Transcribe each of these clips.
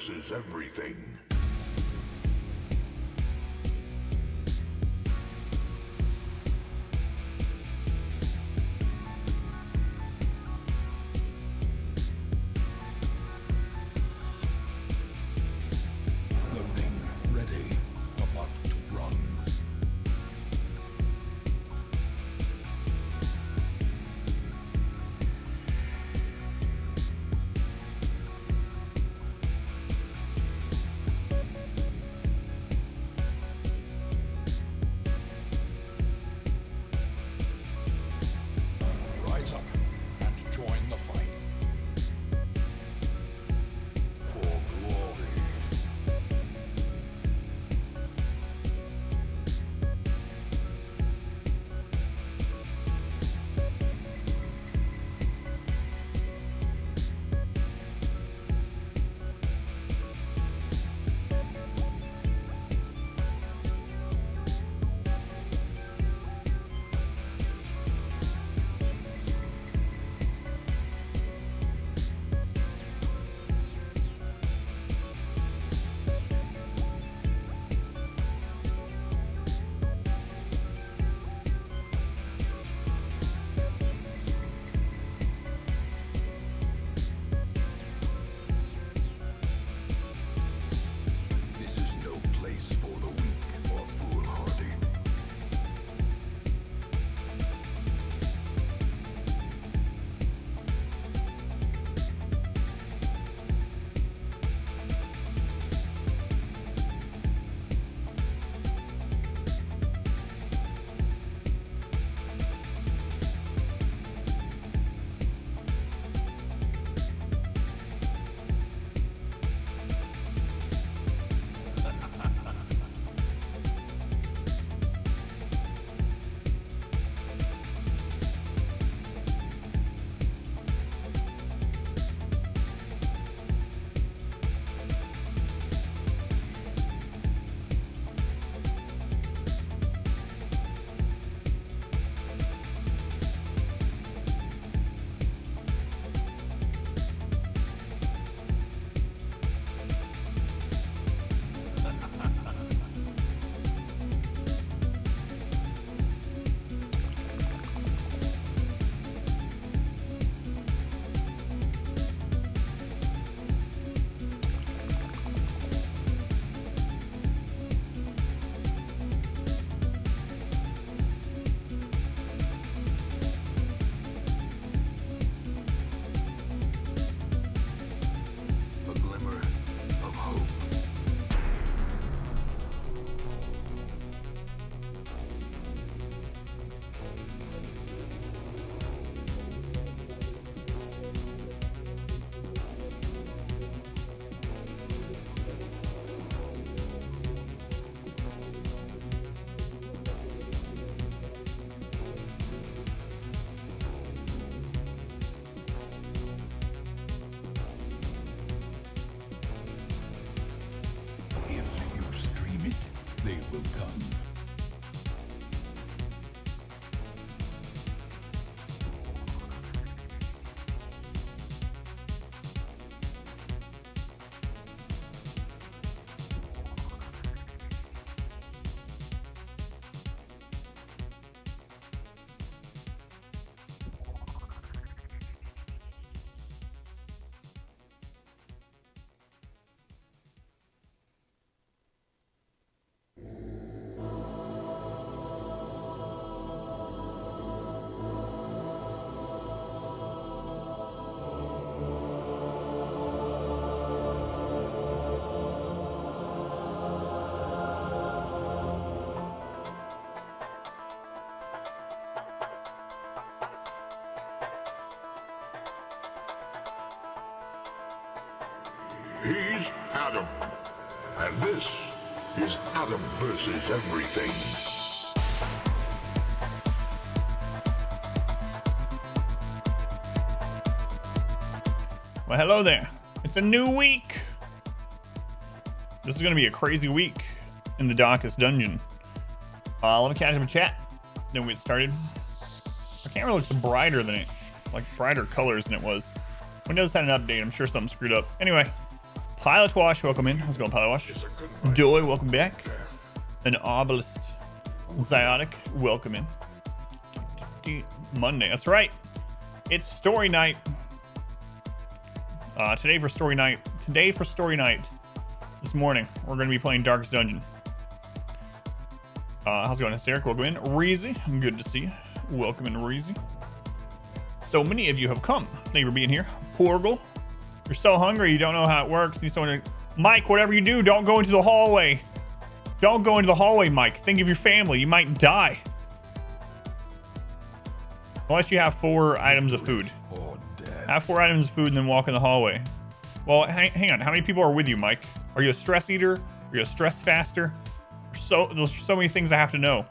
versus everything. Loading ready. About to run. Rise up and join the fight. For glory. This is no place for the weak or foolhardy. A glimmer of hope. If you stream it, they will come. He's Adam, and this is Adam versus everything. Well, hello there. It's a new week. This is going to be a crazy week in the Darkest Dungeon. Let me catch up in chat. Then we get started. Our camera looks brighter than it, like brighter colors than it was. Windows had an update. I'm sure something screwed up. Anyway, Pilot Wash, welcome in. How's it going, Pilot Wash? Doy, welcome back. An Obelisk Ziotic, welcome in. Monday, that's right. It's story night. Today for story night. This morning, we're going to be playing Darkest Dungeon. How's it going, Hysteric? Welcome in. Reezy, good to see you. Welcome in, Reezy. So many of you have come. Thank you for being here. Porgal, you're so hungry, you don't know how it works. Need someone to... Mike, whatever you do, don't go into the hallway. Don't go into the hallway, Mike. Think of your family. You might die. Unless you have 4 items of food. Have 4 items of food and then walk in the hallway. Well, hang on. How many people are with you, Mike? Are you a stress eater? Are you a stress faster? There's so many things I have to know.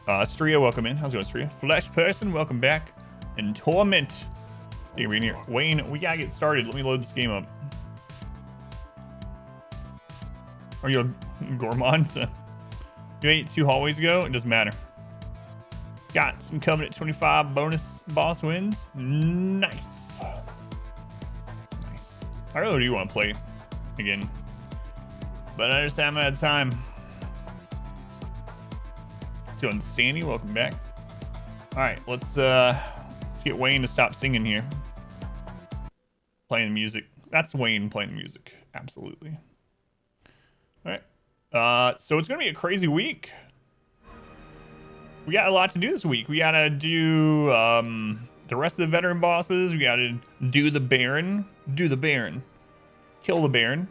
Stria, welcome in. How's it going, Stria? Flesh Person, welcome back. And Torment. Thank you for being here. Wayne, we gotta get started. Let me load this game up. Are you a gourmand? You ate 2 hallways ago? It doesn't matter. Got some Covenant 25 bonus boss wins. Nice. Nice. I really do want to play again, but I just haven't had time. Let's go, Sandy. Welcome back. All right, let's get Wayne to stop singing here. Playing the music. That's Wayne playing the music. Absolutely. All right. So it's gonna be a crazy week. We got a lot to do this week. We gotta do the rest of the veteran bosses. We gotta do the Baron. Do the Baron. Kill the Baron.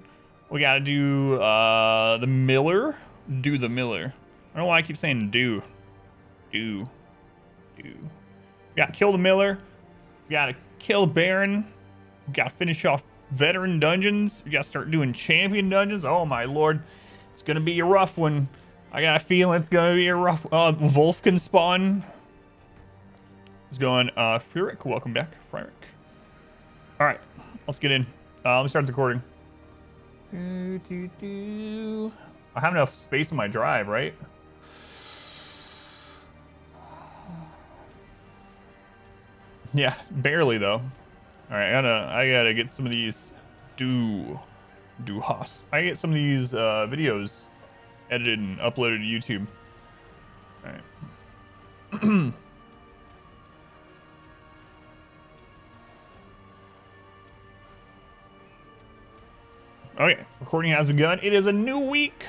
We gotta do the Miller. Do the Miller. I don't know why I keep saying do. We gotta kill the Miller. We gotta kill the Baron. We gotta finish off veteran dungeons. We gotta start doing champion dungeons. Oh my lord. It's gonna be a rough one. I got a feeling it's gonna be a rough. Wolf can spawn. He's going. Furik, welcome back, Furik. All right, let's get in. Let me start the recording. I have enough space on my drive, right? Yeah, barely though. All right, I gotta get some of these. I get some of these videos edited and uploaded to YouTube. All right. Okay, recording has begun. It is a new week,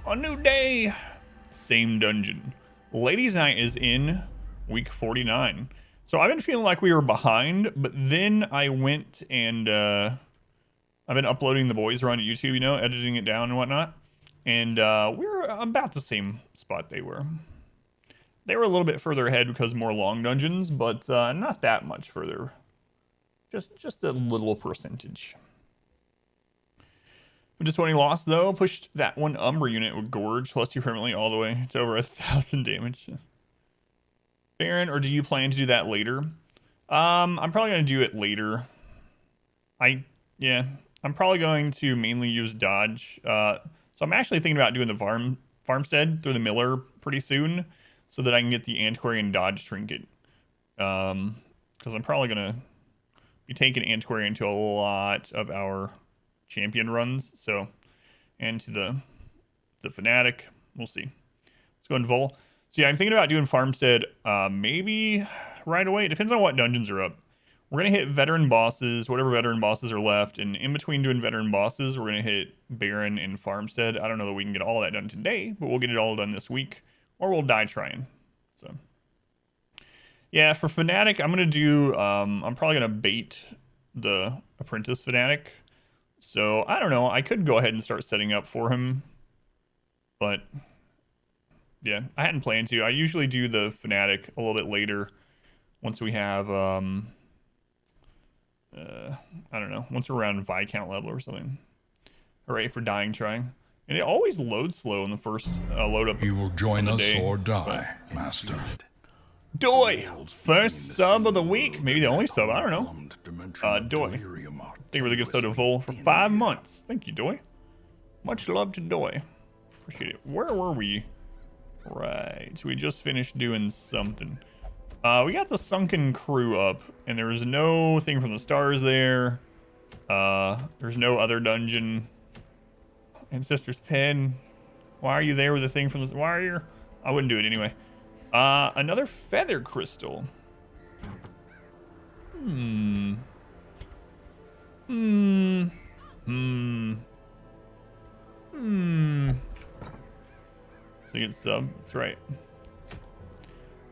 a new day, same dungeon. Ladies' Night is in week 49. So I've been feeling like we were behind, but then I went and I've been uploading the boys run to YouTube, you know, editing it down and whatnot. And we're about the same spot they were. They were a little bit further ahead because more long dungeons, but not that much further. Just a little percentage. Just when he lost though, pushed that one Umbra unit with Gorge plus 2 permanently all the way to over 1,000 damage. Baron, or do you plan to do that later? I'm probably gonna do it later. I'm probably going to mainly use dodge. So I'm actually thinking about doing the farmstead through the Miller pretty soon, so that I can get the Antiquarian dodge trinket. Because I'm probably gonna be taking Antiquarian to a lot of our champion runs. So, and to the Fanatic, we'll see. Let's go in Vol. So yeah, I'm thinking about doing farmstead maybe right away. It depends on what dungeons are up. We're going to hit veteran bosses, whatever veteran bosses are left. And in between doing veteran bosses, we're going to hit Baron and Farmstead. I don't know that we can get all that done today, but we'll get it all done this week. Or we'll die trying. So, yeah, for Fanatic, I'm going to do... I'm probably going to bait the Apprentice Fanatic. So, I don't know. I could go ahead and start setting up for him. But, yeah, I hadn't planned to. I usually do the Fanatic a little bit later. Once we have... I don't know, once we're around Viscount level or something. Hooray for dying trying. And it always loads slow in the first load up. You will join us day, or die, Master. Doy! First sub of the week. Maybe the only sub, I don't know. Doy. Thank you for the gift sub to Vol for 5 months. Thank you, Doy. Much love to Doy. Appreciate it. Where were we? Right, so we just finished doing something. We got the Sunken Crew up, and there was no thing from the stars there. There's no other dungeon. Ancestor's Pen. Why are you there with the thing from this? Why are you? I wouldn't do it anyway. Another feather crystal. Singing sub. That's right.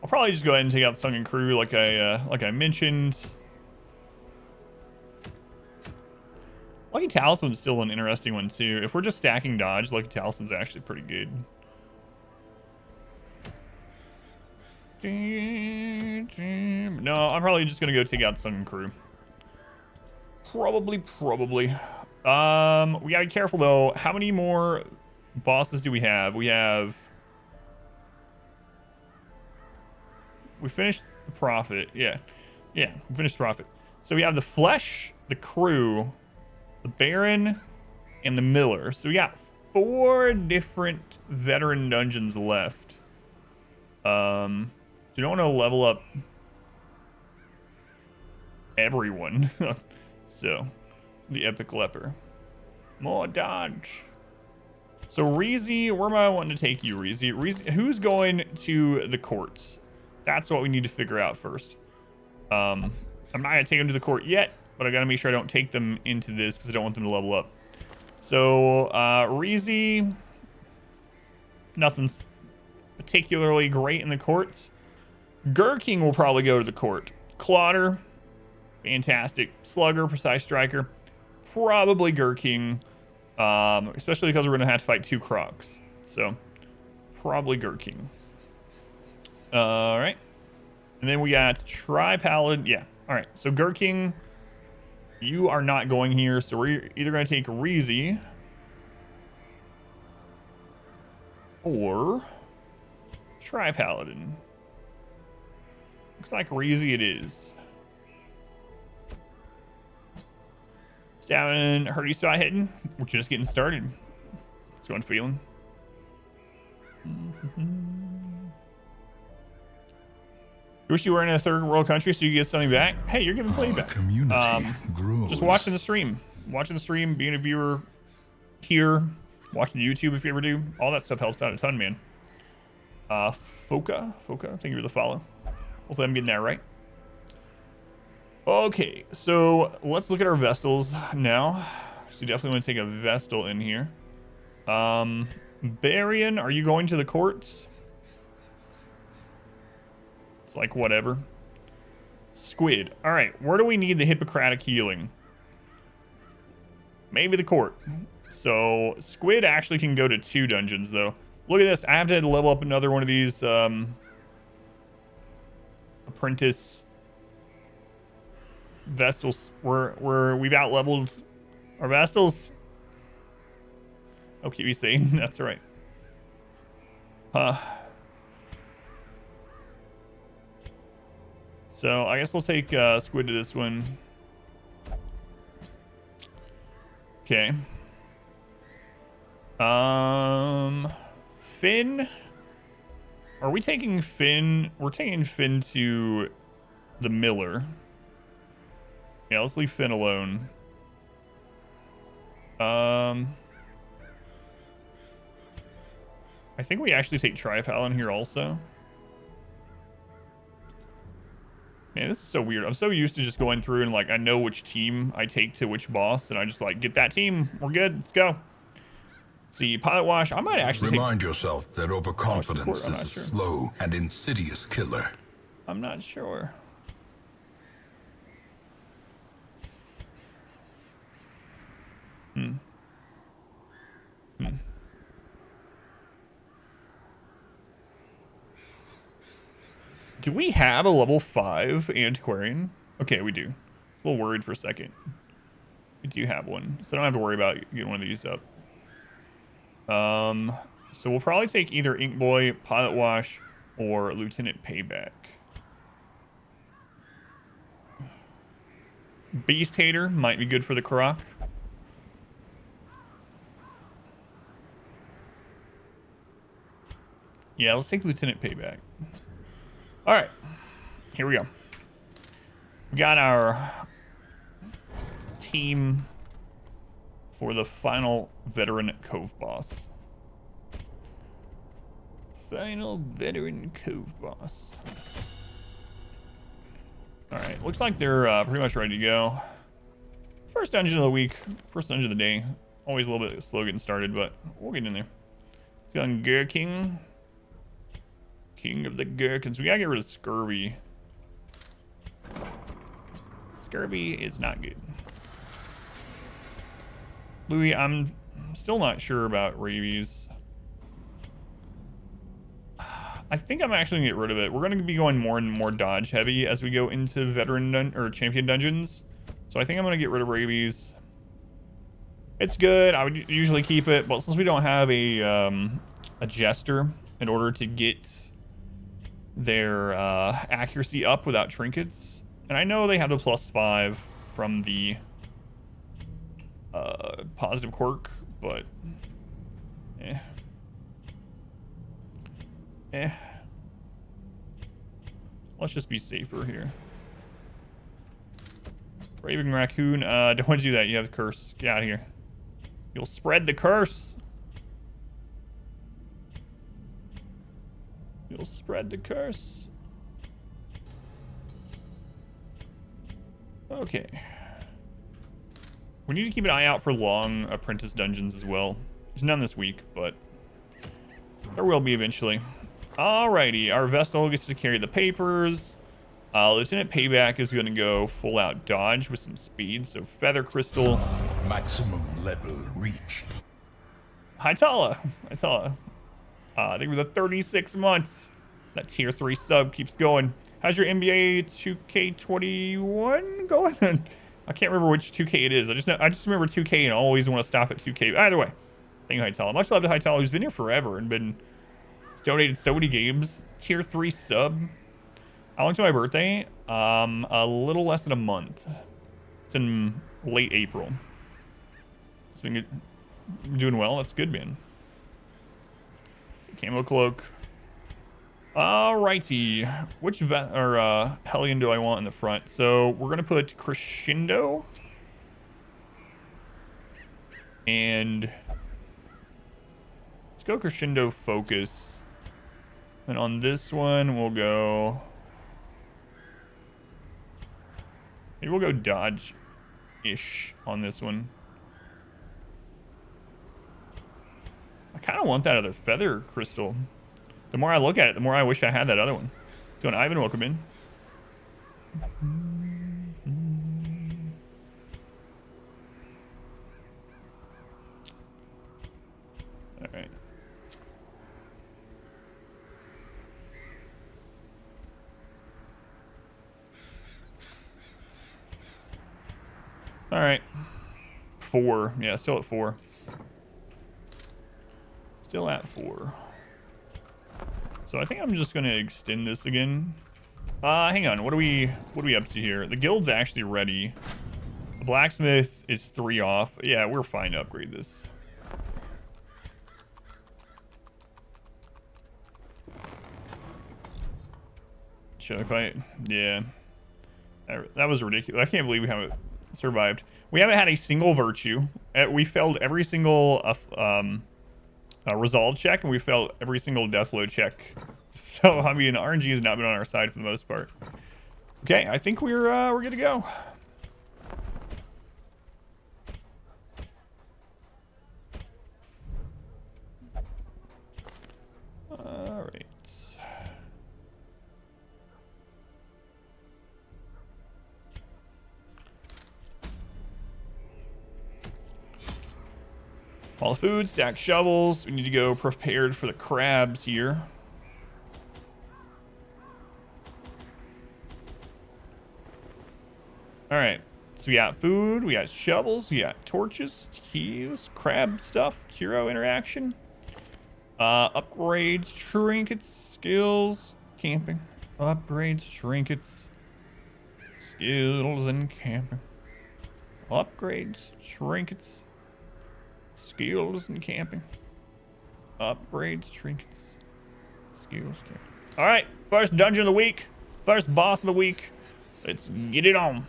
I'll probably just go ahead and take out Sunken Crew like I mentioned. Lucky Talisman's still an interesting one too. If we're just stacking dodge, Lucky Talisman's actually pretty good. No, I'm probably just gonna go take out Sunken Crew. Probably. We gotta be careful though. How many more bosses do we have? We finished the Prophet. Yeah, we finished the Prophet. So we have the Flesh, the Crew, the Baron, and the Miller. So we got 4 different veteran dungeons left. So you don't want to level up everyone. So the Epic Leper. More dodge. So Reezy, where am I wanting to take you, Reezy? Who's going to the courts? That's what we need to figure out first. I'm not gonna take them to the court yet, but I gotta make sure I don't take them into this because I don't want them to level up. So Reezy, nothing's particularly great in the courts. Gurking will probably go to the court. Clotter, fantastic. Slugger, Precise Striker, probably Gurking, especially because we're gonna have to fight 2 Crocs. So probably Gurking. All right, and then we got Tri-Paladin. Yeah, all right. So Gurking, you are not going here, so we're either gonna take Reezy or Tri-Paladin. Looks like Reezy it is. Stabbing Hurdy Spot hitting. We're just getting started. That's what I'm feeling. You wish you were in a third world country so you get something back. Hey, you're giving playback. Community grows. Just watching the stream. Being a viewer here, watching YouTube if you ever do. All that stuff helps out a ton, man. Foka, thank you for the follow. Hopefully I'm getting that right. Okay, so let's look at our Vestals now. So we definitely want to take a Vestal in here. Barian, are you going to the courts? It's like whatever. Squid. All right, where do we need the Hippocratic healing? Maybe the court. So Squid actually can go to 2 dungeons though. Look at this. I have to level up another one of these apprentice Vestals. We've out leveled our Vestals. I'll keep you saying that's right. So I guess we'll take Squid to this one. Okay. Finn. Are we taking Finn? We're taking Finn to the Miller. Yeah, let's leave Finn alone. I think we actually take Tri-Paladin here also. Man, this is so weird. I'm so used to just going through and like I know which team I take to which boss, and I just like get that team. We're good. Let's go. Let's see, Pilot Wash. I might actually remind yourself that overconfidence is a slow and insidious killer. I'm not sure. Do we have a level 5 Antiquarian? Okay, we do. I was a little worried for a second. We do have one, so I don't have to worry about getting one of these up. So we'll probably take either Ink Boy, Pilot Wash, or Lieutenant Payback. Beast Hater might be good for the Croc. Yeah, let's take Lieutenant Payback. All right, here we go. We got our team for the final veteran Cove boss. Final veteran Cove boss. All right, looks like they're pretty much ready to go. First dungeon of the week, first dungeon of the day. Always a little bit slow getting started, but we'll get in there. Let's go on Gherkin. King of the Gherkins. We gotta get rid of Scurvy. Scurvy is not good. Louis, I'm still not sure about rabies. I think I'm actually gonna get rid of it. We're gonna be going more and more dodge heavy as we go into veteran or champion dungeons. So I think I'm gonna get rid of rabies. It's good. I would usually keep it, but since we don't have a jester in order to get their accuracy up without trinkets, and I know they have the +5 from the positive quirk, but let's just be safer here. Raving Raccoon, don't want to do that. You have the curse. Get out of here. You'll spread the curse. You'll spread the curse. Okay. We need to keep an eye out for long apprentice dungeons as well. There's none this week, but there will be eventually. Alrighty, our Vestal gets to carry the papers. Lieutenant Payback is going to go full out dodge with some speed, so Feather Crystal. Maximum level reached. Hytala. I think it was a 36 months. That tier 3 sub keeps going. How's your NBA 2K21 going? I can't remember which 2K it is. I just remember 2K and I always want to stop at 2K. Either way, thank you, Hytala. Much love to Hytala, who's been here forever and he's donated so many games. Tier 3 sub. How long to my birthday? A little less than a month. It's in late April. It's been good. Doing well. That's good, man. Camo cloak. Alrighty. Which Hellion do I want in the front? So we're gonna put Crescendo. And let's go Crescendo Focus. And on this one, we'll go. Maybe we'll go dodge-ish on this one. I kind of want that other feather crystal. The more I look at it, the more I wish I had that other one. So, Ivan, welcome in. All right. All right. 4. Yeah, still at 4. Still at 4. So I think I'm just gonna extend this again. Hang on. What are we up to here? The guild's actually ready. The blacksmith is 3 off. Yeah, we're fine to upgrade this. Should I fight? Yeah. That was ridiculous. I can't believe we haven't survived. We haven't had a single virtue. We failed every single resolve check, and we failed every single deathload check. So I mean, RNG has not been on our side for the most part. Okay, I think we're good to go. All right. All the food, stack shovels. We need to go prepared for the crabs here. All right, so we got food, we got shovels, we got torches, keys, crab stuff, Kuro interaction, upgrades, trinkets, skills, camping, upgrades, trinkets, skills, and camping, upgrades, trinkets, skills, and camping, upgrades, trinkets, skills, camping. All right, first dungeon of the week, first boss of the week. Let's get it on.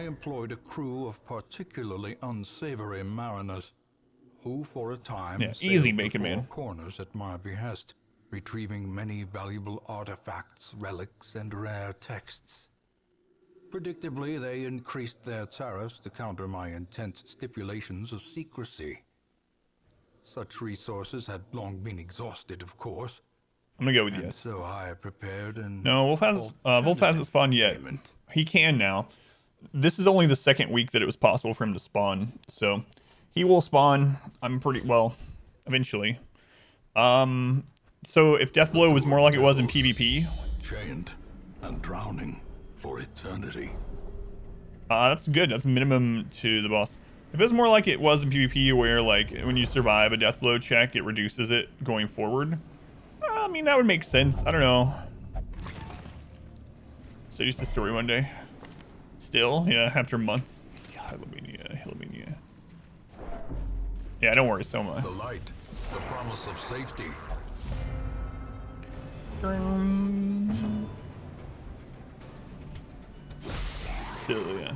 employed a crew of particularly unsavory mariners, who for a time easy sailed bacon the four man. corners at my behest, retrieving many valuable artifacts, relics, and rare texts. Predictably, they increased their tariffs to counter my intense stipulations of secrecy. Such resources had long been exhausted, of course. I'm gonna go with And yes. so I prepared an No, Wolf hasn't spawned yet. payment. He can now. This is only the second week that it was possible for him to spawn, so he will spawn. I'm pretty well, eventually. So if Deathblow was more like it was in PvP, Chained and drowning for eternity. that's good. That's minimum to the boss. If it was more like it was in PvP, where like when you survive a Deathblow check, it reduces it going forward. I mean, that would make sense. I don't know. So just a story one day. Still, yeah, after months. Hillomania. Yeah, don't worry so much. The light, the promise of safety. Still, yeah.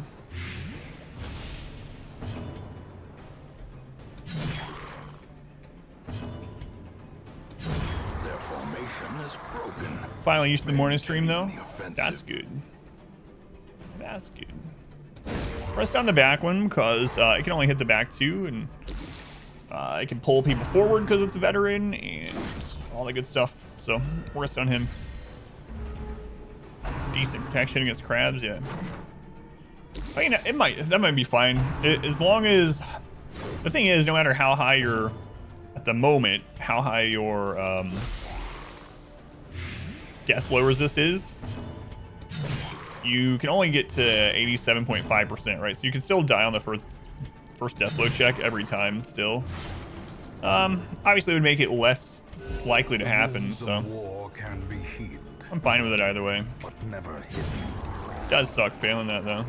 Their formation is broken. Finally used to the morning stream though. The offensive. That's good. That's good. Press down the back one because it can only hit the back two, and it can pull people forward because it's a veteran and all that good stuff. So rest on him. Decent protection against crabs, yeah. I mean, that might be fine as long as the thing is, no matter how high your at the moment, how high your death blow resist is, you can only get to 87.5%, right? So you can still die on the first death blow check every time still. Obviously it would make it less likely to happen, so War can be healed, I'm fine with it either way. but never hidden. Does suck failing that though.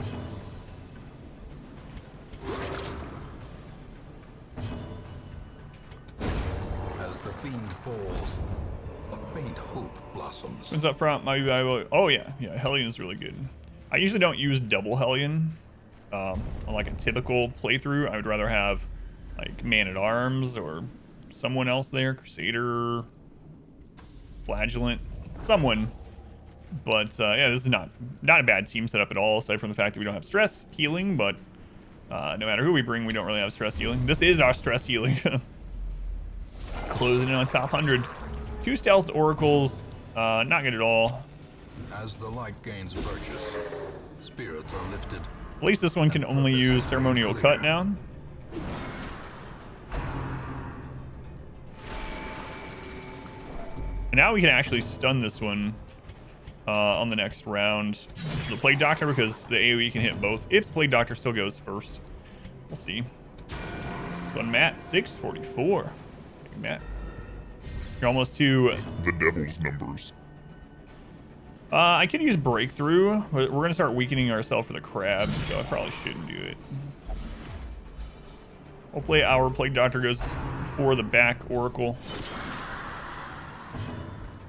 As the fiend falls, a faint hope blossoms. What's up front? Oh yeah, Hellion's really good. I usually don't use double Hellion on like a typical playthrough. I would rather have like Man-at-Arms or someone else there, Crusader, Flagellant, someone. But yeah, this is not a bad team setup at all, aside from the fact that we don't have stress healing. But no matter who we bring, we don't really have stress healing. This is our stress healing. Closing in on top 100. 2 stealth oracles, not good at all. As the light gains purchase, spirits are lifted. At least this one can only use ceremonial cut now. And now we can actually stun this one on the next round. The Plague Doctor, because the AoE can hit both. If the Plague Doctor still goes first. We'll see. One Matt, 644. Big Matt. You're almost to the devil's numbers. I could use Breakthrough, but we're going to start weakening ourselves for the crab, so I probably shouldn't do it. Hopefully our Plague Doctor goes for the back Oracle.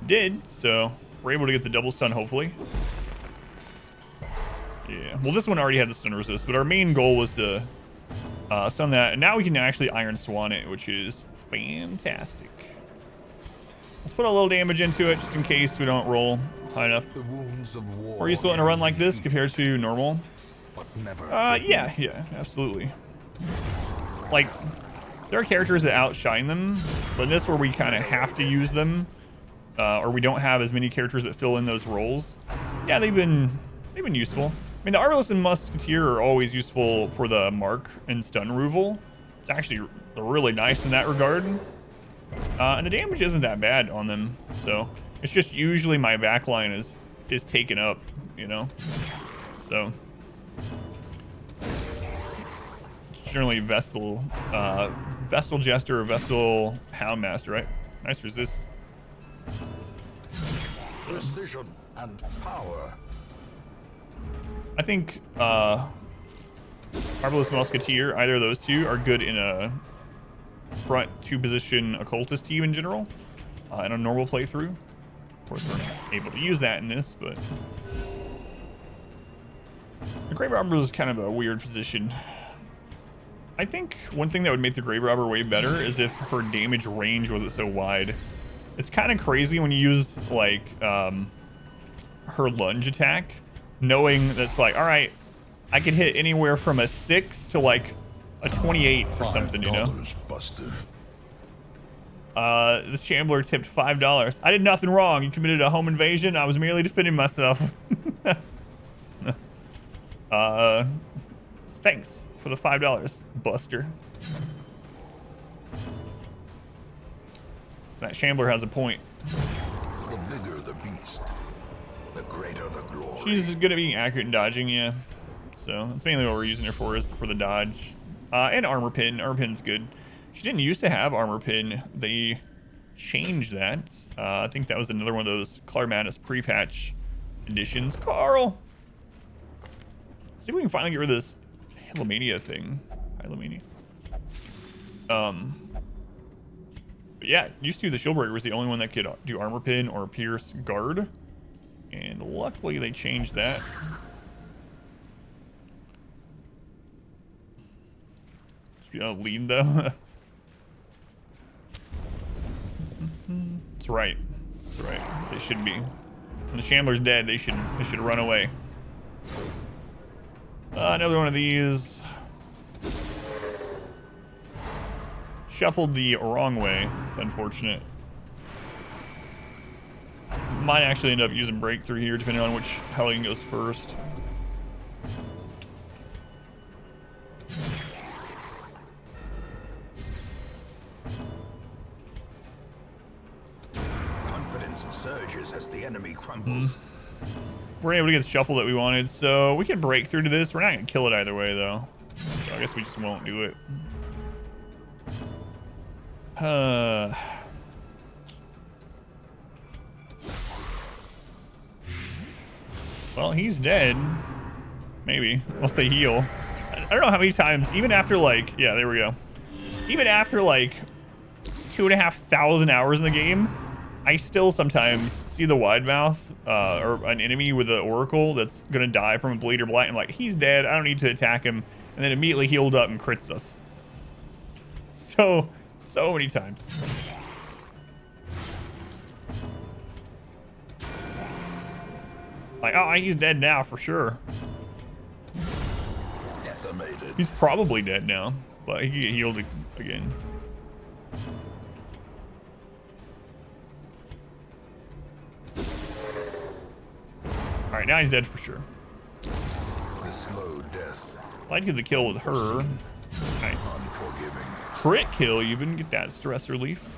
Did, so we're able to get the double stun, hopefully. Yeah, well, this one already had the stun resist, but our main goal was to stun that. And now we can actually Iron Swan it, which is fantastic. Let's put a little damage into it just in case we don't roll high enough. The wounds of war. Are you still in a run like this compared to normal? But never Yeah, absolutely. Like, there are characters that outshine them, but in this where we kind of have to use them, or we don't have as many characters that fill in those roles. Yeah, they've been useful. I mean, the Arbalest and Musketeer are always useful for the mark and stun removal. It's actually really nice in that regard. And the damage isn't that bad on them, so it's just usually my backline is taken up, you know. So it's generally Vestal Jester or Vestal Houndmaster, right? Nice resist. precision and power. I think Arbalest Musketeer, either of those two, are good in a front 2-position occultist team in general, in a normal playthrough. Of course, we're not able to use that in this, but Grave Robber is kind of a weird position. I think one thing that would make the Grave Robber way better is if her damage range wasn't so wide. It's kind of crazy when you use like her lunge attack, knowing that's like, all right, I could hit anywhere from a 6 to like a 28 or something, you know? Buster. This Shambler tipped $5. I did nothing wrong. You committed a home invasion. I was merely defending myself. Thanks for the $5, Buster. That Shambler has a point. The bigger the beast, the greater the glory. She's good at being accurate and dodging, yeah. So that's mainly what we're using her for, is for the dodge. And armor pin. Armor pin's good. She didn't used to have armor pin. They changed that. I think that was another one of those Clarmatis pre-patch editions. Carl! Let's see if we can finally get rid of this Hylomania thing. Hylomania. But yeah, used to the Shieldbreaker was the only one that could do armor pin or pierce guard. And luckily they changed that. Just be able to lead though. That's right. That's right. They should be. When the Shambler's dead, they should run away. Another one of these. Shuffled the wrong way. It's unfortunate. Might actually end up using breakthrough here, depending on which Hellion goes first. Confidence surges as the enemy crumbles. We're able to get the shuffle that we wanted, so we can break through to this. We're not gonna kill it either way, though. So I guess we just won't do it. Well, he's dead. Maybe. Once they heal. I don't know how many times, even after like, yeah, there we go. Even after like 2,500 hours in the game, I still sometimes see the wide mouth or an enemy with an oracle that's gonna die from a bleed or blight. I'm like, he's dead. I don't need to attack him, and then immediately healed up and crits us. So many times. Like, oh, he's dead now for sure. Decimated. He's probably dead now, but he can get healed again. All right, now he's dead for sure. The slow death. I'd get the kill with her. Nice. Unforgiving. Crit kill even. Get that stress relief.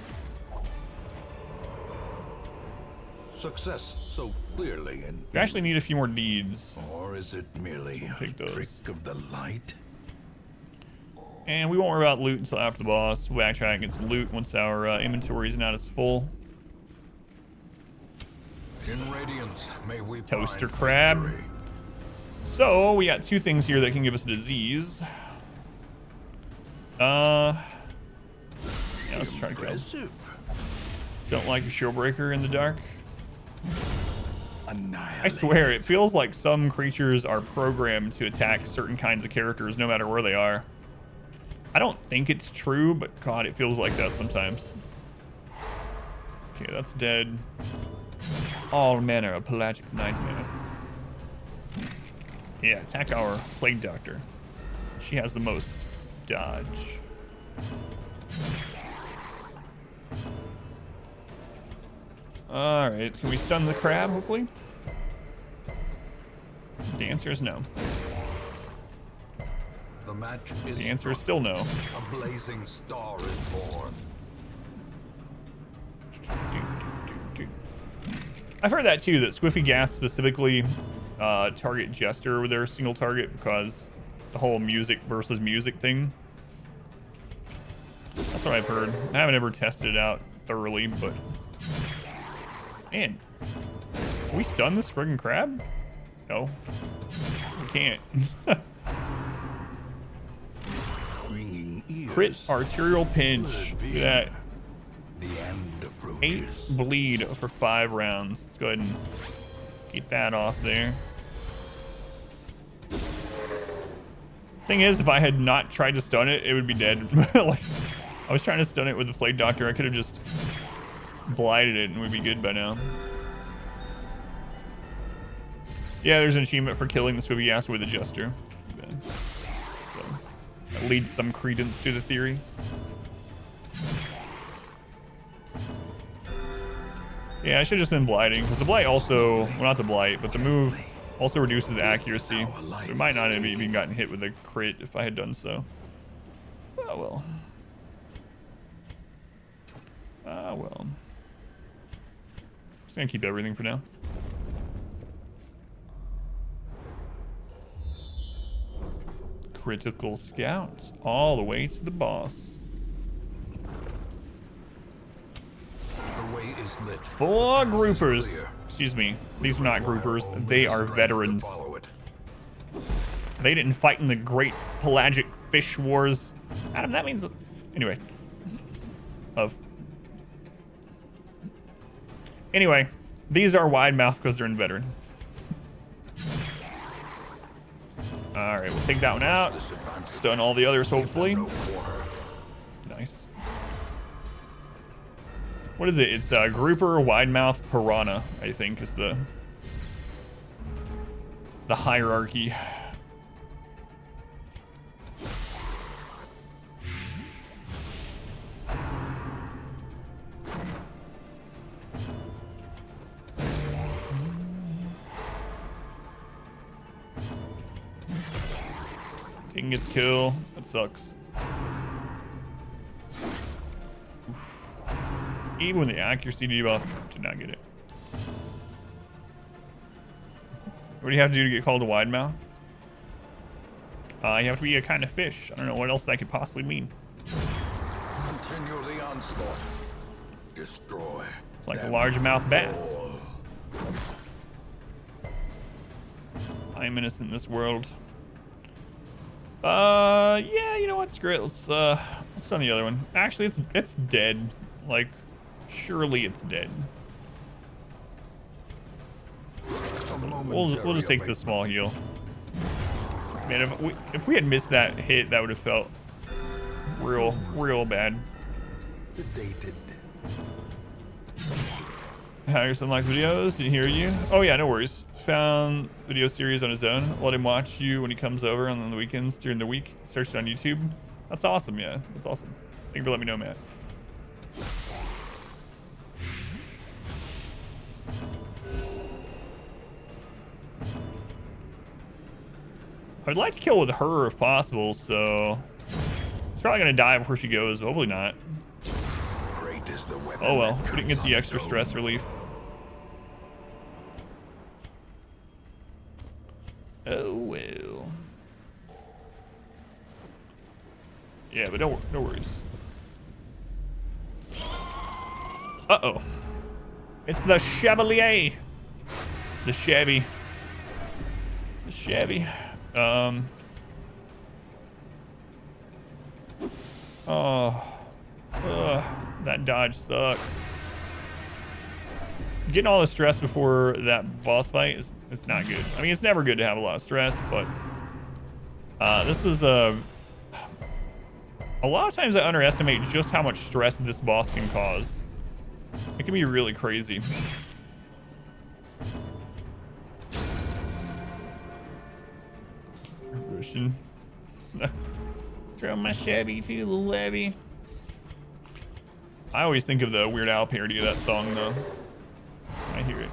Success so clearly in. We actually need a few more deeds. Or is it merely So we'll take a those. trick of the light? And we won't worry about loot until after the boss. We'll backtrack and get some loot once our inventory is not as full. In Radiance, may we Toaster find crab. victory. So we got two things here that can give us a disease. Yeah, let's try to kill. Impressive. Don't like a Shieldbreaker in the dark. Annihilate. I swear, it feels like some creatures are programmed to attack certain kinds of characters no matter where they are. I don't think it's true, but God, it feels like that sometimes. Okay, that's dead. All manner of pelagic nightmares. Yeah, attack our Plague Doctor. She has the most dodge. Alright, can we stun the crab, hopefully? The answer is no. The match is The answer is still no. a blazing star is born. I've heard that too, that Squiffy Gas specifically target Jester with their single target because the whole music versus music thing. That's what I've heard. I haven't ever tested it out thoroughly, but... Man, can we stun this friggin' crab? No. We can't. Ringing ears. Crit arterial pinch. Look at that. The end approaches. 8 bleed for 5 rounds. Let's go ahead and get that off there. Thing is, if I had not tried to stun it, it would be dead. Like, I was trying to stun it with the Plague Doctor. I could have just blighted it and we'd be good by now. Yeah, there's an achievement for killing the Swivy Ass with Adjuster. So that leads some credence to the theory. Yeah, I should have just been blighting, because the blight also, well, not the blight, but the move also reduces accuracy. So it might not have even gotten hit with a crit if I had done so. Oh well. Ah well. Just gonna keep everything for now. Critical scouts all the way to the boss. The way is lit. 4 groupers. Excuse me. These are not groupers. They are veterans. They didn't fight in the Great Pelagic Fish Wars. Adam, that means... Anyway. Anyway, these are wide mouth because they're inveterate. Alright, we'll take that one out. Stun all the others, hopefully. Nice. What is it? It's Grouper Widemouth Piranha, I think, is the hierarchy. Didn't get the kill. That sucks. Even with the accuracy debuff, did not get it. What do you have to do to get called a wide mouth? You have to be a kind of fish. I don't know what else that could possibly mean. Continue the onslaught. Destroy. It's like a largemouth bass. I am innocent in this world. Yeah, you know what? Screw it. Let's stun the other one. Actually, it's dead. Like, surely it's dead. We'll just take the small heal. Man, if we had missed that hit, that would have felt real bad. Sedated. Here's some like videos. Didn't hear you. Oh yeah, no worries. Found video series on his own. Let him watch you when he comes over on the weekends during the week. Searched on YouTube. That's awesome. Yeah, that's awesome. Thank you for letting me know, Matt. I'd like to kill with her if possible, so it's probably gonna die before she goes. But hopefully not. Great is the weapon. Oh well, we didn't get the extra stress relief. Oh well. Yeah, but no worries. Uh-oh. It's the Chevalier. The Chevy. The Chevy. That dodge sucks. Getting all the stress before that boss fight is not good. I mean, it's never good to have a lot of stress, but this is a lot of times I underestimate just how much stress this boss can cause. It can be really crazy. Russian. Throw my Chevy to the levee. I always think of the Weird Al parody of that song, though. I hear it.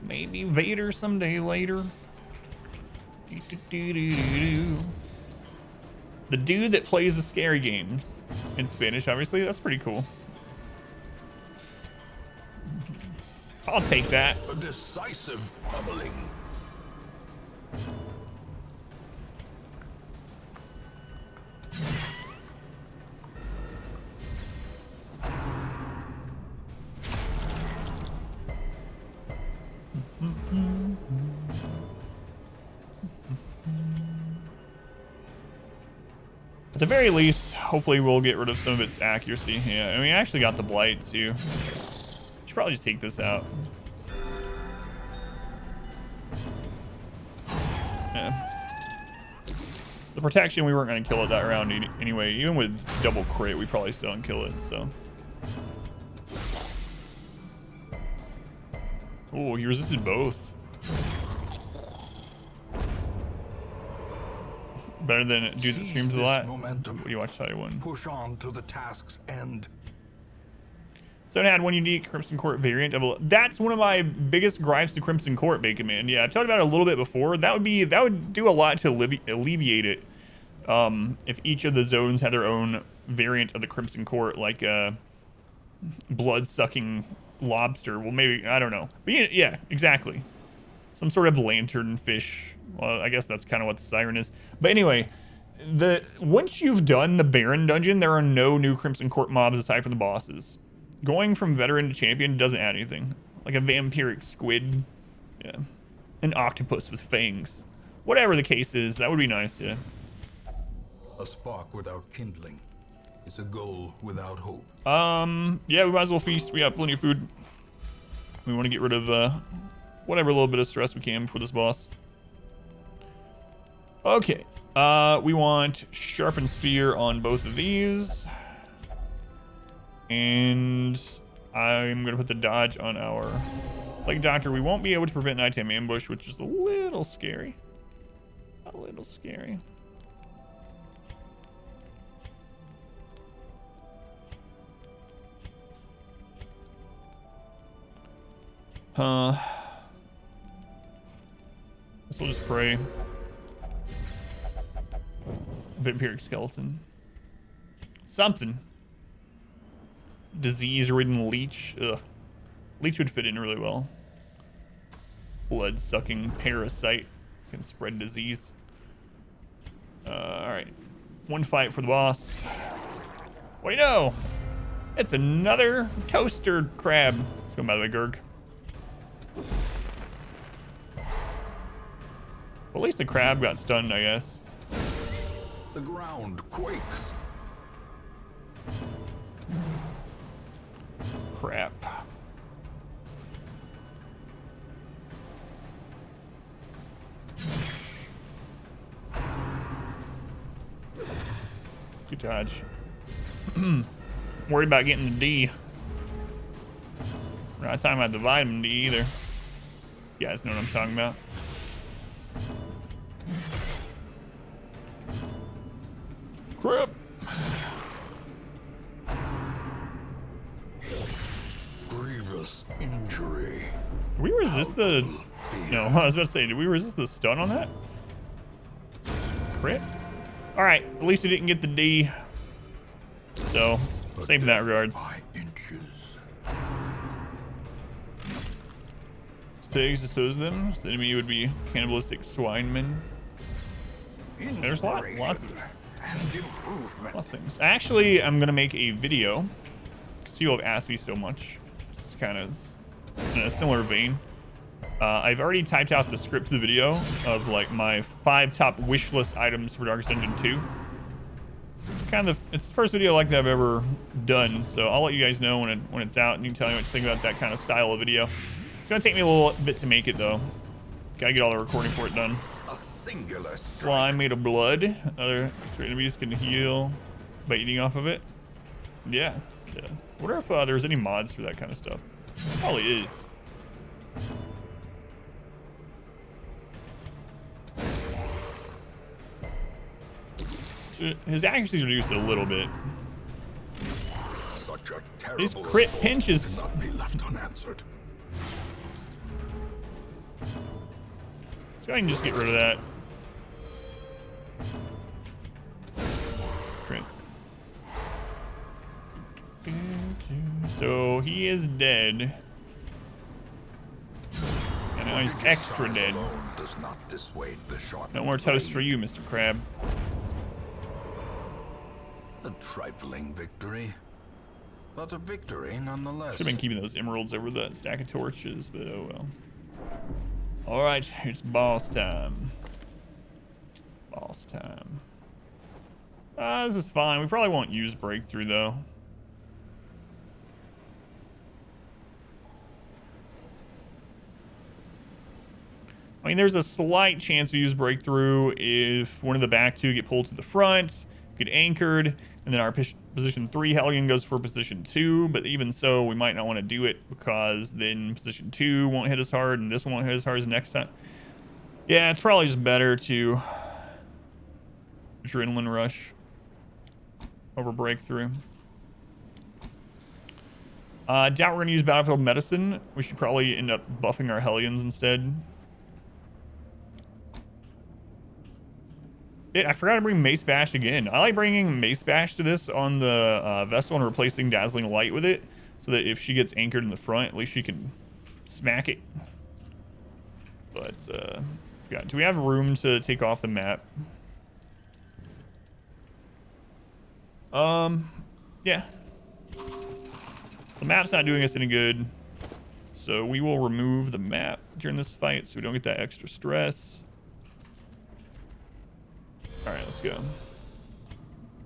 Maybe Vader someday later. The dude that plays the scary games in Spanish, obviously. That's pretty cool. I'll take that. A decisive pummeling. At the very least, hopefully we'll get rid of some of its accuracy. Yeah, I mean, I actually got the blight too. Should probably just take this out. Yeah. The protection, we weren't going to kill it that round anyway. Even with double crit, we probably still don't kill it, so. Oh, he resisted both. Better than a dude that Seize screams a this lot. momentum. What do you watch side one? Push on to the task's end. So it had one unique Crimson Court variant of that's one of my biggest gripes to Crimson Court, Bacon Man. Yeah, I've talked about it a little bit before. That would do a lot to alleviate it. If each of the zones had their own variant of the Crimson Court, like a blood-sucking lobster. Well, maybe, I don't know. But yeah, exactly. Some sort of lantern fish. Well, I guess that's kind of what the siren is. But anyway, once you've done the Baron dungeon, there are no new Crimson Court mobs aside from the bosses. Going from veteran to champion doesn't add anything. Like a vampiric squid. Yeah. An octopus with fangs. Whatever the case is, that would be nice, yeah. A spark without kindling is a goal without hope. Yeah, we might as well feast. We got plenty of food. We want to get rid of whatever little bit of stress we can for this boss. Okay. We want sharpened spear on both of these. And I'm going to put the dodge on our Plague Doctor. We won't be able to prevent nighttime ambush, which is a little scary. A little scary. Guess we'll just pray. Vampiric skeleton. Something. Disease-ridden leech. Ugh. Leech would fit in really well. Blood-sucking parasite. Can spread disease. Alright. One fight for the boss. What do you know? It's another toaster crab. It's going by the way, Gurg. Well, at least the crab got stunned, I guess. The ground quakes. Crap. Good dodge. Worried about getting the D. We're not talking about the vitamin D either. You guys know what I'm talking about. Crap. Grievous injury. Did we resist the... No, I was about to say, did we resist the stun on that? Crit? Alright, at least we didn't get the D. So, safe in that regards. By inches. Pigs, dispose of them. So the enemy would be cannibalistic swine men. There's lots of and improvement. lots of things. Actually, I'm gonna make a video because people have asked me so much. It's kind of in a similar vein. I've already typed out the script for the video of like my 5 top wish list items for Darkest Dungeon 2. It's the first video like that I've ever done, so I'll let you guys know when it's out, and you can tell me what you think about that kind of style of video. It's gonna take me a little bit to make it though. Gotta get all the recording for it done. A singular Slime made of blood. Other enemies can heal by eating off of it. Yeah. I wonder if there's any mods for that kind of stuff. Probably is. His accuracy is reduced a little bit. Such a terrible These crit assault pinches. cannot be left unanswered. So I can just get rid of that. Great. So he is dead. And now he's extra dead. Alone does not dissuade the sharp No more toast blade. for you, Mr. Crab. A trifling victory, but a victory nonetheless. Should have been keeping those emeralds over that stack of torches, but oh well. All right, it's boss time. Boss time. This is fine. We probably won't use breakthrough though. I mean, there's a slight chance we use breakthrough if one of the back two get pulled to the front, get anchored, and then our position 3 Hellion goes for position 2. But even so, we might not want to do it because then position 2 won't hit us hard, and this one won't hit as hard as next time. Yeah, it's probably just better to adrenaline rush over breakthrough. Doubt we're going to use battlefield medicine. We should probably end up buffing our Hellions instead. I forgot to bring Mace Bash again. I like bringing Mace Bash to this on the vessel and replacing Dazzling Light with it, so that if she gets anchored in the front, at least she can smack it. But yeah, do we have room to take off the map? Yeah. The map's not doing us any good, so we will remove the map during this fight so we don't get that extra stress. All right, let's go.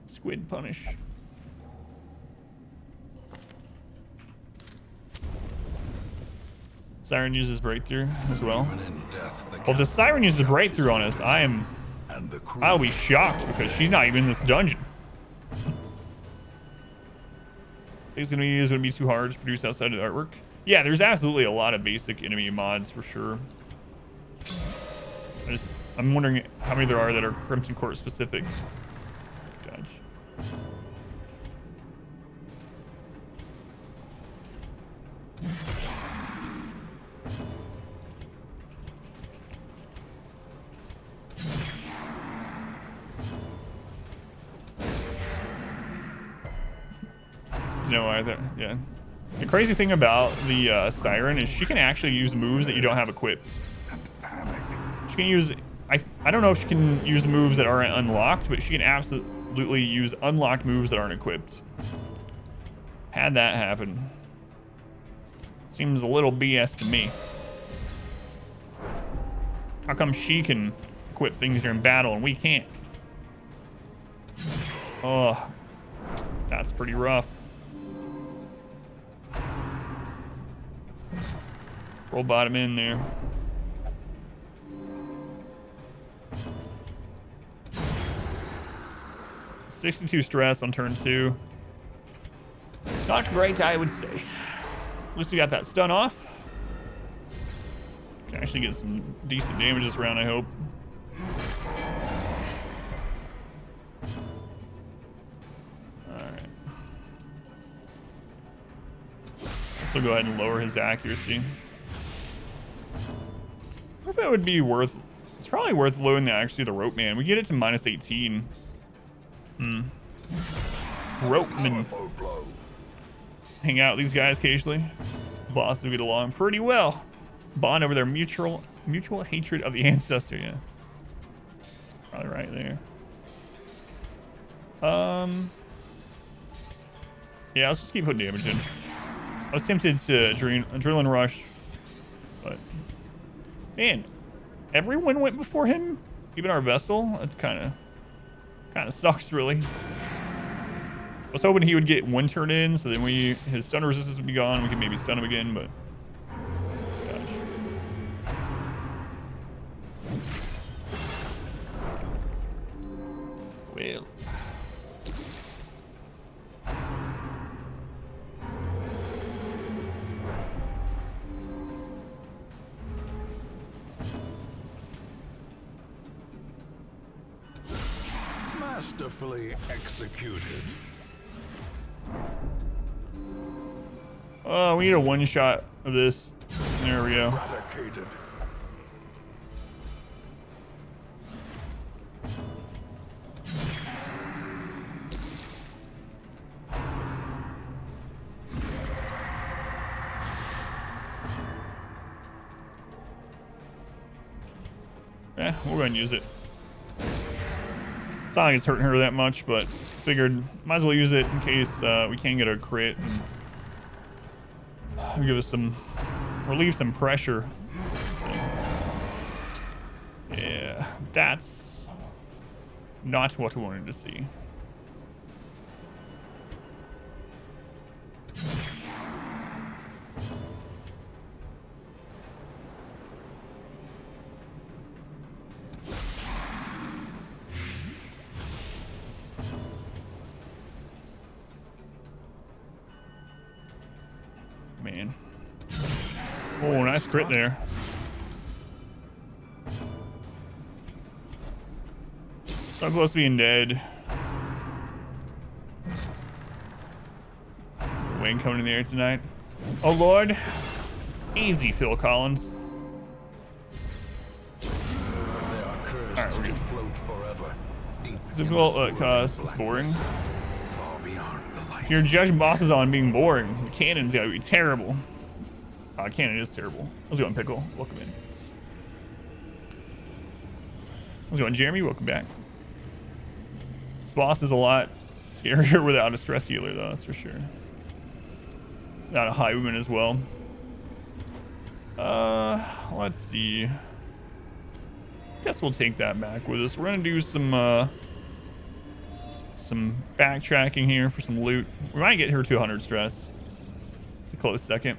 Squid punish. Siren uses breakthrough as well. Even in death, the Well, if the Siren uses breakthrough on us, I'll be shocked because she's not even in this dungeon. It's gonna be too hard to produce outside of the artwork. Yeah, there's absolutely a lot of basic enemy mods for sure. I'm wondering how many there are that are Crimson Court specific. Dodge. No, either. Yeah. The crazy thing about the Siren is she can actually use moves that you don't have equipped. She can use... I don't know if she can use moves that aren't unlocked, but she can absolutely use unlocked moves that aren't equipped. Had that happen. Seems a little BS to me. How come she can equip things during battle and we can't? Oh, that's pretty rough. Roll bottom in there. $62 stress on turn 2. Not great, I would say. At least we got that stun off. Can actually get some decent damage this round, I hope. Alright. So go ahead and lower his accuracy. I wonder if it would be worth... It's probably worth lowering the accuracy of the Rope Man. We get it to minus 18. Ropeman. Hang out with these guys occasionally. Bosses will get along pretty well. Bond over their mutual hatred of the ancestor, yeah. Probably right there. Yeah, let's just keep putting damage in. I was tempted to adrenaline rush, but man, everyone went before him, even our vessel. It kind of sucks, really. I was hoping he would get one turn in, so then his stun resistance would be gone. We could maybe stun him again, but gosh. Well. Masterfully executed. Oh, we need a one-shot of this. There we go. Eradicated. Yeah, we'll go ahead and use it. It's not like it's hurting her that much, but figured might as well use it in case we can get a crit and give us some, relieve some pressure. So, yeah, that's not what we wanted to see. man. Oh, nice crit there. So close to being dead. Wayne coming in the air tonight. Oh, Lord. Easy, Phil Collins. They are cursed to float forever. Deep It's in the difficult swirling cause it's boring. far beyond the light. If you're judging bosses on being boring, the cannon's gotta be terrible. Cannon is terrible. How's it going, Pickle? Welcome in. How's it going, Jeremy? Welcome back. This boss is a lot scarier without a stress healer, though, that's for sure. Without a high movement as well. Let's see. Guess we'll take that back with us. We're gonna do some backtracking here for some loot. We might get her to 100 stress. It's a close second.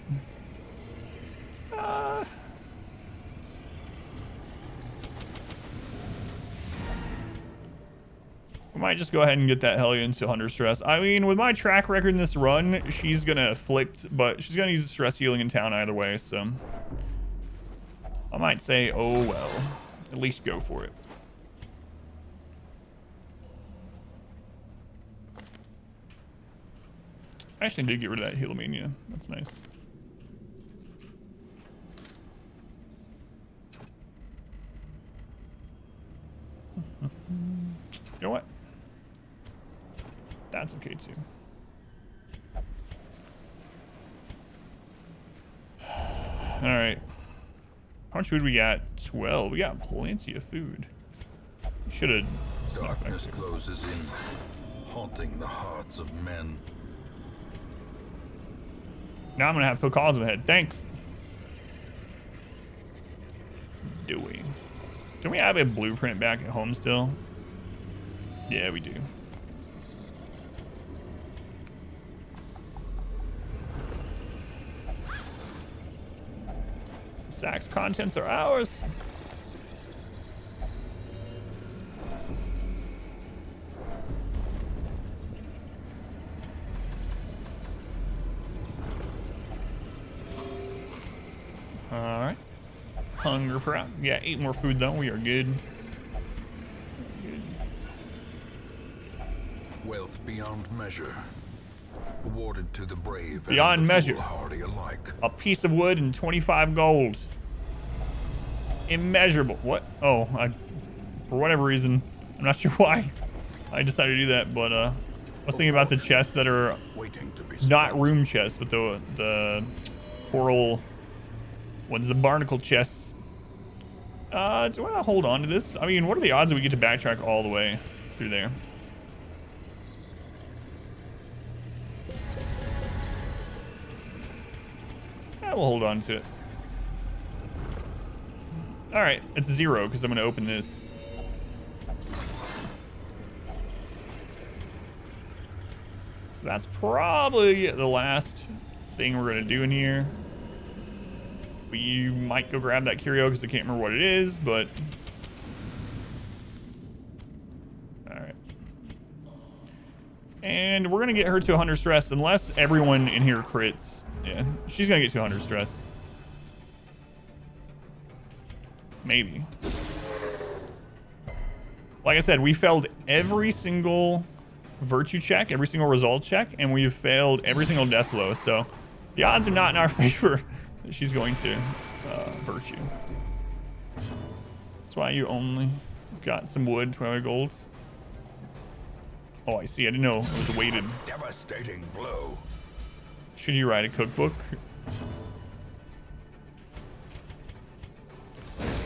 We might just go ahead and get that Hellion to 100 stress. I mean, with my track record in this run, she's gonna afflict, but she's gonna use stress healing in town either way, so I might say, oh well. At least go for it. I actually did get rid of that Healomania. That's nice. You know what? That's okay too. All right. How much food we got? 12. We got plenty of food. Should have. Darkness closes in, haunting the hearts of men. Now I'm gonna have Phil Collins in my head. Thanks. Doing. Don't we have a blueprint back at home still? Yeah, we do. Sack's contents are ours. All right. Hunger per hour. Yeah, 8 more food though. We are good. Wealth beyond measure, awarded to the brave Beyond and the measure. foolhardy alike. A piece of wood and 25 gold. Immeasurable. What? Oh, for whatever reason, I'm not sure why I decided to do that, but I was thinking about the chests that are Waiting to be not spent. room chests, but the coral. What's the barnacle chests? Do I want to hold on to this? I mean, what are the odds that we get to backtrack all the way through there? Yeah, we'll hold on to it. All right, it's 0 because I'm going to open this. So that's probably the last thing we're going to do in here. We might go grab that curio because I can't remember what it is, but... Alright. And we're going to get her to 100 stress unless everyone in here crits. Yeah, she's going to get to 100 stress. Maybe. Like I said, we failed every single virtue check, every single result check, and we've failed every single death blow. So the odds are not in our favor that she's going to virtue. That's why you only got some wood, 12 golds. Oh, I see. I didn't know it was weighted. Devastating blow. Should you write a cookbook?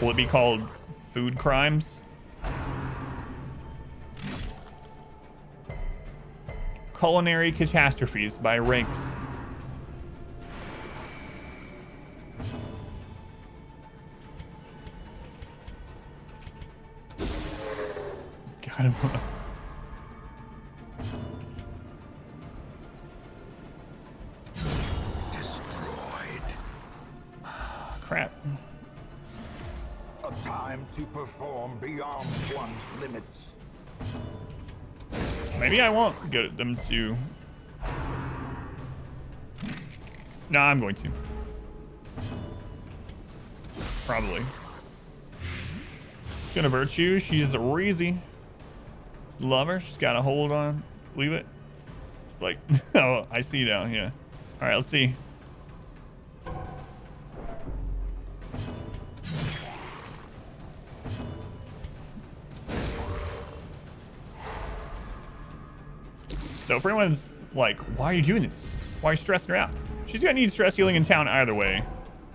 Will it be called Food Crimes? Culinary Catastrophes by Ranks. Got him. Destroyed. Crap. A time to perform beyond one's limits. Maybe I won't get them to... No, I'm going to. Probably. She's gonna virtue. She's a Reezy. Love her. She's got a hold on. Leave it. It's like, oh, I see now. Yeah. All right, let's see. So for anyone's like, why are you doing this? Why are you stressing her out? She's gonna need stress healing in town either way.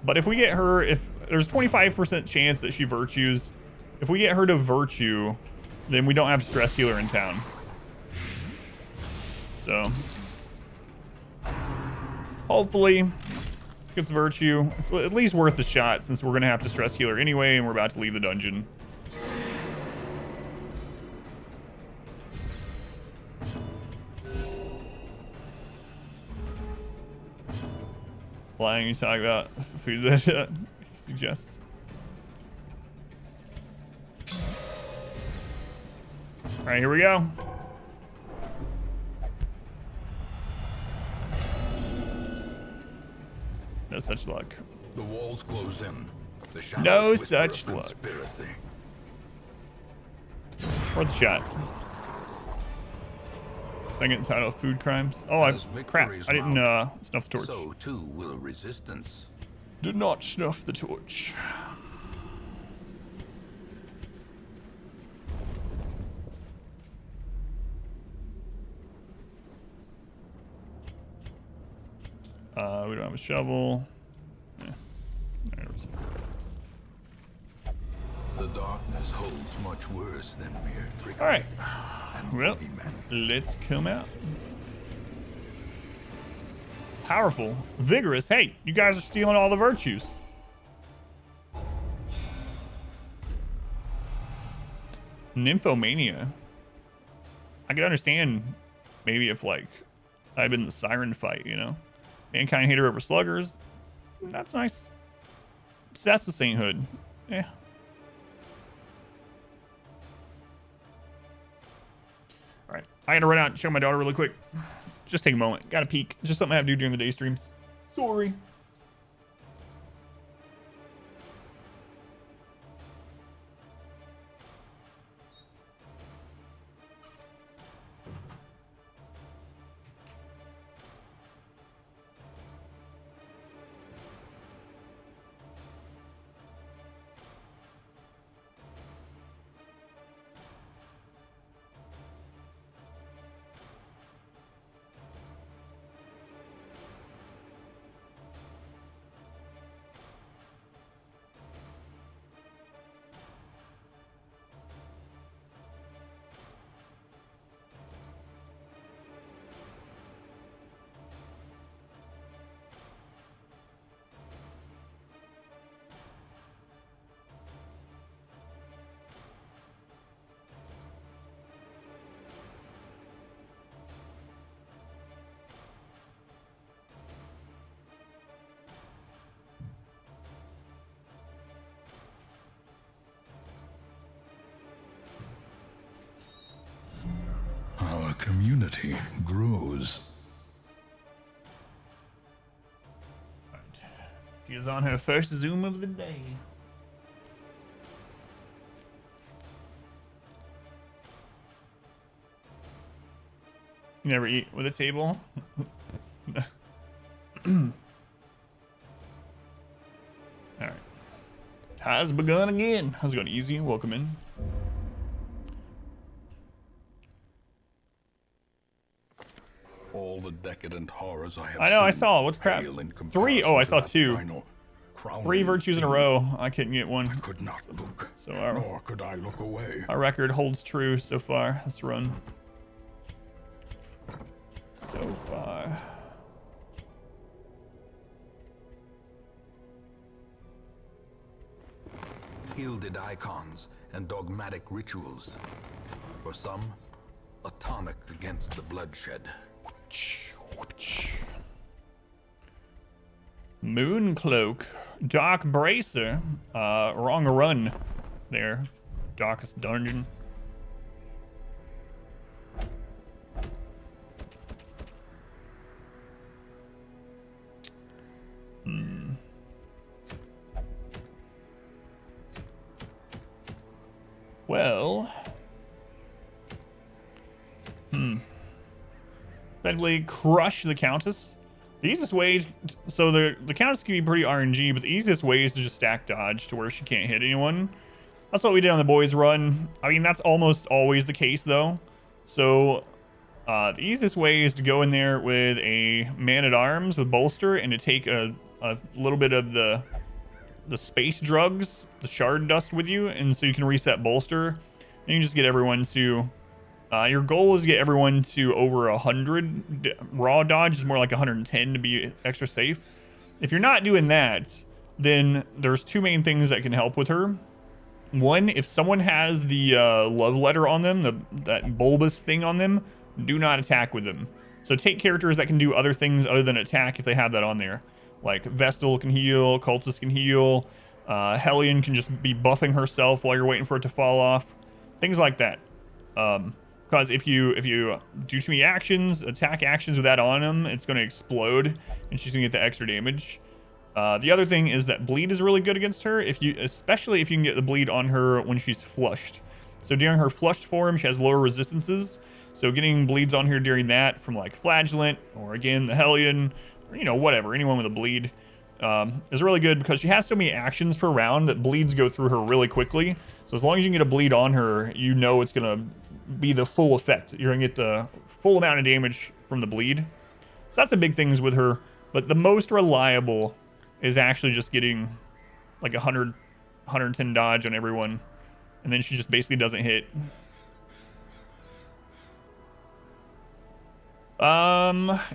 But if we get her, if there's 25% chance that she virtues, if we get her to virtue, then we don't have to stress heal her in town. So hopefully she gets virtue. It's at least worth the shot since we're gonna have to stress heal her anyway, and we're about to leave the dungeon. Flying, you talk about food that he suggests. All right, here we go. No such luck. The walls close in. The shadows No whisper such of luck. conspiracy. Worth a shot. Second title, food crimes. Oh, As crap! victories I didn't mount, snuff the torch. So too will resistance. Did not snuff the torch. We don't have a shovel. Yeah. There it is. The darkness holds much worse than mere trickery. All right. And Well, boogeymen. let's come out. Powerful, vigorous. Hey, you guys are stealing all the virtues. Nymphomania. I could understand maybe if like I'd been in the siren fight, you know? Mankind hater over sluggers. That's nice. Obsessed with sainthood. Yeah. All right. I gotta run out and show my daughter really quick. Just take a moment. Gotta peek. It's just something I have to do during the day streams. Sorry. Our community grows. She is on her first Zoom of the day. You never eat with a table? Alright. Has begun again. How's it going? Easy. Welcome in. All the decadent horrors I have I know, I seen saw. What's crap? pale in 3. Oh, I comparison saw to that 2. final crowning 3 virtues in a deed. row. I couldn't get one. I could not look, So nor could I look away. our record holds true so far. Let's run. So far. Gilded icons and dogmatic rituals. For some, a tonic against the bloodshed. Mooncloak. Dark Bracer. Wrong run there. Darkest Dungeon. Well, effectively crush the Countess. The easiest way, so the Countess can be pretty RNG, but the easiest way is to just stack dodge to where she can't hit anyone. That's what we did on the boys run. I mean, that's almost always the case though. So the easiest way is to go in there with a man-at-arms with bolster and to take a little bit of the space drugs, the shard dust with you, and so you can reset bolster. And you can just get everyone to your goal is to get everyone to over 100. Raw dodge is more like 110 to be extra safe. If you're not doing that, then there's two main things that can help with her. One, if someone has the love letter on them, that bulbous thing on them, do not attack with them. So take characters that can do other things other than attack if they have that on there. Like Vestal can heal, Cultist can heal, Hellion can just be buffing herself while you're waiting for it to fall off. Things like that. Because if you do too many actions, attack actions with that on them, it's going to explode and she's going to get the extra damage. The other thing is that bleed is really good against her, especially if you can get the bleed on her when she's flushed. So during her flushed form, she has lower resistances. So getting bleeds on her during that from like Flagellant or again the Hellion, or, you know, whatever, anyone with a bleed is really good because she has so many actions per round that bleeds go through her really quickly. So as long as you can get a bleed on her, you know it's going to be the full effect. You're going to get the full amount of damage from the bleed. So that's the big things with her. But the most reliable is actually just getting like 110 dodge on everyone. And then she just basically doesn't hit.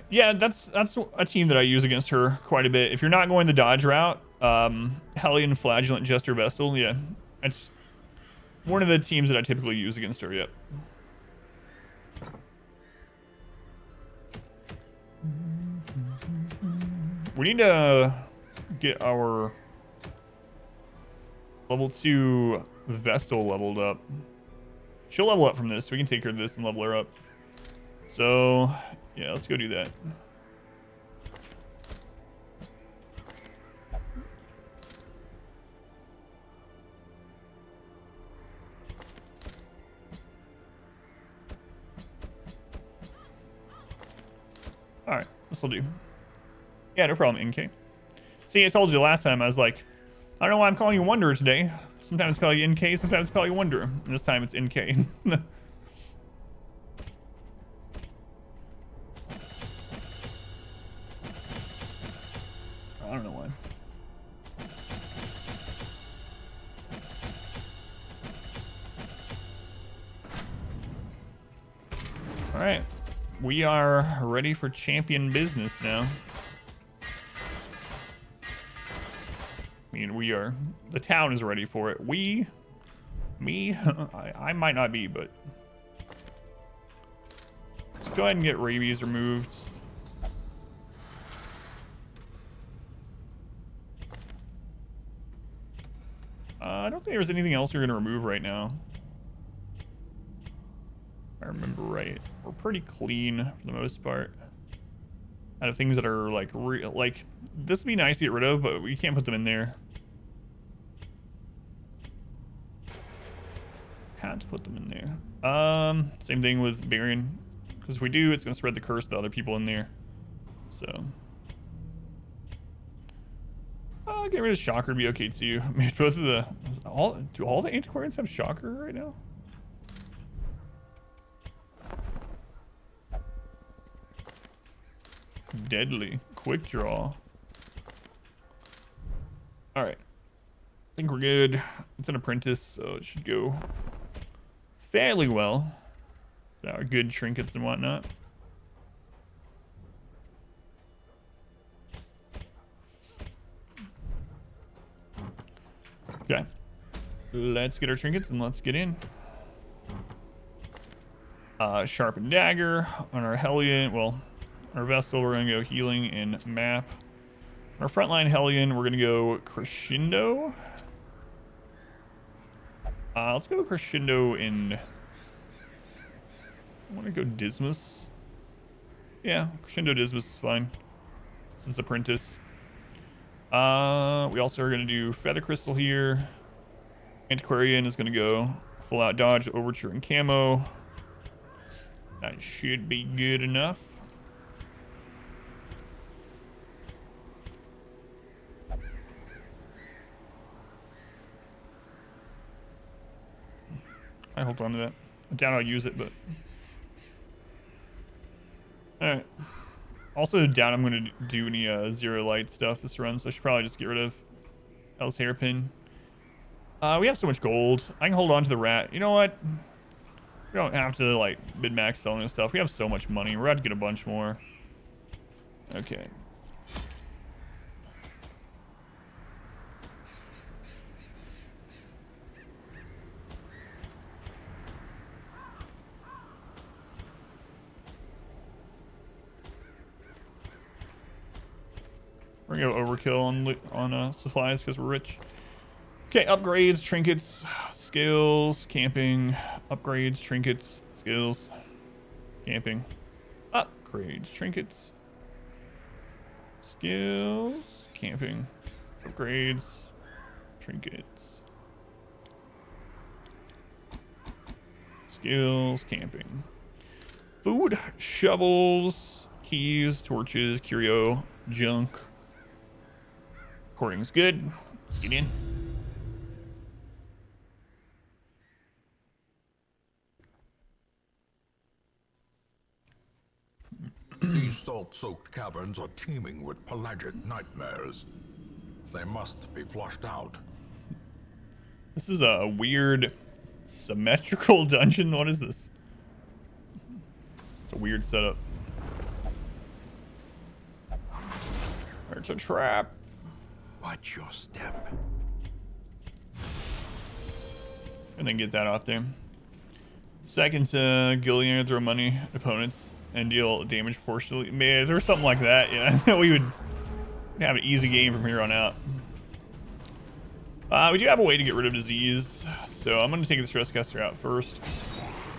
Yeah, that's a team that I use against her quite a bit. If you're not going the dodge route, Hellion, Flagellant, Jester, Vestal, yeah, it's one of the teams that I typically use against her. Yep. We need to get our level 2 Vestal leveled up. She'll level up from this. So we can take her to this and level her up. So, yeah, let's go do that. All right, this will do. Yeah, no problem, NK. See, I told you last time, I was like, I don't know why I'm calling you Wanderer today. Sometimes I call you NK, sometimes I call you Wanderer. And this time it's NK. I don't know why. All right, we are ready for champion business now. I mean, we are. The town is ready for it. Me, I might not be, but let's go ahead and get rabies removed. I don't think there's anything else you're going to remove right now. If I remember right. We're pretty clean for the most part. Out of things that are like, this would be nice to get rid of, but we can't put them in there. Can't put them in there. Same thing with Varian. Because if we do, it's going to spread the curse to other people in there. So. Getting rid of Shocker would be okay too. I mean, both of the do all the antiquarians have Shocker right now? Deadly quick draw. All right, I think we're good. It's an apprentice, so it should go fairly well. Our good trinkets and whatnot. Okay, let's get our trinkets and let's get in. Sharpened dagger on our Hellion. Well, our Vestal, we're gonna go healing and map. Our frontline Hellion, we're gonna go crescendo. Let's go crescendo in. I want to go Dismas. Yeah, crescendo Dismas is fine. Since apprentice. We also are going to do Feather Crystal here. Antiquarian is going to go Full out dodge, overture, and camo. That should be good enough. I hold on to that. I doubt I'll use it, but all right. Also doubt I'm gonna do any zero light stuff this run, so I should probably just get rid of El's hairpin. We have so much gold. I can hold on to the rat. You know what? We don't have to like mid-max selling this stuff. We have so much money. We're about to get a bunch more. Okay. We're gonna go overkill on supplies because we're rich. Okay, upgrades, trinkets, skills, camping, upgrades, trinkets, skills, camping, upgrades, trinkets, skills, camping, upgrades, trinkets, skills, camping, food, shovels, keys, torches, curio, junk. Recording's good. Let's get in. These salt-soaked caverns are teeming with pelagic nightmares. They must be flushed out. This is a weird symmetrical dungeon. What is this? It's a weird setup. It's a trap. Watch your step. And then get that off there. Second to Gillian, throw money at opponents and deal damage proportionally. Man, if there was something like that, yeah, we would have an easy game from here on out. We do have a way to get rid of disease, so I'm going to take the stress caster out first.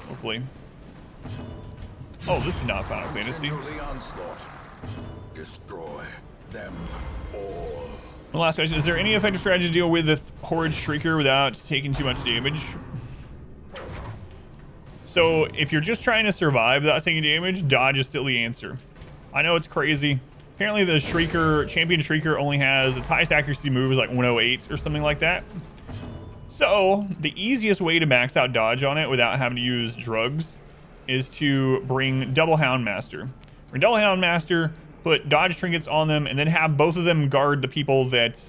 Hopefully. Oh, this is not Final Fantasy. Continue the onslaught. Destroy them all. The last question, is there any effective strategy to deal with the Horrid Shrieker without taking too much damage? So if you're just trying to survive without taking damage, dodge is still the answer. I know it's crazy. Apparently the Shrieker, Champion Shrieker only has its highest accuracy move is like 108 or something like that. So the easiest way to max out dodge on it without having to use drugs is to bring Double Houndmaster. Bring Double Houndmaster, put dodge trinkets on them, and then have both of them guard the people that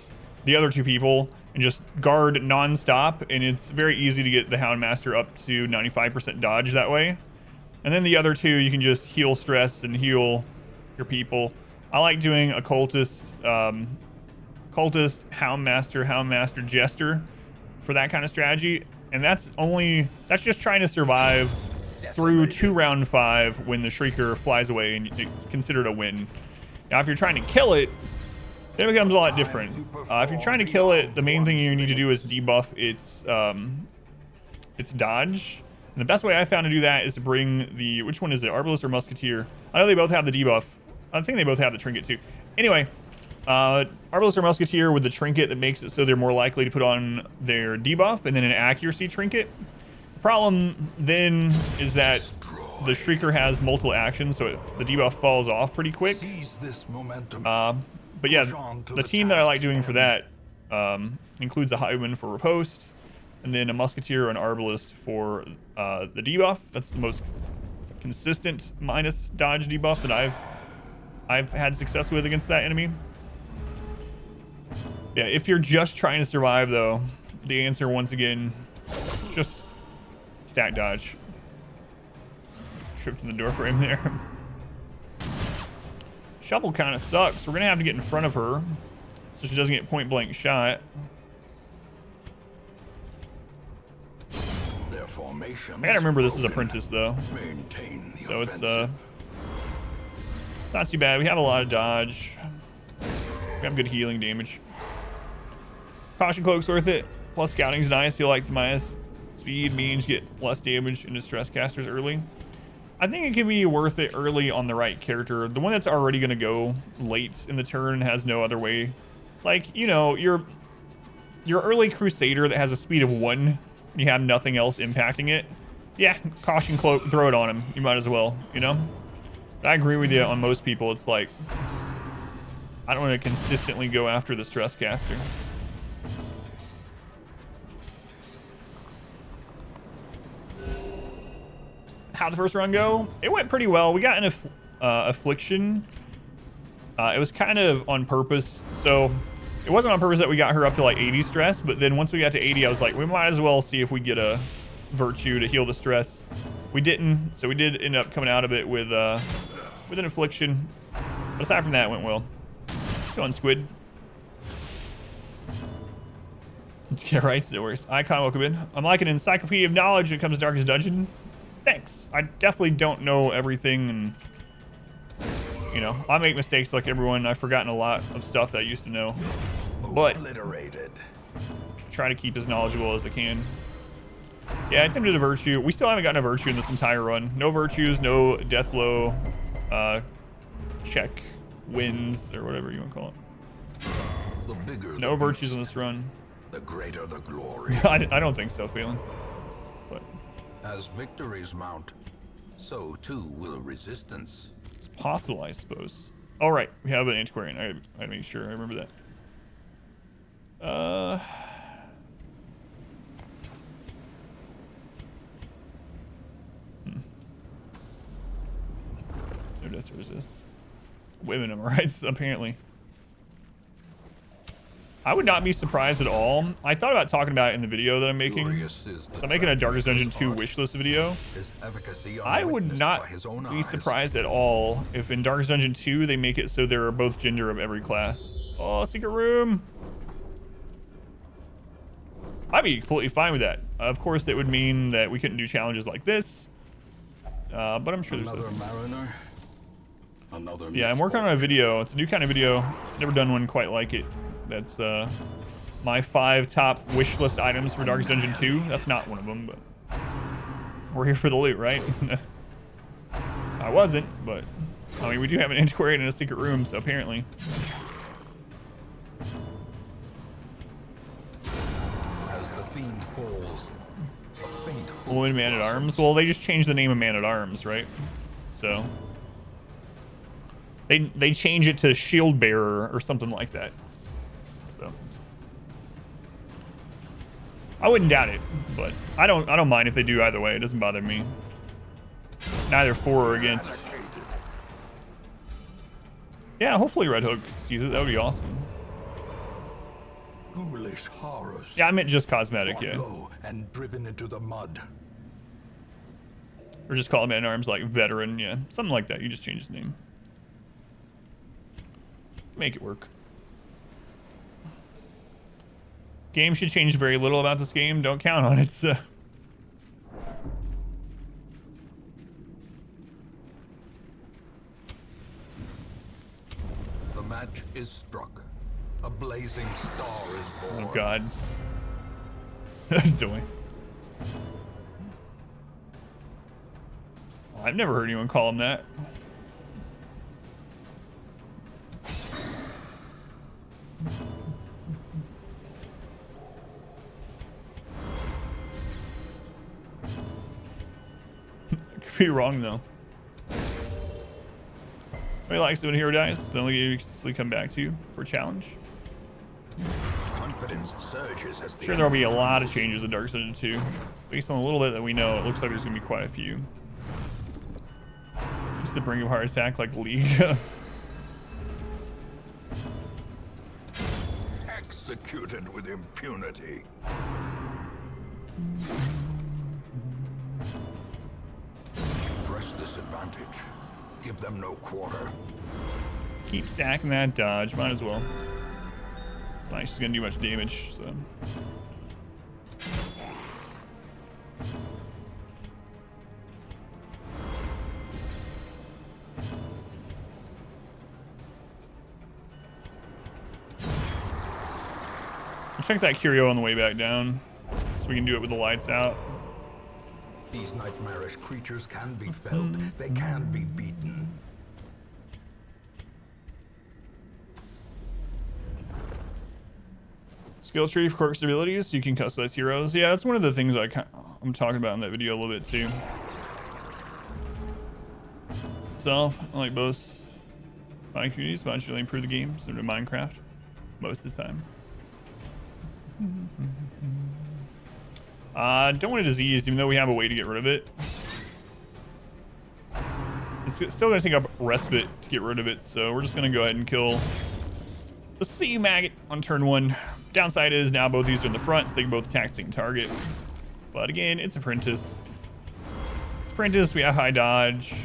the other two people, and just guard non-stop. And it's very easy to get the Houndmaster up to 95% dodge that way. And then the other two, you can just heal stress and heal your people. I like doing a cultist, Houndmaster, Jester for that kind of strategy. And that's just trying to survive through to round 5 when the Shrieker flies away, and it's considered a win. Now, if you're trying to kill it, then it becomes a lot different. If you're trying to kill it, the main thing you need to do is debuff its dodge. And the best way I found to do that is to bring the, which one is it, Arbalist or Musketeer? I know they both have the debuff. I think they both have the trinket too. Anyway, Arbalist or Musketeer with the trinket that makes it so they're more likely to put on their debuff, and then an accuracy trinket. The problem then is that the Shrieker has multiple actions, so the debuff falls off pretty quick. Seize this momentum. But yeah, the team that I like doing for that includes a Highwayman for riposte, and then a Musketeer or an Arbalist for the debuff. That's the most consistent minus dodge debuff that I've had success with against that enemy. Yeah, if you're just trying to survive though, the answer once again, just stack dodge. Tripped in the door frame there. Shovel kind of sucks. We're gonna have to get in front of her so she doesn't get point blank shot. Their formation. I gotta remember this is Apprentice though, Maintain the so it's offensive. not too bad. We have a lot of dodge. We have good healing damage. Caution Cloak's worth it. Plus scouting's nice. You like the minus speed means you get less damage into stress casters early. I think it can be worth it early on the right character. The one that's already going to go late in the turn and has no other way. Like, you know, your early Crusader that has a speed of 1 and and you have nothing else impacting it, yeah, caution cloak, throw it on him. You might as well, you know? But I agree with you on most people. It's like, I don't want to consistently go after the stress caster. How'd the first run go? It went pretty well. We got an affliction. It was kind of on purpose. So it wasn't on purpose that we got her up to like 80 stress, but then once we got to 80, I was like, we might as well see if we get a virtue to heal the stress. We didn't, so we did end up coming out of it with an affliction. But aside from that, it went well. Go on, Squid. Yeah, right, it's the worst. Icon, welcome in. I'm like an encyclopedia of knowledge when it comes to Darkest Dungeon. Thanks. I definitely don't know everything, and you know, I make mistakes like everyone. I've forgotten a lot of stuff that I used to know, but try to keep as knowledgeable as I can. Yeah, I attempted a virtue. We still haven't gotten a virtue in this entire run. No virtues, no death blow, check wins, or whatever you want to call it. No virtues in this run. The greater the glory. I don't think so, Phelan. But as victories mount, so too will resistance. It's possible, I suppose. All right, we have an antiquarian. I gotta make sure I remember that. No death resist. Women am rights, apparently. I would not be surprised at all. I thought about talking about it in the video that I'm making. So I'm making a Darkest Dungeon 2 wishlist video. I would not be surprised at all if in Darkest Dungeon 2 they make it so there are both gender of every class. Oh, secret room. I'd be completely fine with that. Of course, it would mean that we couldn't do challenges like this. But I'm sure there's another mariner. Another yeah, I'm working on a video. It's a new kind of video. Never done one quite like it. That's my 5 top wish list items for Darkest Dungeon 2. That's not one of them, but we're here for the loot, right? I wasn't, but I mean, we do have an antiquarian in a secret room, so apparently. As the fiend falls, a faint Woman Man at Arms. Well, they just changed the name of Man at Arms, right? So they change it to Shield Bearer or something like that. So I wouldn't doubt it, but I don't mind if they do either way. It doesn't bother me. Neither for or against. Yeah, hopefully Red Hook sees it. That would be awesome. ghoulish horrors. Yeah, I meant just cosmetic, yeah. And driven into the mud. Or just call him Man at Arms like Veteran, yeah. Something like that. You just change his name. Make it work. Game should change very little about this game. Don't count on it. The match is struck. A blazing star is born. Oh God. Zoe. I've never heard anyone call him that. Could be wrong though. Nobody likes it when a hero dies. It's the only game you can easily come back to for a challenge. Confidence surges as Sure, there'll be a lot of changes in Darkest Dungeon 2. Based on a little bit that we know, it looks like there's gonna be quite a few. Just the Bring of Heart Attack like League. Executed with impunity. Press this advantage. Give them no quarter. Keep stacking that dodge. Might as well. It's not actually gonna do much damage, so. Check that curio on the way back down, so we can do it with the lights out. These nightmarish creatures can be felt. They can be beaten. Skill tree for quirks abilities, so you can customize heroes. Yeah, that's one of the things I'm talking about in that video a little bit too. So, I like both my communities, but I should really improve the game similar to Minecraft most of the time. Don't want it diseased, even though we have a way to get rid of it. It's still going to take up respite to get rid of it, so we're just going to go ahead and kill the sea maggot on turn 1. Downside is now both these are in the front, so they can both attack the same target. But again, it's Apprentice. Apprentice, we have high dodge.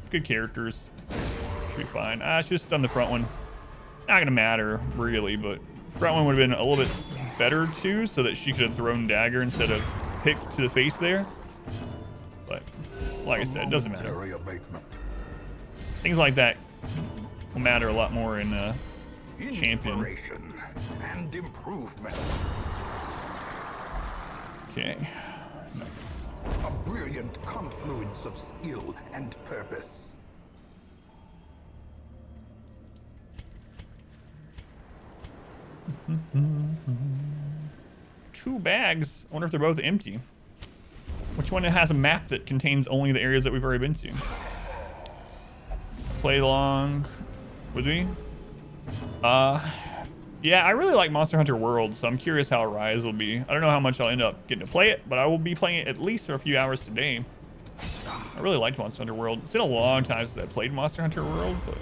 Good characters. Should be fine. I should have stun the front one. It's not going to matter, really, but front one would have been a little bit better, too, so that she could have thrown dagger instead of pick to the face there. But, like I said, it doesn't matter. Things like that will matter a lot more in Champion. And improvement. Okay, nice. A brilliant confluence of skill and purpose. Two bags. I wonder if they're both empty. Which one has a map that contains only the areas that we've already been to? Play along with me? Yeah, I really like Monster Hunter World, so I'm curious how Arise will be. I don't know how much I'll end up getting to play it, but I will be playing it at least for a few hours today. I really liked Monster Hunter World. It's been a long time since I played Monster Hunter World, but...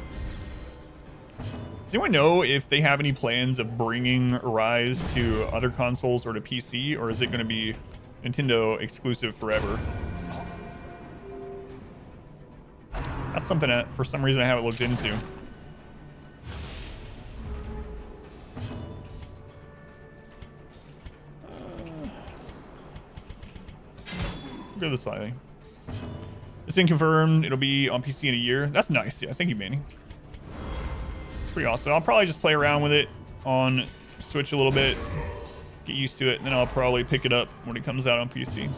Does anyone know if they have any plans of bringing Arise to other consoles or to PC, or is it going to be Nintendo exclusive forever? That's something that, for some reason, I haven't looked into. Go to the slightly. It's been confirmed. It'll be on PC in a year. That's nice. Yeah, thank you, Manny. It's pretty awesome. I'll probably just play around with it on Switch a little bit, get used to it, and then I'll probably pick it up when it comes out on PC.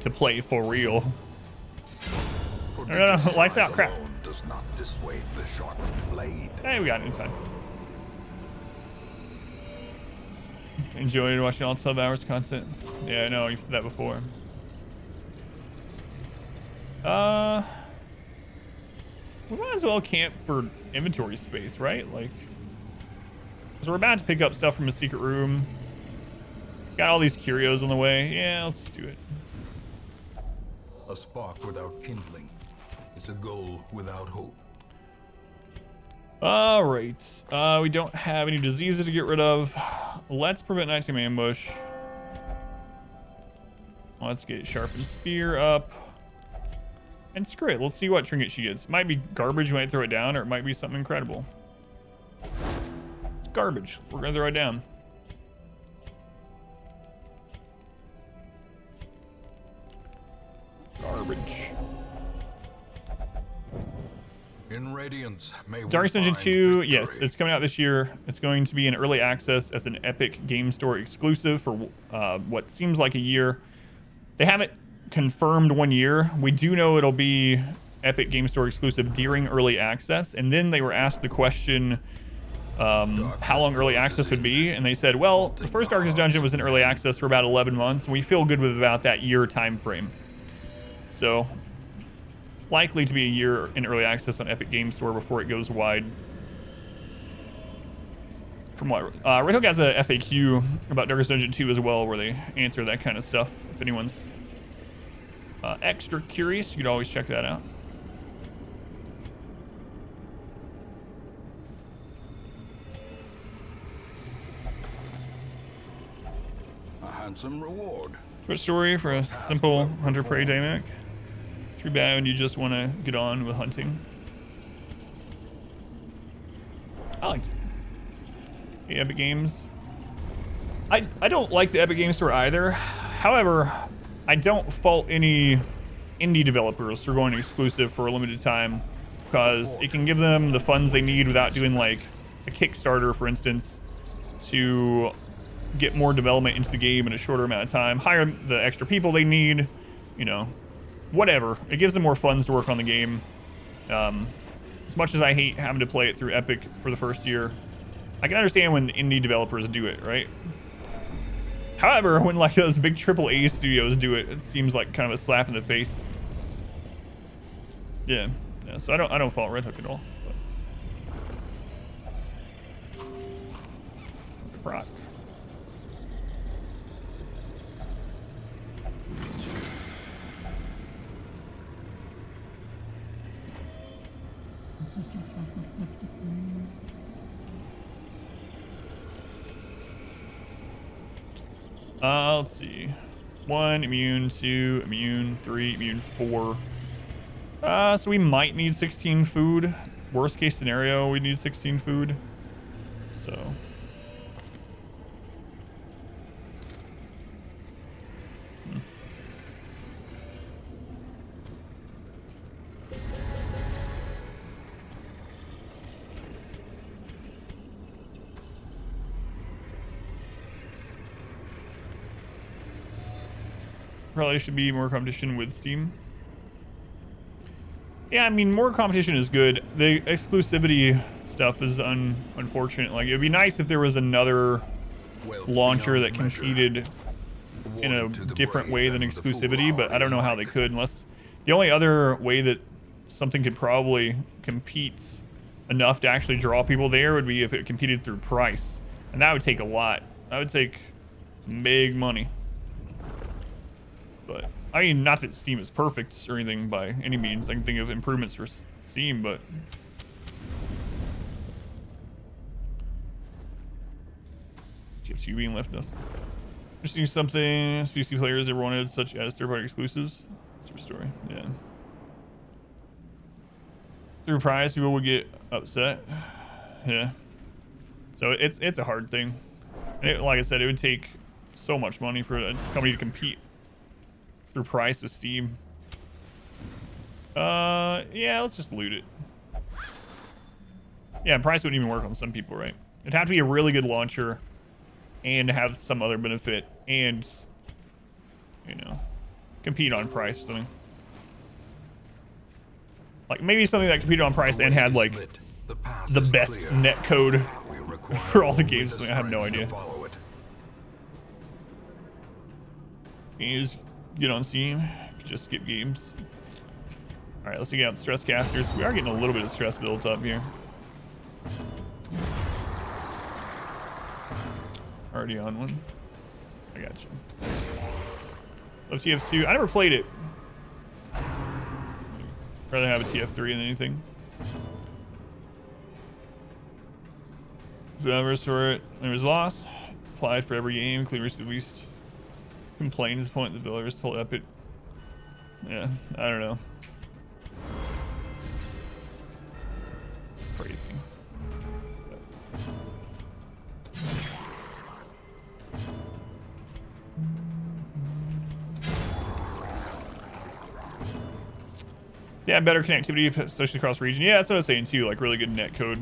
To play for real. No, lights out. Crap. Does not dissuade the sharpened blade. Hey, we got it inside. Enjoyed watching all 12 hours content. Yeah, I know, you've said that before. We might as well camp for inventory space, right? Like, because we're about to pick up stuff from a secret room. Got all these curios on the way. Yeah, let's just do it. A spark without kindling is a goal without hope. All right. We don't have any diseases to get rid of. Let's prevent nighttime ambush. Let's get sharpened spear up. And screw it. Let's see what trinket she gets. Might be garbage. We might throw it down, or it might be something incredible. It's garbage. We're gonna throw it down. Garbage. In Radiance, may we Darkest Dungeon find 2, victory. yes, it's coming out this year. It's going to be in early access as an Epic Game Store exclusive for what seems like a year. They haven't confirmed 1 year. We do know it'll be Epic Game Store exclusive during early access, and then they were asked the question how long early access would be, and they said, well, the first Darkest Dungeon was in early access for about 11 months, and we feel good with about that year time frame. So likely to be a year in early access on Epic Game Store before it goes wide. From what Red Hook has a FAQ about Darkest Dungeon 2 as well, where they answer that kind of stuff. If anyone's extra curious, you could always check that out. A handsome reward. Short story for a simple hunter prey dynamic. Too bad when you just want to get on with hunting. I liked it. The Epic Games. I don't like the Epic Games Store either. However, I don't fault any indie developers for going exclusive for a limited time, because it can give them the funds they need without doing like a Kickstarter, for instance, to get more development into the game in a shorter amount of time, hire the extra people they need, you know, whatever. It gives them more funds to work on the game. As much as I hate having to play it through Epic for the first year, I can understand when indie developers do it, right? However, when like those big AAA studios do it, it seems like kind of a slap in the face. Yeah, so I don't fault Red Hook at all. But. Brock. Let's see. 1 immune, 2 immune, 3 immune, 4. So we might need 16 food. Worst case scenario, we need 16 food. So. Probably should be more competition with Steam. Yeah, I mean, more competition is good. The exclusivity stuff is unfortunate. Like, it'd be nice if there was another launcher that competed in a different way than exclusivity, but I don't know how they could, unless the only other way that something could probably compete enough to actually draw people there would be if it competed through price, and that would take a lot. That would take some big money. But I mean, not that Steam is perfect or anything by any means. I can think of improvements for Steam, but TF2 being left us. Interesting something PC players ever wanted, such as third-party exclusives. True story. Yeah. Through price, people would get upset. Yeah. So it's a hard thing. And like I said, it would take so much money for a company to compete through price with Steam. Yeah, let's just loot it. Yeah, price wouldn't even work on some people, right? It'd have to be a really good launcher and have some other benefit and, you know, compete on price or something. Like maybe something that competed on price and had like the best net code for all the games. I have no idea. You just get on Steam, just skip games. All right, let's get out the stress casters. We are getting a little bit of stress built up here. Already on one. I got you. Love TF2. I never played it. Rather have a TF3 than anything. Developers for it. There was loss. Applied for every game. Clearest at least. Complained at the point the developers told Epic. Yeah, I don't know. Crazy. Yeah, better connectivity, especially across region. Yeah, that's what I was saying too. Like really good net code.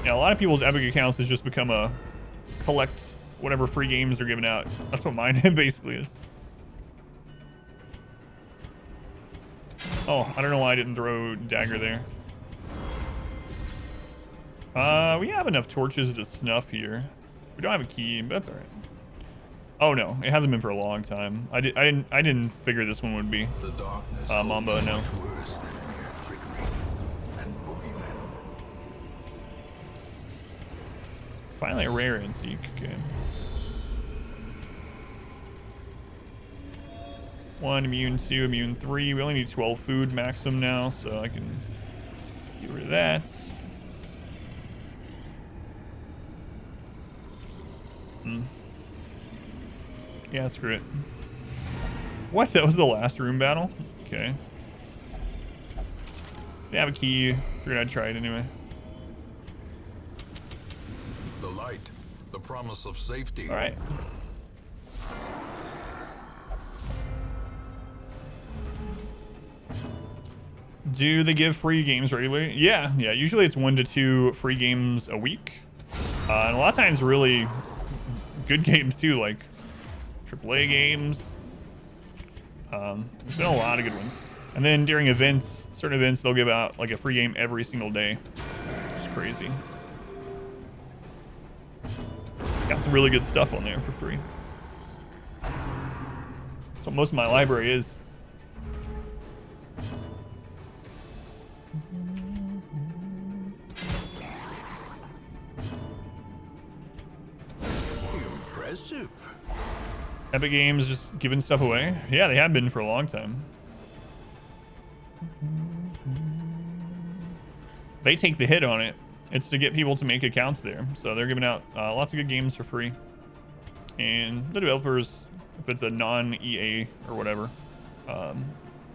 Yeah, a lot of people's Epic accounts has just become a collect whatever free games they're giving out. That's what mine basically is. Oh, I don't know why I didn't throw dagger there. We have enough torches to snuff here. We don't have a key, but that's all right. Oh no, it hasn't been for a long time. I didn't figure this one would be. Mamba, no. Finally a rare and seek. Okay. 1 immune, 2 immune, 3. We only need 12 food maximum now, so I can get rid of that. Yeah, screw it. What? That was the last room battle? Okay. They have a key. Figured I'd try it anyway. The light, the promise of safety. All right. Do they give free games regularly? Yeah. Usually it's 1 to 2 free games a week, and a lot of times really good games too, like AAA games. There's been a lot of good ones. And then during events, certain events, they'll give out like a free game every single day. Which is crazy. Got some really good stuff on there for free. That's what most of my library is. Impressive. Epic Games just giving stuff away. Yeah, they have been for a long time. They take the hit on it. It's to get people to make accounts there. So they're giving out lots of good games for free. And the developers, if it's a non-EA or whatever,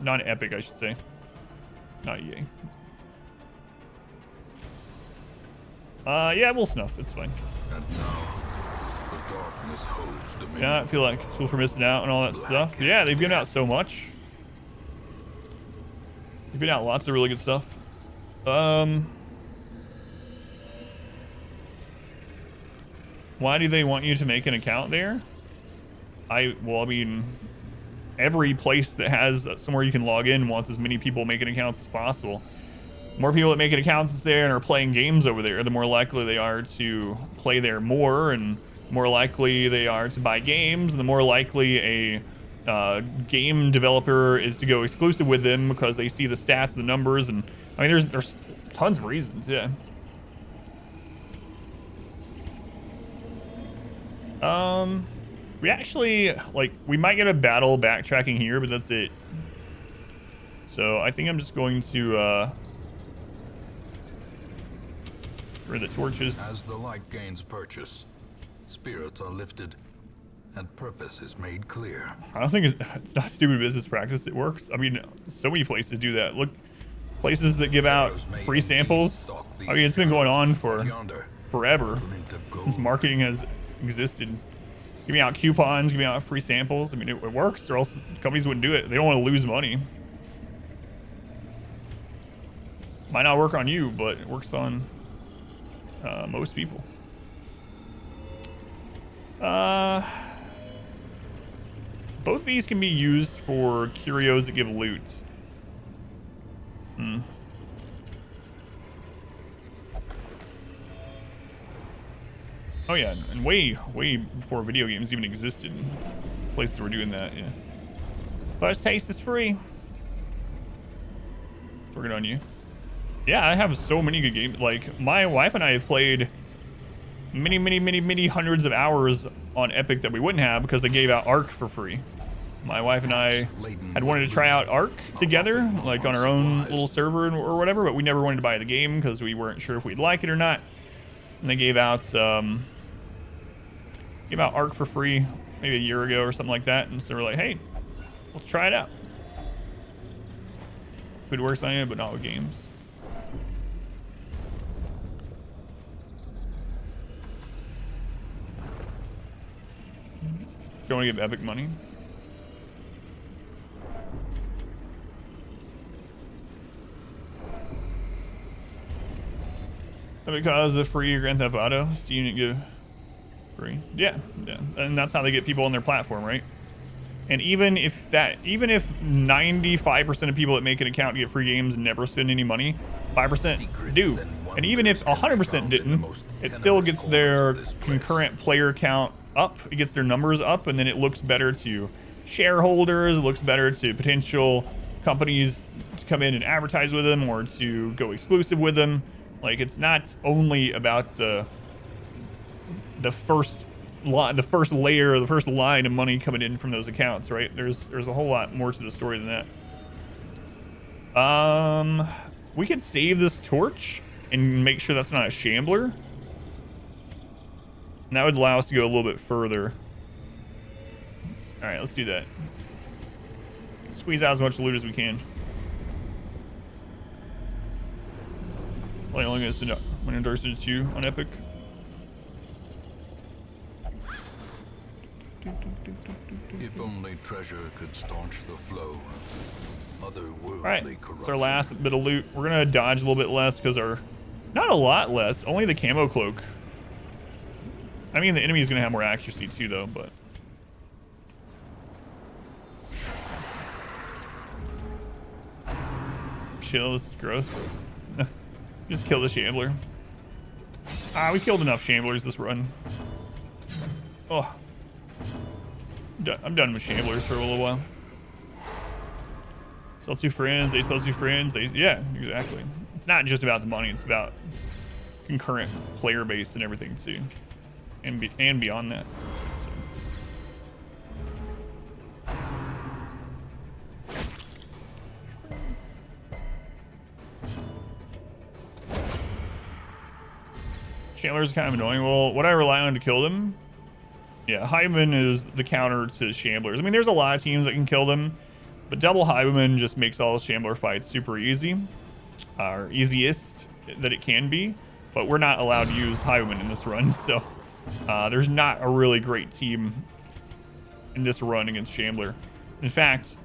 non-Epic, I should say, not EA. Yeah, we'll snuff. It's fine. And now, the darkness holds dominion. Yeah, I feel like Tool for missing out and all that stuff. Yeah, they've given out so much. They've given out lots of really good stuff. Why do they want you to make an account there? Well, I mean, every place that has somewhere you can log in wants as many people making accounts as possible. More people that make an account there and are playing games over there, the more likely they are to play there more, and more likely they are to buy games, and the more likely a game developer is to go exclusive with them because they see the stats, the numbers, and I mean, there's tons of reasons, yeah. We actually, like, we might get a battle backtracking here, but that's it. So I think I'm just going to, rid of the torches. As the light gains purchase, spirits are lifted, and purpose is made clear. I don't think it's not stupid business practice. It works. I mean, so many places do that. Look, places that give out free samples. I mean, it's been going on for forever, since marketing has existed. Giving out coupons, giving out free samples. I mean, it works, or else companies wouldn't do it. They don't want to lose money. Might not work on you, but it works on most people. Both these can be used for curios that give loot. Oh yeah, and way before video games even existed, places were doing that, yeah. First taste is free. Working on you. Yeah, I have so many good games. Like, my wife and I have played many hundreds of hours on Epic that we wouldn't have because they gave out Ark for free. My wife and I had wanted to try out Ark together, like on our own little server or whatever, but we never wanted to buy the game because we weren't sure if we'd like it or not. And they gave out Ark for free maybe a year ago or something like that, and so we're like, hey, we'll try it out. Food works on it, but not with games. Don't want to give Epic money. Because of free Grand Theft Auto, Steam didn't give free. Yeah, and that's how they get people on their platform, right? And even if 95% of people that make an account get free games and never spend any money, 5% do. And even if 100% didn't, it still gets their concurrent player count up. It gets their numbers up, and then it looks better to shareholders. It looks better to potential companies to come in and advertise with them or to go exclusive with them. Like, it's not only about the first layer, the first line of money coming in from those accounts, right? There's a whole lot more to the story than that. We could save this torch and make sure that's not a shambler. And that would allow us to go a little bit further. All right, let's do that. Squeeze out as much loot as we can. Only gonna spend when endorsed to 2 on Epic. If only treasure could staunch the flow of otherworldly All right, corruption. it's our last bit of loot. We're gonna dodge a little bit less because not a lot less, only the camo cloak. I mean, the enemy's gonna have more accuracy too, though. But chill. This is gross. Just kill the Shambler. We've killed enough Shamblers this run. Oh. I'm done with Shamblers for a little while. Sell 2 friends, they sell 2 friends. Yeah, exactly. It's not just about the money, it's about concurrent player base and everything too. And beyond that. Chandler's kind of annoying. Well, what I rely on to kill them, yeah, Hiveman is the counter to Shamblers. I mean, there's a lot of teams that can kill them, but double Hiveman just makes all Shambler fights super easy, or easiest that it can be. But we're not allowed to use Hiveman in this run, so there's not a really great team in this run against Shambler. In fact,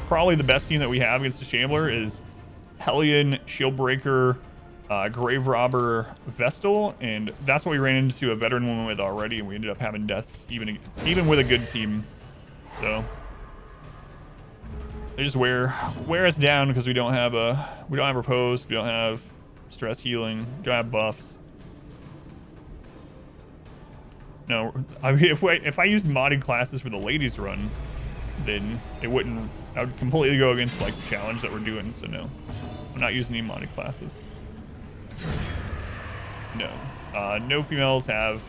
probably the best team that we have against the Shambler is Hellion, Shieldbreaker, Grave Robber, Vestal, and that's what we ran into a veteran woman with already, and we ended up having deaths even with a good team. So they just wear us down because we don't have repose, we don't have stress healing, we don't have buffs. No, I mean, if I used modded classes for the ladies run, then I would completely go against like the challenge that we're doing. So no, I'm not using any modded classes. No, no females have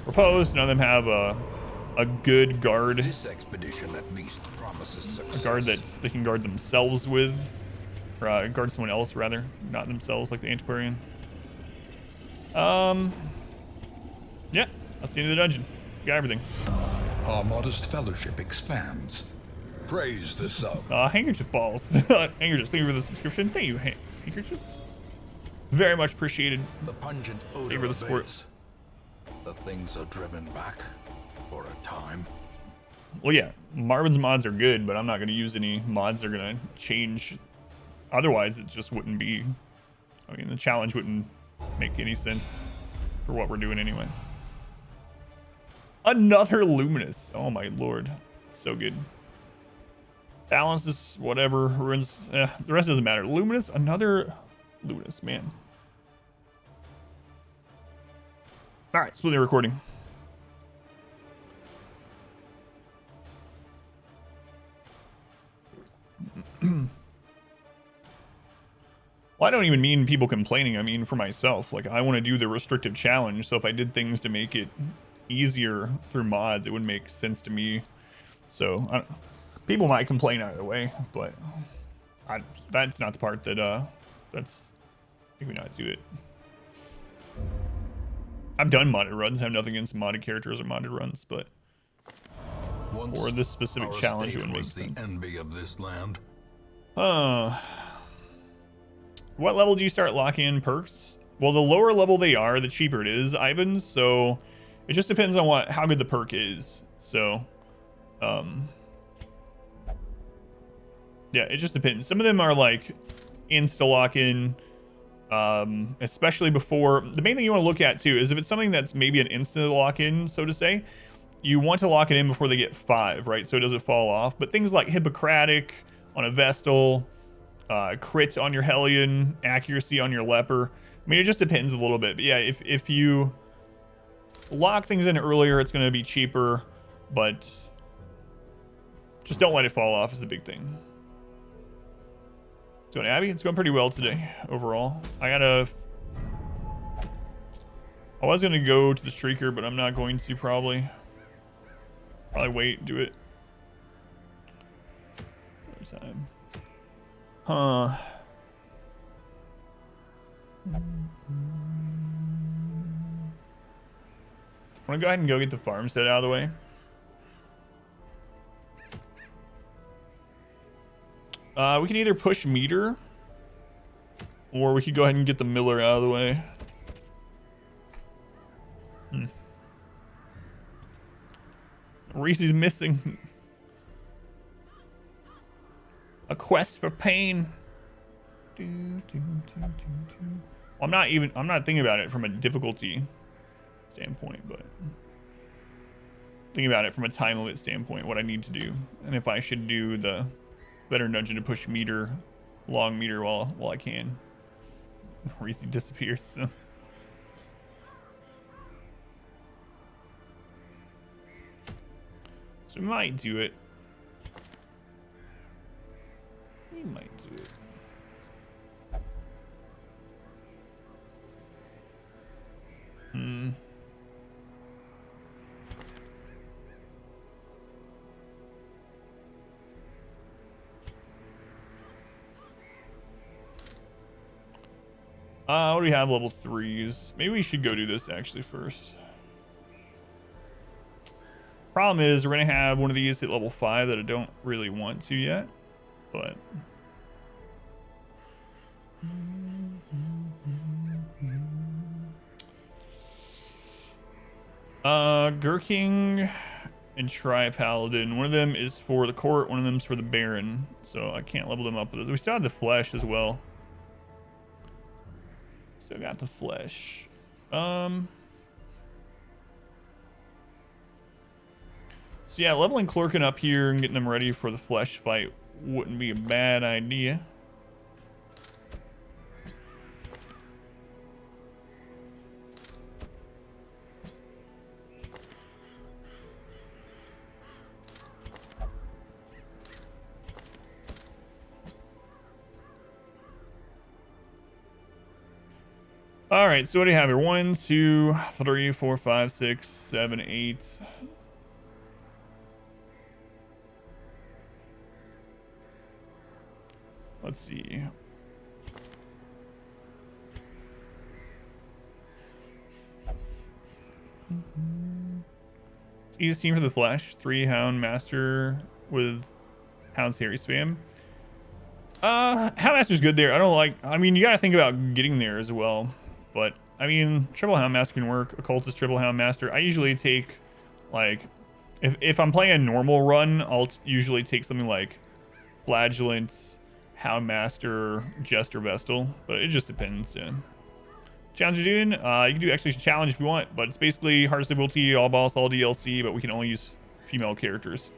repose. None of them have a good guard. This expedition at least promises success. A guard that they can guard themselves with, or guard someone else rather, not themselves, like the Antiquarian. Yeah, that's the end of the dungeon. Got everything. Our modest fellowship expands. Praise the sub. Handkerchief balls. Handkerchief, thank you for the subscription. Thank you, Handkerchief. Very much appreciated. The pungent odor Favor the sport. abates. The things are driven back for a time. Well, yeah, Marvin's mods are good, but I'm not going to use any mods that are going to change. Otherwise, it just wouldn't be... I mean, the challenge wouldn't make any sense for what we're doing anyway. Another Luminous. Oh, my lord. So good. Balance is whatever. Ruins... the rest doesn't matter. Luminous, another... Luminous, man. All right, smoothly recording. Well, I don't even mean people complaining. I mean for myself. Like, I want to do the restrictive challenge. So if I did things to make it easier through mods, it would make sense to me. So people might complain either way, but that's not the part that that's maybe not do it. I've done modded runs. I have nothing against modded characters or modded runs, but for this specific challenge, it would make sense. The envy of this land. What level do you start locking in perks? Well, the lower level they are, the cheaper it is, Ivan. So it just depends on how good the perk is. So, yeah, it just depends. Some of them are like insta lock in. Especially before, the main thing you want to look at too is if it's something that's maybe an instant lock in, so to say, you want to lock it in before they get 5, right? So it doesn't fall off. But things like Hippocratic on a Vestal, crit on your Hellion, accuracy on your Leper. I mean, it just depends a little bit. But yeah, if you lock things in earlier, it's going to be cheaper, but just don't let it fall off is the big thing. It's going Abby. It's going pretty well today overall. I was going to go to the Streaker, but I'm not going to probably wait, do it another time. Huh. I'm going to go ahead and go get the farmstead out of the way. We can either push meter, or we could go ahead and get the miller out of the way. Reese's missing. A quest for pain. Well, I'm not thinking about it from a difficulty standpoint, but thinking about it from a time limit standpoint, what I need to do, and if I should do the better dungeon to push meter long meter while I can. Reese disappears. So we might do it. We might do it. What do we have? Level 3s. Maybe we should go do this actually first. Problem is, we're gonna have one of these at level 5 that I don't really want to yet, but Gurking and Tri-Paladin. One of them is for the court, one of them is for the Baron, so I can't level them up with this. We still have the flesh as well. Still got the flesh. So yeah, leveling Clorkin up here and getting them ready for the flesh fight wouldn't be a bad idea. All right, so what do you have here? 1, 2, 3, 4, 5, 6, 7, 8. Let's see. It's easy team for the flesh. 3 Hound Master with Hound's Harry spam. Hound Master's good there. I mean, you gotta think about getting there as well. But I mean, Triple Hound Master can work. Occultist Triple Hound Master. I usually take, like, if I'm playing a normal run, I'll usually take something like Flagellant, Hound Master, Jester, Vestal. But it just depends. Yeah. Challenge you're doing, you can do Expedition Challenge if you want, but it's basically hardest difficulty, all boss, all DLC, but we can only use female characters.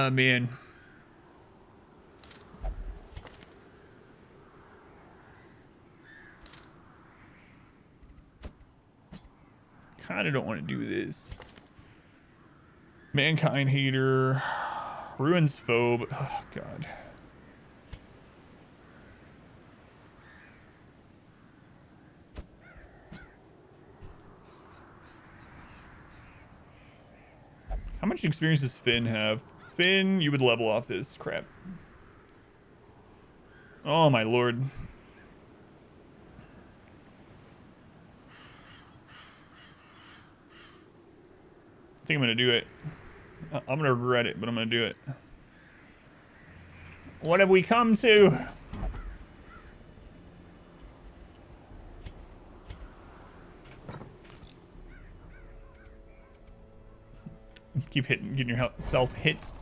Man. Kinda don't want to do this. Mankind Hater. Ruins Phobe. Oh, God. How much experience does Finn have? Finn, you would level off this crap. Oh, my lord. I think I'm going to do it. I'm going to regret it, but I'm going to do it. What have we come to? Keep hitting, getting yourself hit.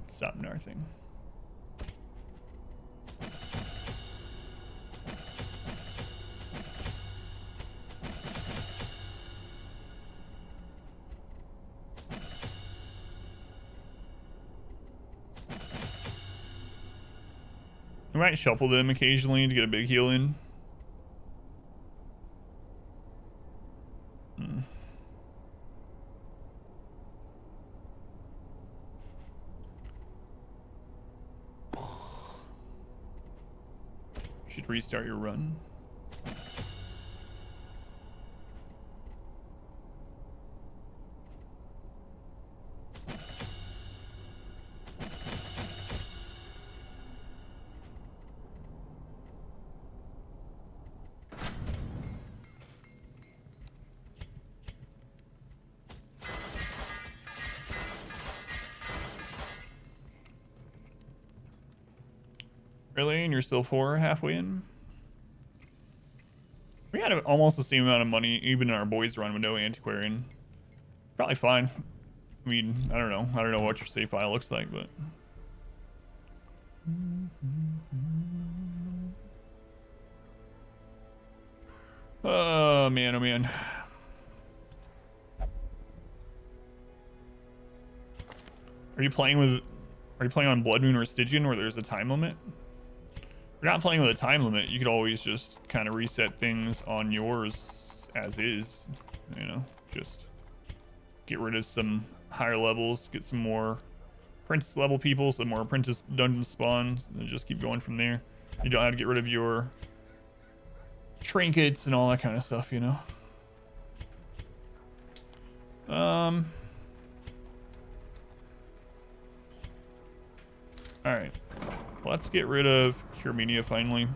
Stop narthing. I might shuffle them occasionally to get a big heal in. Should restart your run. Really? And you're still halfway in? We had almost the same amount of money, even in our boys run with no antiquarian. Probably fine. I mean, I don't know. I don't know what your save file looks like, but... man, oh man. Are you playing on Blood Moon or Stygian where there's a time limit? If you're not playing with a time limit, you could always just kind of reset things on yours as is. You know, just get rid of some higher levels, get some more apprentice level people, some more apprentice dungeon spawns, and just keep going from there. You don't have to get rid of your trinkets and all that kind of stuff, you know. All right, let's get rid of Hermenia finally.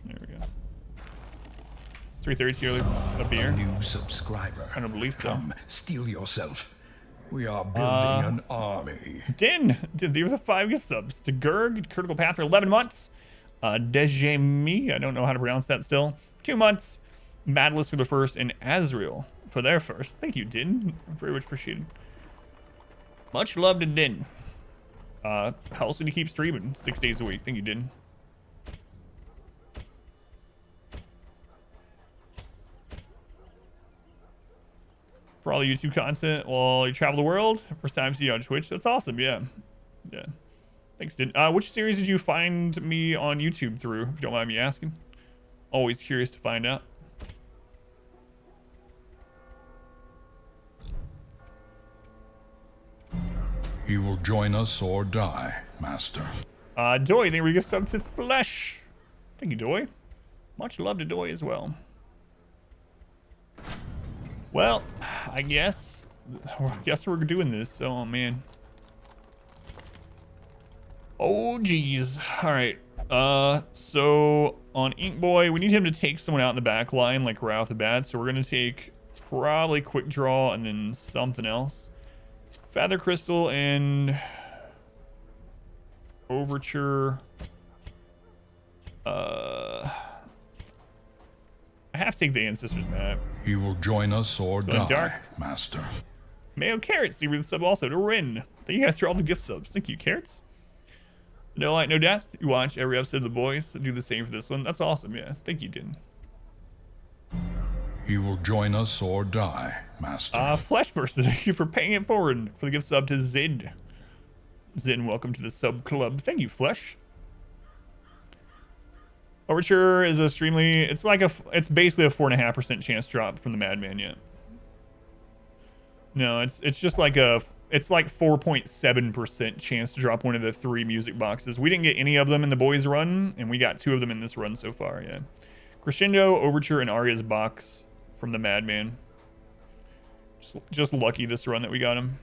There we go. It's 3:30 early. A beer. A new subscriber. I don't believe so. Come, steel yourself. We are building an army. Din, these are the 5 gift subs. To Gurg, Critical Path for 11 months. Dejemi, I don't know how to pronounce that still. 2 months. Madless for the first, and Azrael for their first. Thank you, Din. Very much appreciated. Much love to Din. Helps me to keep streaming 6 days a week. Thank you, Din. For all the YouTube content while you travel the world. First time seeing you on Twitch. That's awesome. Yeah. Yeah. Thanks, Din. Which series did you find me on YouTube through, if you don't mind me asking? Always curious to find out. You will join us or die, Master. Doy, thank you for gift sub to Flesh. Thank you, Doy. Much love to Doy as well. Well, I guess we're doing this. Oh man. Oh geez. All right. So on Ink Boy, we need him to take someone out in the back line, like right off the bat. So we're gonna take probably Quick Draw and then something else. Feather Crystal and Overture. I have to take the Ancestors map. You will join us or die, dark. Master. Mayo Carrots, thank you for the sub also to Rin. Thank you guys for all the gift subs. Thank you, Carrots. No Light, No Death. You watch every episode of The Boys. Do the same for this one. That's awesome, yeah. Thank you, Din. You will join us or die, Master. Flesh Person, thank you for paying it forward for the gift sub to Zid. Zin, welcome to the sub club. Thank you, Flesh. Overture is extremely, it's basically a 4.5% chance drop from the Madman yet. No, it's just like it's like 4.7% chance to drop one of the 3 music boxes. We didn't get any of them in the boys run, and we got 2 of them in this run so far, yeah. Crescendo, Overture, and Arya's box from the Madman. Just lucky this run that we got him.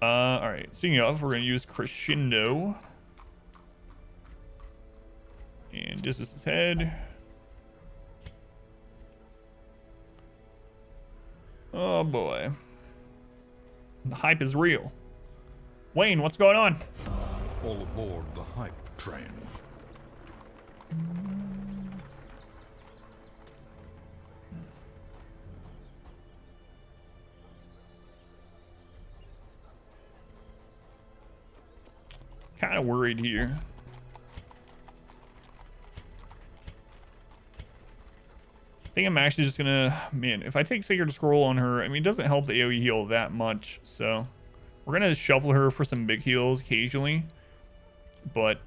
All right, speaking of, we're gonna use Crescendo. And dismiss his head. Oh boy. The hype is real. Wayne, what's going on? All aboard the hype train. Kind of worried here. I think I'm actually just gonna, man, if I take Sacred Scroll on her, I mean, it doesn't help the AoE heal that much, so we're gonna shuffle her for some big heals occasionally, but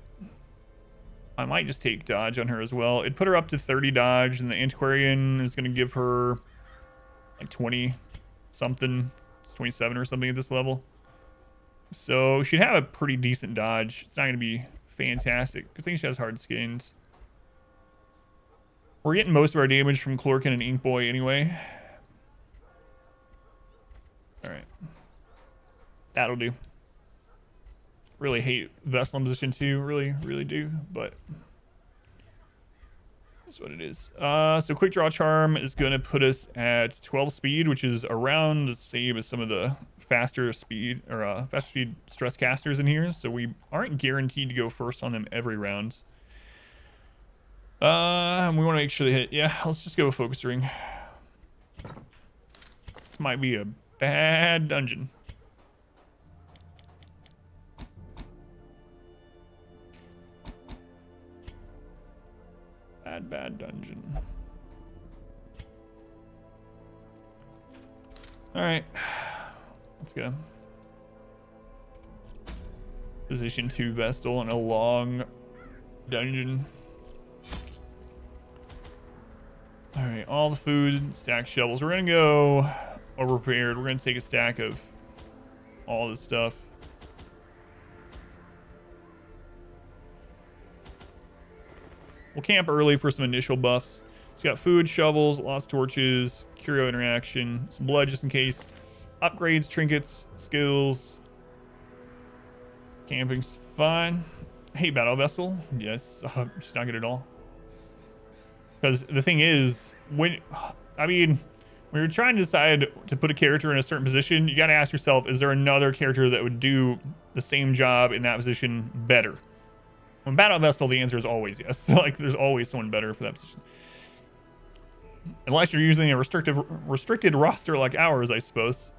I might just take dodge on her as well. It'd put her up to 30 dodge, and the Antiquarian is gonna give her like 20 something. It's 27 or something at this level. So she'd have a pretty decent dodge. It's not gonna be fantastic. Good thing she has hard skins. We're getting most of our damage from Chlorkin and Ink Boy anyway. Alright. That'll do. Really hate Vestal in position 2. Really, really do. But that's what it is. So Quick Draw Charm is going to put us at 12 speed, which is around the same as some of the faster speed stress casters in here. So we aren't guaranteed to go first on them every round. And we want to make sure they hit. Yeah, let's just go with Focus Ring. This might be a bad dungeon. Bad, bad dungeon. Alright. Let's go. Position 2 Vestal in a long dungeon. Alright, all the food, stack shovels. We're gonna go over prepared. We're gonna take a stack of all this stuff. We'll camp early for some initial buffs. So you got food, shovels, lots of torches, curio interaction, some blood just in case, upgrades, trinkets, skills. Camping's fine. Hey, Battle Vessel. Yes, she's not good at all. Because the thing is, when you're trying to decide to put a character in a certain position, you got to ask yourself, is there another character that would do the same job in that position better? When Battle Vestal, the answer is always yes. Like, there's always someone better for that position. Unless you're using a restricted roster like ours, I suppose.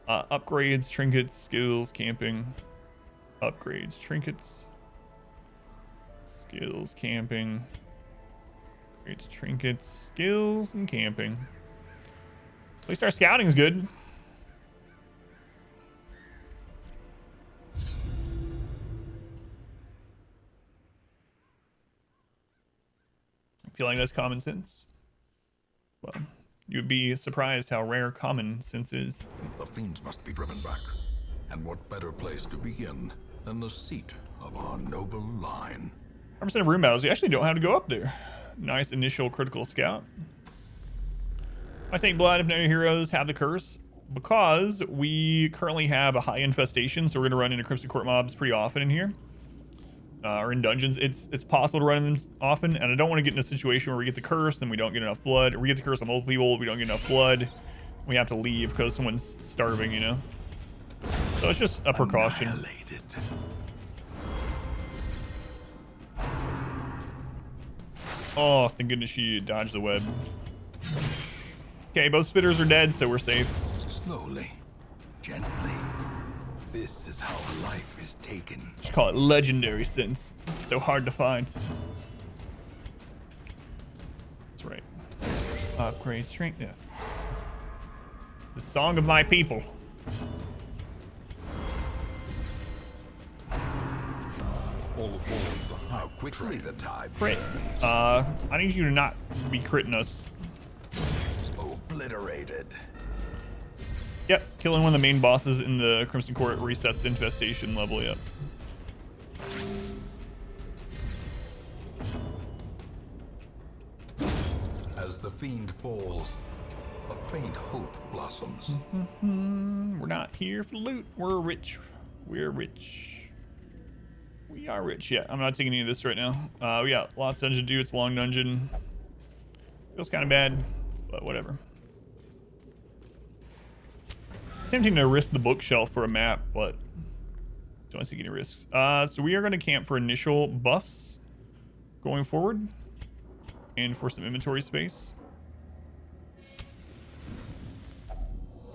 Upgrades, trinkets, skills, camping. Upgrades, trinkets, skills, camping. Upgrades, trinkets, skills, and camping. At least our scouting's good. I feel like that's common sense. Well, you'd be surprised how rare common sense is. The fiends must be driven back. And what better place to begin than the seat of our noble line? 100% of room battles. You actually don't have to go up there. Nice initial critical scout. I think Blood of No Heroes have the curse because we currently have a high infestation, so we're going to run into Crimson Court mobs pretty often in here. Or in dungeons. It's possible to run them often, and I don't want to get in a situation where we get the curse and we don't get enough blood, or we get the curse on multiple people, we don't get enough blood, we have to leave because someone's starving, you know? So it's just a precaution. Annihilated. Oh, thank goodness she dodged the web. Okay, both spitters are dead, so we're safe. Slowly, gently. This is how life is taken. Just call it legendary since it's so hard to find. That's right. Upgrade strength. Yeah. The song of my people. How quickly the tide Crit. I need you to not be critting us. obliterated. Yep, killing one of the main bosses in the Crimson Court resets the infestation level, yep. As the fiend falls, a faint hope blossoms. We're not here for loot. We're rich. We're rich. We are rich. Yeah, I'm not taking any of this right now. We got lots of dungeon to do. It's a long dungeon. Feels kind of bad, but whatever. Tempting to risk the bookshelf for a map, but don't want to take any risks. So we are going to camp for initial buffs going forward and for some inventory space.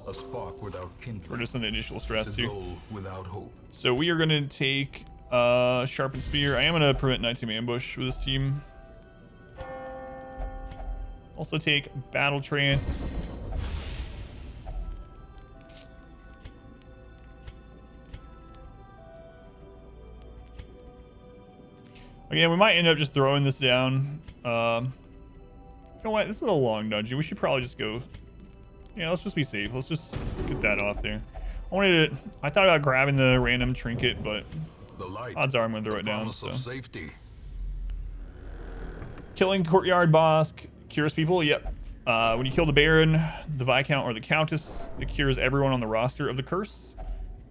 A spark without kindling. We're just on the initial stress A too. goal without hope. So we are going to take Sharpened Spear. I am going to prevent Night Team Ambush with this team. Also take Battle Trance. Again, we might end up just throwing this down. You know what? This is a long dungeon. We should probably just go. Yeah, let's just be safe. Let's just get that off there. I thought about grabbing the random trinket, but The light, odds are I'm gonna throw it down. promise So. of safety. Killing Courtyard boss cures people. Yep. When you kill the Baron, the Viscount, or the Countess, it cures everyone on the roster of the curse.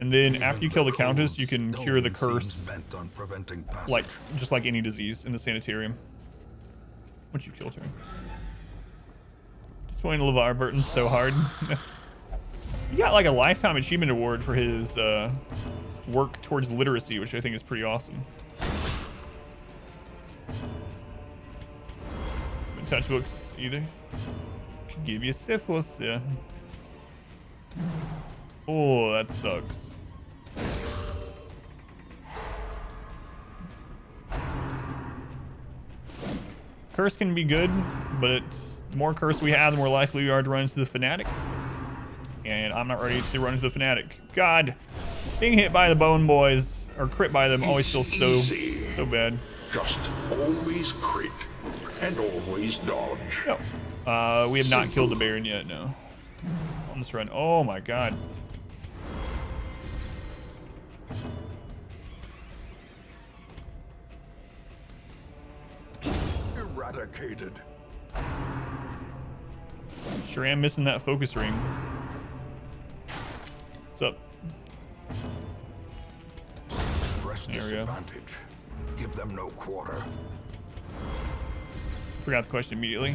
And then after you kill the Countess, you can cure the curse, Bent on preventing passage. like just like any disease in the sanitarium. Once you killed her. Disappointing LeVar Burton's so hard. He got like a lifetime achievement award for his work towards literacy, which I think is pretty awesome. Haven't touched books either. Could give you syphilis, yeah. Oh, that sucks. curse can be good, but it's the more curse we have, the more likely we are to run into the fanatic. And I'm not ready to run into the fanatic. God, being hit by the bone boys or crit by them always feels so bad. Just always crit and always dodge. No, we have not killed the Baron yet. No, on this run. Oh my God. Eradicated. Sure am missing that focus ring. What's up? Press There we go. disadvantage. Give them no quarter. Forgot the question immediately.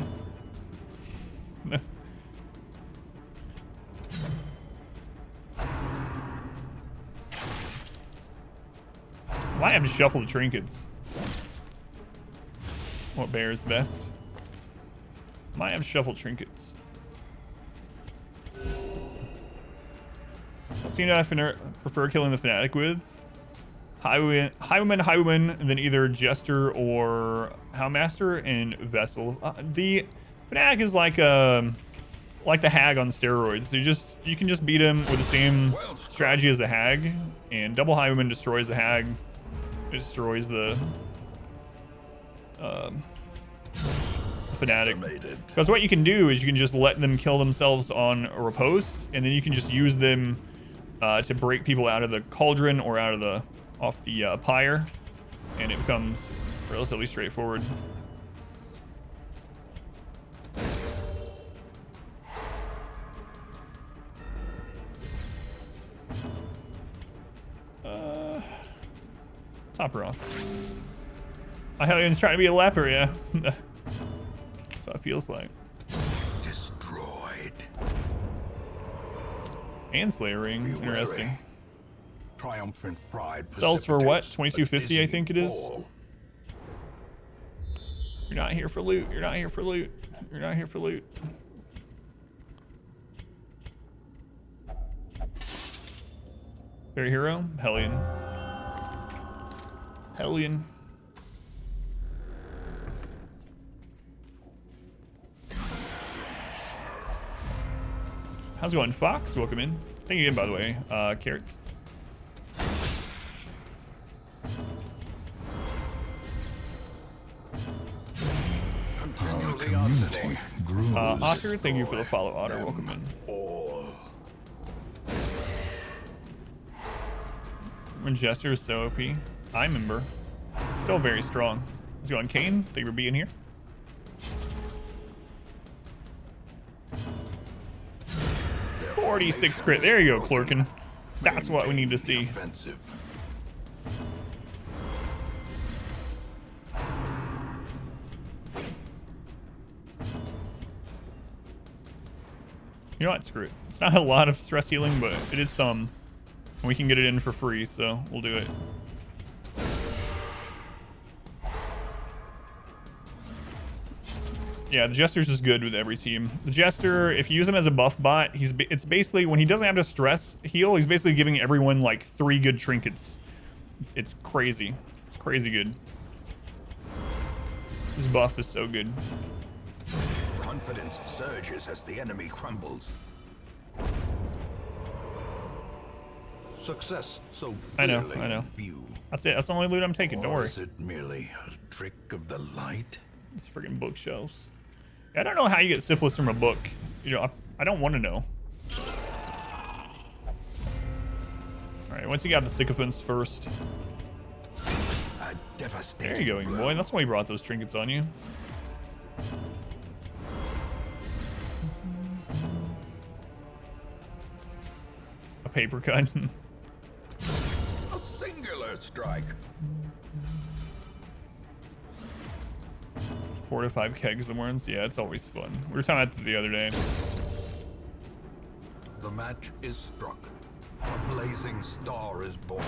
Might have to shuffle the trinkets. What bear is best? Might have to shuffle trinkets. What team do I prefer killing the fanatic with? Highwayman, and then either Jester or Houndmaster and Vessel. The fanatic is like the Hag on steroids. So you can just beat him with the same strategy as the Hag, and double Highwayman destroys the Hag. It destroys the fanatic. Because what you can do is you can just let them kill themselves on a riposte, and then you can just use them to break people out of the cauldron or out of the off the pyre, and it becomes relatively straightforward. Top her off. My Hellion's trying to be a leper, yeah. That's what it feels like. Destroyed. And Slayer Ring, Be interesting. wary. Triumphant pride. Sells for what? precipitates a $22.50, I think it is. fall. You're not here for loot. You're not here for loot. You're not here for loot. Fairy Hero? Hellion. Hellion. How's it going, Fox? Welcome in. Thank you again, by the way. Carrots. Continually onsetting. Otter, thank you for the follow, Otter. Welcome in. All. When Jester is so OP. I remember. Still very strong. How's it going, Kane? Thank you for being here. Their 46 formation crit. is There you go, broken. Clorkin. That's what we need to Maintain see. the offensive. You know what? Screw it. It's not a lot of stress healing, but it is some. And we can get it in for free, so we'll do it. Yeah, the Jester's just good with every team. The Jester, if you use him as a buff bot, it's basically, when he doesn't have to stress heal, he's basically giving everyone like 3 good trinkets. It's crazy. It's crazy good. This buff is so good. Confidence surges as the enemy crumbles. Success so I know, clearly I know. in view. That's it. That's the only loot I'm taking. Don't Or worry. is it merely a trick of the light? These freaking bookshelves. I don't know how you get syphilis from a book. You know, I don't want to know. All right, once you got the sycophants first. A devastating There you go, young boy. That's why you brought those trinkets on you. A paper cut. A singular strike. 4 to 5 kegs the worms. Yeah, it's always fun. We were talking about this the other day. The match is struck. A blazing star is born.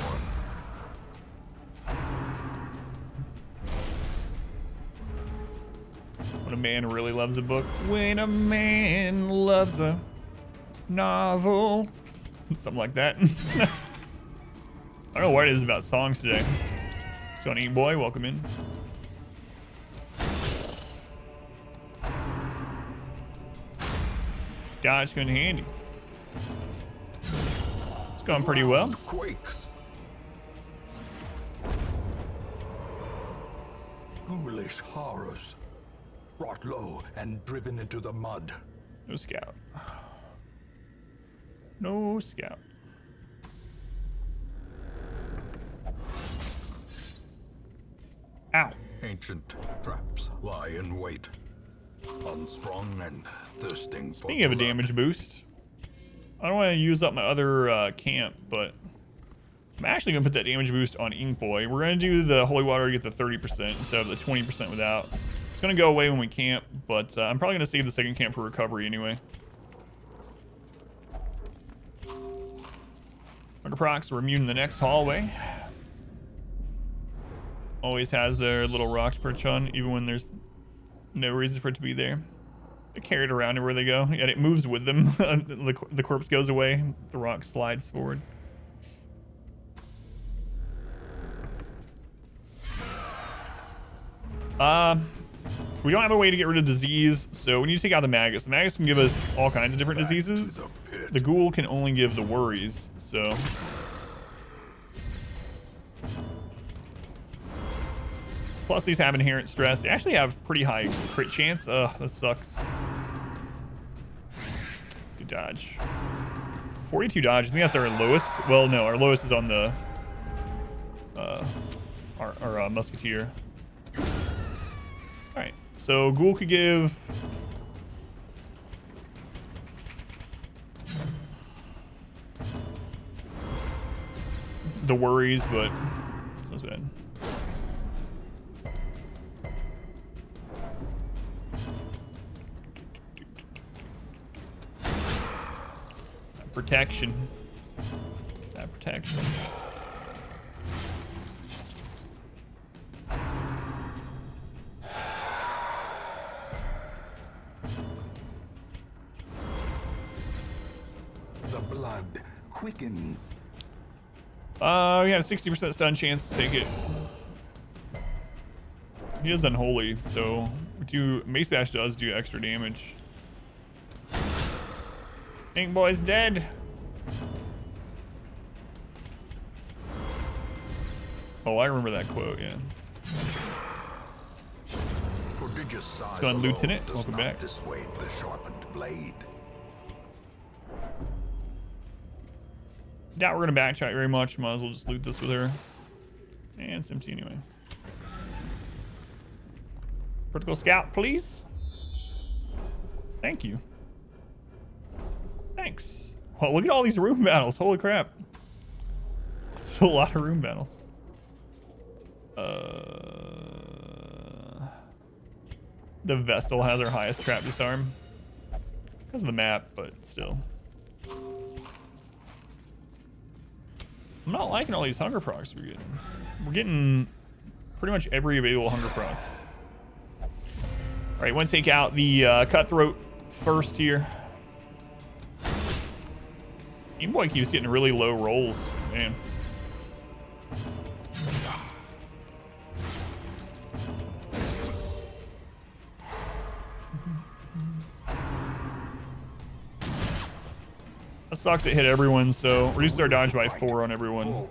When a man really loves a book. When a man loves a novel. Something like that. I don't know what it is about songs today. Sonny boy, welcome in. Scotch going handy. It's going pretty well. Quakes. Ghoulish horrors. Brought low and driven into the mud. No scout. No scout. Ow. Ancient traps lie in wait. Unstrung and thirsting for Speaking of a blood. damage boost, I don't want to use up my other camp, but I'm actually going to put that damage boost on Ink Boy. We're going to do the Holy Water to get the 30% instead of the 20% without. It's going to go away when we camp, but I'm probably going to save the second camp for recovery anyway. Hunger Procs, we're immune in the next hallway. Always has their little rocks perch on, even when there's no reason for it to be there. They carry it around everywhere they go, and it moves with them. The corpse goes away, the rock slides forward. We don't have a way to get rid of disease, so we need to take out the maggots. The maggots can give us all kinds of different diseases. The ghoul can only give the worries, so... Plus these have inherent stress. They actually have pretty high crit chance. Ugh, that sucks. Good dodge. 42 dodge. I think that's our lowest. Well, no, our lowest is on the our musketeer. All right, so ghoul could give. The worries, but it's not bad. Protection. That protection. The blood quickens. We have a 60% stun chance to take it. He is unholy, so Mace Bash does do extra damage. Ink Boy's dead. Oh, I remember that quote, yeah. Prodigious size Let's go on, Lieutenant. does Welcome not back. dissuade the sharpened blade. Doubt we're gonna backtrack very much. Might as well just loot this with her. And it's empty anyway. Critical scout, please. Thank you. Thanks. Oh, look at all these room battles. Holy crap. It's a lot of room battles. The Vestal has our highest trap disarm. Because of the map, but still. I'm not liking all these hunger procs we're getting. We're getting pretty much every available hunger proc. Alright, want to take out the cutthroat first here. Game Boy keeps getting really low rolls, man. That sucks, it hit everyone, so reduces our dodge by 4 on everyone.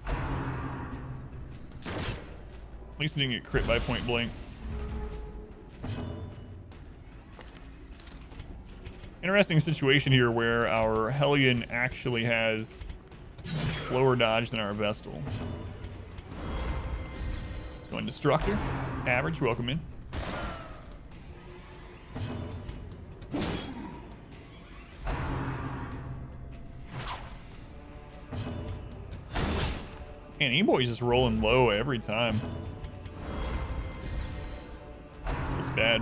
At least it didn't get crit by point blank. Interesting situation here where our Hellion actually has lower dodge than our Vestal. Let's go on Destructor. Average, welcome in. Man, E-Boy's just rolling low every time. It's bad.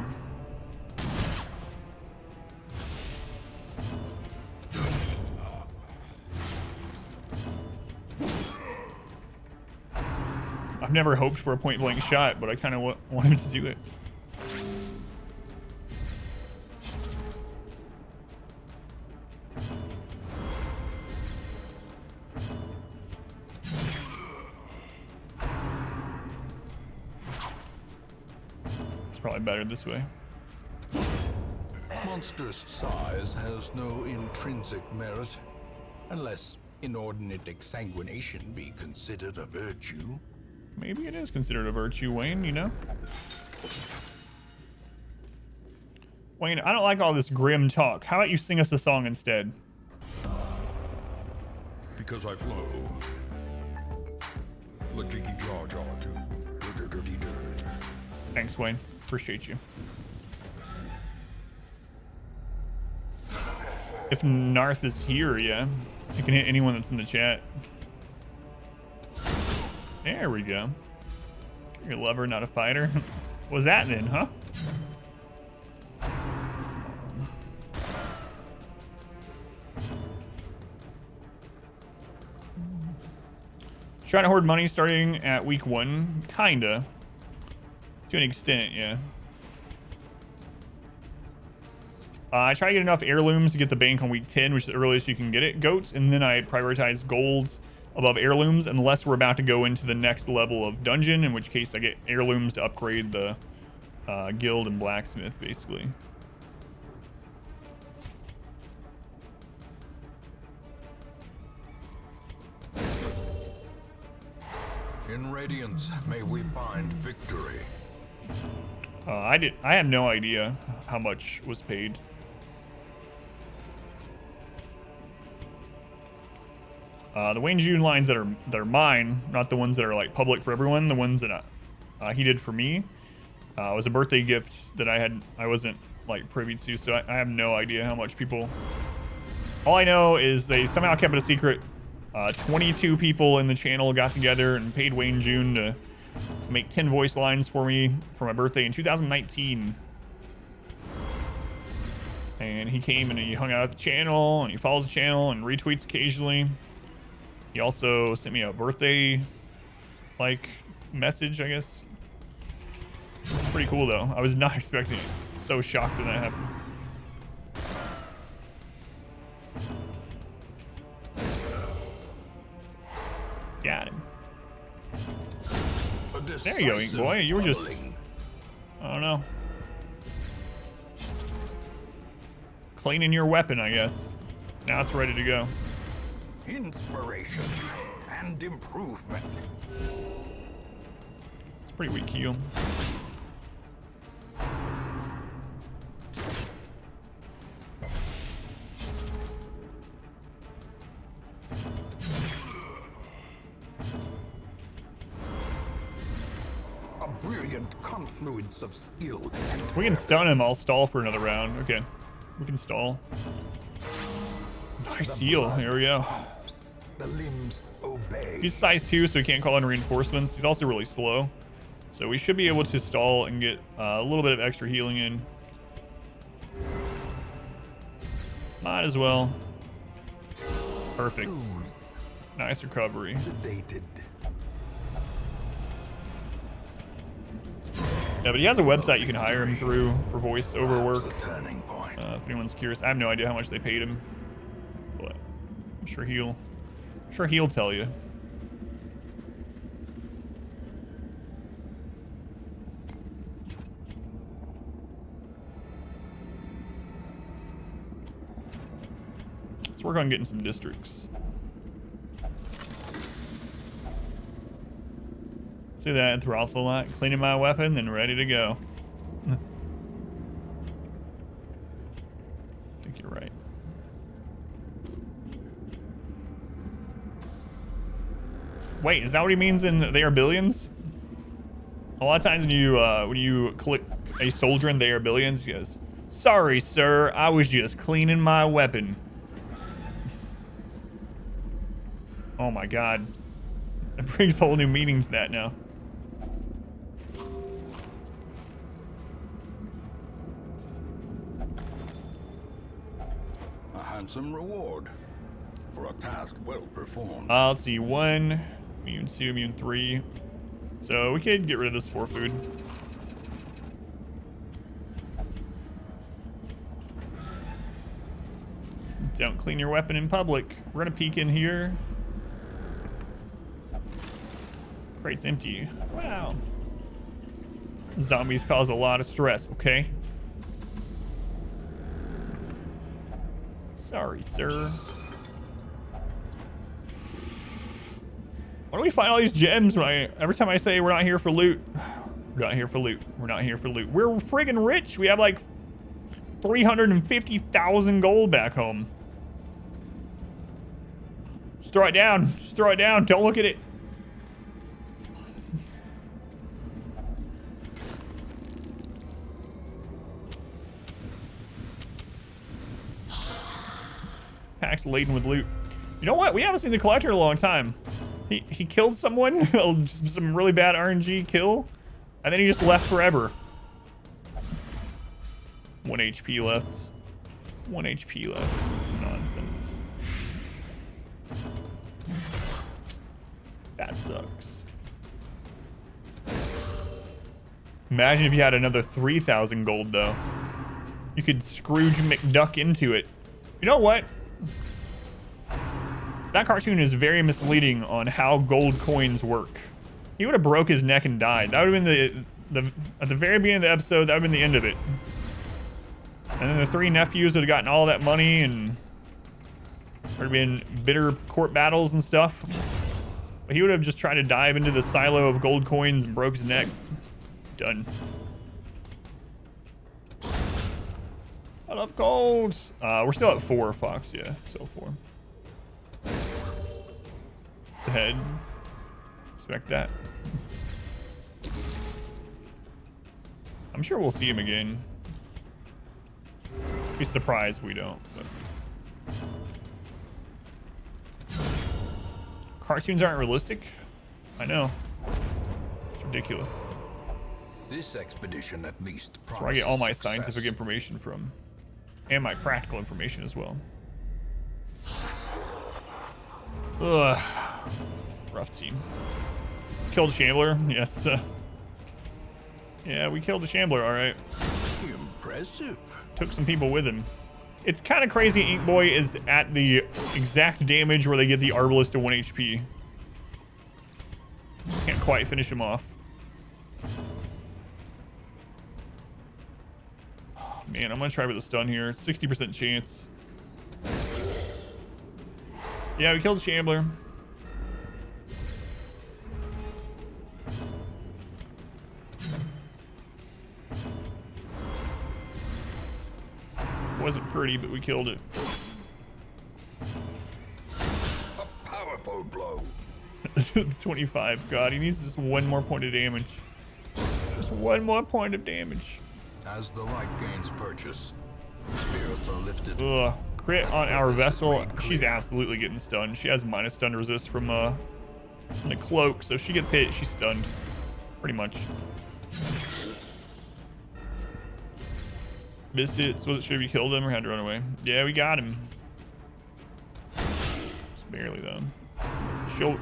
I've never hoped for a point blank shot, but I kind of want him to do it. It's probably better this way. monster's size has no intrinsic merit, unless inordinate exsanguination be considered a virtue. Maybe it is considered a virtue, Wayne, you know? Wayne, I don't like all this grim talk. How about you sing us a song instead? Because I flow. La jiggy jaw jaw too. Dirty dirt. Thanks, Wayne. Appreciate you. If Narth is here, yeah. You can hit anyone that's in the chat. There we go. You're a lover, not a fighter. What was that then, huh? Trying to hoard money starting at week 1. Kinda. To an extent, yeah. I try to get enough heirlooms to get the bank on week 10, which is the earliest you can get it, goats, and then I prioritize golds above heirlooms unless we're about to go into the next level of dungeon, in which case I get heirlooms to upgrade the guild and blacksmith, basically. In Radiance, may we find victory. I have no idea how much was paid. The Wayne June lines that are mine, not the ones that are like public for everyone. The ones that he did for me was a birthday gift that I wasn't like privy to, so I have no idea how much people. All I know is they somehow kept it a secret. 22 people in the channel got together and paid Wayne June to make 10 voice lines for me for my birthday in 2019. And he came and he hung out at the channel and he follows the channel and retweets occasionally. He also sent me a birthday like message, I guess. Pretty cool though. I was not expecting it. So shocked when that happened. Got him. There you go, Ink Boy. You were just, I don't know, cleaning your weapon, I guess. Now it's ready to go. Inspiration and improvement. It's pretty weak heal. Brilliant confluence of skill. We can stun him. I'll stall for another round. Okay, we can stall. Nice heal. Here we go. The limbs obey. He's size 2, so he can't call in reinforcements. He's also really slow, so we should be able to stall and get a little bit of extra healing in. Might as well. Perfect. Nice recovery. Sedated. Yeah, but he has a website you can hire him through for voiceover work. The turning point. If anyone's curious, I have no idea how much they paid him, but I'm sure he'll tell you. Let's work on getting some districts. See that throughout the lot, cleaning my weapon, then ready to go. I think you're right. Wait, is that what he means in They Are Billions? A lot of times when you click a soldier in They Are Billions, he goes, "Sorry, sir, I was just cleaning my weapon." Oh my god. It brings whole new meanings to that now. A handsome reward for a task well performed. Let's see, 1, immune 2, immune 3. So we could get rid of this 4 food. Don't clean your weapon in public. We're gonna peek in here. Crate's empty. Wow. Zombies cause a lot of stress, okay? Sorry, sir. Why do we find all these gems when every time I say we're not here for loot? We're not here for loot. We're not here for loot. We're friggin' rich. We have like 350,000 gold back home. Just throw it down. Just throw it down. Don't look at it. Packs laden with loot. You know what? We haven't seen the collector in a long time. He killed someone, just some really bad RNG kill, and then he just left forever. 1 HP left. 1 HP left. Nonsense. That sucks. Imagine if you had another 3,000 gold, though. You could Scrooge McDuck into it. You know what? That cartoon is very misleading on how gold coins work. He would have broke his neck and died. That would have been the at the very beginning of the episode. That would have been the end of it. And then the 3 nephews would have gotten all that money, and there would have been bitter court battles and stuff. But he would have just tried to dive into the silo of gold coins and broke his neck. Done. I love golds. We're still at 4, Fox. Yeah, still 4. It's ahead. Expect that. I'm sure we'll see him again. Be surprised if we don't. But cartoons aren't realistic. I know. It's ridiculous. This expedition at least That's where I get all my promises scientific success. information from. And my practical information as well. Ugh. Rough team. Killed Shambler. Yes. Yeah, we killed the Shambler, alright. Impressive. Took some people with him. It's kind of crazy Ink Boy is at the exact damage where they get the Arbalest to 1 HP. Can't quite finish him off. Oh, man, I'm gonna try with a stun here. 60% chance. Yeah, we killed Shambler. Wasn't pretty, but we killed it. A powerful blow. 25. God, he needs just 1 more point of damage. Just 1 more point of damage. As the light gains purchase, spirits are lifted. Ugh. Crit on our Vestal. Raid She's clear. absolutely getting stunned. She has minus stun resist from the cloak, so if she gets hit, she's stunned. Pretty much. Missed it. So should we killed him or had to run away? Yeah, we got him. Just barely though. She'll,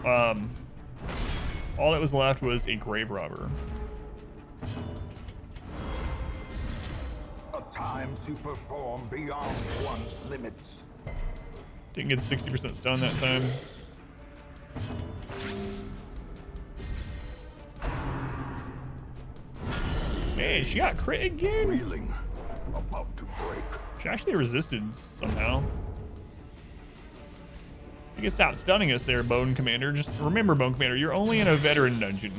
all that was left was a grave robber. A time to perform beyond one's limits. Didn't get 60% stun that time. Man, she got crit again. Reeling, about to break. She actually resisted somehow. You can stop stunning us there, Bone Commander. Just remember, Bone Commander, you're only in a veteran dungeon.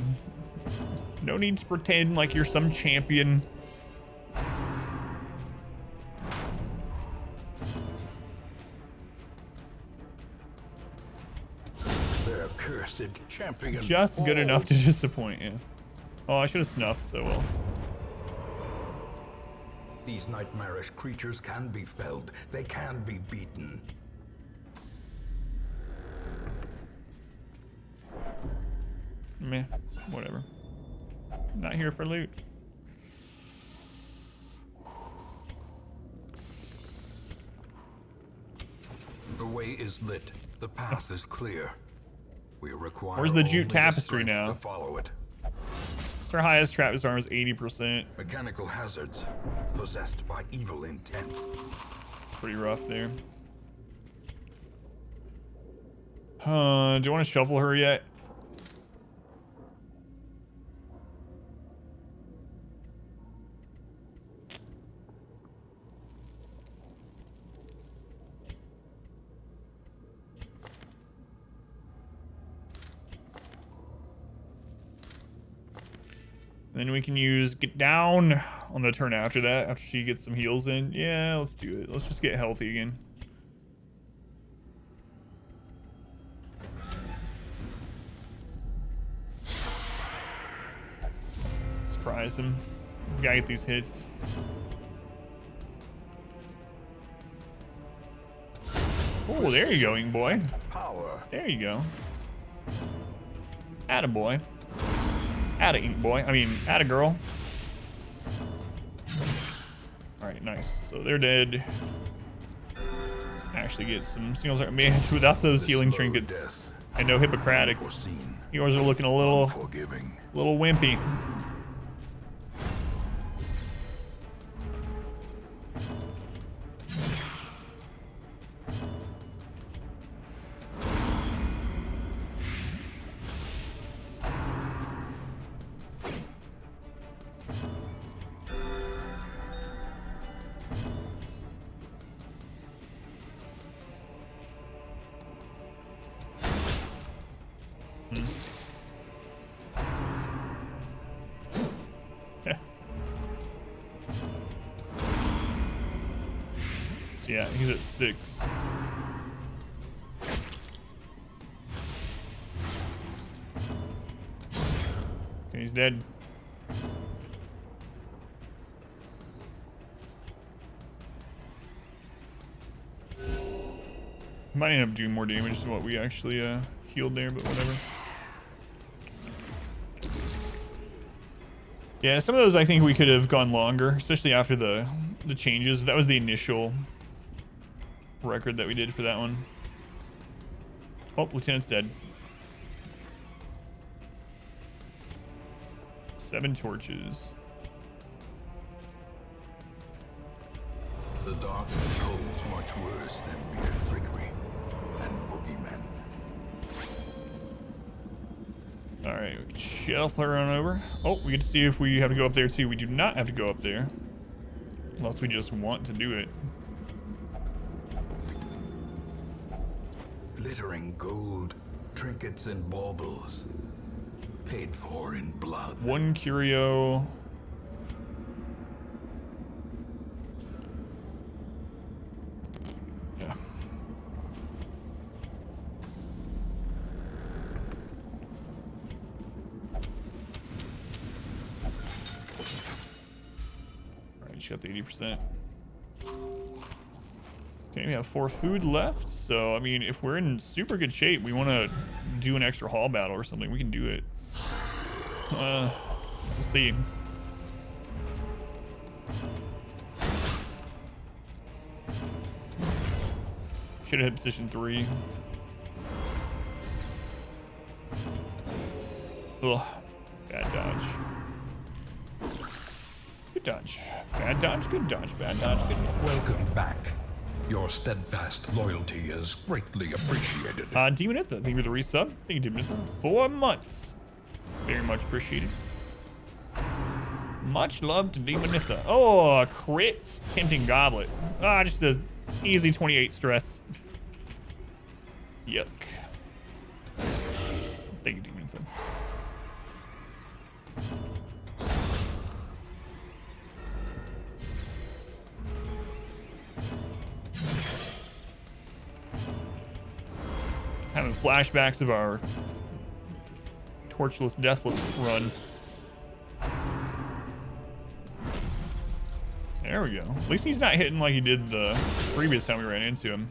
No need to pretend like you're some champion. Their cursed champion. Just good enough to disappoint you. Oh, I should have snuffed so well. These nightmarish creatures can be felled. They can be beaten. Meh, whatever. Not here for loot. The way is lit. The path is clear. We require Where's the only jute tapestry strength now? to follow it. So our highest trap disarm is 80%. Mechanical hazards possessed by evil intent. Pretty rough there. Do you want to shuffle her yet? Then we can use get down on the turn after that, after she gets some heals in. Yeah, let's do it. Let's just get healthy again. Surprise him. We gotta get these hits. Oh, there you go, Ing boy. Power. There you go. Atta boy. Atta Ink boy. I mean, atta girl. Alright, nice. So they're dead. Actually get some singles. Man, without those healing Slow trinkets, death, I know Hippocratic. foreseen, Yours are looking a little forgiving. wimpy. So yeah, he's at 6. Okay, he's dead. Might end up doing more damage than what we actually healed there, but whatever. Yeah, some of those I think we could have gone longer, especially after the changes. That was the initial record that we did for that one. Oh, Lieutenant's dead. 7 torches. The darkness holds much worse than mere trickery and boogeymen. Alright, shuffle her on over. Oh, we get to see if we have to go up there too. We do not have to go up there. Unless we just want to do it. Glittering gold, trinkets and baubles, paid for in blood. 1 curio. Yeah. Alright, she got the 80%. Okay, we have 4 food left, so I mean, if we're in super good shape, we want to do an extra hall battle or something, we can do it. We'll see. Should have hit position 3. Ugh, bad dodge. Good dodge. Bad dodge, good dodge, bad dodge, good dodge. Welcome back. Your steadfast loyalty is greatly appreciated. Demonitha, thank you for the resub. Thank you, Demonitha. 4 months. Very much appreciated. Much love to Demonitha. Oh, a crit. Tempting Goblet. Just a easy 28 stress. Yuck. Thank you, Demonitha. Having flashbacks of our torchless, deathless run. There we go. At least he's not hitting like he did the previous time we ran into him.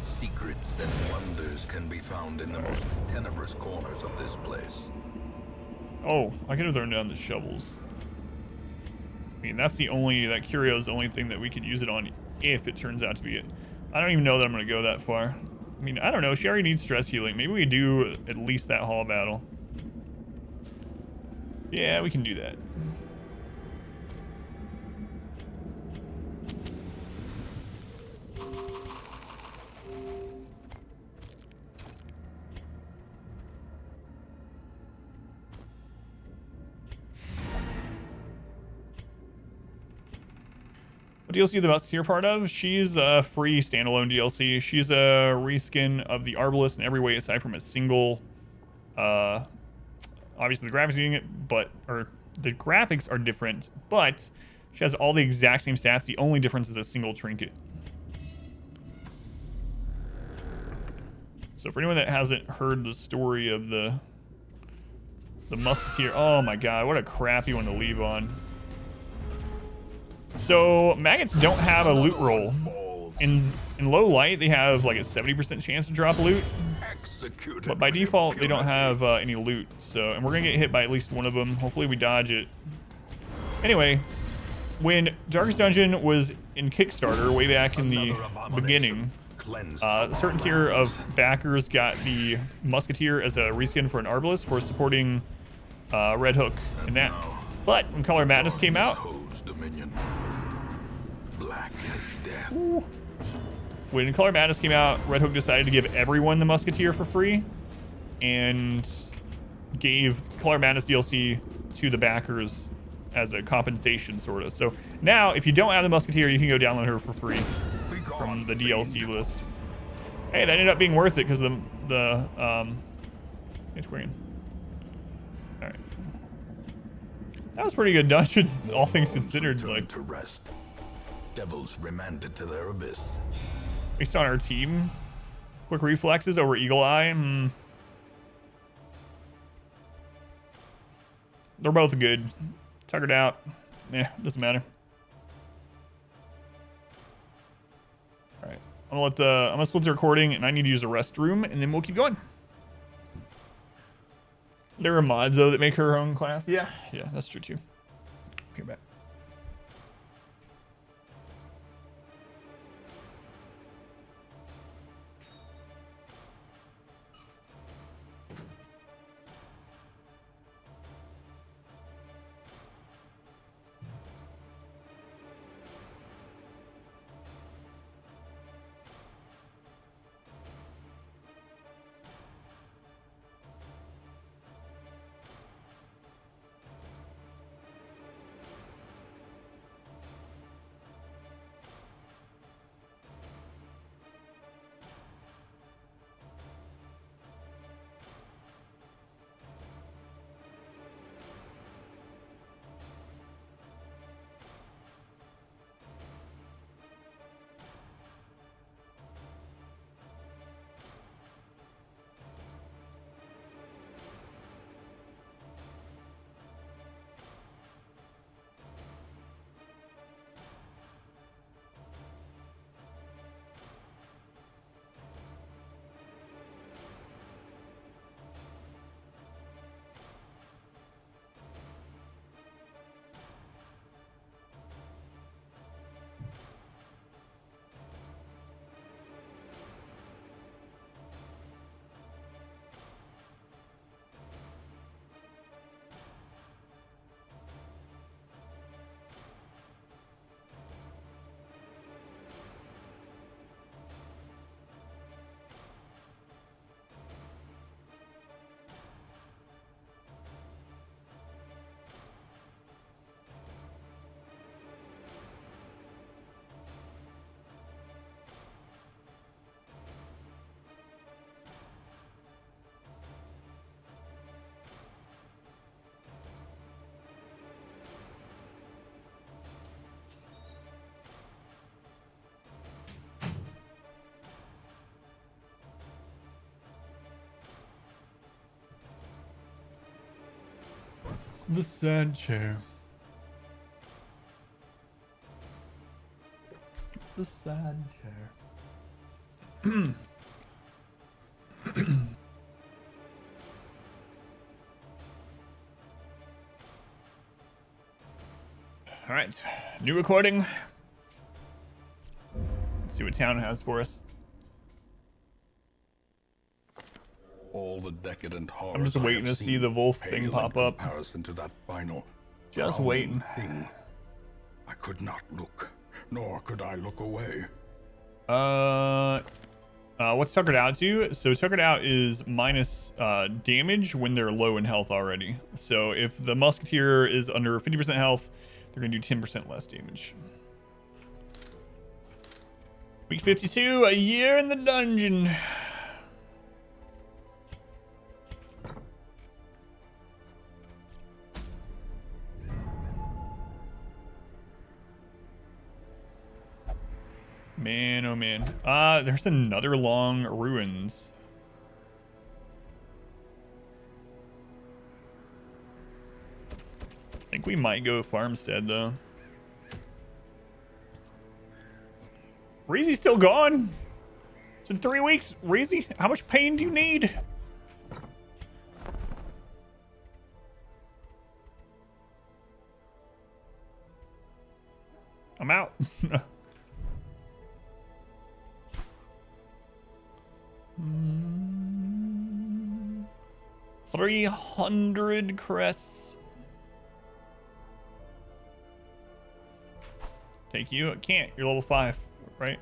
Secrets and wonders can be found in the most tenebrous corners of this place. Oh, I could have thrown down the shovels. I mean, that's the only, that curio is the only thing that we could use it on if it turns out to be it. I don't even know that I'm going to go that far. I mean, I don't know. She already needs stress healing. Maybe we do at least that hall battle. Yeah, we can do that. What What DLC the Musketeer part of? She's a free standalone DLC. She's a reskin of the Arbalest in every way aside from a single, obviously the graphics unit, or the graphics are different, but she has all the exact same stats. The only difference is a single trinket. So for anyone that hasn't heard the story of the Musketeer, oh my god, what a crappy one to leave on. So maggots don't have a loot roll. In low light, they have like a 70% chance to drop loot, but by default they don't have any loot. So, and we're gonna get hit by at least one of them. Hopefully we dodge it. Anyway, when Darkest Dungeon was in Kickstarter way back in the beginning, a certain tier of backers got the Musketeer as a reskin for an Arbalest for supporting Red Hook in that. But when Color Madness came out, when Color Madness came out, Red Hook decided to give everyone the Musketeer for free and gave Color Madness DLC to the backers as a compensation, sort of. So now, if you don't have the Musketeer, you can go download her for free from the DLC list. Hey, that ended up being worth it because the Antiquarian. All right, that was pretty good dungeons, all things considered. Like, to rest. Devils remanded to their abyss. based on our team, quick reflexes over Eagle Eye. They're both good. Tuckered out. Doesn't matter. All right, I'm gonna split the recording, and I need to use a restroom, and then we'll keep going. There are mods though that make her own class. Yeah, that's true too. Okay, back. The sad chair. The sad chair. All right, new recording. Let's see what town has for us. All the decadent horrors. I'm just waiting to see the wolf thing pop up. Comparison to that final. Just waiting. Thing. I could not look, nor could I look away. What's tuckered out to? So tuckered out is minus damage when they're low in health already. So if the Musketeer is under 50% health, they're gonna do 10% less damage. Week 52, a year in the dungeon. Man, oh man. There's another long ruins. I think we might go farmstead though. Reezy's still gone. It's been 3 weeks. Reezy, how much pain do you need? I'm out. 300 crests. Take you. I can't. You're level 5, right?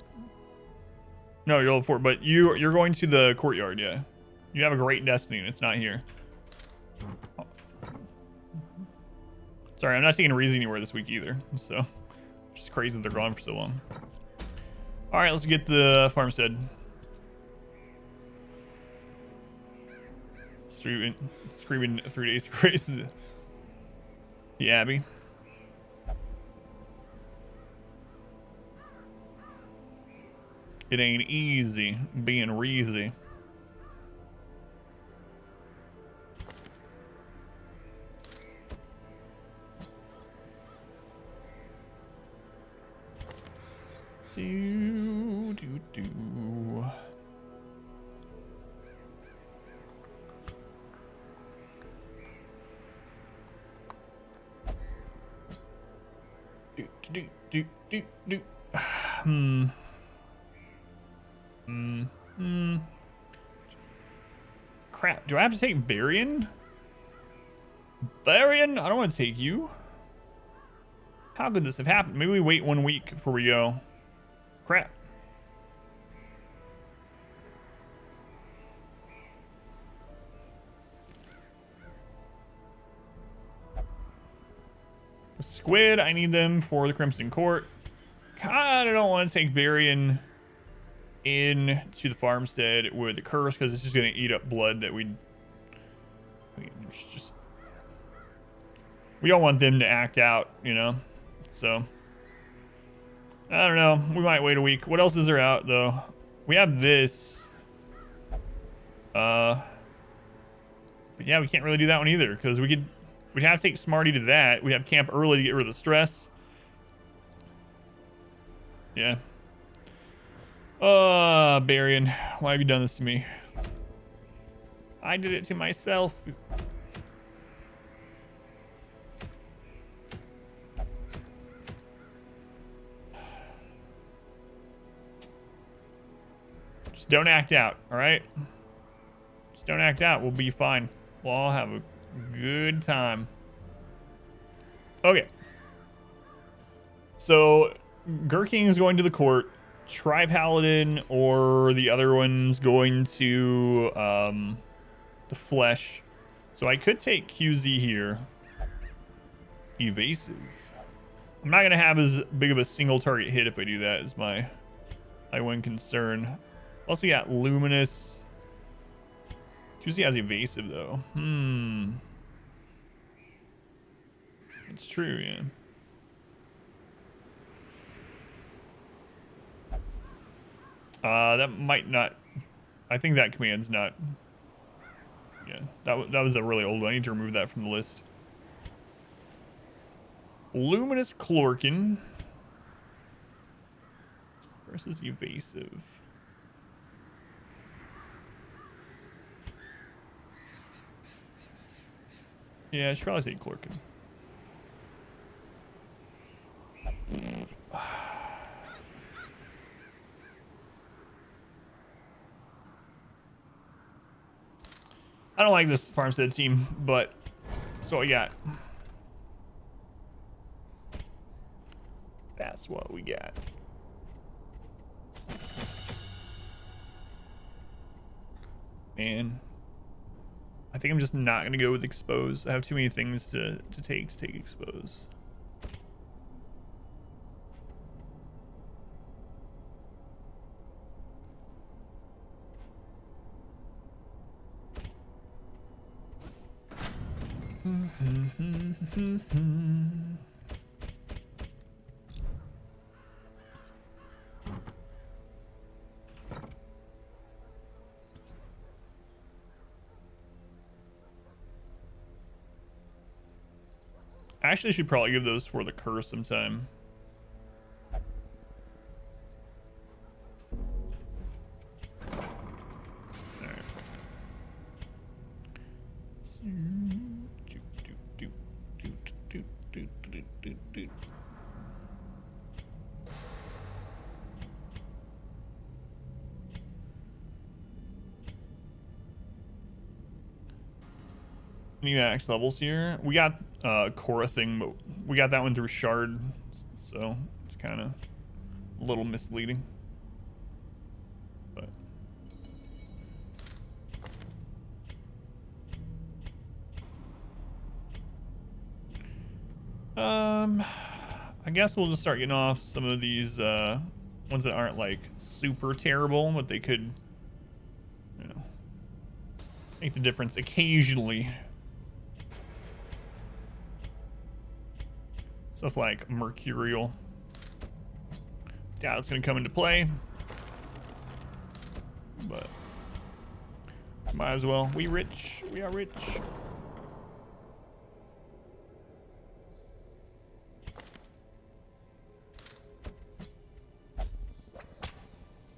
No, you're level 4. But you're going to the courtyard. Yeah. You have a great destiny, and it's not here. Oh. Sorry, I'm not taking Reezy anywhere this week either. So, it's just crazy that they're gone for so long. All right, let's get the farmstead. Screaming 3 days to grace the Abbey. It ain't easy being Reezy. Do. Do. Crap, do I have to take Barian? Barian? I don't want to take you. How could this have happened? Maybe we wait 1 week before we go. Crap. Squid, I need them for the Crimson Court. Kinda don't want to take Barian in to the farmstead with the curse because it's just going to eat up blood that we don't want them to act out, you know. So I don't know, we might wait a week. What else is there out though? We have this but yeah, we can't really do that one either because we'd have to take Smarty to that. We have camp early to get rid of the stress. Yeah. Barian, why have you done this to me? I did it to myself. Just don't act out, all right? Just don't act out. We'll be fine. We'll all have a good time. Okay. So, Gurking is going to the court. Tri-Paladin or the other one's going to the flesh. So I could take QZ here. Evasive. I'm not gonna have as big of a single target hit if I do that, is my one concern. Plus we got Luminous. QZ has evasive though. It's true, yeah. That might not. I think that command's not. Yeah, that was a really old one. I need to remove that from the list. Luminous Clorkin versus evasive. Yeah, I should probably say Clorkin. I don't like this farmstead team, but that's what we got. That's what we got. Man, I think I'm just not gonna go with expose. I have too many things to take expose. I actually should probably give those for the curse sometime. Alright. Any max levels here? We got Korra thing, but we got that one through Shard, so it's kind of a little misleading. But I guess we'll just start getting off some of these ones that aren't like super terrible, but they could, you know, make the difference occasionally. Stuff like Mercurial. Doubt it's gonna come into play, but might as well. We rich. We are rich.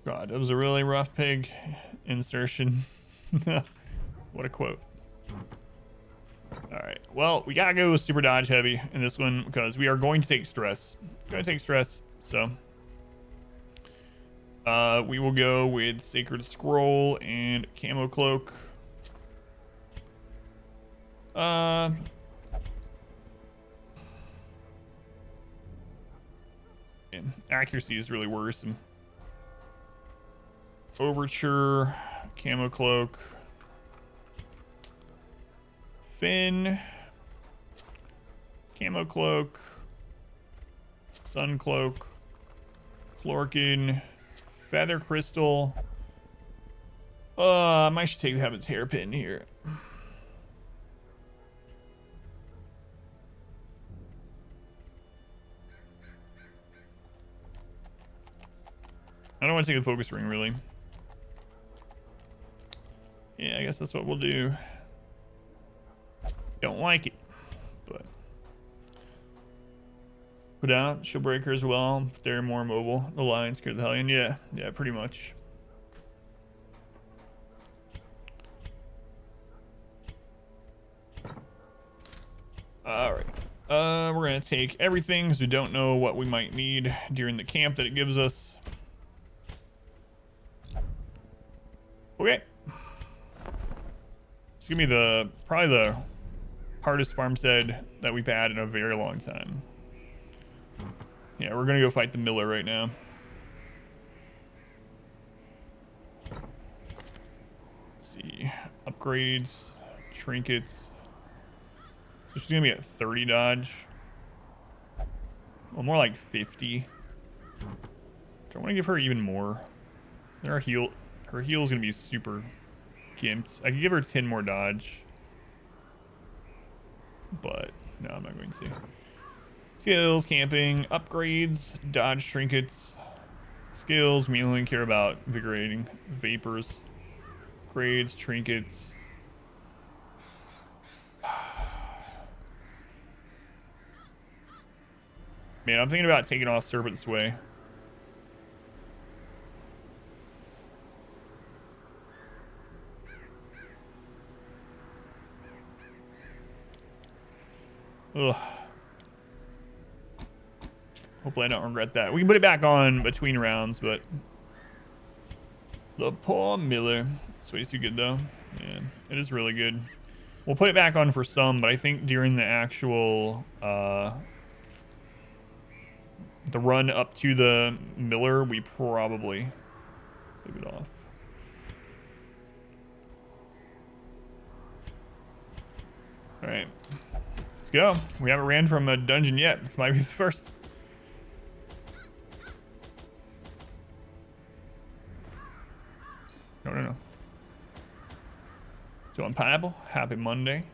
God, it was a really rough pig insertion. What a quote. All right, well, we gotta go super dodge heavy in this one because we are going to take stress. So we will go with Sacred Scroll and Camo Cloak. And accuracy is really worrisome. Overture, Camo Cloak, Fin, Camo Cloak, Sun Cloak, Chlorkin, Feather Crystal. I might should take Heaven's Hairpin here. I don't want to take the focus ring, really. Yeah, I guess that's what we'll do. Don't like it, but put out Showbreaker as well. They're more mobile. The Lion scared the Hellion. Yeah, pretty much. All right. We're gonna take everything because we don't know what we might need during the camp that it gives us. Okay. It's gonna be probably the hardest farmstead that we've had in a very long time. Yeah, we're gonna go fight the Miller right now. Let's see, upgrades, trinkets. So she's gonna be at 30 dodge. Well, more like 50. Do I want to give her even more? Her heal is gonna be super gimped. I could give her 10 more dodge. But no, I'm not going to. Skills, camping, upgrades, dodge trinkets. Skills, we only care about invigorating vapors. Grades, trinkets. Man, I'm thinking about taking off Serpent Sway. Ugh. Hopefully I don't regret that. We can put it back on between rounds, but the poor Miller. This way's too good though. Man, it is really good. We'll put it back on for some, but I think during the actual the run up to the Miller, we probably leave it off. All right. Let's go. We haven't ran from a dungeon yet. This might be the first. No. So on Pineapple, happy Monday.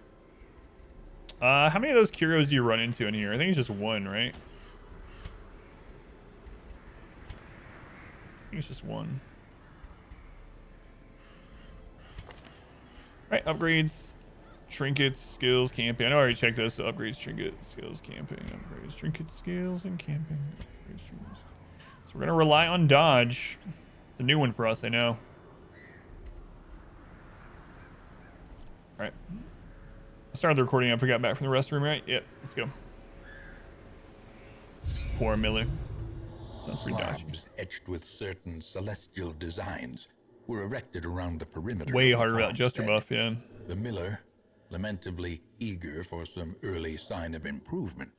How many of those Kyros do you run into in here? I think it's just one, right? I think it's just one. Right, upgrades, trinkets, skills, camping. I know I already checked this. So upgrades, trinkets, skills, camping, upgrades, trinkets, skills, and camping. Upgrades, trinkets. So we're gonna rely on dodge. It's a new one for us, I know. All right. I started the recording after I got back from the restroom, right? Yep, let's go. Poor Millie. Sounds pretty dodgy. Slabs etched with certain celestial designs were erected around the perimeter. Way of the harder about Jester farmstead. buff, yeah. The miller, lamentably eager for some early sign of improvement,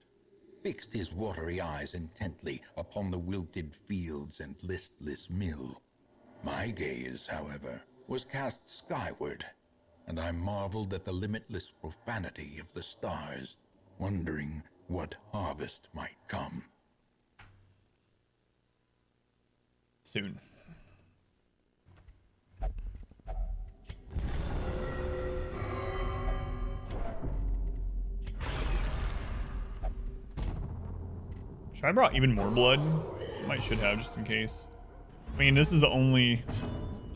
fixed his watery eyes intently upon the wilted fields and listless mill. My gaze, however, was cast skyward, and I marveled at the limitless profanity of the stars, wondering what harvest might come. Soon. Should I have brought even more blood? Might should have, just in case. I mean, this is the only...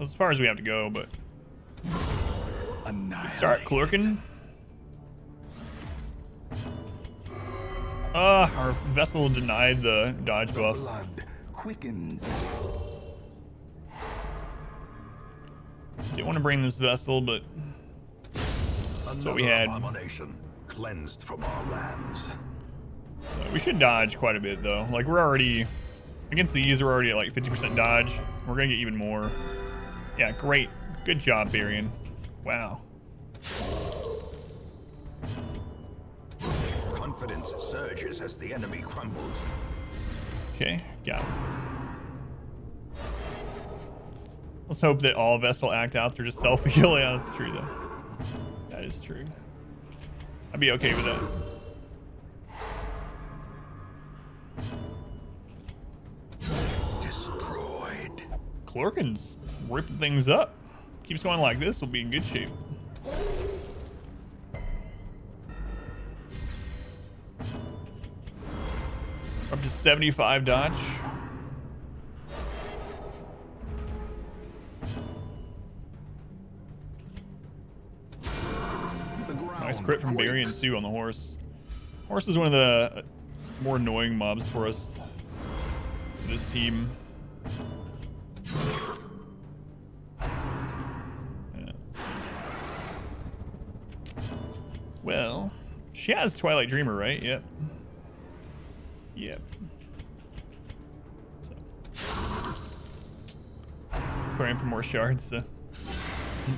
as far as we have to go, but... Start clerking. Our vessel denied the dodge buff. Blood quickens. Didn't want to bring this vessel, but That's what we had. Abomination cleansed from our lands. We should dodge quite a bit, though. Like, we're already... against these, we're already at, like, 50% dodge. We're gonna get even more. Yeah, great. Good job, Barian. Wow. Confidence surges as the enemy crumbles. Okay, got it. Let's hope that all Vessel act-outs are just self-heal. Yeah, that's true, though. That is true. I'd be okay with that. Destroyed. Clorkin's ripping things up. Keeps going like this, we'll be in good shape. Up to 75 dodge. Nice crit from Barian too on the horse. Horse is one of the more annoying mobs for us. This team. Yeah. Well, she has Twilight Dreamer, right? Yep. Yep. So. Praying for more shards, so.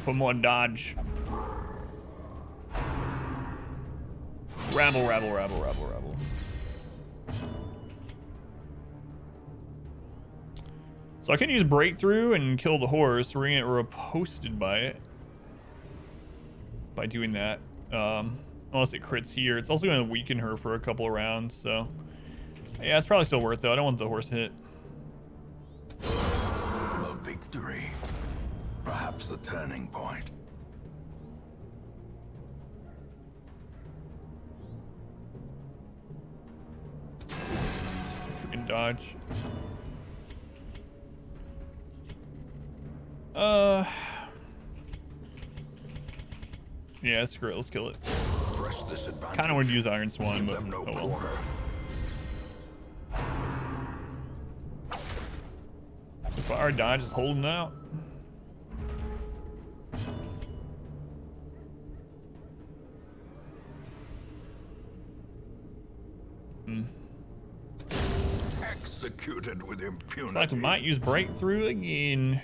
For more dodge. Rabble, rabble, rabble, rabble, rabble. So I can use Breakthrough and kill the horse. We're gonna get riposted by it. By doing that. Unless it crits here. It's also gonna weaken her for a couple of rounds, so. Yeah, it's probably still worth it, though. I don't want the horse hit. A victory. Perhaps the turning point. Just freaking dodge. Yeah, screw it. Let's kill it. Press this advantage. Kind of want to use Iron Swan, Give but them no oh well. quarter. So far, our dodge is holding out. Executed with impunity. Looks like we might use Breakthrough again.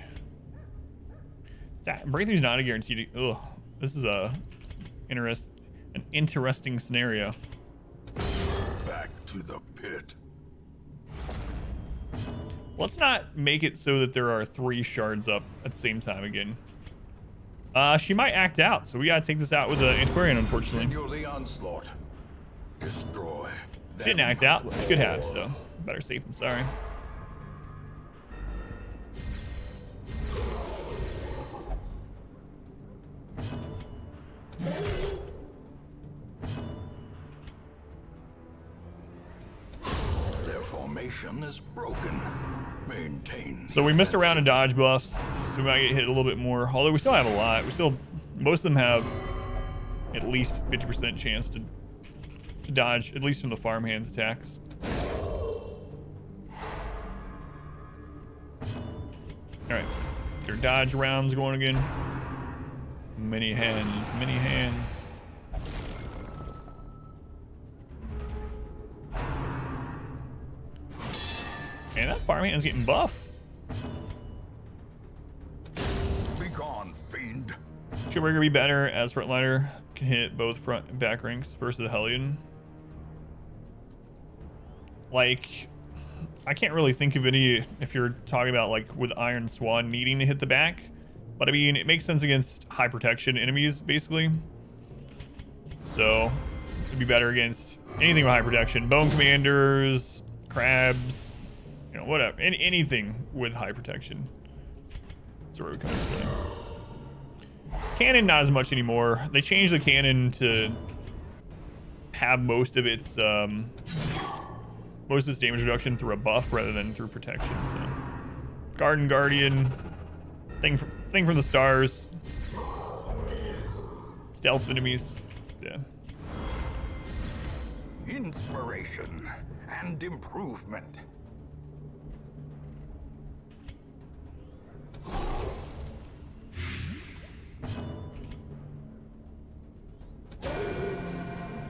That Breakthrough's not a guaranteed. Ugh, this is an interesting scenario. Back to the pit. Let's not make it so that there are 3 shards up at the same time again. She might act out, so we gotta take this out with the Antiquarian, unfortunately. Continue the onslaught. Destroy. She didn't act out, but she could have, so better safe than sorry. Inspiration is broken. Maintain. So we missed a round of dodge buffs, so we might get hit a little bit more. Although we still have a lot. Most of them have at least 50% chance to dodge, at least from the farmhands attacks. Alright, your dodge rounds going again. Many hands, many hands. And that farmhand's getting buff. Be gone, fiend. Shipbreaker be better as frontliner, can hit both front and back ranks versus the Hellion. Like, I can't really think of any if you're talking about like with Iron Swan needing to hit the back, but I mean it makes sense against high protection enemies basically. So it'd be better against anything with high protection, bone commanders, crabs, you know, whatever, anything with high protection. That's where we come into play. Cannon not as much anymore. They changed the cannon to have most of its damage reduction through a buff rather than through protection. So, Garden Guardian, thing from the stars, stealth enemies, yeah. Inspiration and improvement.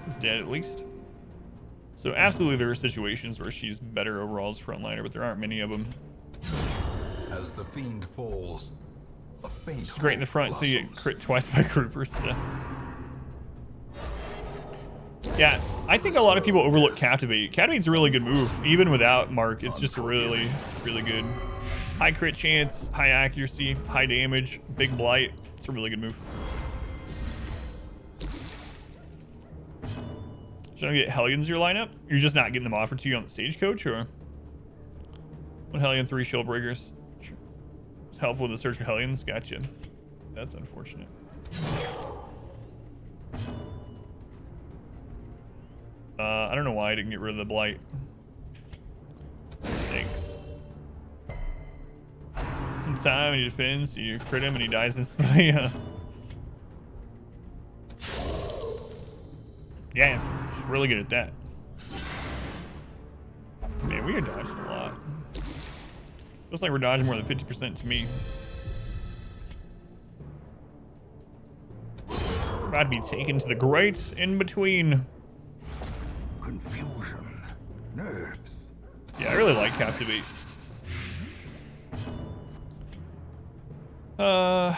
He's dead at least. So absolutely there are situations where she's better overall as frontliner, but there aren't many of them. As the fiend falls, a faint She's great in the front, so you get crit twice by groupers. So. Yeah, I think a lot of people overlook Captivate. Captivate's a really good move. Even without Mark, it's just a really, really good. High crit chance, high accuracy, high damage, big blight. It's a really good move. Should I get Hellions in your lineup? You're just not getting them offered to you on the stagecoach, or? One Hellion, 3 shield breakers. Sure. It's helpful with the search for Hellions. Gotcha. That's unfortunate. I don't know why I didn't get rid of the blight. Mistakes. Sometime when he defends, you crit him and he dies instantly. Yeah, she's really good at that. Man, we are dodging a lot. Looks like we're dodging more than 50% to me. About to be taken to the great in between. Confusion. Nerves. Yeah, I really like Captivate. A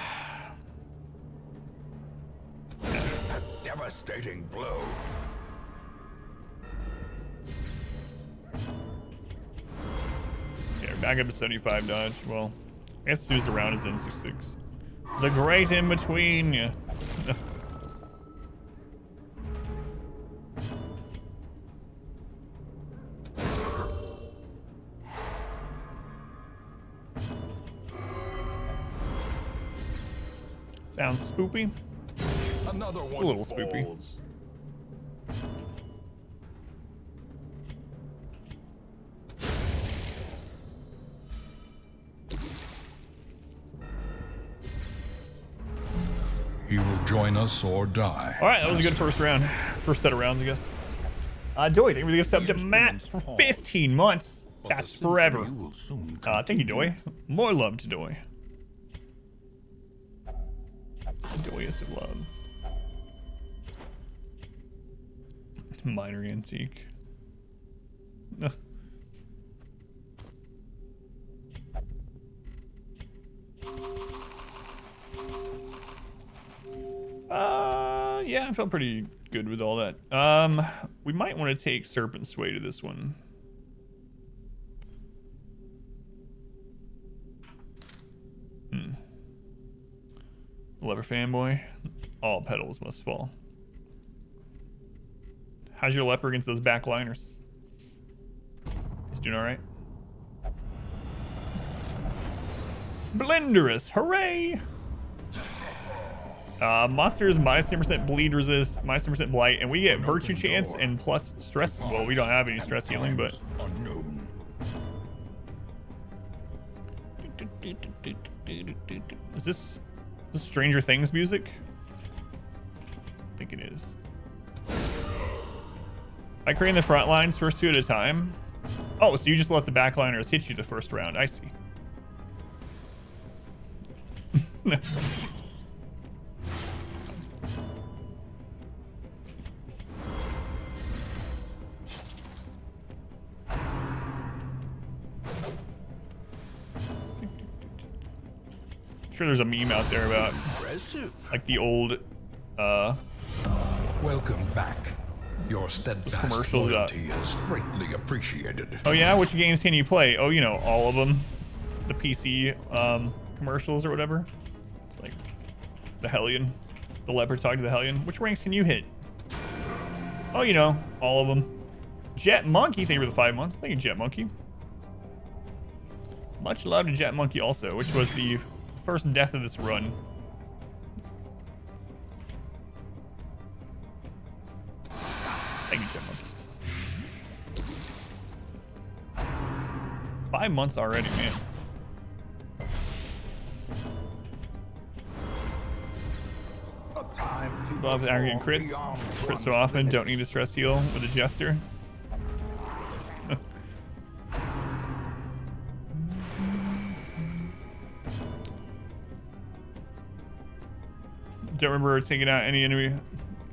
devastating blow. Yeah, back up to 75 dodge. Well, I guess Sue's around his N66. The great in between. Yeah. Sounds spoopy. Another one. It's a little spoopy. falls. He will join us or die. All right, that was a good first round. First set of rounds, I guess. Doy, thank you for the gift sub to Matt for 15 months. That's forever. Thank you, Doy. More love to Doy. Doyest of love. Minor antique. Yeah, I felt pretty good with all that. We might want to take Serpent Sway to this one. Lever fanboy. All petals must fall. How's your leper against those backliners? He's doing all right. Splendorous! Hooray! Monsters minus 10% bleed resist, minus 10% blight, and we get virtue chance and plus stress. Well, we don't have any stress healing, but unknown. Is this Stranger Things music? I think it is. By creating the front lines first 2 at a time. Oh, so you just let the backliners hit you the first round. I see. Sure there's a meme out there about Impressive. like the old Welcome back. Your steadfast commercials about- loyalty is greatly appreciated. oh yeah, which games can you play? Oh, you know, all of them. The PC commercials or whatever. It's like the Hellion. The leopard talking to the Hellion. Which ranks can you hit? Oh, you know, all of them. Jet Monkey, thank you for the 5 months. Thank you, Jet Monkey. Much love to Jet Monkey also, which was the first death of this run. Thank you, Jet Monkey. 5 months already, man. Love the aggregate crits. Crit so often, don't need to stress heal with a Jester. Don't remember her taking out any enemy,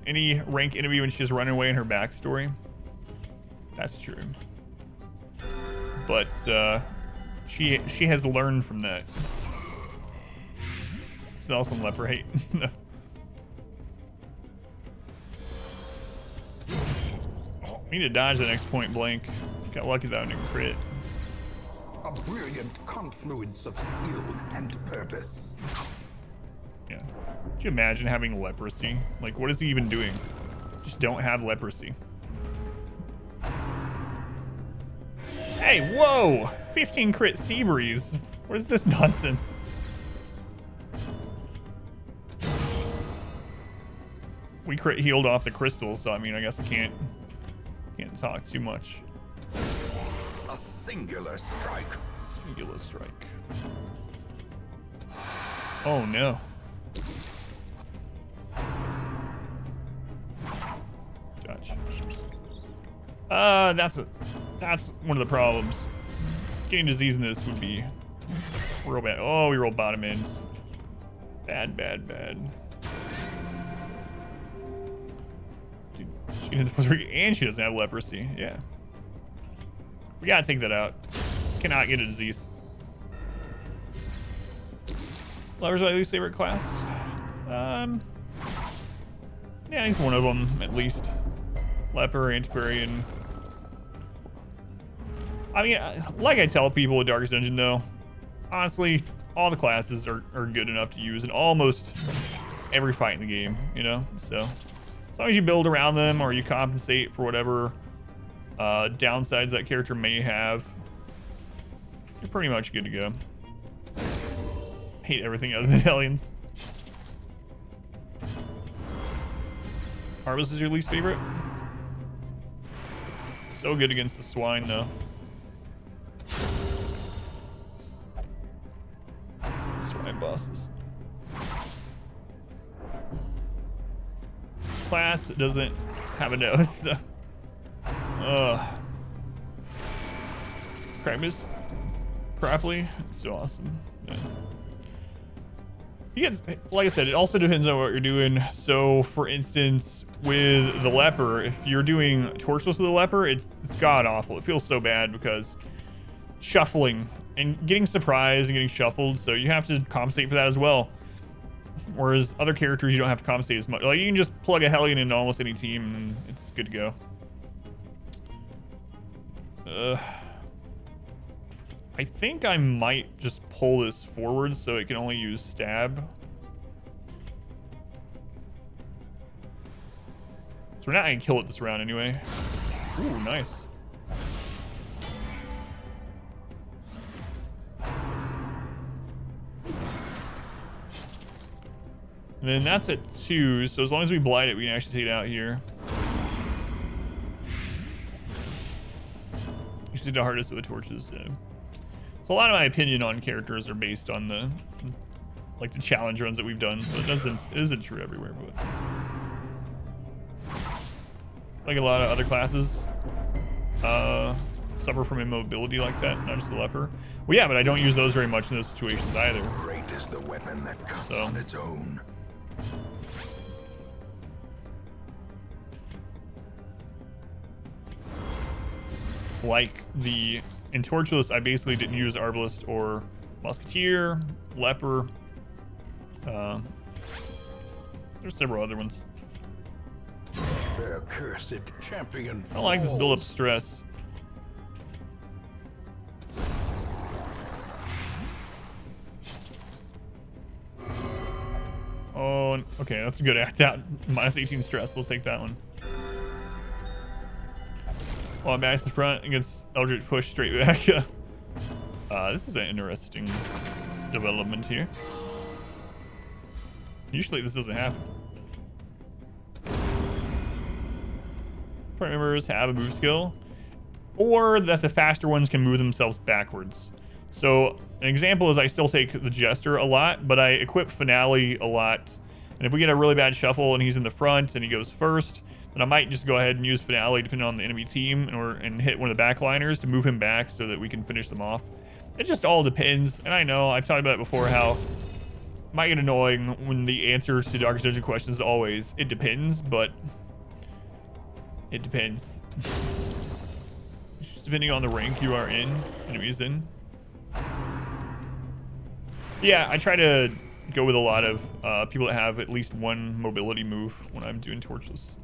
any rank enemy when she's running away in her backstory. That's true. But she has learned from that. Smell some leper hate. We need to dodge the next point blank. Got lucky that one didn't crit. A brilliant confluence of skill and purpose. Yeah. Could you imagine having leprosy? Like, what is he even doing? Just don't have leprosy. Hey, whoa! 15 crit sea breeze. What is this nonsense? We crit healed off the crystal, so I mean, I guess I can't talk too much. A singular strike. Singular strike. Oh no. Dodge. That's one of the problems. Getting disease in this would be real bad. Oh, we rolled bottom ends. Bad, bad, bad. Dude, she and she doesn't have leprosy. Yeah. We gotta take that out. Cannot get a disease. Leper's my least favorite class. Yeah, he's one of them at least. Leper, Antiquarian. I mean, like I tell people with Darkest Dungeon though, honestly, all the classes are good enough to use in almost every fight in the game, you know? So, as long as you build around them or you compensate for whatever downsides that character may have, you're pretty much good to go. Hate everything other than aliens. Harvest is your least favorite? So good against the swine though. Swine bosses. Class that doesn't have a nose. Krampus properly. It's so awesome. Yeah. You get, like I said, it also depends on what you're doing. So, for instance, with the leper, if you're doing torchless with the leper, it's god awful. It feels so bad because shuffling and getting surprised and getting shuffled, so you have to compensate for that as well. Whereas other characters, you don't have to compensate as much. Like, you can just plug a Hellion into almost any team and it's good to go. I think I might just pull this forward so it can only use stab. So we're not gonna kill it this round anyway. Ooh, nice. And then that's at 2, so as long as we blight it, we can actually take it out here. Usually the hardest with the torches, so. So a lot of my opinion on characters are based on the challenge runs that we've done. So it isn't true everywhere, but like a lot of other classes suffer from immobility like that, not just the leper. Well, yeah, but I don't use those very much in those situations either. Great is the weapon that cuts So. on its own. Like in Tortureless, I basically didn't use Arbalest or Musketeer, Leper. There's several other ones. Their cursed champion. I don't like this build-up stress. Oh, okay, that's a good act out. Minus 18 stress, we'll take that one. Well, I'm back to the front against Eldritch Push straight back. This is an interesting development here. Usually this doesn't happen. Party members have a move skill, or that the faster ones can move themselves backwards. So an example is I still take the Jester a lot, but I equip Finale a lot. And if we get a really bad shuffle and he's in the front and he goes first, then I might just go ahead and use Finale depending on the enemy team and hit one of the backliners to move him back so that we can finish them off. It just all depends. And I know I've talked about it before how it might get annoying when the answer to Darkest Dungeon questions is always, it depends, but it depends. Just depending on the rank you are in, enemies in. Yeah, I try to go with a lot of people that have at least one mobility move when I'm doing Torchless.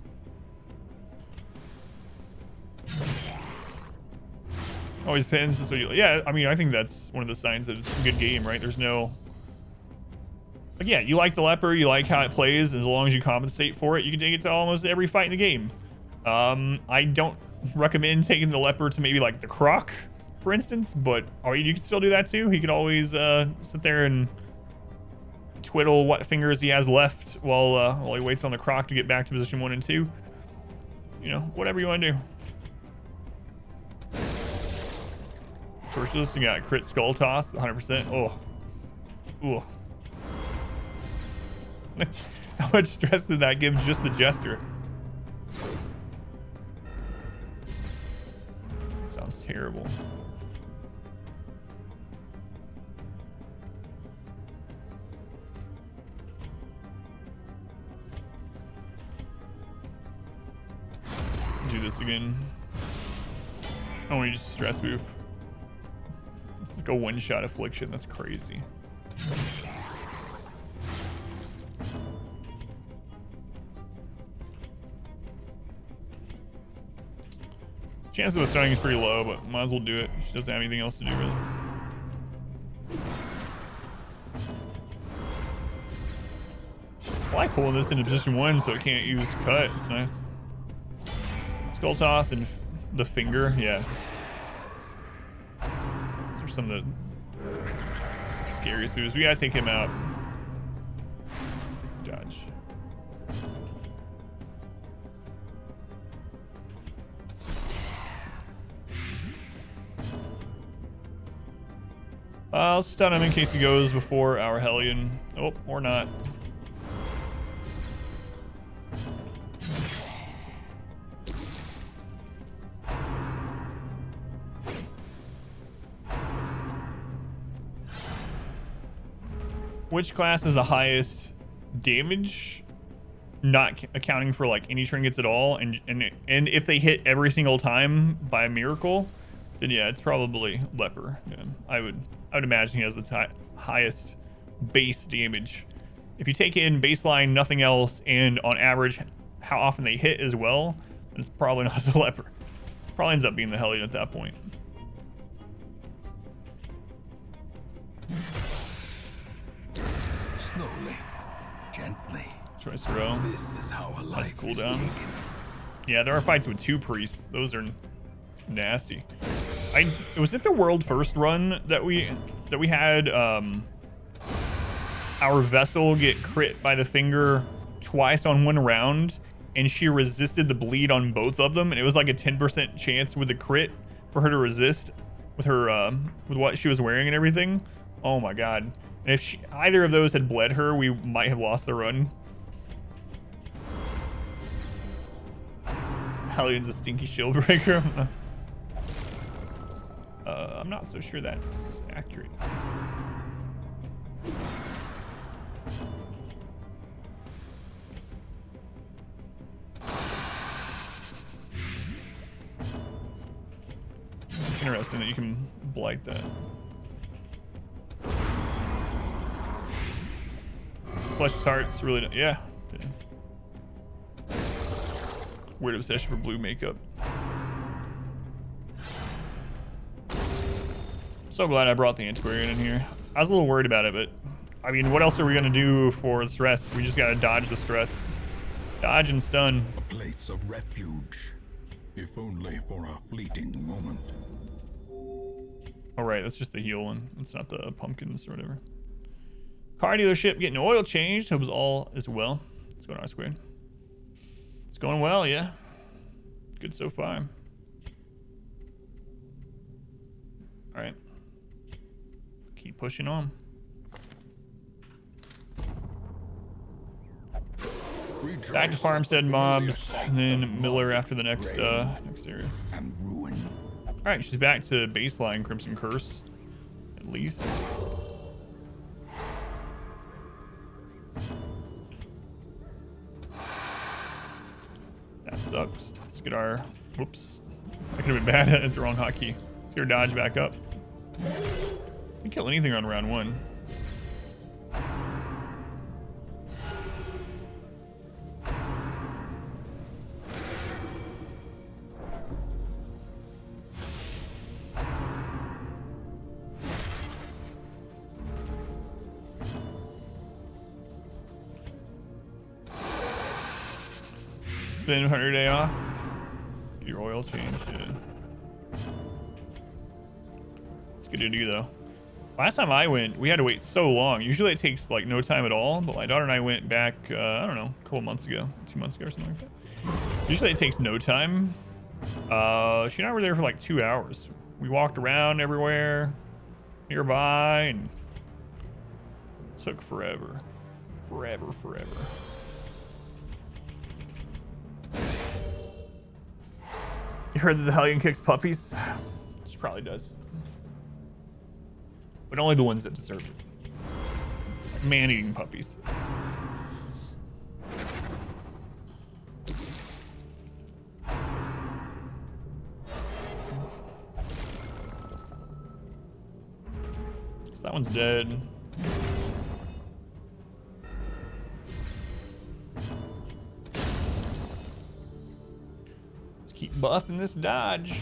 Always depends. That's what yeah, I mean, I think that's one of the signs that it's a good game, right? There's no... Like, yeah, you like the Leper, you like how it plays, as long as you compensate for it, you can take it to almost every fight in the game. I don't recommend taking the Leper to maybe like the Croc, for instance, but you can still do that too. He could always sit there and twiddle what fingers he has left while he waits on the Croc to get back to position 1 and 2. You know, whatever you want to do. Torchless, you got crit skull toss, 100%. Oh, ooh. How much stress did that give just the Jester? That sounds terrible. Do this again. Oh, you just stress move. Like a one-shot affliction. That's crazy. Chance of a stunning is pretty low, but might as well do it. She doesn't have anything else to do, really. I like pulling this into position 1 so it can't use cut. It's nice. Skull toss and the finger, yeah. Those are some of the scariest moves. We gotta take him out. Dodge. I'll stun him in case he goes before our Hellion. Oh, or not. Which class is the highest damage? Not accounting for like any trinkets at all, and if they hit every single time by a miracle, then yeah, it's probably Leper. Yeah, I would imagine he has the highest base damage. If you take in baseline, nothing else, and on average, how often they hit as well, then it's probably not the Leper. Probably ends up being the Hellion at that point. Slowly, gently. Choice row. This is how a Nice life is cooldown. taken. Yeah, there are fights with 2 priests. Those are nasty. Was it the world first run that we had our Vessel get crit by the finger twice on 1 round, and she resisted the bleed on both of them, and it was like a 10% chance with the crit for her to resist. with her with what she was wearing and everything. Oh my god. And if either of those had bled her, we might have lost the run. Hellion's a stinky shield breaker. I'm not so sure that's accurate. It's interesting that you can blight that. Flesh's Heart's really, yeah. Weird obsession for blue makeup. So glad I brought the Antiquarian in here. I was a little worried about it, but I mean, what else are we gonna do for stress? We just gotta dodge the stress. Dodge and stun. A place of refuge, if only for a fleeting moment. All right, that's just the heal one. It's not the pumpkins or whatever. Car dealership getting oil changed. Hope all is well. What's going on, Squared? It's going well, yeah. Good so far. All right. Keep pushing on. Back to Farmstead mobs, and then Miller after the next area. And ruin. All right, she's back to baseline Crimson Curse, at least. That sucks. Let's get our, whoops. That could have been bad. It's the wrong hotkey. Let's get our dodge back up. Can kill anything on round one. Spend 100 day off. Get your oil changed. Yeah. It's good to do though. Last time I went, we had to wait so long. Usually it takes like no time at all, but my daughter and I went back, I don't know, a couple months ago, 2 months ago or something like that. Usually it takes no time. She and I were there for like 2 hours. We walked around everywhere, nearby, and it took forever. Forever. You heard that the Hellion kicks puppies? She probably does. But only the ones that deserve it. Like man-eating puppies. So that one's dead. Let's keep buffing this dodge.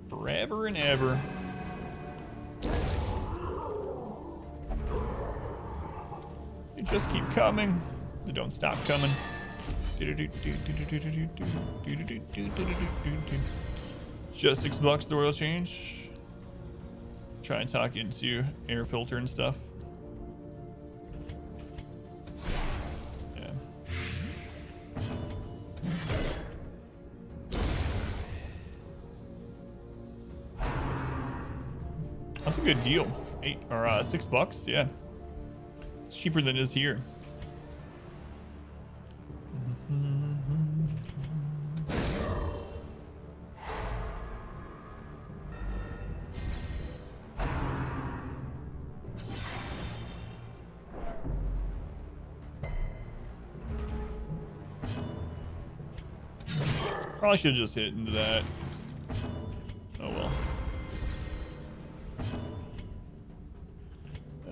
Forever and ever. They just keep coming. They don't stop coming. Just $6 the oil change. Try and talk into air filter and stuff. Yeah. That's a good deal. $6, yeah. It's cheaper than it is here. Probably should have just hit into that. Oh well.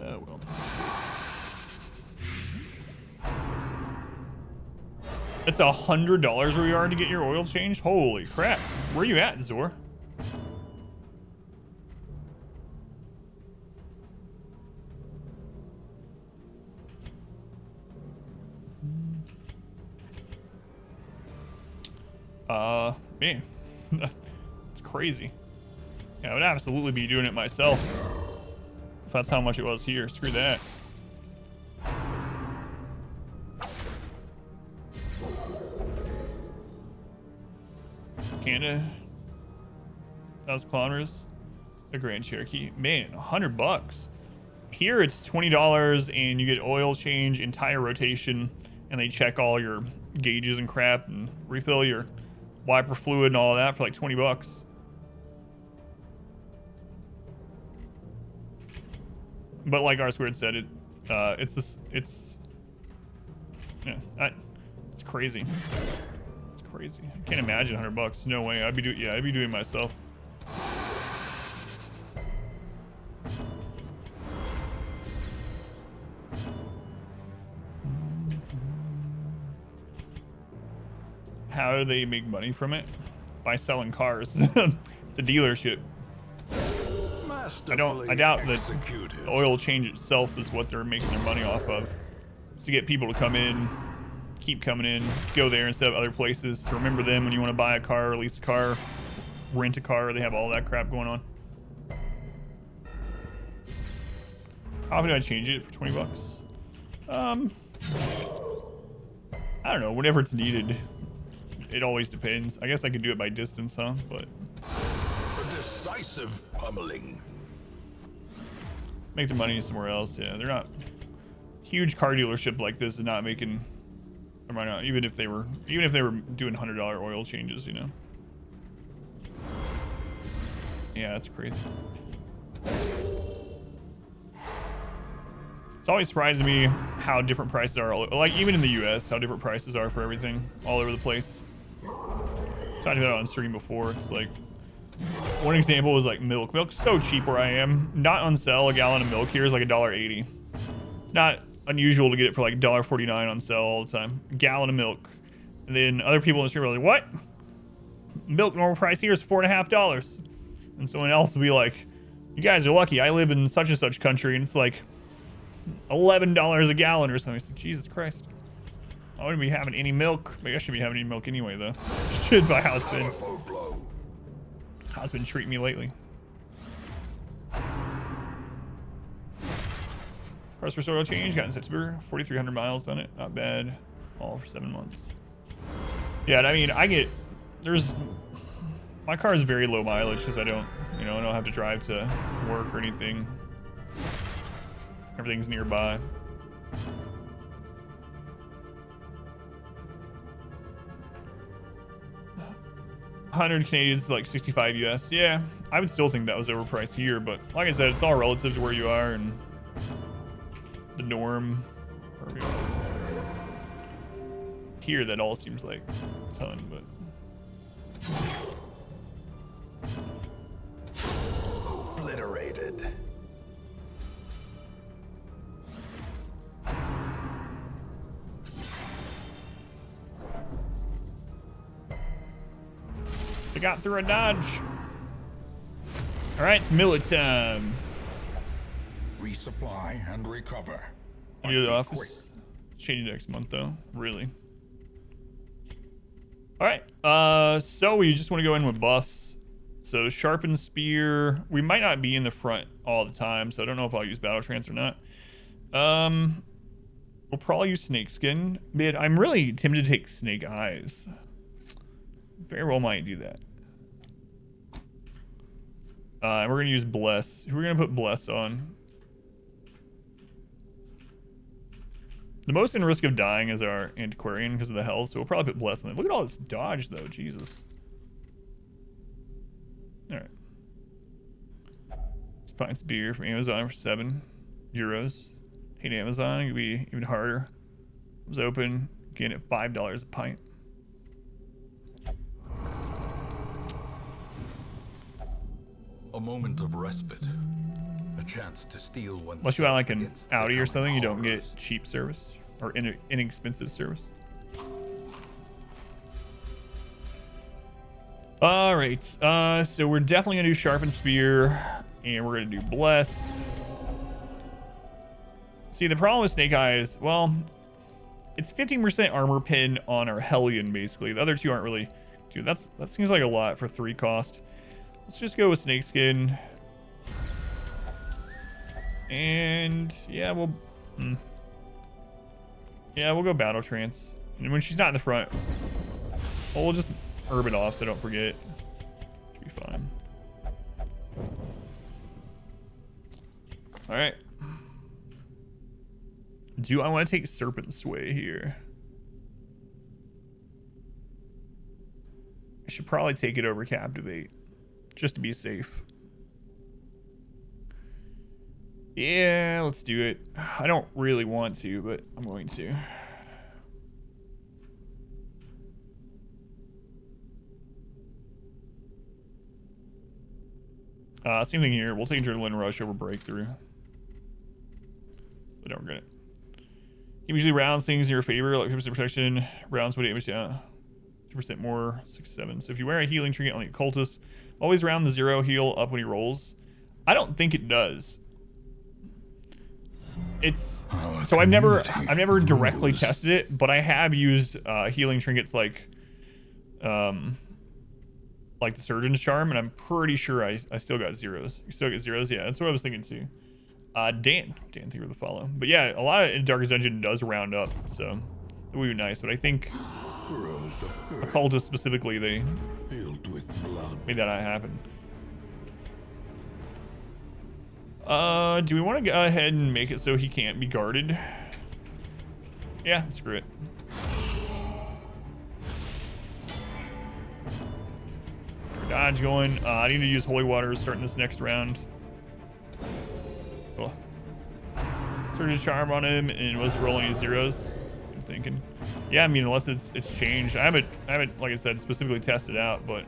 Oh well. It's $100 where you are to get your oil changed? Holy crap. Where are you at, Zor? Man. It's crazy. Yeah, I would absolutely be doing it myself. If that's how much it was here. Screw that. Canada. That was kilometers. The Grand Cherokee. Man, $100. Here it's $20 and you get oil change, entire rotation, and they check all your gauges and crap and refill your wiper fluid and all that for like $20. But like R Squared said, it's crazy. It's crazy. I can't imagine $100. No way. I'd be doing it myself. How do they make money from it? By selling cars. It's a dealership. I doubt that the oil change itself is what they're making their money off of. It's to get people to come in, keep coming in, go there instead of other places, to remember them when you want to buy a car, lease a car, rent a car. They have all that crap going on. How often do I change it for $20? I don't know, whenever it's needed. It always depends. I guess I could do it by distance, huh? But A decisive pummeling. make the money somewhere else. Yeah, they're not huge car dealership like this is not making. Or might not, even if they were doing $100 oil changes, you know. Yeah, that's crazy. It's always surprising me how different prices are. Like even in the U.S., how different prices are for everything all over the place. Talked about it on stream before. It's like one example was like milk. Milk's so cheap where I am. Not on sale. A gallon of milk here is like $1.80. It's not unusual to get it for like $1.49 on sale all the time. A gallon of milk. And then other people in the stream are like, "What? Milk normal price here is $4.50." And someone else will be like, "You guys are lucky. I live in such and such country, and it's like $11 a gallon or something." I said, Jesus Christ. I wouldn't be having any milk. Maybe I should be having any milk anyway, though. Just by how it's been treating me lately. Price for oil change, got in September, 4,300 miles on it. Not bad. All for 7 months. Yeah, I mean, my car is very low mileage because I don't have to drive to work or anything. Everything's nearby. $100 Canadian is like 65 US. Yeah, I would still think that was overpriced here, but like I said, it's all relative to where you are and the norm. Here, that all seems like a ton, but. Obliterated. They got through a dodge. All right, it's millet time. Resupply and recover. Go to the office. Change next month, though. Really. All right. So we just want to go in with buffs. So sharpened spear. We might not be in the front all the time, so I don't know if I'll use battle trance or not. We'll probably use snakeskin. But I'm really tempted to take snake eyes. Very well might do that. And we're gonna use bless. Who are we gonna put bless on? The most in risk of dying is our antiquarian because of the health, so we'll probably put bless on it. Look at all this dodge though, Jesus. All right. Spine spear from Amazon for €7. Hate Amazon. It could be even harder. It was open again at $5 a pint. A moment of respite. A chance to steal one. Unless you want like an Audi or something, you don't get cheap service or inexpensive service. All right, so we're definitely gonna do sharpened spear, and we're gonna do bless. See, the problem with Snake Eyes, well, it's 15% armor pin on our Hellion basically. The other two aren't really. Dude, that seems like a lot for 3 cost. Let's just go with snakeskin. And yeah, we'll go battle trance. And when she's not in the front, well, we'll just herb it off so I don't forget. Should be fine. All right. Do I want to take Serpent Sway here? I should probably take it over Captivate, just to be safe. Yeah, let's do it. I don't really want to, but I'm going to. Same thing here. We'll take Adrenaline Rush over Breakthrough. But don't regret it. He usually rounds things in your favor, like 50% protection, rounds what damage down. 2% more, 6-7. So if you wear a healing trinket on the occultist, always round the 0 heal up when he rolls. I don't think it does. It's so I've never directly tested it, but I have used healing trinkets like the Surgeon's Charm, and I'm pretty sure I still got zeros. You still get zeros? Yeah, that's what I was thinking too. Dan, thank you for the follow. But yeah, a lot of Darkest Dungeon does round up, so it would be nice. But I think Occultist specifically, they Filled with blood. made that not happen. Do we want to go ahead and make it so he can't be guarded? Yeah, screw it. Dodge going. I need to use Holy Water starting this next round. Cool. Surge's Charm on him, and was it rolling any zeros? I'm thinking. Yeah, I mean, unless it's changed. I haven't, like I said, specifically tested out, but.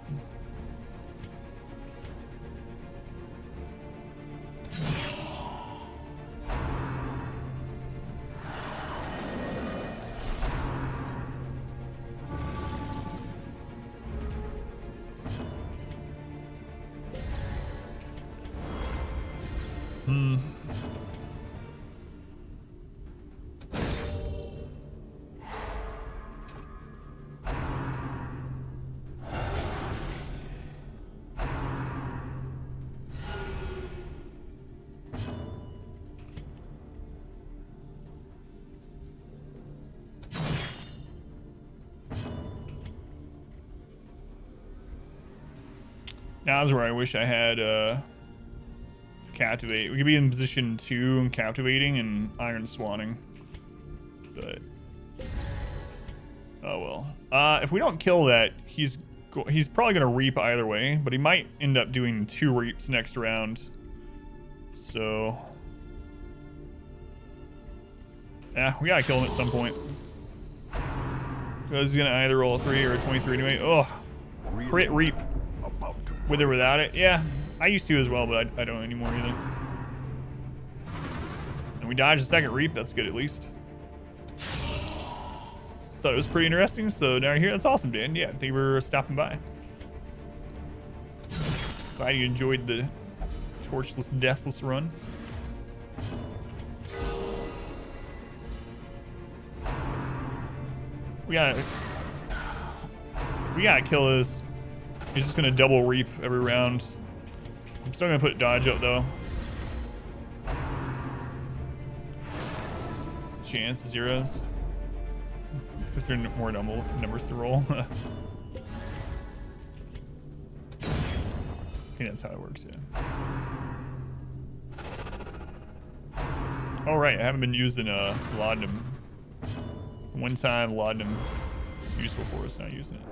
Now's where I wish I had Captivate. We could be in position 2 and Captivating and Iron Swanning. But oh well. If we don't kill that, he's probably gonna reap either way, but he might end up doing 2 reaps next round. So yeah, we gotta kill him at some point. Because he's gonna either roll a 3 or a 23 anyway. Oh, crit reap. With or without it. Yeah, I used to as well, but I don't anymore either. And we dodged the second reap. That's good at least. Thought it was pretty interesting. So now you're here. That's awesome, Dan. Yeah, thank you for stopping by. Glad you enjoyed the torchless, deathless run. We gotta kill this. He's just gonna double reap every round. I'm still gonna put dodge up though. Chance zeros. Because there are more numbers to roll. I think that's how it works, yeah. Oh right, I haven't been using laudanum. One time laudanum useful for us, not using it.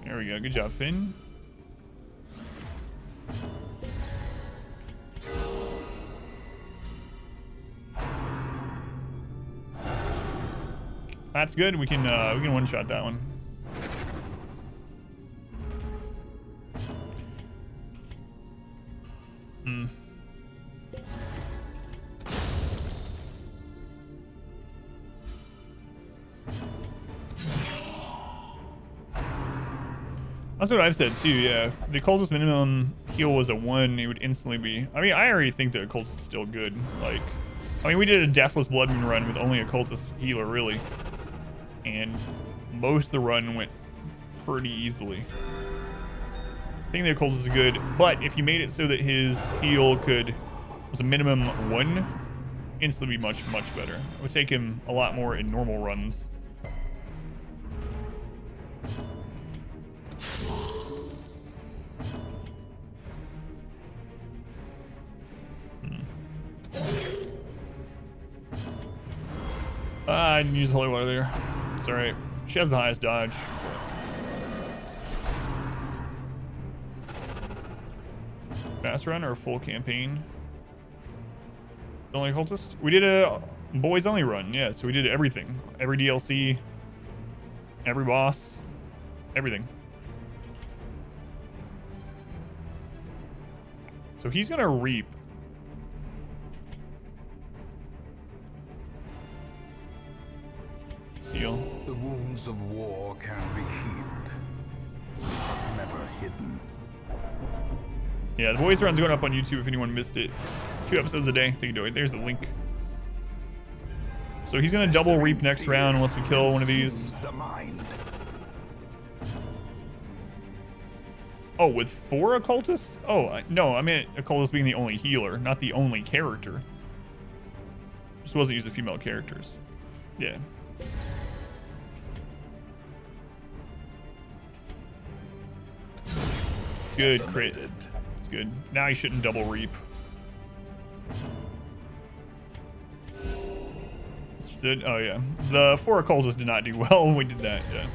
There we go. Good job, Finn. That's good. We can one-shot that one. That's what I've said too, yeah. If the cultist minimum heal was a 1, it would instantly be... I mean, I already think the occultist is still good. Like, I mean, we did a Deathless Blood Moon run with only a cultist healer, really. And most of the run went pretty easily. I think the occultist is good, but if you made it so that his heal was a minimum 1, instantly be much better. It would take him a lot more in normal runs. I didn't use the holy water there. It's alright. She has the highest dodge. Fast run or full campaign? Only cultist? We did a boys only run, yeah. So we did everything. Every DLC, every boss, everything. So he's gonna reap. Seal. The wounds of war can be healed, but never hidden. Yeah, the boys run's going up on YouTube if anyone missed it. 2 episodes a day. Think you do it. There's the link. So he's gonna double reap next round unless we kill one of these. The mind. Oh, with 4 occultists? Oh, no, I meant occultist being the only healer, not the only character. Just wasn't using female characters. Yeah. Good crit. It's good. Now he shouldn't double reap. Stood. Oh yeah, the 4 occultists did not do well when we did that. Yeah.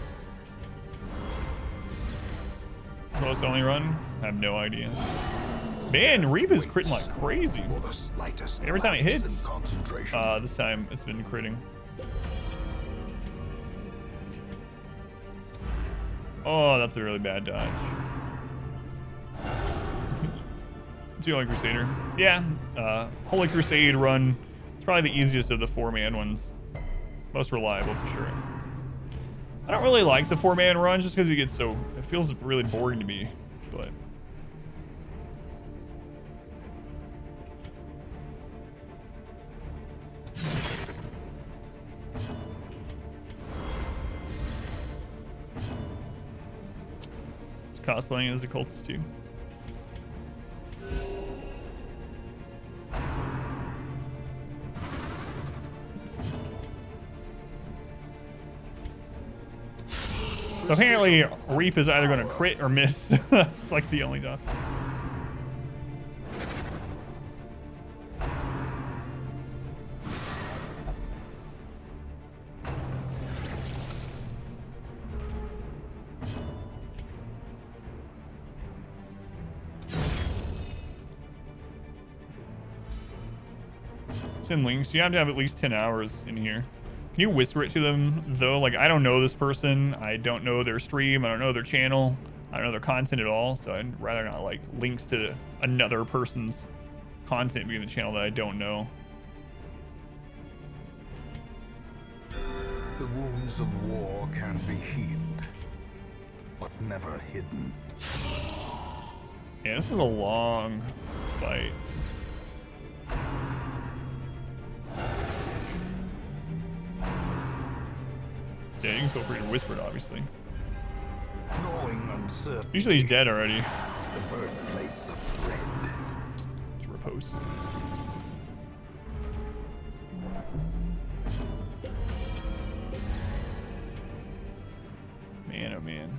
Close only run? I have no idea. Man, Reap is critting like crazy. Every time it hits. This time it's been critting. Oh, that's a really bad dodge. Holy Crusader. Yeah, Holy Crusade run. It's probably the easiest of the 4-man ones. Most reliable for sure. I don't really like the 4-man run just because it feels really boring to me, but. It's cosplaying as a cultist too. So apparently, Reap is either going to crit or miss. That's like the only dodge. It's in links. You have to have at least 10 hours in here. Can you whisper it to them, though? Like, I don't know this person. I don't know their stream. I don't know their channel. I don't know their content at all. So I'd rather not, like, links to another person's content being the channel that I don't know. The wounds of war can be healed, but never hidden. Yeah, this is a long fight. Yeah, you can feel free to whisper it, obviously. Usually he's dead already. The birthplace of dread. Let's repose. Man, oh man.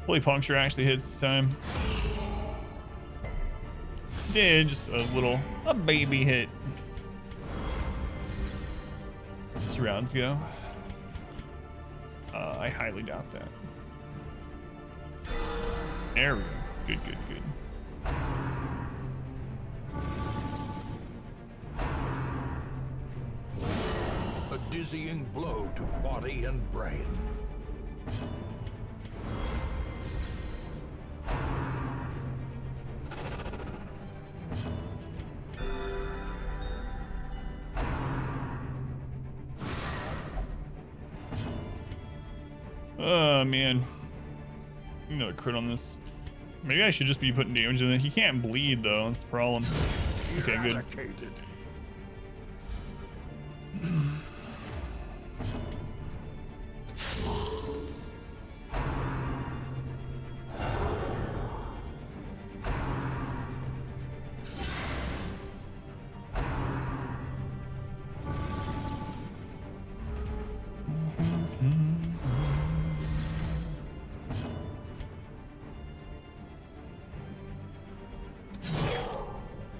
Holy Puncture actually hits this time. Did just a baby hit. 2 rounds go. I highly doubt that. There we go. Good, good, good. A dizzying blow to body and brain. Oh man. Another crit on this. Maybe I should just be putting damage in it. He can't bleed though, that's the problem. Okay, good.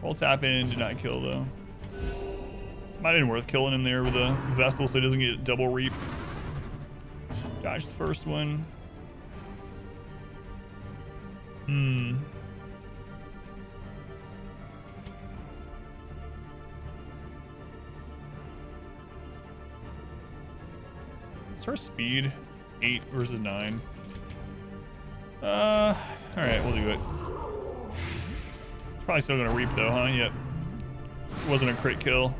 Roll tap in, did not kill though. Might have been worth killing him there with a Vestal so he doesn't get double reap. Dodge the first one. What's her speed? 8 versus 9. Alright, we'll do it. It's probably still gonna reap though, huh? Yep. It wasn't a crit kill.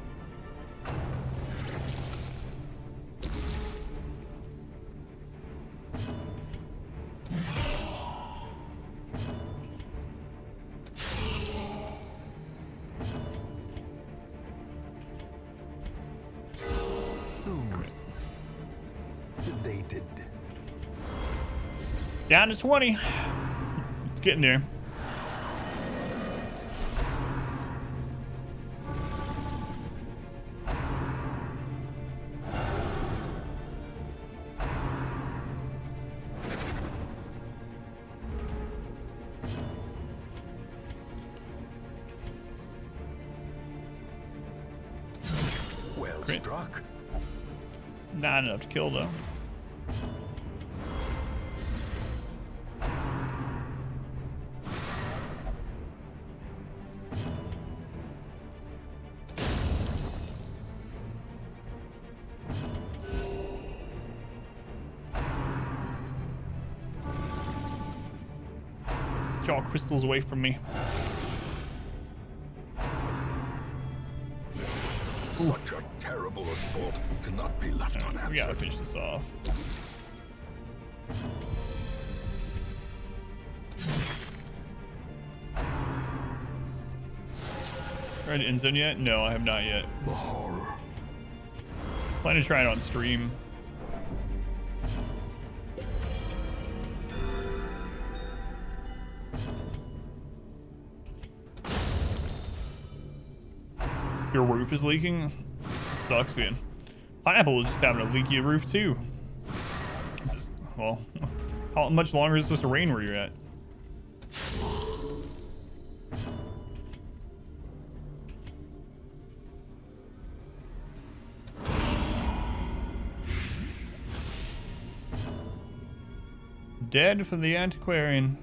Sedated. Down to 20. Getting there. Well Crit. struck. Not enough to kill though. Jaw crystals away from me. Such a terrible assault cannot be left We gotta unanswered. finish this off. Tried end zone yet? No, I have not yet. The horror. Plan to try it on stream. Your roof is leaking? Sucks, man. Pineapple is just having a leaky roof too. This is, well, how much longer is it supposed to rain where you're at? Dead for the antiquarian.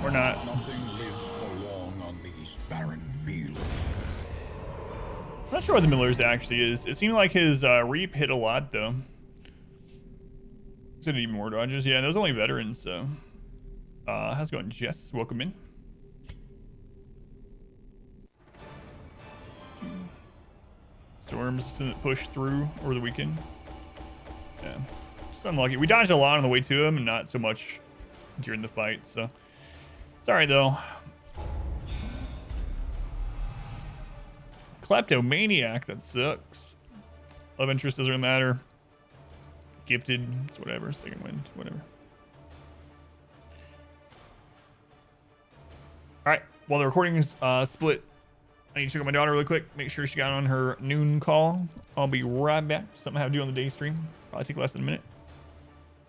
Or not. Nothing lives for long on these barren fields. I'm not sure what the Miller's actually is. It seemed like his reap hit a lot though. He's gonna need more dodges. Yeah, those are only veterans, so. How's it going, Jess? Welcome in. Storms to push through over the weekend. Yeah, just unlucky. We dodged a lot on the way to him and not so much during the fight, so. It's alright though. Kleptomaniac, that sucks. Love interest doesn't really matter. Gifted, it's whatever. Second wind, whatever. Alright, while the recording is split, I need to check on my daughter really quick. Make sure she got on her noon call. I'll be right back. Something I have to do on the day stream. Probably take less than a minute.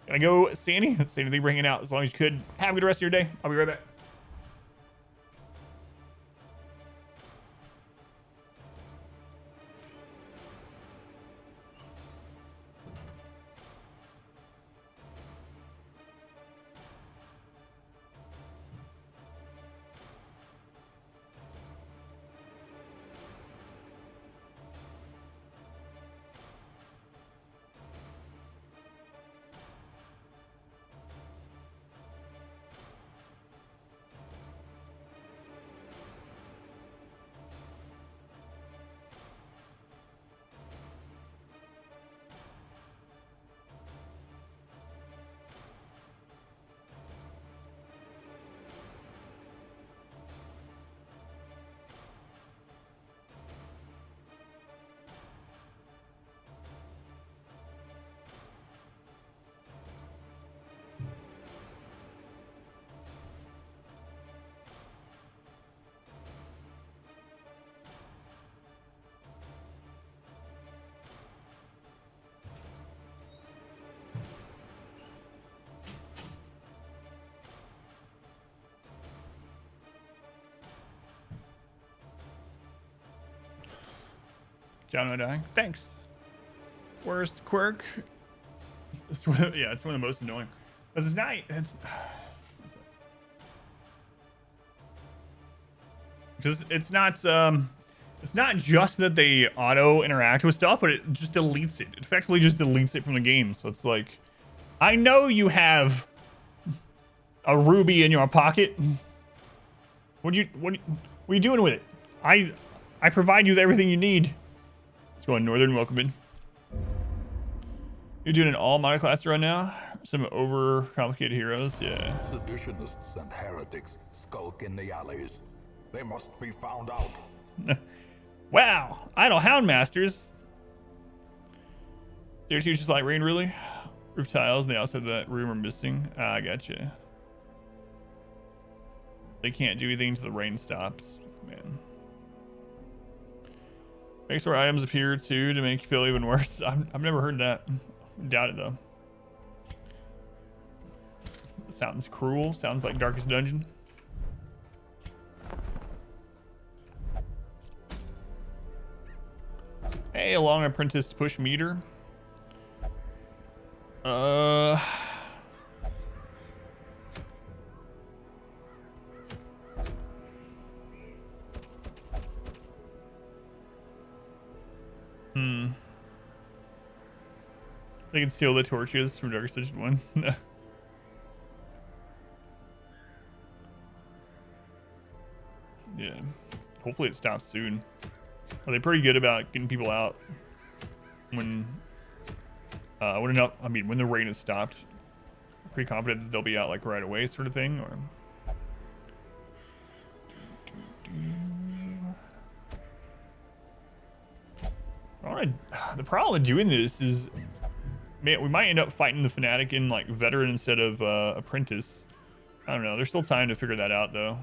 Gotta go, Sandy. Sandy, thank you for bringing out as long as you could. Have a good rest of your day. I'll be right back. John dying. Thanks. Worst quirk. It's one of, yeah, it's one of the most annoying. Because it's not. Because it's not. It's not just that they auto interact with stuff, but it just deletes it. It effectively just deletes it from the game. So it's like, I know you have a ruby in your pocket. What are you doing with it? I provide you with everything you need. Let's go on Northern. Welcome in. You're doing an all monoclass run now? Some overcomplicated heroes? Yeah. Seditionists and heretics skulk in the alleys. They must be found out. Wow. Idle Houndmasters. There's you just like rain, really? Roof tiles and the outside of that room are missing. Ah, I gotcha. They can't do anything until the rain stops. Man. Makes where items appear too to make you feel even worse. I've never heard that. Doubt it though. Sounds cruel. Sounds like Darkest Dungeon. Hey, a long apprentice push meter. They can steal the torches from Darkest Dungeon 1. Yeah. Hopefully it stops soon. Are they pretty good about getting people out when enough? I mean, when the rain has stopped? Pretty confident that they'll be out like right away, sort of thing, or. The problem with doing this is, man, we might end up fighting the Fnatic in like veteran instead of apprentice. I don't know. There's still time to figure that out, though.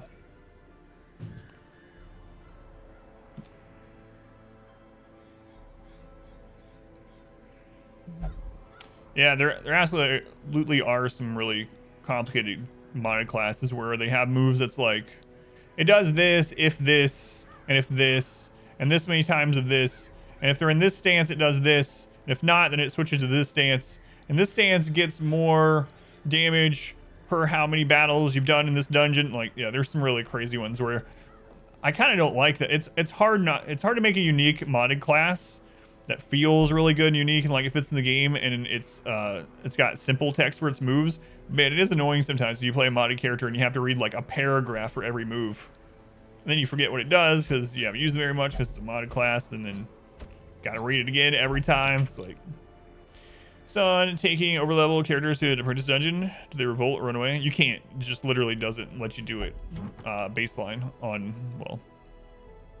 Yeah, there absolutely are some really complicated modded classes where they have moves that's like, it does this, and if this, and this many times of this, and if they're in this stance, it does this, and if not, then it switches to this stance, and this stance gets more damage per how many battles you've done in this dungeon. Like, yeah, there's some really crazy ones where I kind of don't like that. It's hard to make a unique modded class that feels really good and unique and like it fits in the game, and it's got simple text for its moves. Man, it is annoying sometimes when you play a modded character and you have to read like a paragraph for every move, and then you forget what it does because you haven't used it very much because it's a modded class, and then gotta read it again every time. It's like, son, taking overlevel characters to the apprentice dungeon, do they revolt or run away? You can't. It just literally doesn't let you do it baseline on, well,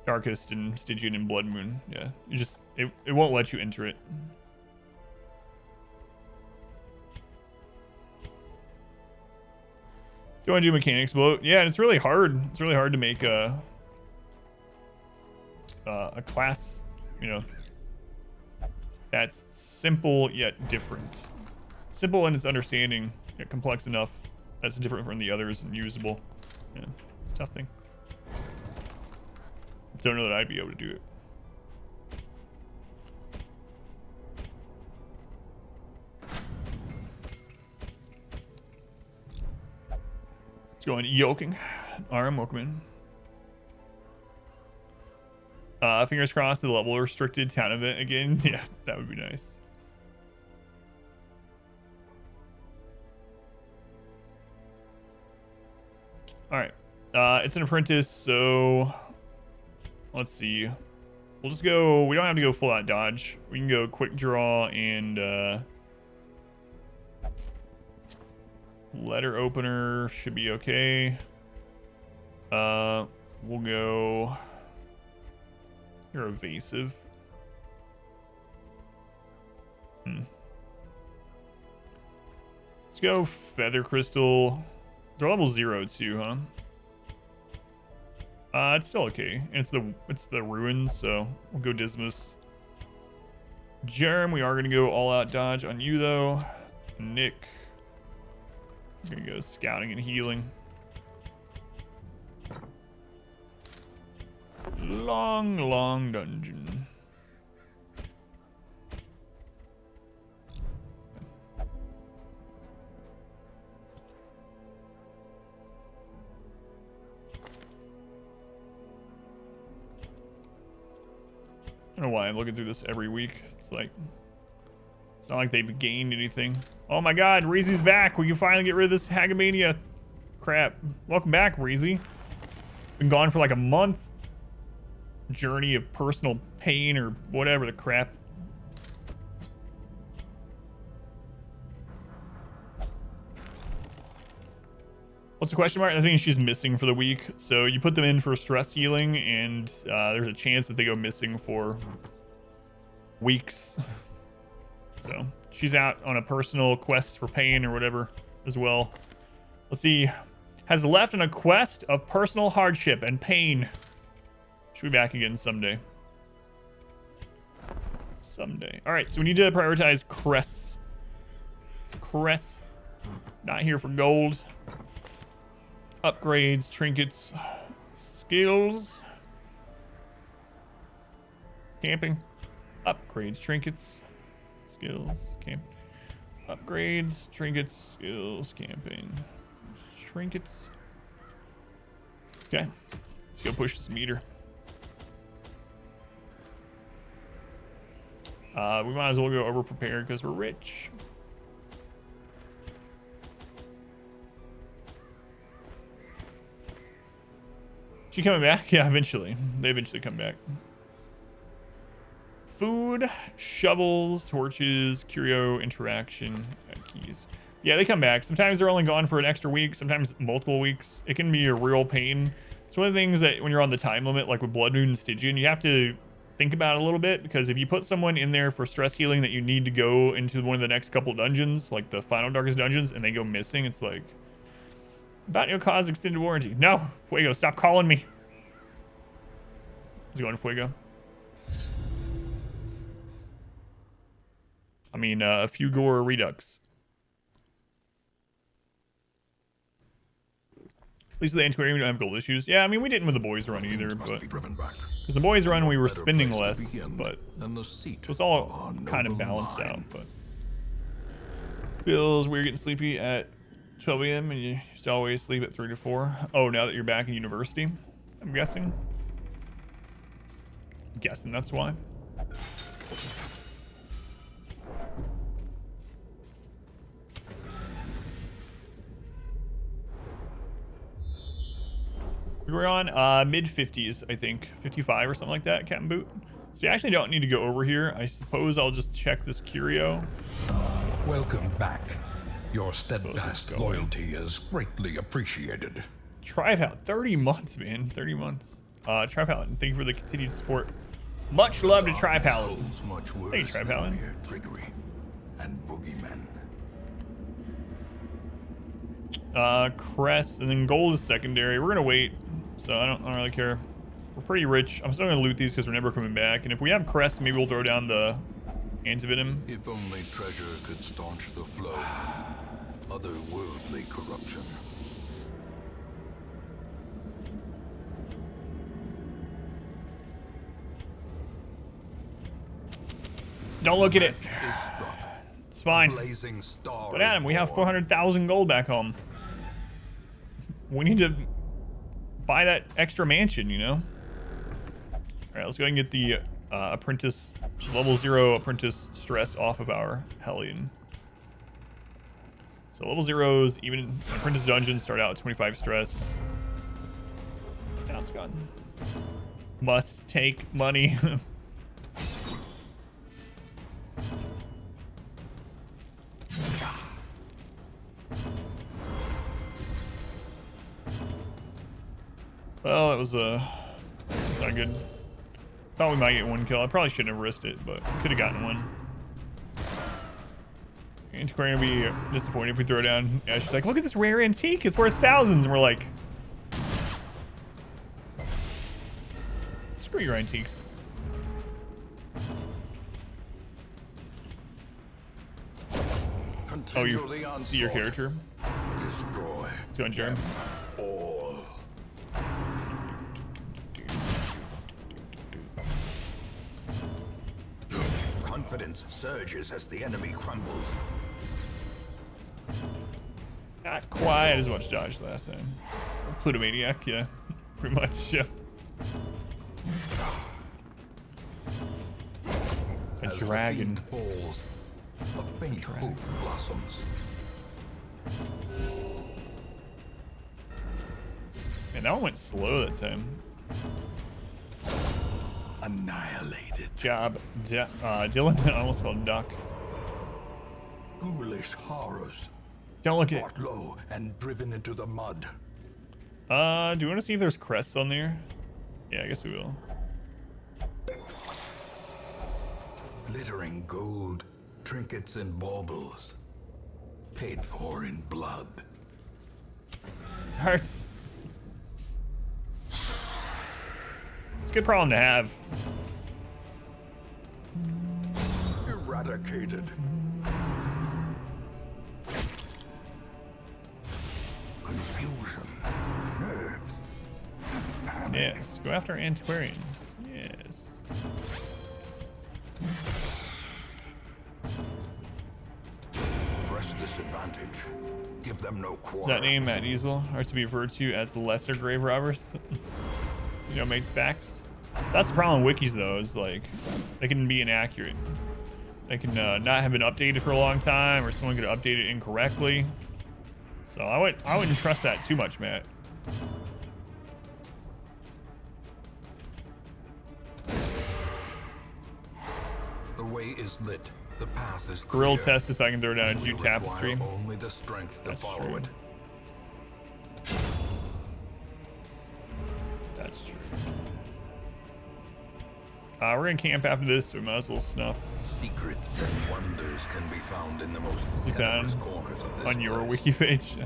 Darkest and Stygian and Blood Moon. Yeah, you just it won't let you enter it. Do you want to do mechanics bloat? Yeah, and it's really hard. It's really hard to make a class, you know, that's simple yet different. Simple in its understanding, yet complex enough that's different from the others and usable. Yeah, it's a tough thing. Don't know that I'd be able to do it. Let's go on yoking. RM, welcome in. Fingers crossed the level restricted town event again. Yeah, that would be nice. All right. It's an apprentice, so let's see. We'll just go. We don't have to go full out dodge. We can go quick draw and letter opener should be okay. We'll go. You're evasive. Let's go feather crystal. They're level 0 too, huh? It's still okay. And it's the ruins, so we'll go Dismas. Germ, we are gonna go all out dodge on you though. Nick. I'm gonna go scouting and healing. Long dungeon. don't know why I'm looking through this every week. It's like, it's not like they've gained anything. Oh my god, Reezy's back. We can finally get rid of this Hagamania crap. Welcome back, Reezy. Been gone for like a month. Journey of personal pain or whatever the crap. What's the question mark? That means she's missing for the week. So you put them in for stress healing, and there's a chance that they go missing for weeks. So she's out on a personal quest for pain or whatever as well. Let's see. Has left on a quest of personal hardship and pain. She'll be back again someday. Someday. All right, so we need to prioritize crests. Crests. Not here for gold. Upgrades, trinkets, skills. Camping. Upgrades, trinkets, skills, camp. Upgrades, trinkets, skills, camping. Trinkets. Okay. Let's go push this meter. We might as well go over prepared because we're rich. She coming back? Yeah, eventually. They eventually come back. Food, shovels, torches, curio, interaction, keys. Yeah, they come back. Sometimes they're only gone for an extra week, sometimes multiple weeks. It can be a real pain. It's one of the things that when you're on the time limit, like with Blood Moon and Stygian, you have to think about it a little bit, because if you put someone in there for stress healing that you need to go into one of the next couple dungeons, like the final darkest dungeons, and they go missing, it's like, about your cause extended warranty. No, Fuego, stop calling me. Is it going to Fuego? I mean, Fugor Redux. At least with the Antiquarian, we don't have gold issues. Yeah, I mean, we didn't with the boys run either, but because the boys run, we were spending less, but it was all kind of balanced out. But feels weird getting sleepy at 12 a.m. and you used to always sleep at 3 to 4. Oh, now that you're back in university, I'm guessing. I'm guessing that's why. We're on mid 50s, I think, 55 or something like that, Captain Boot. So you actually don't need to go over here. I suppose I'll just check this curio. Welcome back. Your steadfast loyalty is greatly appreciated. Tripal, 30 months, man, 30 months. Tripal, thank you for the continued support. Much love to Tripal. Hey, Tripal. Trickery and boogeymen. Crest, and then gold is secondary. We're gonna wait, so I don't really care. We're pretty rich. I'm still gonna loot these because we're never coming back. And if we have crest, maybe we'll throw down the antivenom. If only treasure could staunch the flow. Otherworldly corruption. Don't look at it. It's fine. Blazing star. But Adam, we have 400,000 gold back home. We need to buy that extra mansion, you know? All right, let's go ahead and get the apprentice, level 0 apprentice stress off of our Hellion. So level 0s, even apprentice dungeons start out at 25 stress. Now it's gone. Must take money. Well, it was not good. Thought we might get one kill. I probably shouldn't have risked it, but could have gotten one. Antiquarian would be disappointed if we throw it down. Yeah, she's like, look at this rare antique. It's worth thousands. And we're like, screw your antiques. Oh, you see your character? Destroy. Let's go on Germ. All. Confidence surges as the enemy crumbles. Not quite as much dodge last time. Plutomaniac, yeah. Pretty much, yeah. A As dragon. the fiend falls, a faint hope blossoms. Man, that one went slow that time. Annihilated. Job, Dylan. I almost called Duck. Ghoulish horrors. Don't look at. Brought low and driven into the mud. Do you want to see if there's crests on there? Yeah, I guess we will. Glittering gold, trinkets and baubles. Paid for in blood. Hurts. It's a good problem to have. Eradicated. Confusion. Nerves. And panic. Yes, go after Antiquarian. Yes. Press this advantage. Give them no Is quarter. that name Matt Easel are to be referred to as the lesser grave robbers? You know, mates backs. That's the problem with wikis though, is like they can be inaccurate. They can not have been updated for a long time, or someone could update it incorrectly. So I wouldn't trust that too much, Matt. The way is lit. The path is Grill clear. test if I can throw down a We Jew require tapestry. only the strength to That's follow true. it. That's true. We're gonna camp after this, so we might as well snuff Secrets and wonders can be found in the most Sit tenebrous down corners of this on your place. wiki page.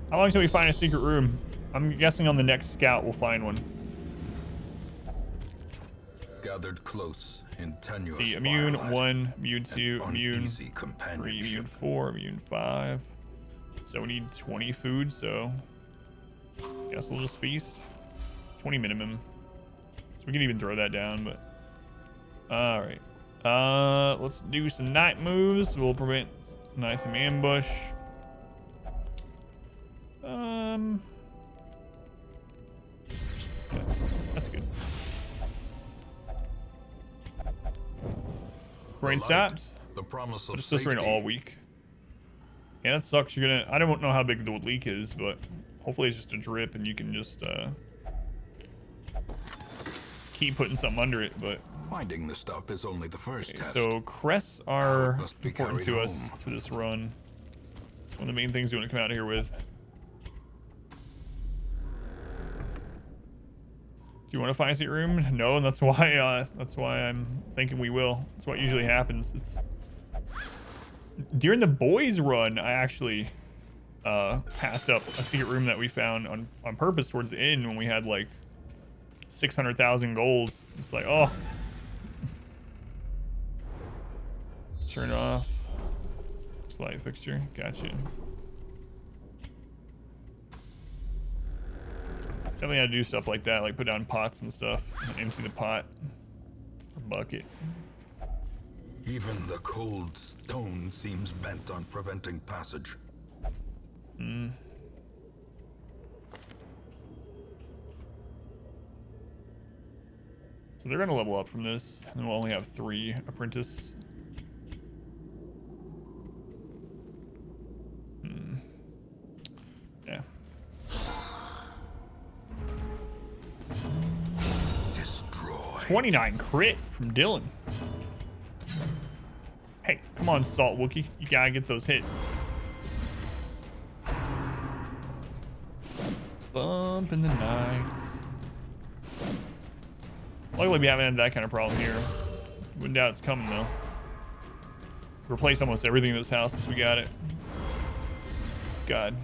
How long till we find a secret room? I'm guessing on the next scout we'll find one. Gathered close in tenuous See, immune firelight 1, immune 2, and immune uneasy 3, companionship. immune 4, immune 5. So we need 20 food, so guess we'll just feast. 20 minimum. So we can even throw that down, but alright. Let's do some night moves. We'll prevent nice and ambush. Yeah, that's good. Rain The light, stopped. The promise of It's supposed to rain safety. all week. Yeah, that sucks. You're gonna. I don't know how big the leak is, but hopefully it's just a drip and you can just keep putting something under it. But Finding the stuff is only the first test. so crests Now are it must be important carried to us home. for this run. One of the main things we want to come out here with. Do you want to find a secret room? No, and that's why I'm thinking we will. That's what usually happens. It's during the boys run, I actually passed up a secret room that we found on purpose towards the end when we had like 600,000 golds. It's like, oh, turn it off. Light fixture, gotcha. Definitely had to do stuff like that, like put down pots and stuff, and empty the pot or bucket. Even the cold stone seems bent on preventing passage. So they're gonna level up from this, and we'll only have 3 apprentice. Yeah. Destroy. 29 crit from Dylan. Hey, come on, Salt Wookie. You gotta get those hits. Bump in the nights. Luckily, we haven't had that kind of problem here. Wouldn't doubt it's coming, though. Replace almost everything in this house since we got it. God,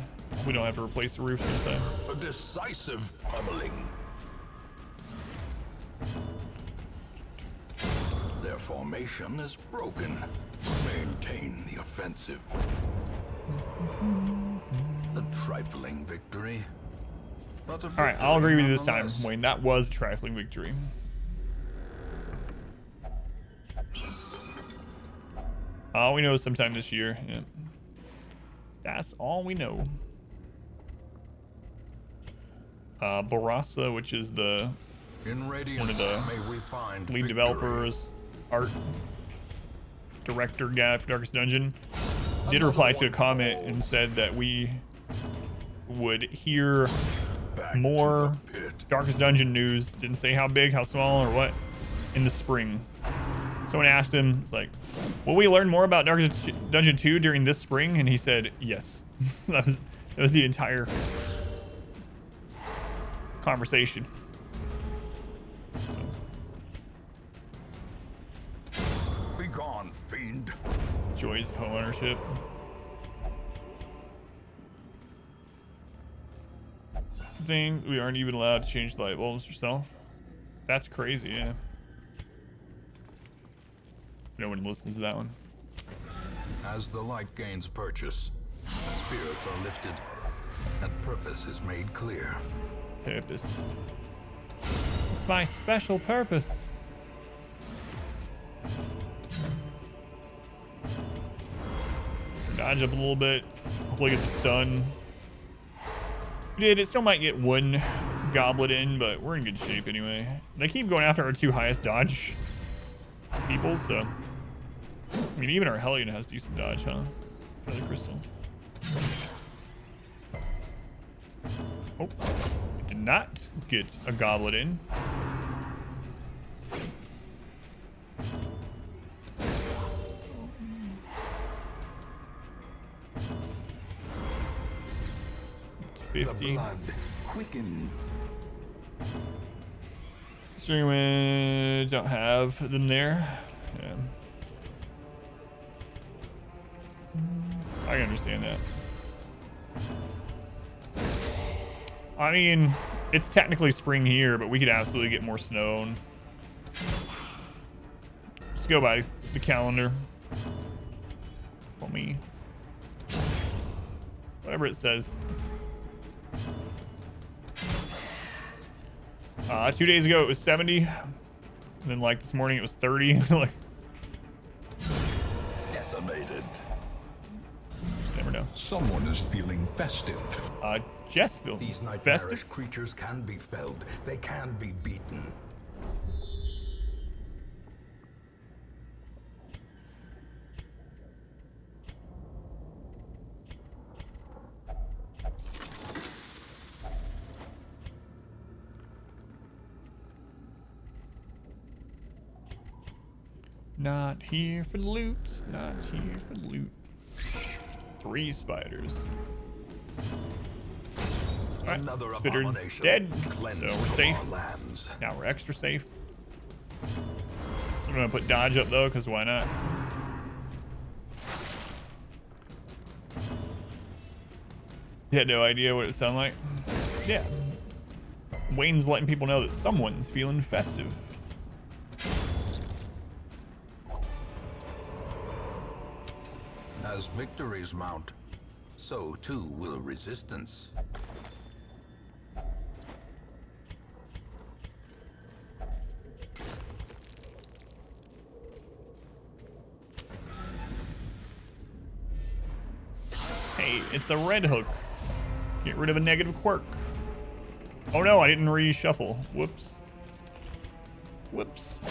we don't have to replace the roof this time. A decisive pummeling. Their formation is broken. Maintain the offensive. A trifling victory. But a All right, I'll agree with you this time, nonetheless. Wayne. That was a trifling victory. All we know is sometime this year. Yeah. That's all we know. Barasa, which is the In Radiance, one of the may we find lead victory. developers, art director guy for Darkest Dungeon, did reply to a comment and said that we would hear Back to more the pit. Darkest Dungeon news. Didn't say how big, how small, or what, in the spring. Someone asked him, it's like, will we learn more about Darkest Dungeon 2 during this spring? And he said, yes. that was the entire conversation. Be gone, fiend. Joys of home ownership. Thing, we aren't even allowed to change the light bulbs yourself. That's crazy, yeah. No one listens to that one. As the light gains purchase, spirits are lifted, and purpose is made clear. Purpose. It's my special purpose. Dodge up a little bit. Hopefully get the stun. We did. It still might get one goblet in, but we're in good shape anyway. They keep going after our two highest dodge people, so. I mean, even our Hellion has decent dodge, huh? Feather Crystal. Oh, it did not get a goblet in. It's 50. The blood quickens. Streaming don't have them there. Yeah. I can understand that. I mean, it's technically spring here, but we could absolutely get more snow. And just go by the calendar. For me. Whatever it says. 2 days ago it was 70. And then like this morning it was 30. Like, Decimated. just never know. Someone is feeling festive. Jessville. These nightmarish Festive? creatures can be felled. They can be beaten. Not here for loot. Not here for loot. 3 spiders. Alright, Another Spitter's abomination. dead, Cleansed so we're from safe. our lands. Now we're extra safe. So I'm gonna put dodge up though, because why not? You had no idea what it sounded like? Yeah. Wayne's letting people know that someone's feeling festive. As victories mount, so too will resistance. Hey, it's a red hook. Get rid of a negative quirk. Oh no, I didn't reshuffle. Whoops. Whoops.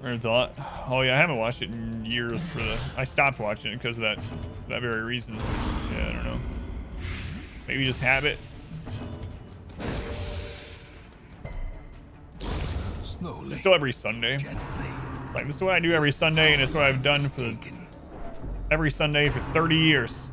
Weird thought. Oh yeah, I haven't watched it in years for the... I stopped watching it because of that very reason. Yeah, I don't know. Maybe just habit. Slowly, It's still every Sunday. gently. It's like, this is what I do every Sunday, and it's what I've done for every Sunday for 30 years.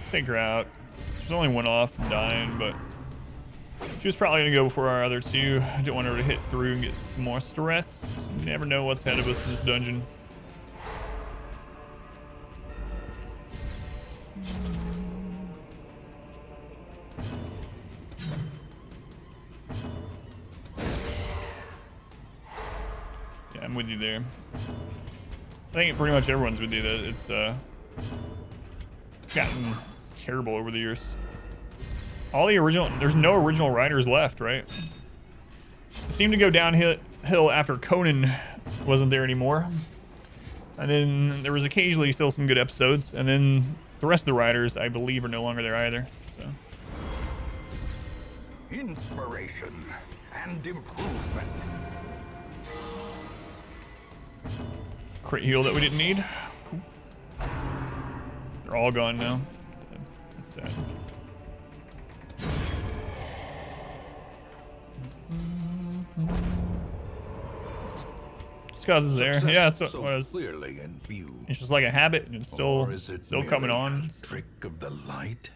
Take her out. She's only one off from dying, but she was probably gonna go before our other two. I don't want her to hit through and get some more stress. You never know what's ahead of us in this dungeon. Yeah, I'm with you there. I think pretty much everyone's with you. That it's gotten terrible over the years. All the original, there's no original writers left, right? It seemed to go downhill after Conan wasn't there anymore. And then there was occasionally still some good episodes. And then the rest of the writers, I believe, are no longer there either. So Inspiration and improvement. crit heal that we didn't need. Cool. They're all gone now. That's sad. Scuzz is there. Yeah, that's what it so was. clearly in view. It's just like a habit, and it's still Or is it coming merely on. a trick of the light?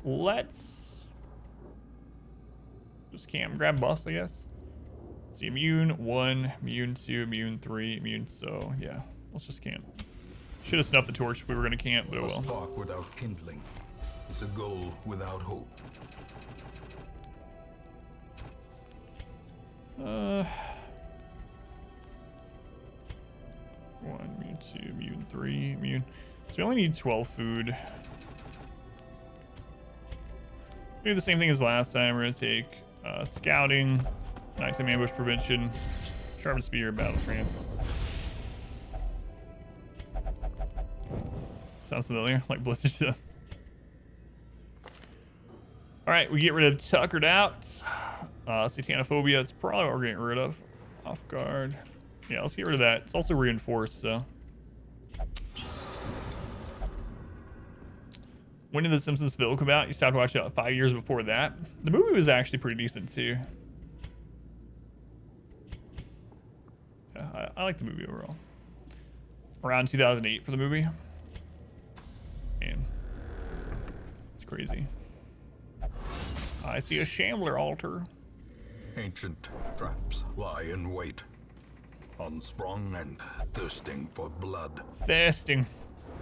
Let's just camp, grab buffs, I guess. Let's see, immune 1, immune 2, immune 3, immune, so yeah, let's just camp. Should have snuffed the torch if we were gonna camp, but oh A well. spark without kindling is a goal without hope. One, immune 2, immune 3, immune. So we only need 12 food. Do the same thing as last time. We're gonna take scouting, nighttime ambush prevention, sharpen spear, battle trance. Sounds familiar, like Blizzard. Alright, we get rid of Tuckered Out. Satanophobia, it's probably what we're getting rid of. Off guard. Yeah, let's get rid of that. It's also reinforced, so. When did The Simpsons film come out? You stopped watching it 5 years before that. The movie was actually pretty decent too. Yeah, I like the movie overall. Around 2008 for the movie. Man, it's crazy. I see a Shambler altar. Ancient traps lie in wait, unsprung and thirsting for blood. Thirsting.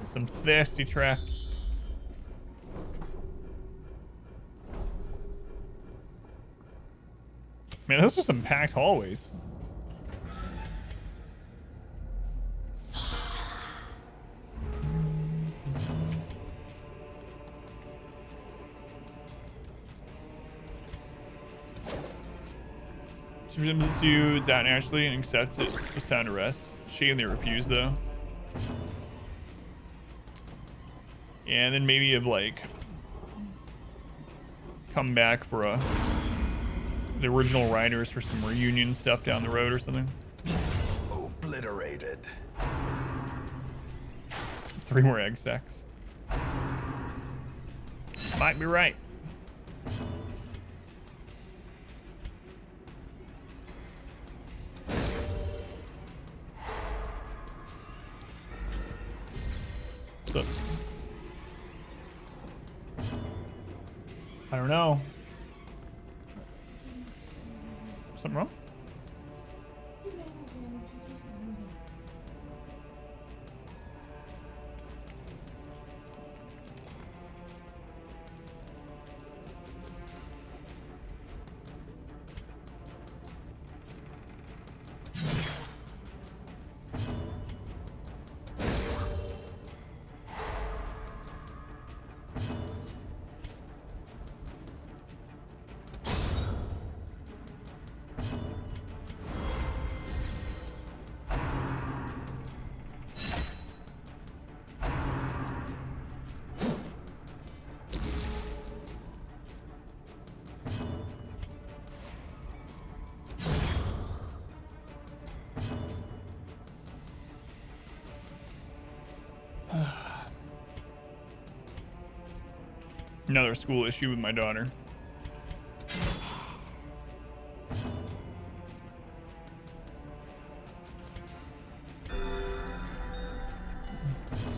Some thirsty traps. Man, those are some packed hallways. Super Sims 2, it's out naturally and accepts it. It's time to rest. Shame they refuse though. Yeah, and then maybe have like come back for the original writers for some reunion stuff down the road or something. Obliterated. 3 more egg sacks. Might be right. So, I don't know. Something wrong? Another school issue with my daughter.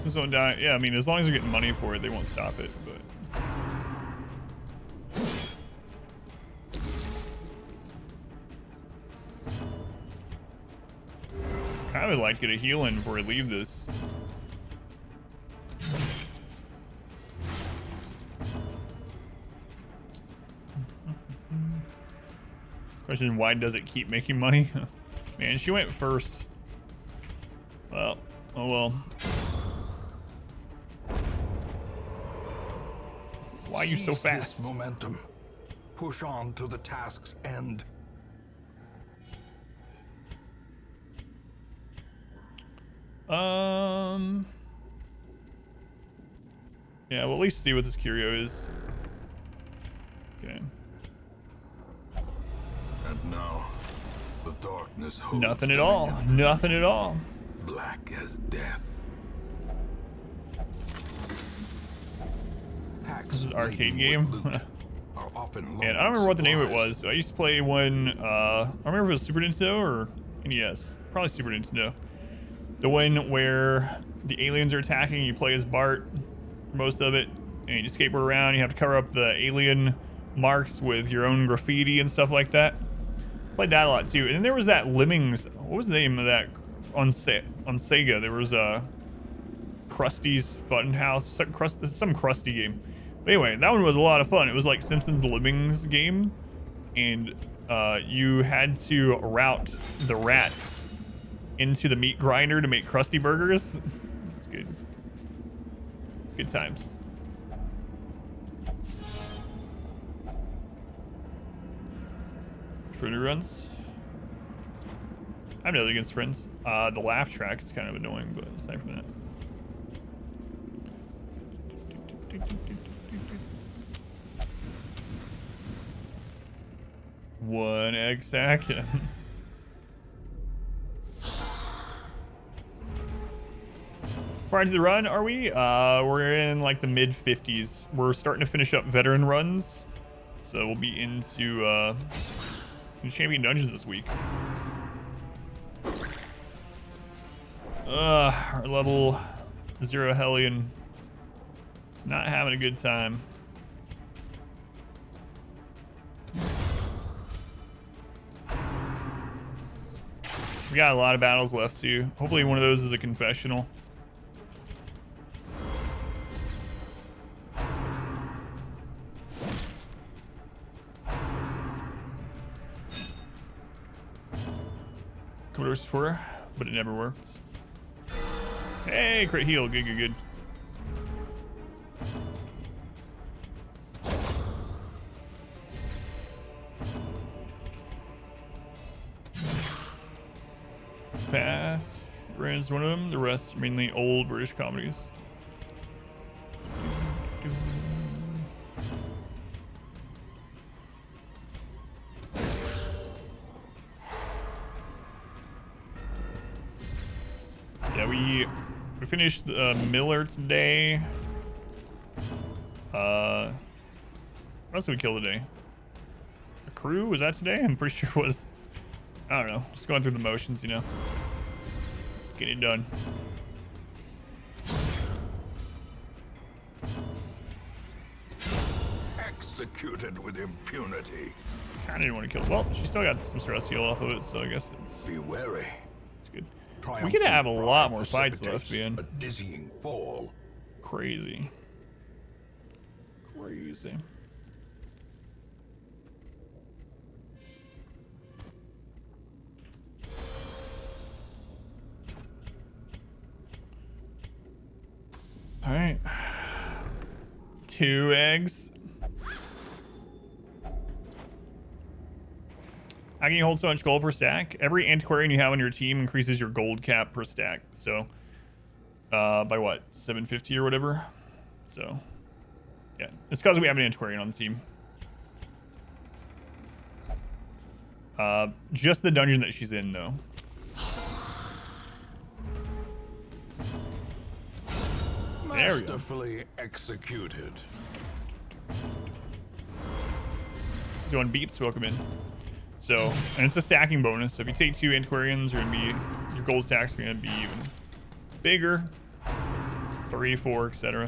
This won't die. Yeah, I mean, as long as they're getting money for it, they won't stop it, but. I would like to get a heal in before I leave this. Question, why does it keep making money? Man, she went first. Well, oh well. Why are you so Seize fast? This momentum. Push on to the task's end. Yeah, we'll at least see what this curio is. Okay. And now, the darkness It's holds nothing at all. dominion. Nothing at all. Black as death. This is an arcade game. And And I don't remember what the name of it was. I used to play one, I don't remember if it was Super Nintendo or NES. Probably Super Nintendo. The one where the aliens are attacking, you play as Bart for most of it, and you skateboard around, you have to cover up the alien marks with your own graffiti and stuff like that. Played that a lot too. And then there was that Lemmings, what was the name of that on Sega? There was Krusty's Funhouse, some Krusty game. But anyway, that one was a lot of fun. It was like Simpsons Lemmings game, and you had to route the rats into the meat grinder to make Krusty burgers. It's good. Good times. Friendly runs. I have nothing against friends. The laugh track is kind of annoying, but aside from that. One egg sack. Far into the run, are we? We're in like the mid 50s. We're starting to finish up veteran runs, so we'll be into champion dungeons this week. Our level 0 Hellion is not having a good time. We got a lot of battles left too. Hopefully one of those is a confessional. Commodore 64, but it never worked. Hey, crit heal, good, good, good. Pass. Friends, one of them. The rest mainly old British comedies. Yeah, we finished Miller today. What else did we kill today? The crew, was that today? I'm pretty sure it was. I don't know. Just going through the motions, you know. Getting it done. Executed with impunity. Kinda didn't want to kill. Well, she still got some stress heal off of it, so I guess it's Be wary. good. We could have a lot more fights left, man. A dizzying fall. Crazy. Crazy. All right. 2 eggs. How can you hold so much gold per stack? Every antiquarian you have on your team increases your gold cap per stack. So, by what? 750 or whatever? So, yeah. It's because we have an antiquarian on the team. Just the dungeon that she's in, though. There we go. Masterfully executed. So on beeps, welcome in. So, and it's a stacking bonus. So if you take 2 antiquarians, your gold stacks are gonna be even bigger. 3, 4, etc.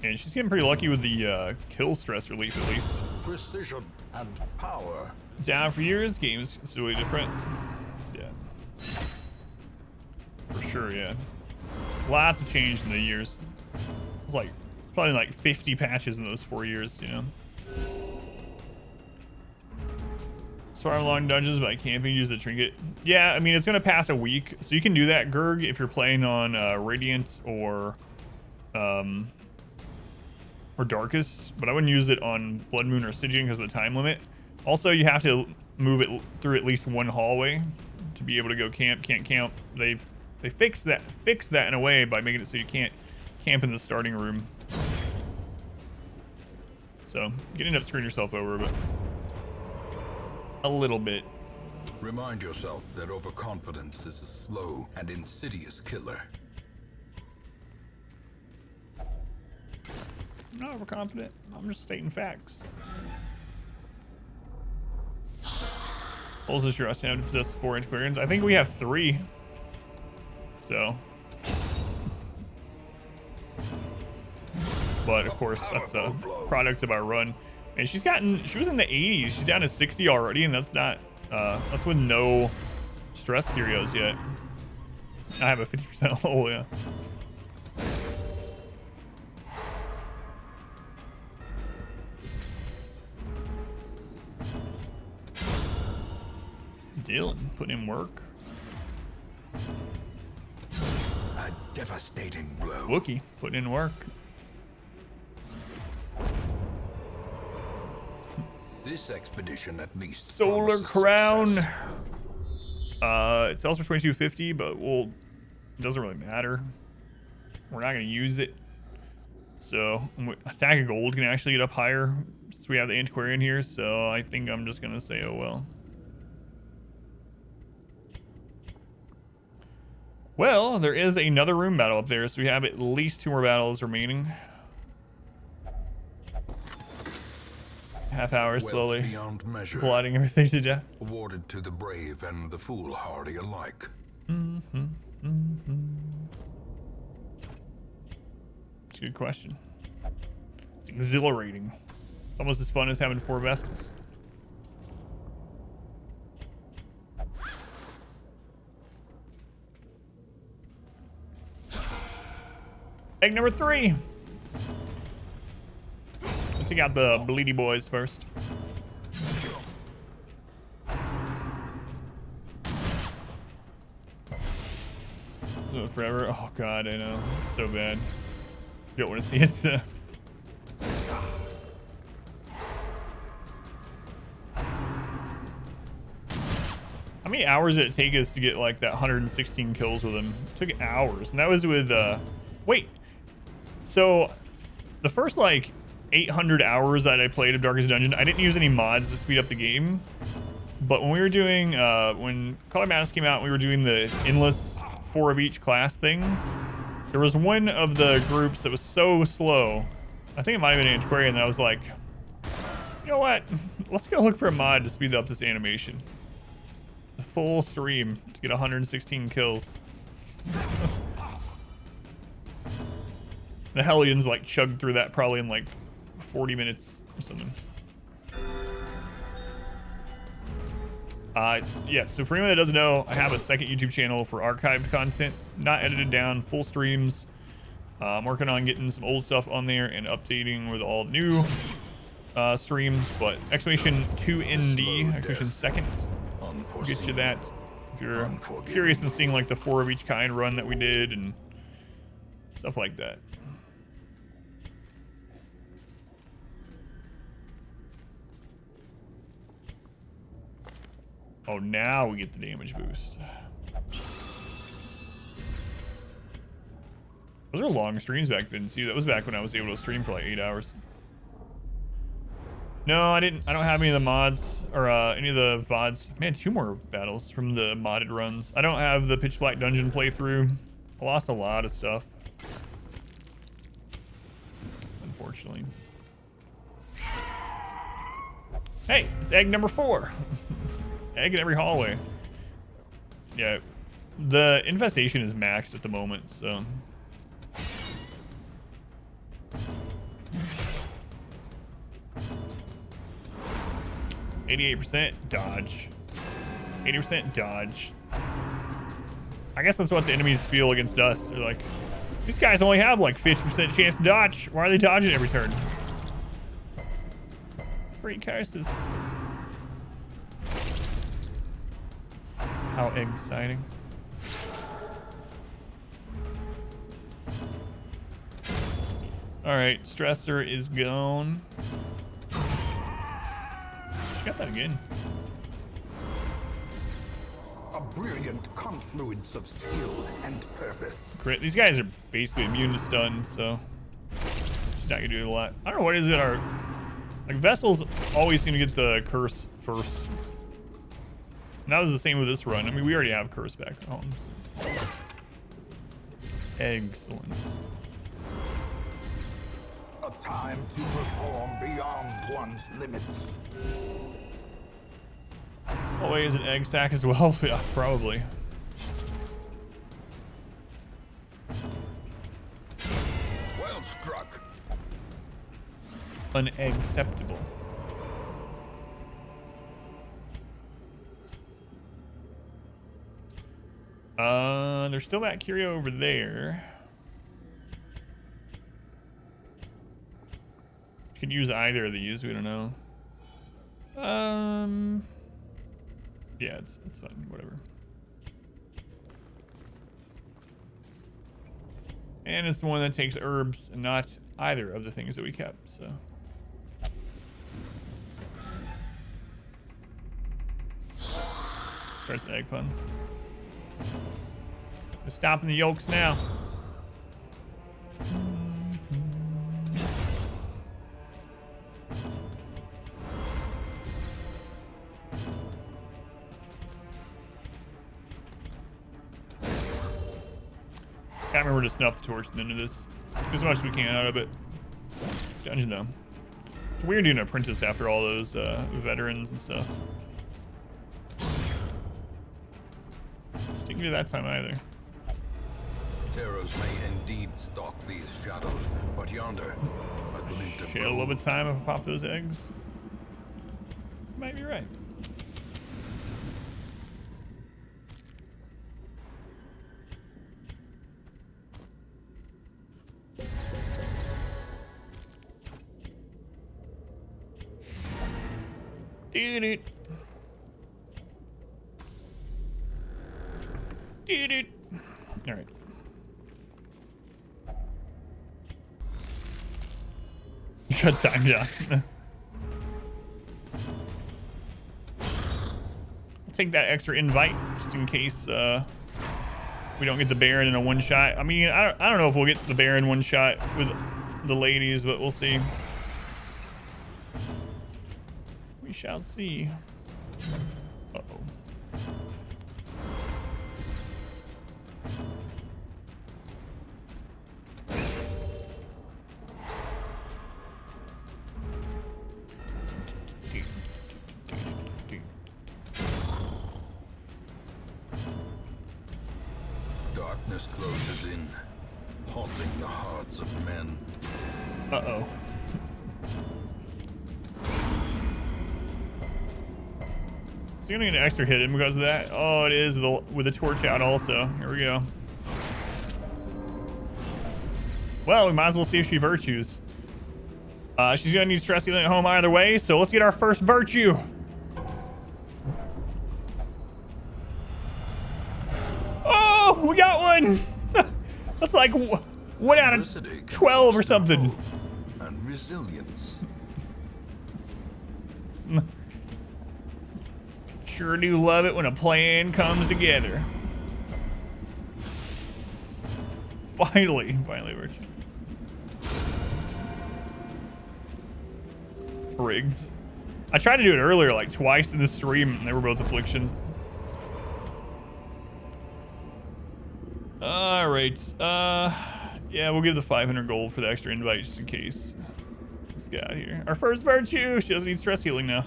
And she's getting pretty lucky with the kill stress relief, at least. Precision and power. Down for years, game's really different. Yeah. For sure, yeah. Lots of change in the years. It's like Probably like 50 patches in those 4 years, you know. Farm long dungeons by camping, use the trinket. Yeah, I mean, it's going to pass a week. So you can do that, Gurg, if you're playing on Radiant or Darkest. But I wouldn't use it on Blood Moon or Stygian because of the time limit. Also, you have to move it through at least one hallway to be able to go camp. Can't camp. They fixed that in a way by making it so you can't camp in the starting room. So you can end up screwing yourself over, but a little bit. Remind yourself that overconfidence is a slow and insidious killer. I'm not overconfident. I'm just stating facts. Pulls is your us to possess 4 antiquarians. I think we have 3. So. But of course, that's a product of our run. And she was in the 80s. She's down to 60 already, and that's not, that's with no stress curios yet. I have a 50% hole, yeah. Dylan putting in work. A devastating blow. Wookie putting in work. This expedition at least Solar promises Crown. success. It sells for $22.50, but it doesn't really matter. We're not going to use it. So a stack of gold can actually get up higher since we have the antiquarian here. So I think I'm just going to say, oh well. Well, there is another room battle up there, so we have at least 2 more battles remaining. Half hour slowly beyond measure, blotting everything to death. awarded to the brave and the foolhardy alike. It's a good question. It's exhilarating. It's almost as fun as having 4 Vestals. Egg number 3. Let's take out the bleedy boys first. Forever. Oh god, I know. It's so bad. You don't want to see it. How many hours did it take us to get like that 116 kills with him? It took hours, and that was with wait. So the first like 800 hours that I played of Darkest Dungeon, I didn't use any mods to speed up the game. But when we were doing when Color Madness came out, we were doing the endless 4 of each class thing. There was one of the groups that was so slow. I think it might have been Antiquarian that I was like, you know what? Let's go look for a mod to speed up this animation. The full stream to get 116 kills. The Hellions like chugged through that probably in like 40 minutes or something. Yeah, so for anyone that doesn't know, I have a second YouTube channel for archived content, not edited down, full streams. I'm working on getting some old stuff on there and updating with all new streams, but exclamation 2ND, exclamation seconds, will get you that if you're curious in seeing like the 4 of each kind run that we did and stuff like that. Oh, now we get the damage boost. Those are long streams back then. See, that was back when I was able to stream for like 8 hours. No, I didn't. I don't have any of the mods or any of the VODs. Man, 2 more battles from the modded runs. I don't have the Pitch Black Dungeon playthrough. I lost a lot of stuff, unfortunately. Hey, it's egg number 4. Egg in every hallway. Yeah, the infestation is maxed at the moment, so. %, dodge. 80% dodge. I guess that's what the enemies feel against us. They're like, These guys only have like 50% chance to dodge. Why are they dodging every turn? Pretty curses. How exciting. All right, stressor is gone. She got that again. A brilliant confluence of skill and purpose. Crit. These guys are basically immune to stun, so she's not gonna do a lot. I don't know what is it. Our like vessels always seem to get the curse first. And that was the same with this run. I mean, we already have curse back at home. So. Excellent. A time to perform beyond one's limits. Oh wait, is it egg sack as well? Yeah, probably. Well struck. Unacceptable. There's still that curio over there. You could use either of these, we don't know. Yeah, it's fine, whatever. And it's the one that takes herbs and not either of the things that we kept, so. Starts the egg puns. We're stopping the yolks now. Can't remember to snuff the torch at the end of this. As much as we can out of it. Dungeon though. It's weird doing an apprentice after all those veterans and stuff. Just didn't do that time either. Terrors may indeed stalk these shadows, but yonder, a glint of Shit, a little bit of time if I pop those eggs. Might be right. Doo-doo. Doo-doo. All right. Good time, yeah. I'll take that extra invite just in case we don't get the Baron in a one shot. I mean, I don't know if we'll get the Baron one shot with the ladies, but we'll see. We shall see. Uh-oh. darkness closes in, haunting the hearts of men. Uh-oh. Is he gonna get an extra hit in because of that? Oh, it is with the torch out also. Here we go. Well, we might as well see if she virtues. She's gonna need stress healing at home either way, so let's get our first virtue. Oh, we got one. That's like 1 out of 12 or something. And resilience. Sure do love it when a plan comes together. Finally virtue. Rigs. I tried to do it earlier, like twice in the stream, and they were both afflictions. All right. Yeah, we'll give the 500 gold for the extra invite just in case. Let's get out of here. Our first virtue. She doesn't need stress healing now.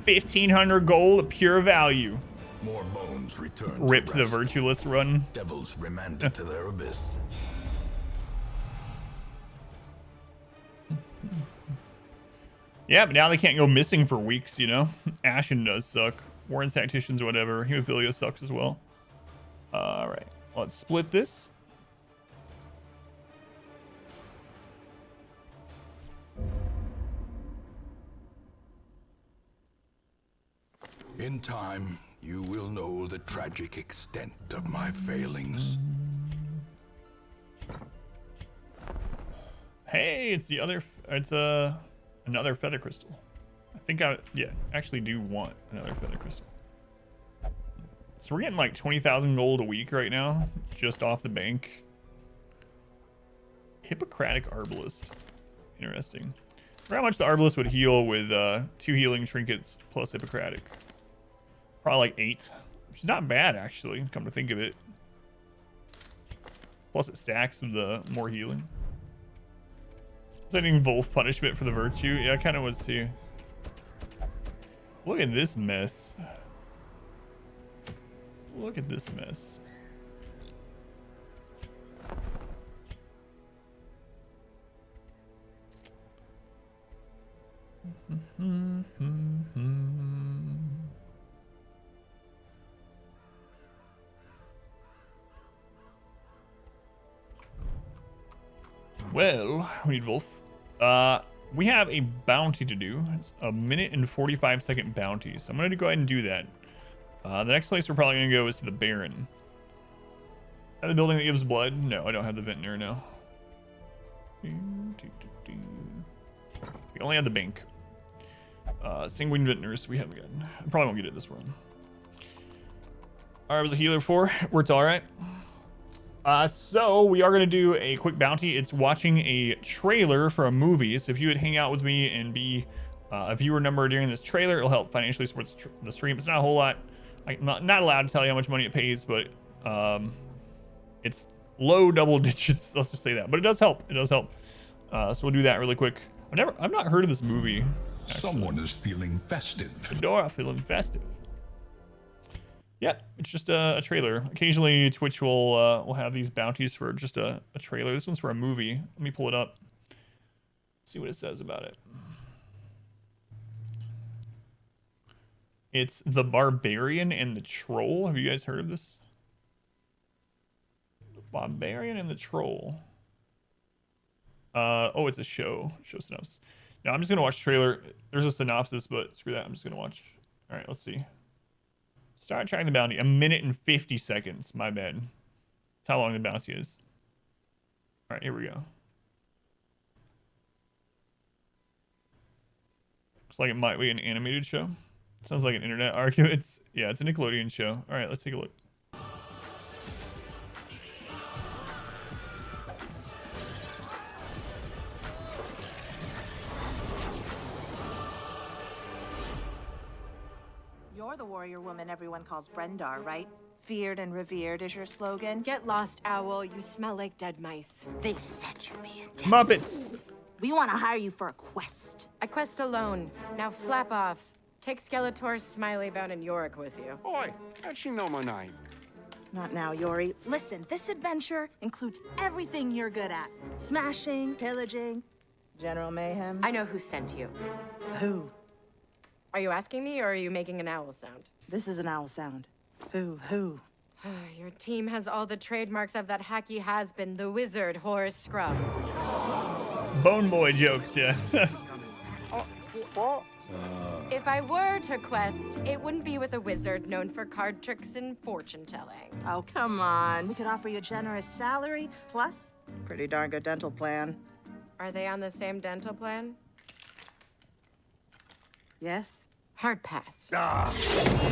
1,500 gold, a pure value. More bones return. Rip to the virtueless run. Devils remanded to their abyss. Yeah, but now they can't go missing for weeks, you know? Ashen does suck. Warren's Tacticians, whatever. Hemophilia sucks as well. All right. Let's split this. In time, you will know the tragic extent of my failings. Hey, it's the other. It's another feather crystal. I think actually do want another feather crystal. So we're getting like 20,000 gold a week right now, just off the bank. Hippocratic Arbalist. Interesting. For how much the Arbalist would heal with 2 healing trinkets plus Hippocratic. Probably like 8, which is not bad actually, come to think of it. Plus it stacks with the more healing. Sending Wolf punishment for the virtue. Yeah, I kind of was too. Look at this mess. Look at this mess. Well, we need Wolf. We have a bounty to do. It's a 1 and 45-second bounty. So I'm going to go ahead and do that. The next place we're probably going to go is to the Baron. Have the building that gives blood? No, I don't have the Vintner, no. We only have the bank. Sanguine Vintners we haven't gotten. I probably won't get it this run. Alright, I was a healer before. Worked alright. So we are going to do a quick bounty. It's watching a trailer for a movie. So if you would hang out with me and be a viewer number during this trailer, it'll help financially support the stream. It's not a whole lot. I'm not allowed to tell you how much money it pays, but it's low double digits. Let's just say that. But it does help. It does help. So we'll do that really quick. I've not heard of this movie. Actually. Someone is feeling festive. Fedora feeling festive. Yep, it's just a trailer. Occasionally, Twitch will have these bounties for just a trailer. This one's for a movie. Let me pull it up. See what it says about it. It's The Barbarian and the Troll. Have you guys heard of this? The Barbarian and the Troll. Oh, it's a show. Show synopsis. Now, I'm just going to watch the trailer. There's a synopsis, but screw that. I'm just going to watch. All right, let's see. Start tracking the bounty. 1 and 50 seconds. My bad. That's how long the bounty is. All right, here we go. Looks like it might be an animated show. Sounds like an internet argument. Yeah, it's a Nickelodeon show. All right, let's take a look. You're the warrior woman everyone calls Brendar, right? Feared and revered is your slogan. Get lost, Owl. You smell like dead mice. They said you'd be intense. Muppets. We want to hire you for a quest. I quest alone. Now flap off. Take Skeletor, Smiley Bound, and Yorick with you. Oi, how'd she know my name? Not now, Yori. Listen, this adventure includes everything you're good at. Smashing, pillaging, general mayhem. I know who sent you. Who? Are you asking me, or are you making an owl sound? This is an owl sound. Who? Your team has all the trademarks of that hacky has-been, the wizard, Horace Scrub. Bone Boy jokes, yeah. What? If I were to quest, it wouldn't be with a wizard known for card tricks and fortune-telling. Oh, come on. We could offer you a generous salary, plus pretty darn good dental plan. Are they on the same dental plan? Yes? Hard pass.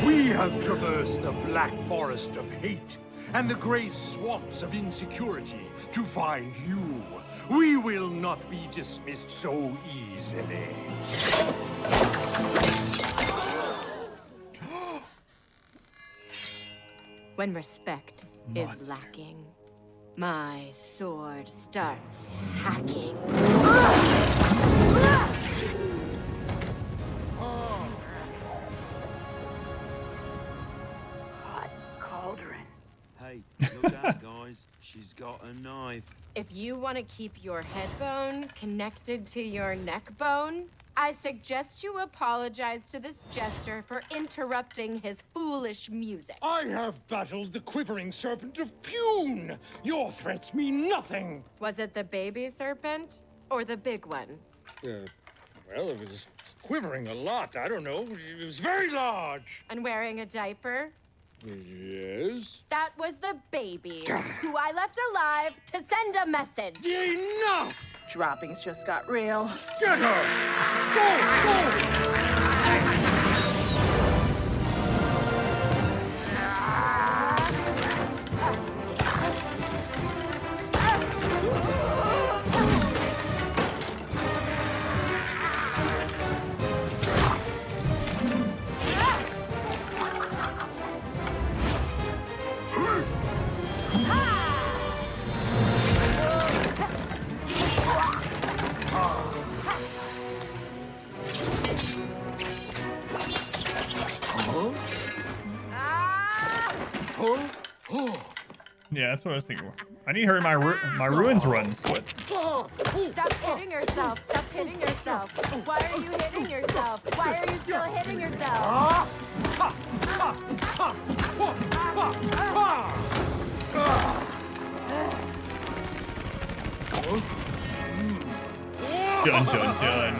We have traversed the black forest of hate and the gray swamps of insecurity to find you. We will not be dismissed so easily. When respect is lacking, my sword starts hacking. Hot cauldron. Hey, look out, guys. She's got a knife. If you want to keep your head bone connected to your neck bone, I suggest you apologize to this jester for interrupting his foolish music. I have battled the quivering serpent of Pune. Your threats mean nothing. Was it the baby serpent or the big one? Well, it was quivering a lot. I don't know. It was very large. And wearing a diaper? Yes? That was the baby, who I left alive to send a message. Enough! Droppings just got real. Get her! Go! Yeah, that's what I was thinking. I need her in my ruins runs. What? Stop hitting yourself. Stop hitting yourself. Why are you hitting yourself? Why are you still hitting yourself? Dun dun dun.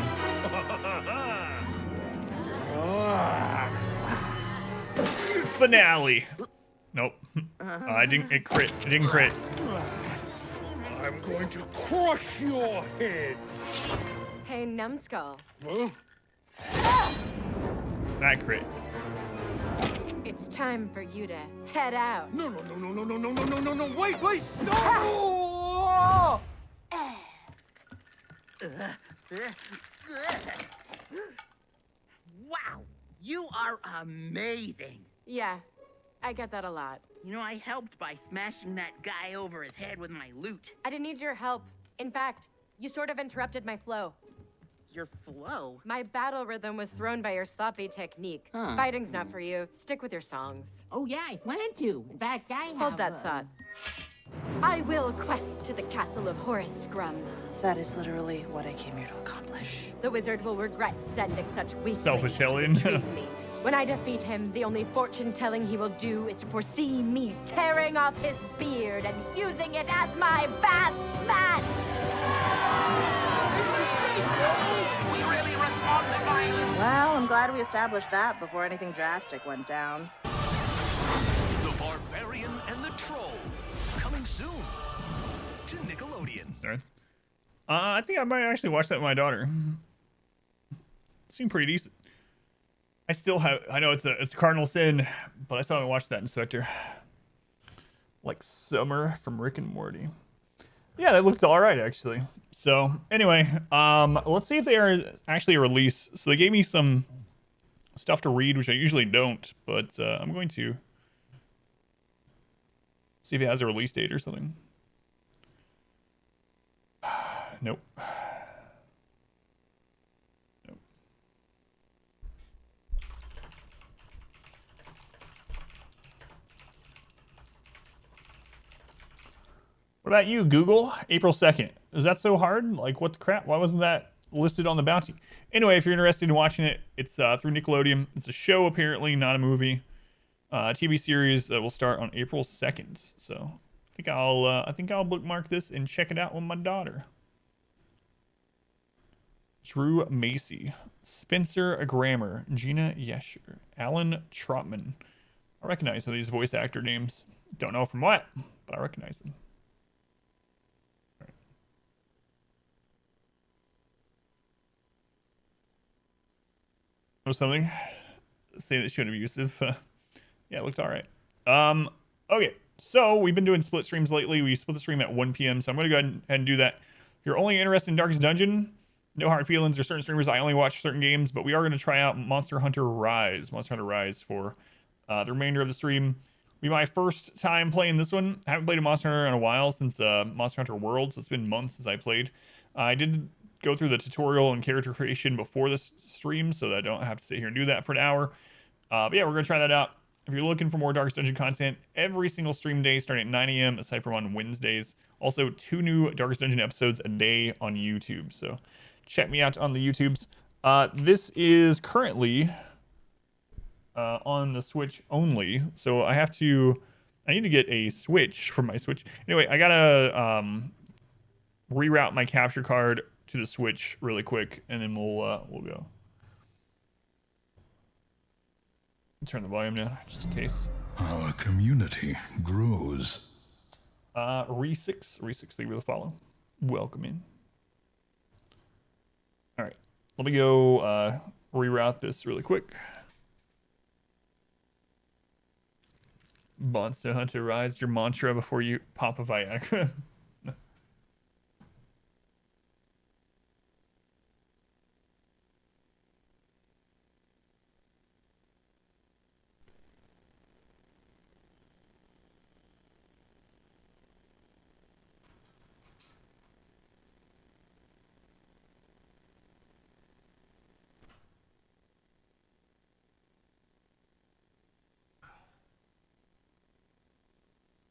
Finale. Nope. I didn't. It crit. It didn't crit. I'm going to crush your head. Hey, numbskull. Huh? That crit. It's time for you to head out. No, no, no, no, no, no, no, no, no, no, wait, wait! No! Wow, you are amazing. Yeah, I get that a lot. You know, I helped by smashing that guy over his head with my loot. I didn't need your help. In fact, you sort of interrupted my flow. Your flow? My battle rhythm was thrown by your sloppy technique. Huh. Fighting's not for you. Stick with your songs. Oh yeah, I plan to. In fact, I have... Hold that thought. I will quest to the castle of Horace Scrum. That is literally what I came here to accomplish. The wizard will regret sending such weaklings Selfish to alien. retrieve me. When I defeat him, the only fortune-telling he will do is to foresee me tearing off his beard and using it as my bath mat. We really respond to violence. Well, I'm glad we established that before anything drastic went down. The Barbarian and the Troll, coming soon to Nickelodeon. Sorry. I think I might actually watch that with my daughter. Seemed pretty decent. I still have. I know it's a cardinal sin, but I still haven't watched that Inspector. Like Summer from Rick and Morty. Yeah, that looked all right actually. So anyway, let's see if they are actually a release. So they gave me some stuff to read, which I usually don't, but I'm going to see if it has a release date or something. Nope. Nope. What about you, Google? April 2nd. Is that so hard? Like, what the crap? Why wasn't that listed on the bounty? Anyway, if you're interested in watching it, it's through Nickelodeon. It's a show, apparently, not a movie. TV series that will start on April 2nd. So I think I'll bookmark this and check it out with my daughter. Drew Macy, Spencer Grammer, Gina Yesher, Alan Trotman. I recognize some of these voice actor names. Don't know from what, but I recognize them. All right. Know something? Say that shouldn't be abusive. Yeah, it looked all right. Okay, so we've been doing split streams lately. We split the stream at 1 p.m., so I'm going to go ahead and do that. If you're only interested in Darkest Dungeon, no hard feelings. There's certain streamers I only watch certain games, but we are going to try out Monster Hunter Rise for the remainder of the stream. It'll be my first time playing this one. I haven't played a Monster Hunter in a while since Monster Hunter World, so it's been months since I played. I did go through the tutorial and character creation before this stream, so that I don't have to sit here and do that for an hour. But yeah, we're going to try that out. If you're looking for more Darkest Dungeon content, every single stream day starting at 9 a.m. aside from on Wednesdays. Also, 2 new Darkest Dungeon episodes a day on YouTube. So check me out on the YouTubes. This is currently on the Switch only. So I need to get a Switch for my Switch. Anyway, I gotta reroute my capture card to the Switch really quick, and then we'll go. Turn the volume down just in case. Our community grows. Re6, thank you for the follow. Welcome in. All right, let me go reroute this really quick. Monster Hunter Rise, your mantra before you pop a Viagra.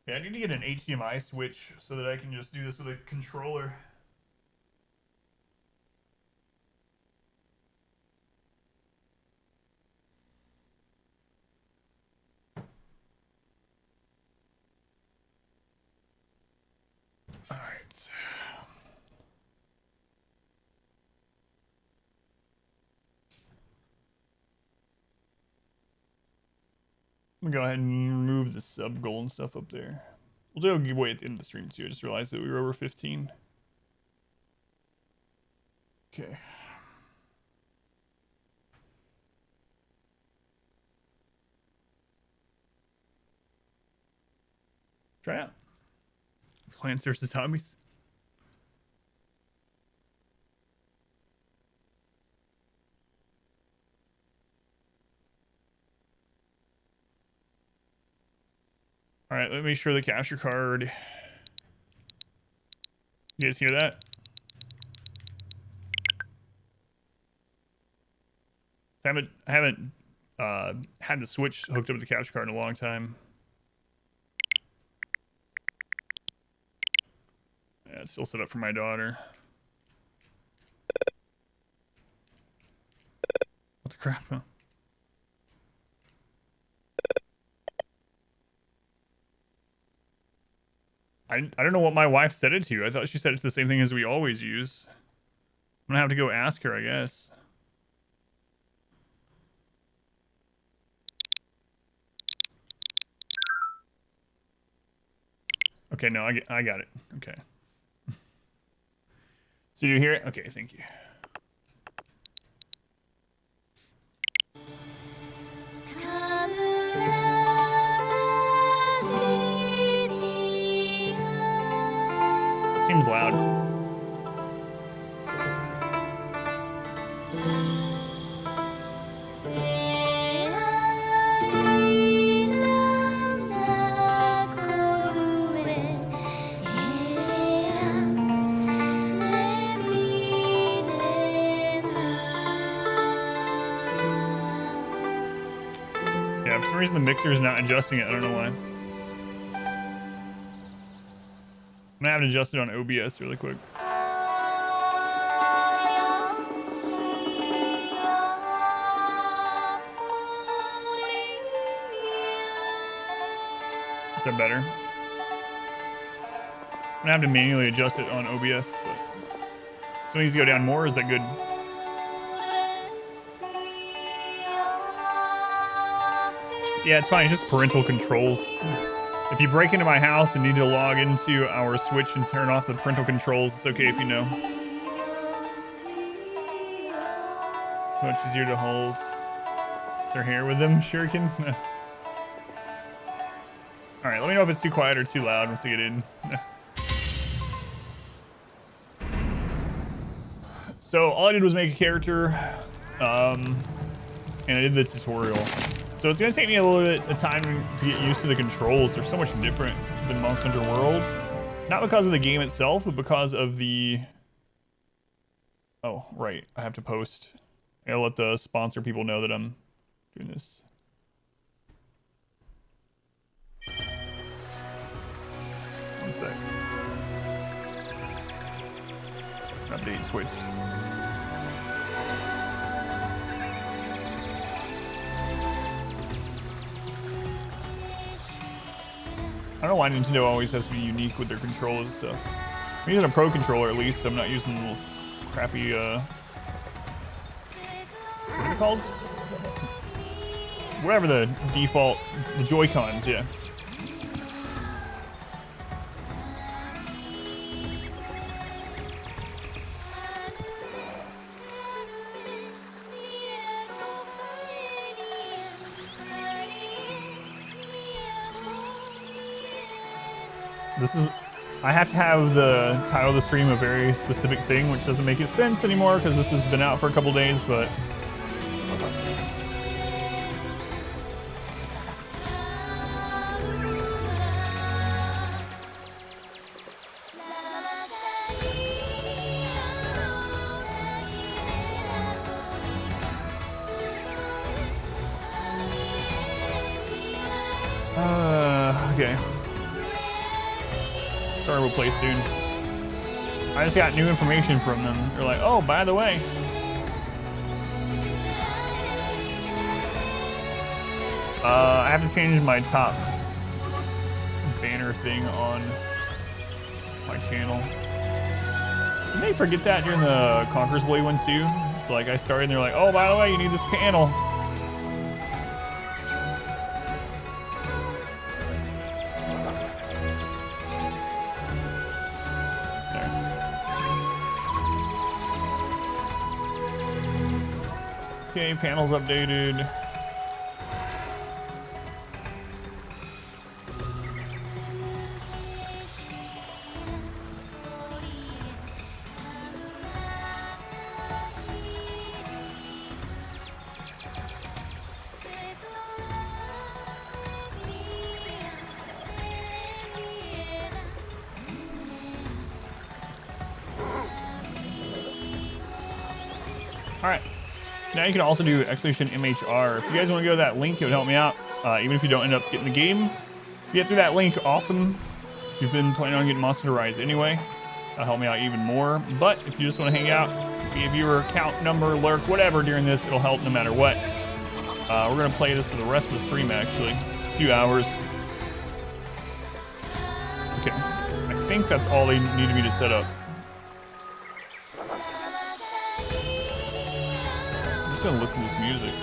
Yeah, I need to get an HDMI switch so that I can just do this with a controller. All right. I'm gonna go ahead and remove the sub goal and stuff up there. We'll do a giveaway at the end of the stream too. I just realized that we were over 15. Okay. Try it out. Plants vs. Zombies. All right, let me show the capture card. You guys hear that? I haven't had the Switch hooked up to the capture card in a long time. Yeah, it's still set up for my daughter. What the crap? Huh? I don't know what my wife set it to. I thought she set it to the same thing as we always use. I'm gonna have to go ask her, I guess. Okay, no, I got it. Okay. So you hear it? Okay, thank you. Seems loud. Yeah, for some reason the mixer is not adjusting it. I don't know why. I'm gonna have to adjust it on OBS really quick. Is that better? I'm gonna have to manually adjust it on OBS, but so it needs to go down more. Is that good? Yeah, it's fine. It's just parental controls. If you break into my house and need to log into our Switch and turn off the parental controls, it's okay if you know. So much easier to hold their hair with them, Shuriken. All right, let me know if it's too quiet or too loud once I get in. So all I did was make a character, and I did the tutorial. So it's gonna take me a little bit of time to get used to the controls. They're so much different than Monster Hunter World. Not because of the game itself, but because of the... Oh, right. I have to post. I gotta let the sponsor people know that I'm doing this. One sec. Update Switch. I don't know why Nintendo always has to be unique with their controls and stuff. I'm using a Pro controller at least, so I'm not using the little crappy, what are they called? Whatever the default, the Joy-Cons, yeah. This is, I have to have the title of the stream a very specific thing, which doesn't make sense anymore because this has been out for a couple days, but okay. Sorry, we'll play soon. I just got new information from them. They're like, oh, by the way, I have to change my top banner thing on my channel. Did they forget that during the Conqueror's Blade one too? It's like I started and they're like, oh, by the way, you need this panel. Okay, panels updated. All right. Now you can also do Execution MHR. If you guys want to go to that link, it would help me out. Even if you don't end up getting the game, if you get through that link, awesome. If you've been planning on getting Monster Rise anyway, that'll help me out even more. But if you just want to hang out, be a viewer, count, number, lurk, whatever during this, it'll help no matter what. We're going to play this for the rest of the stream, actually. A few hours. Okay. I think that's all they needed me to set up. Gonna listen to this music.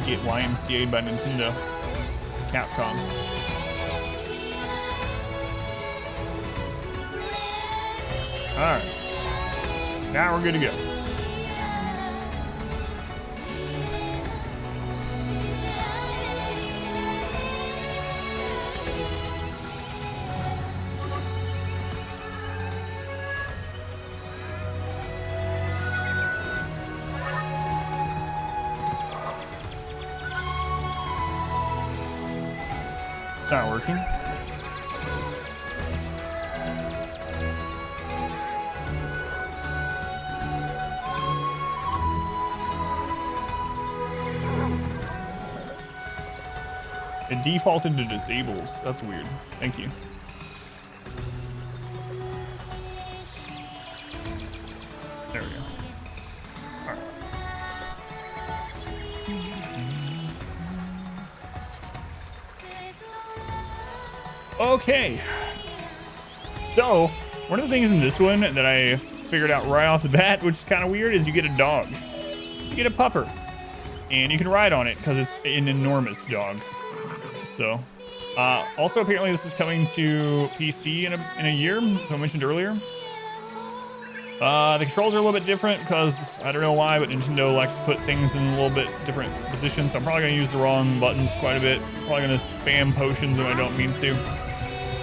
Get YMCA by Nintendo. Capcom. Alright. Now we're good to go. It's not working. It defaulted to disabled. That's weird. Thank you. There we go. All right. Okay, so one of the things in this one that I figured out right off the bat, which is kind of weird, is you get a dog. You get a pupper, and you can ride on it because it's an enormous dog. So, also apparently this is coming to PC in a year, as I mentioned earlier. The controls are a little bit different because I don't know why, but Nintendo likes to put things in a little bit different positions. So I'm probably going to use the wrong buttons quite a bit. Probably going to spam potions when I don't mean to.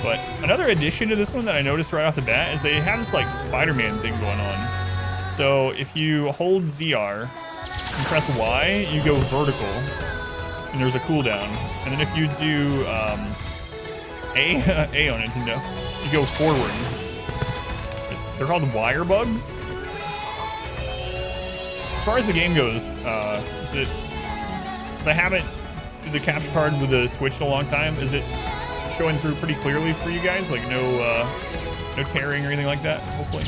But another addition to this one that I noticed right off the bat is they have this like Spider-Man thing going on. So if you hold ZR and press Y, you go vertical, and there's a cooldown. And then if you do A on Nintendo, you go forward. They're called wire bugs. As far as the game goes, since I haven't did the capture card with the Switch in a long time, is it showing through pretty clearly for you guys? Like no tearing or anything like that, hopefully.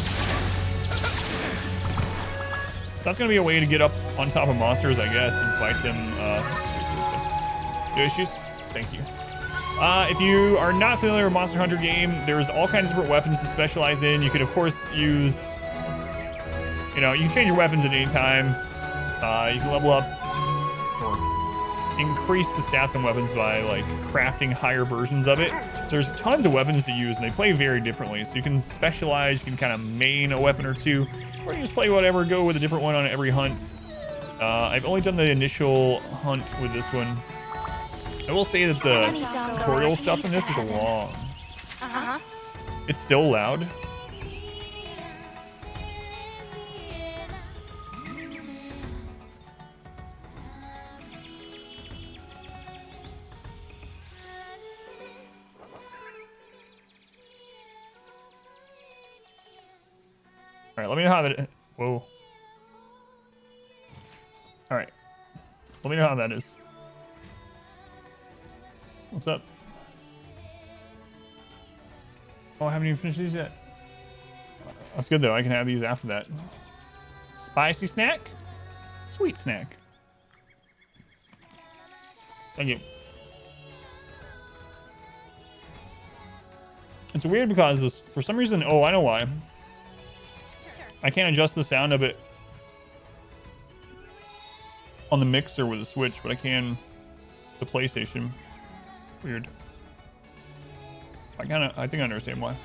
So that's gonna be a way to get up on top of monsters, I guess, and fight them. No issues? Thank you. If you are not familiar with Monster Hunter game, there's all kinds of different weapons to specialize in. You could, of course, use You know, you can change your weapons at any time. You can level up or increase the stats on weapons by like crafting higher versions of it. There's tons of weapons to use and they play very differently. So you can specialize, you can kind of main a weapon or two, or you just play whatever, go with a different one on every hunt. I've only done the initial hunt with this one. I will say that the tutorial stuff in this is long. It's still loud. All right, let me know how that. Whoa. All right, let me know how that is. What's up? Oh, I haven't even finished these yet. That's good though. I can have these after that. Spicy snack, sweet snack. Thank you. It's weird because this, for some reason, oh, I know why. I can't adjust the sound of it on the mixer with the Switch, but I can the PlayStation. Weird. I think I understand why.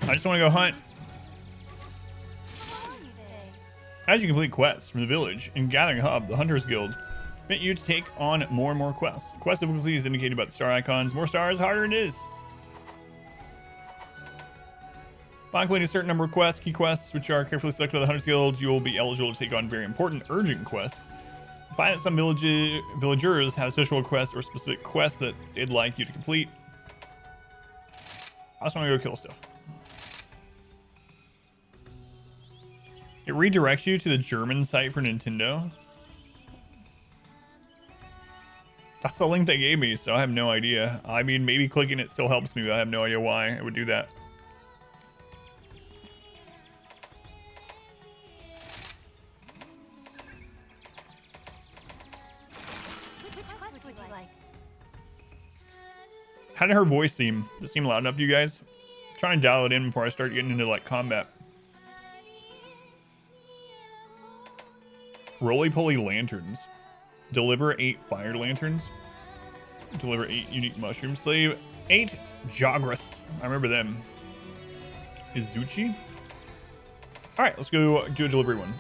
I just want to go hunt. As you complete quests from the village in Gathering Hub, the Hunters Guild permit you to take on more and more quests. Quest difficulty is indicated by the star icons. More stars, harder it is. Upon completing a certain number of quests, key quests, which are carefully selected by the Hunters Guild, you will be eligible to take on very important urgent quests. Find that some villagers have special requests or specific quests that they'd like you to complete. I just want to go kill stuff. It redirects you to the German site for Nintendo. That's the link they gave me, so I have no idea. I mean, maybe clicking it still helps me, but I have no idea why it would do that. How did her voice seem? Does it seem loud enough to you guys? Try and dial it in before I start getting into like combat. Roly-poly lanterns. Deliver 8 fire lanterns. Deliver 8 unique mushrooms. Slave 8 Jagras. I remember them. Izuchi? Alright, let's go do a delivery one.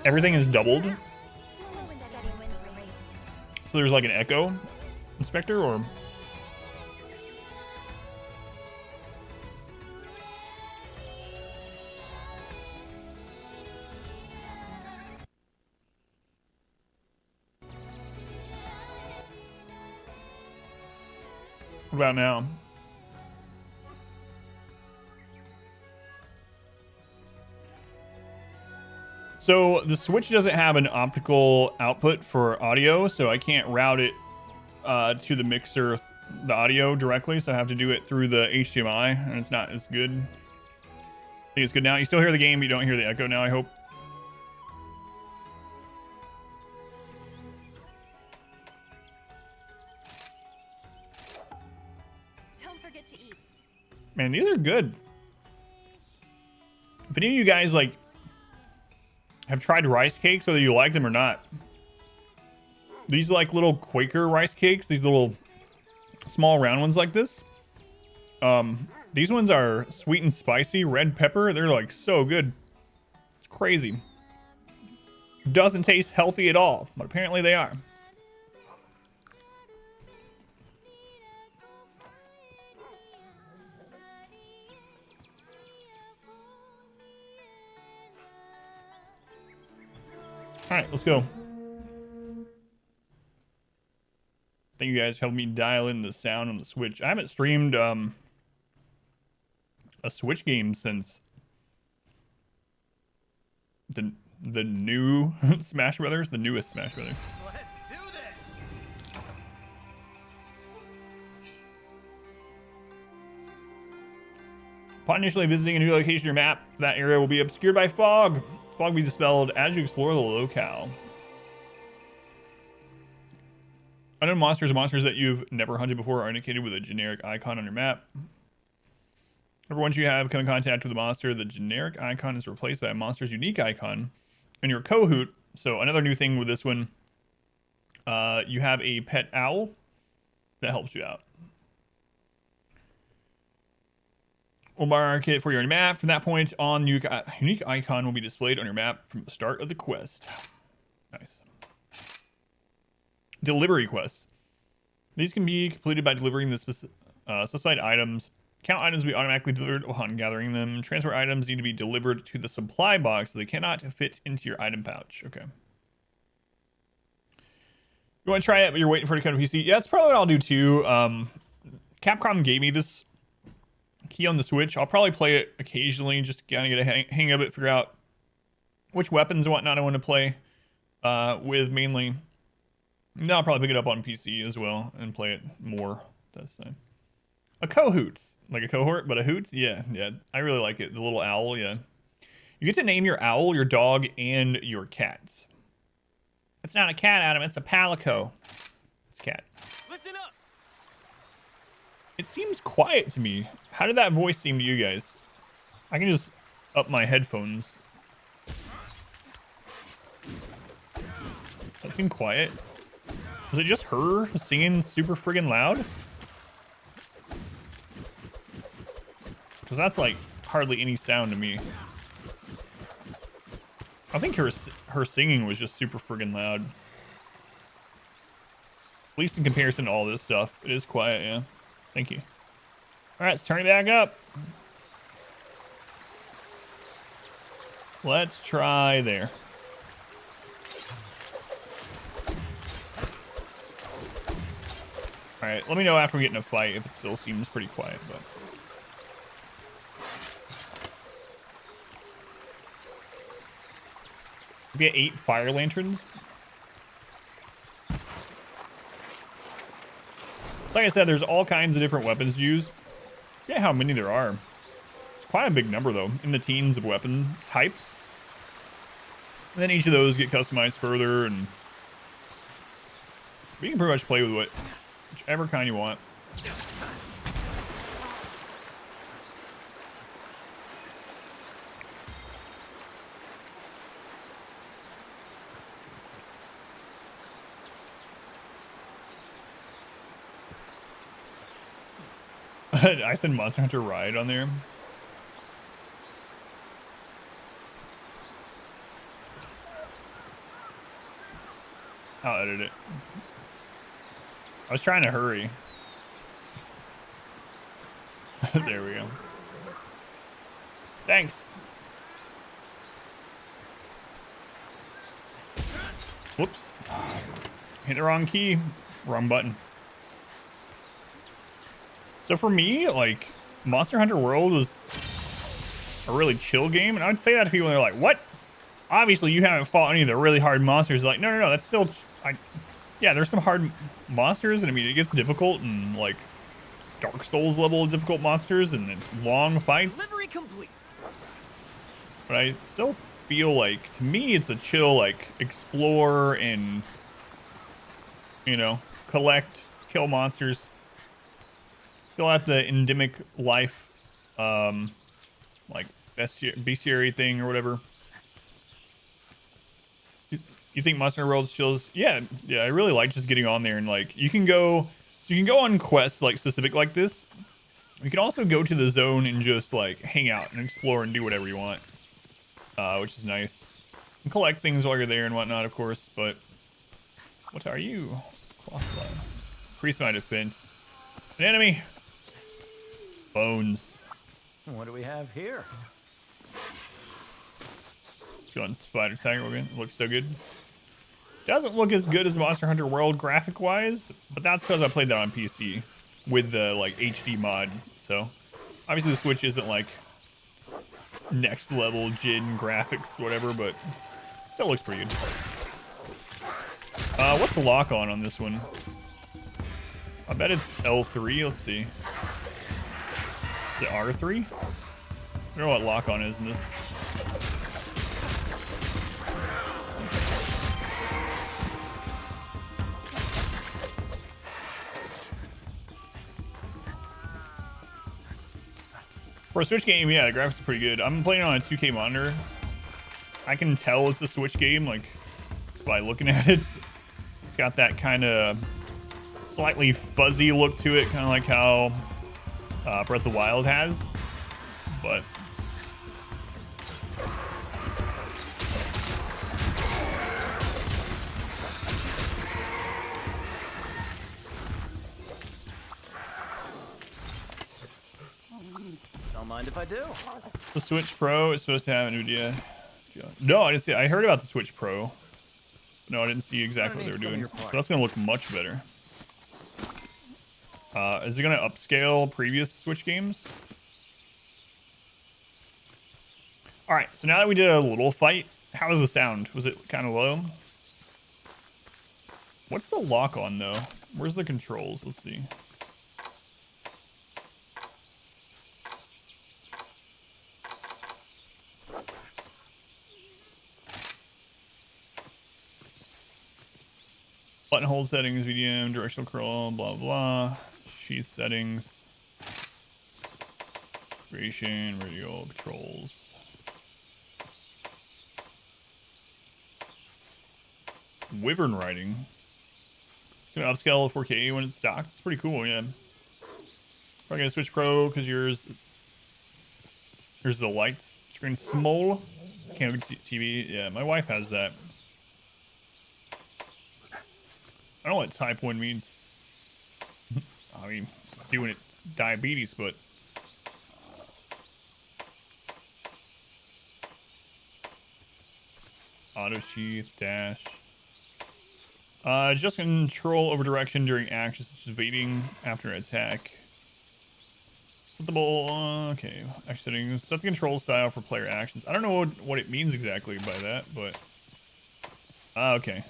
Everything is doubled. So there's like an echo inspector or... What about now? So the Switch doesn't have an optical output for audio, so I can't route it to the mixer, the audio directly, so I have to do it through the HDMI, and it's not as good. I think it's good now. You still hear the game, but you don't hear the echo now, I hope. Don't forget to eat. Man, these are good. If any of you guys like have tried rice cakes, whether you like them or not, these like little Quaker rice cakes, these little small round ones like this, these ones are sweet and spicy, red pepper. They're like so good. It's crazy. Doesn't taste healthy at all, but apparently they are. All right, let's go. Thank you guys for helping me dial in the sound on the Switch. I haven't streamed a Switch game since the new Smash Brothers, the newest Smash Brothers. Let's do this. Upon initially visiting a new location or map, that area will be obscured by fog. Fog will be dispelled as you explore the locale. Unknown monsters are monsters that you've never hunted before are indicated with a generic icon on your map. Once you have come in contact with a monster, the generic icon is replaced by a monster's unique icon in your Kahoot. So another new thing with this one, you have a pet owl that helps you out. We'll mark it for your map. From that point on, unique icon will be displayed on your map from the start of the quest. Nice. Delivery quests. These can be completed by delivering the specified items. Count items will be automatically delivered upon gathering them. Transfer items need to be delivered to the supply box so they cannot fit into your item pouch. Okay. You want to try it, but you're waiting for it to come to PC? Yeah, that's probably what I'll do too. Capcom gave me this key on the Switch. I'll probably play it occasionally just to kind of get a hang of it, figure out which weapons and whatnot I want to play with mainly. Now I'll probably pick it up on PC as well and play it more this time. A Kahoot, like a cohort, but a hoot? Yeah. I really like it. The little owl, yeah. You get to name your owl, your dog, and your cats. It's not a cat, Adam. It's a palico. It's a cat. Listen up. It seems quiet to me. How did that voice seem to you guys? I can just up my headphones. That seemed quiet. Was it just her singing super friggin' loud? Because that's like hardly any sound to me. I think her singing was just super friggin' loud. At least in comparison to all this stuff. It is quiet, yeah. Thank you. Alright, let's turn it back up. Let's try there. Alright, let me know after we get in a fight if it still seems pretty quiet, but... We get 8 fire lanterns. So like I said, there's all kinds of different weapons to use. Yeah, how many there are. It's quite a big number though, in the teens of weapon types. And then each of those get customized further, and you can pretty much play with whichever kind you want. I said Monster Hunter Ride on there. I'll edit it. I was trying to hurry. There we go. Thanks. Whoops. Hit the wrong key. Wrong button. So for me, like, Monster Hunter World was a really chill game. And I would say that to people and they're like, what? Obviously, you haven't fought any of the really hard monsters. Like, no, that's still... yeah, there's some hard monsters. And I mean, it gets difficult and, like, Dark Souls level difficult monsters and long fights. Delivery complete. But I still feel like, to me, it's a chill, like, explore and, you know, collect, kill monsters. Fill out the endemic life, like bestiary thing or whatever. You think Monster World chills? Yeah, I really like just getting on there and like you can go on quests like specific like this. You can also go to the zone and just like hang out and explore and do whatever you want, which is nice. And collect things while you're there and whatnot, of course. But what are you? Cloth. Increase my defense. An enemy. Bones. What do we have here? Let's go on Spider Tiger again. It looks so good. Doesn't look as good as Monster Hunter World graphic wise, but that's because I played that on PC with the like HD mod. So obviously the Switch isn't like next level gen graphics, whatever, but still looks pretty good. What's the lock on this one? I bet it's L3. Let's see. Is it R3? I don't know what lock on is in this. For a Switch game, yeah, the graphics are pretty good. I'm playing on a 2K monitor. I can tell it's a Switch game, like, just by looking at it. It's got that kind of slightly fuzzy look to it, kind of like how Breath of the Wild has. But Don't mind if I do. the Switch Pro is supposed to have NVIDIA. No, I didn't see. I heard about the Switch Pro. No, I didn't see exactly what they were doing. So that's going to look much better. Is it going to upscale previous Switch games? All right, so now that we did a little fight, how was the sound? Was it kind of low? What's the lock on, though? Where's the controls? Let's see. Button hold settings, VDM, directional curl, blah, blah. Sheath settings. Creation, radio controls. Wyvern riding. It's gonna upscale to 4K when it's stocked. It's pretty cool, yeah. Probably gonna Switch Pro because yours is the light screen small. Can't look at TV. Yeah, my wife has that. I don't know what type 1 means. I mean, doing it diabetes, but auto sheath, dash. Just control over direction during actions such as evading after an attack. Set the ball. Okay, action settings. Set the control style for player actions. I don't know what it means exactly by that, but okay.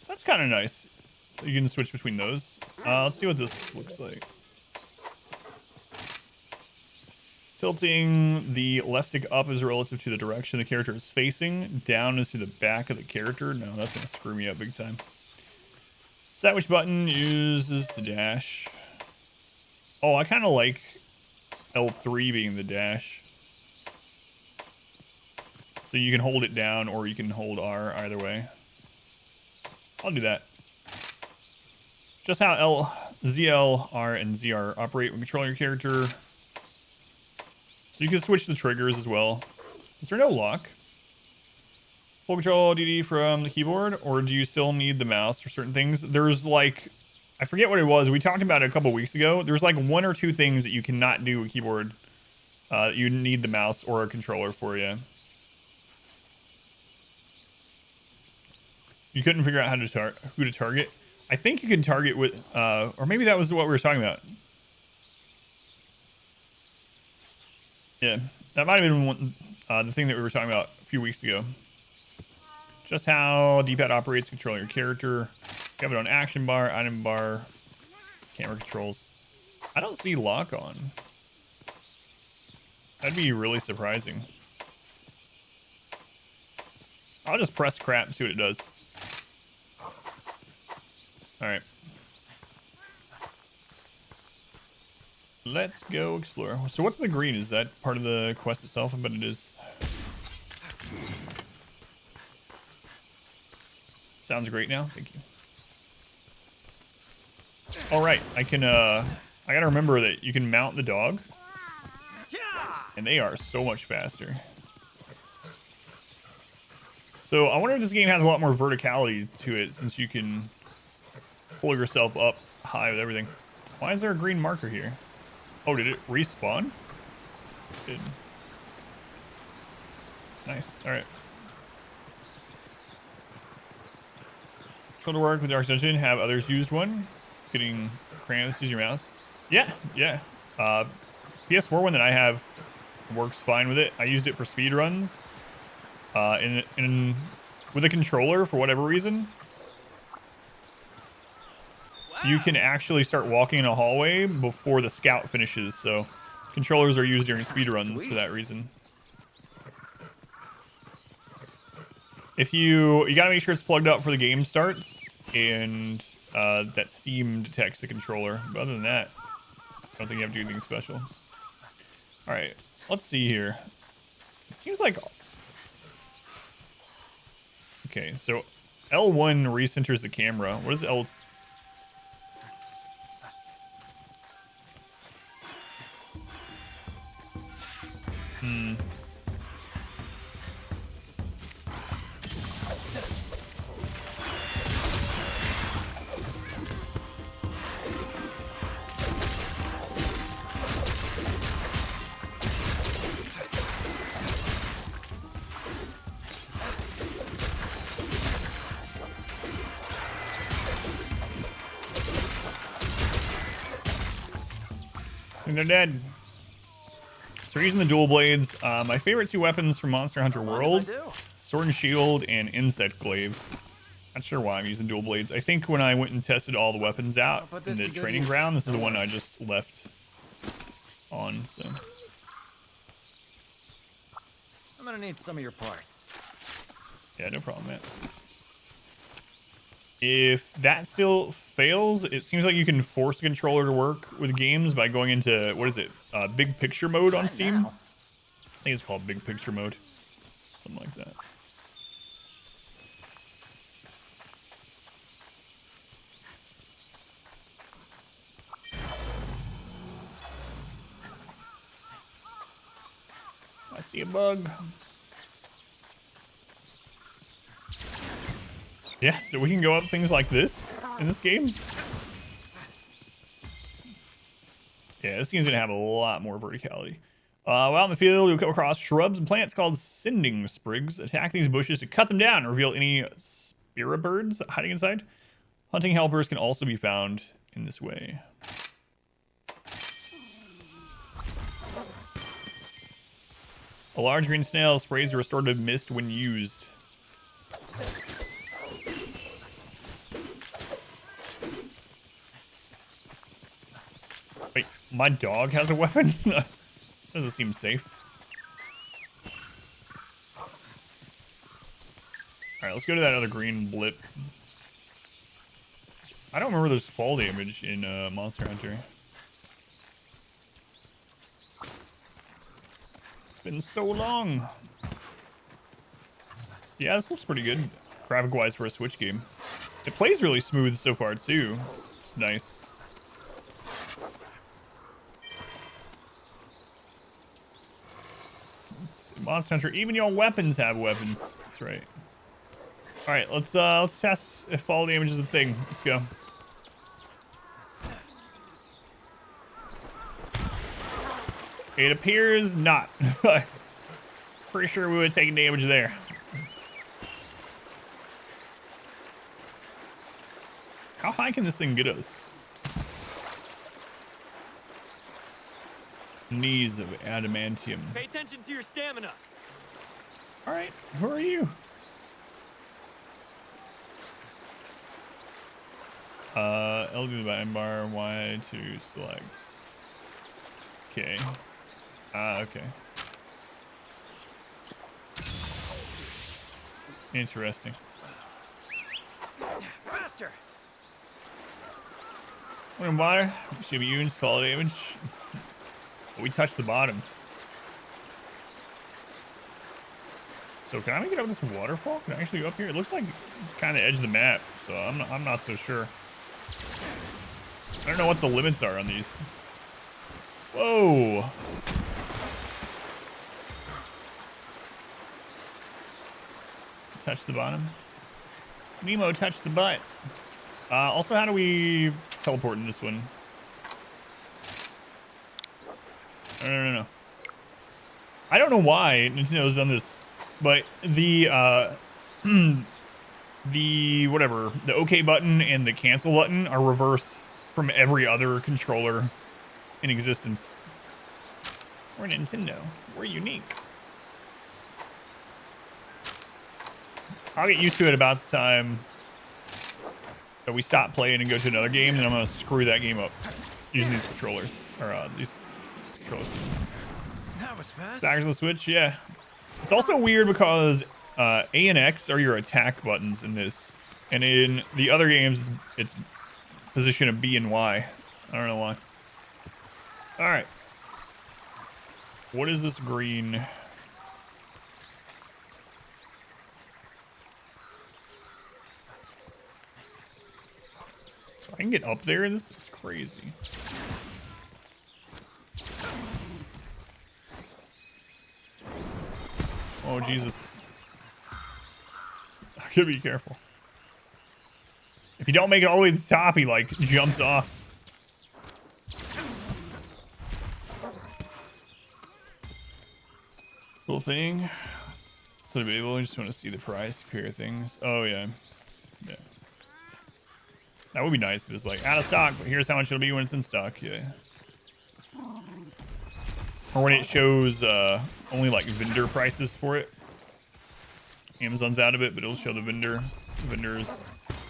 That's kind of nice. You can switch between those. Let's see what this looks like. Tilting the left stick up is relative to the direction the character is facing. Down is to the back of the character. No, that's going to screw me up big time. Set which button uses to dash. Oh, I kind of like L3 being the dash. So you can hold it down or you can hold R either way. I'll do that. Just how ZL, R, and ZR operate when controlling your character. So you can switch the triggers as well. Is there no lock? Full control DD from the keyboard, or do you still need the mouse for certain things? There's like, I forget what it was. We talked about it a couple weeks ago. There's like 1 or 2 things that you cannot do with keyboard. You need the mouse or a controller for you. You couldn't figure out how to who to target. I think you can target with, or maybe that was what we were talking about. Yeah, that might have been one, the thing that we were talking about a few weeks ago. Just how D-pad operates, controlling your character. You have it on action bar, item bar, camera controls. I don't see lock on. That'd be really surprising. I'll just press crap and see what it does. All right. Let's go explore. So what's the green? Is that part of the quest itself? I bet it is. Sounds great now. Thank you. All right. I can, I gotta remember that you can mount the dog. And they are so much faster. So I wonder if this game has a lot more verticality to it since you can pull yourself up high with everything. Why is there a green marker here? Oh, did it respawn? It did. Nice. All right. Control to work with Dark Dungeon. Have others used one? Getting cramps. Use your mouse. Yeah. Yeah. PS4 one that I have works fine with it. I used it for speed runs. With a controller for whatever reason. You can actually start walking in a hallway before the scout finishes, so controllers are used during speedruns for that reason. If you gotta make sure it's plugged up for the game starts, and that Steam detects the controller. But other than that, don't think you have to do anything special. All right, let's see here. It seems like... Okay, so L1 recenters the camera. What is L... And they're dead. So we're using the dual blades. My favorite two weapons from Monster Hunter World: Sword and Shield and Insect Glaive. Not sure why I'm using dual blades. I think when I went and tested all the weapons out in the training ground, this is the one I just left on. So I'm gonna need some of your parts. yeah, no problem, man. If that still fails, it seems like you can force the controller to work with games by going into, what is it, Big Picture mode on Steam? I think it's called Big Picture mode. Something like that. I see a bug. Yeah, so we can go up things like this in this game. Yeah, this game's gonna have a lot more verticality. While out in the field, you'll come across shrubs and plants called sending sprigs. Attack these bushes to cut them down and reveal any spirit birds hiding inside. Hunting helpers can also be found in this way. A large green snail sprays a restorative mist when used. Wait, my dog has a weapon? Doesn't seem safe. Alright, let's go to that other green blip. I don't remember there's fall damage in Monster Hunter. It's been so long. Yeah, this looks pretty good, graphic-wise, for a Switch game. It plays really smooth so far, too. It's nice. Monster Hunter, even your weapons have weapons. That's right. All right, let's test if fall damage is a thing. Let's go. It appears not. Pretty sure we would have taken damage there. How high can this thing get us? Knees of adamantium. Pay attention to your stamina. All right, who are you? L to the button bar, Y to select. Okay. Okay. Interesting. Faster. When water, should be used fall damage. We touched the bottom. So can I make it up this waterfall? Can I actually go up here? It looks like kind of edge of the map, so I'm not so sure. I don't know what the limits are on these. Whoa. Touch the bottom. Nemo touched the butt. Also, how do we teleport in this one? No. I don't know why Nintendo's done this, but the whatever, the OK button and the cancel button are reversed from every other controller in existence. We're Nintendo. We're unique. I'll get used to it about the time that we stop playing and go to another game, and I'm gonna screw that game up using these controllers or these controllers. That was fast. Staggers on the Switch, yeah. It's also weird because A and X are your attack buttons in this, and in the other games it's position of B and Y. I don't know why. All right. What is this green? So I can get up there. This is crazy. Oh, Jesus. I gotta be careful. If you don't make it all the way to the top, he, like, jumps off. Cool thing. So to be able, I just want to see the price, compare things. Oh, yeah. Yeah. That would be nice if it's like, out of stock, but here's how much it'll be when it's in stock. Yeah. Or when it shows only like vendor prices for it. Amazon's out of it, but it'll show the vendor. The vendor's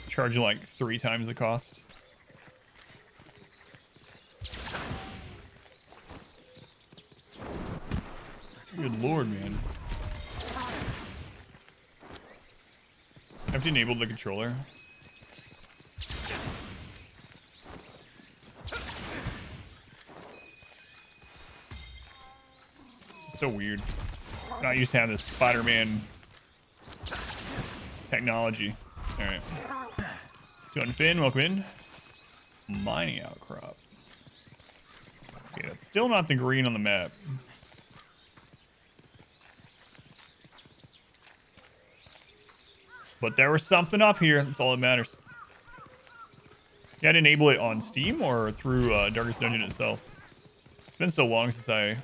charging like 3 times the cost. Good lord, man. I have to enable the controller. It's so weird. I'm not used to having this Spider-Man technology. Alright. So Finn, welcome in. Mining outcrop. Okay, that's still not the green on the map. But there was something up here. That's all that matters. You had to enable it on Steam or through Darkest Dungeon itself. It's been so long since I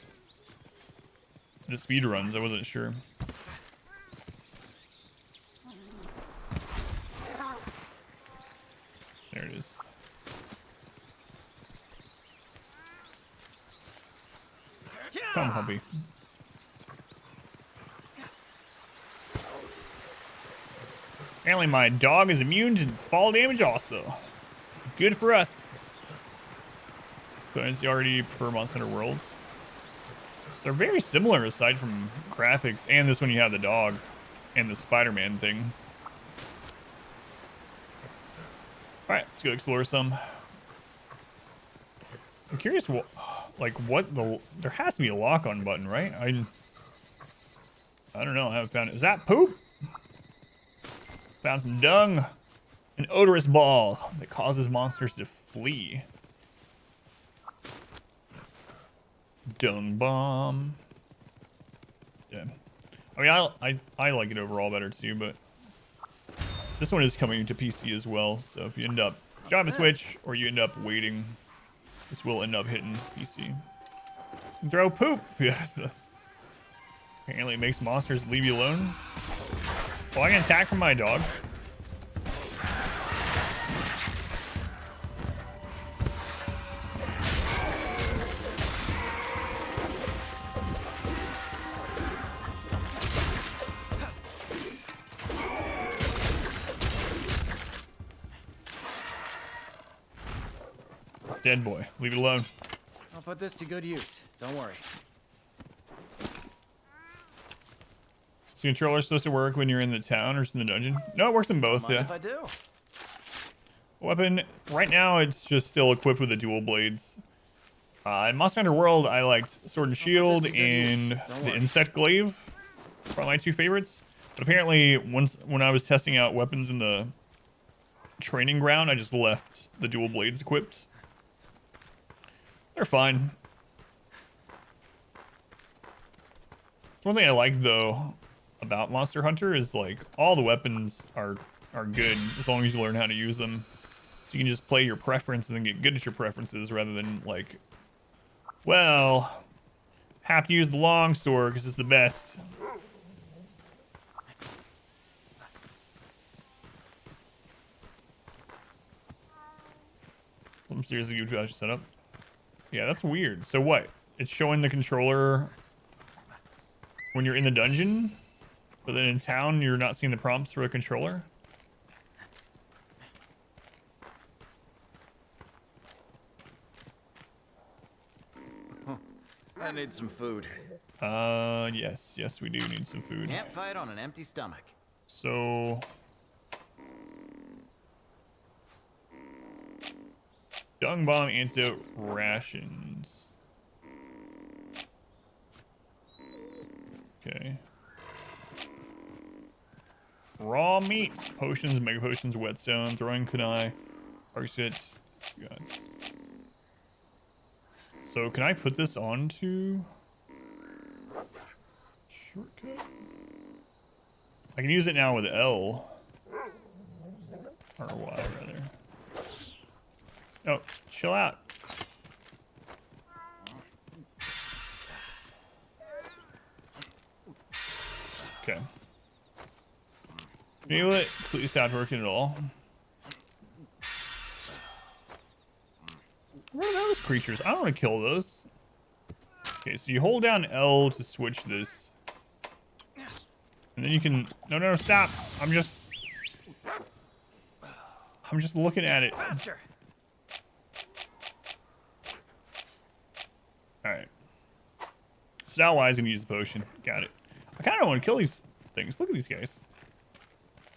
did speed runs, I wasn't sure. There it is. Come, Humpy. Apparently my dog is immune to fall damage also. Good for us. But you already prefer Monster Hunter Worlds. They're very similar aside from graphics, and this one you have the dog and the Spider-Man thing. Alright, let's go explore some. I'm curious what there has to be a lock-on button, right? I don't know, I haven't found it. Is that poop? Found some dung. An odorous ball that causes monsters to flee. Dung bomb. Yeah. I mean, I like it overall better too, but this one is coming to PC as well. So if you end up driving a Switch or you end up waiting, this will end up hitting PC. Throw poop. Yeah. Apparently it makes monsters leave you alone. Oh, I can attack from my dog. It's dead, boy. Leave it alone. I'll put this to good use. Don't worry. Is the controller supposed to work when you're in the town or in the dungeon? No, it works in both, yeah. If I do. Weapon, right now it's just still equipped with the dual blades. In Monster Hunter World, I liked Sword and Shield and the Insect Glaive. Probably my 2 favorites. But apparently, when I was testing out weapons in the training ground, I just left the dual blades equipped. They're fine. One thing I like though about Monster Hunter is like all the weapons are good as long as you learn how to use them. So you can just play your preference and then get good at your preferences rather than like, well, have to use the long sword because it's the best. I'm seriously good about your setup. Yeah, that's weird. So what? It's showing the controller when you're in the dungeon, but then in town you're not seeing the prompts for a controller? I need some food. Yes, we do need some food. Can't fight on an empty stomach. So dung bomb, antidote, rations. Okay. Raw meat. Potions, mega potions, whetstone, throwing kunai, arcsit. So can I put this onto shortcut? I can use it now with L. Or Y, rather. Oh, chill out. Okay. Enable it. Completely stopped working at all. What are those creatures? I don't want to kill those. Okay, so you hold down L to switch this. And then you can... No, stop. I'm just looking at it. Faster. Alright. So now Y's gonna use the potion. Got it. I kind of don't want to kill these things. Look at these guys.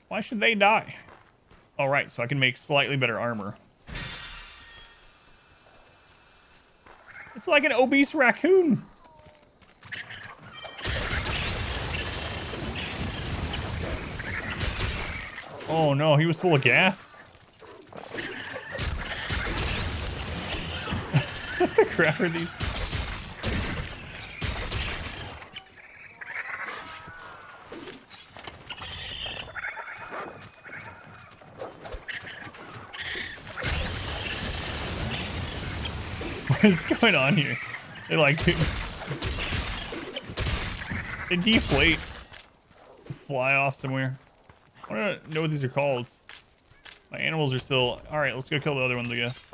Why should they die? Alright, so I can make slightly better armor. It's like an obese raccoon. Oh no, he was full of gas. What the crap are these? What is going on here? They like they deflate, fly off somewhere. I don't know what these are called. My animals are still... Alright, let's go kill the other ones, I guess.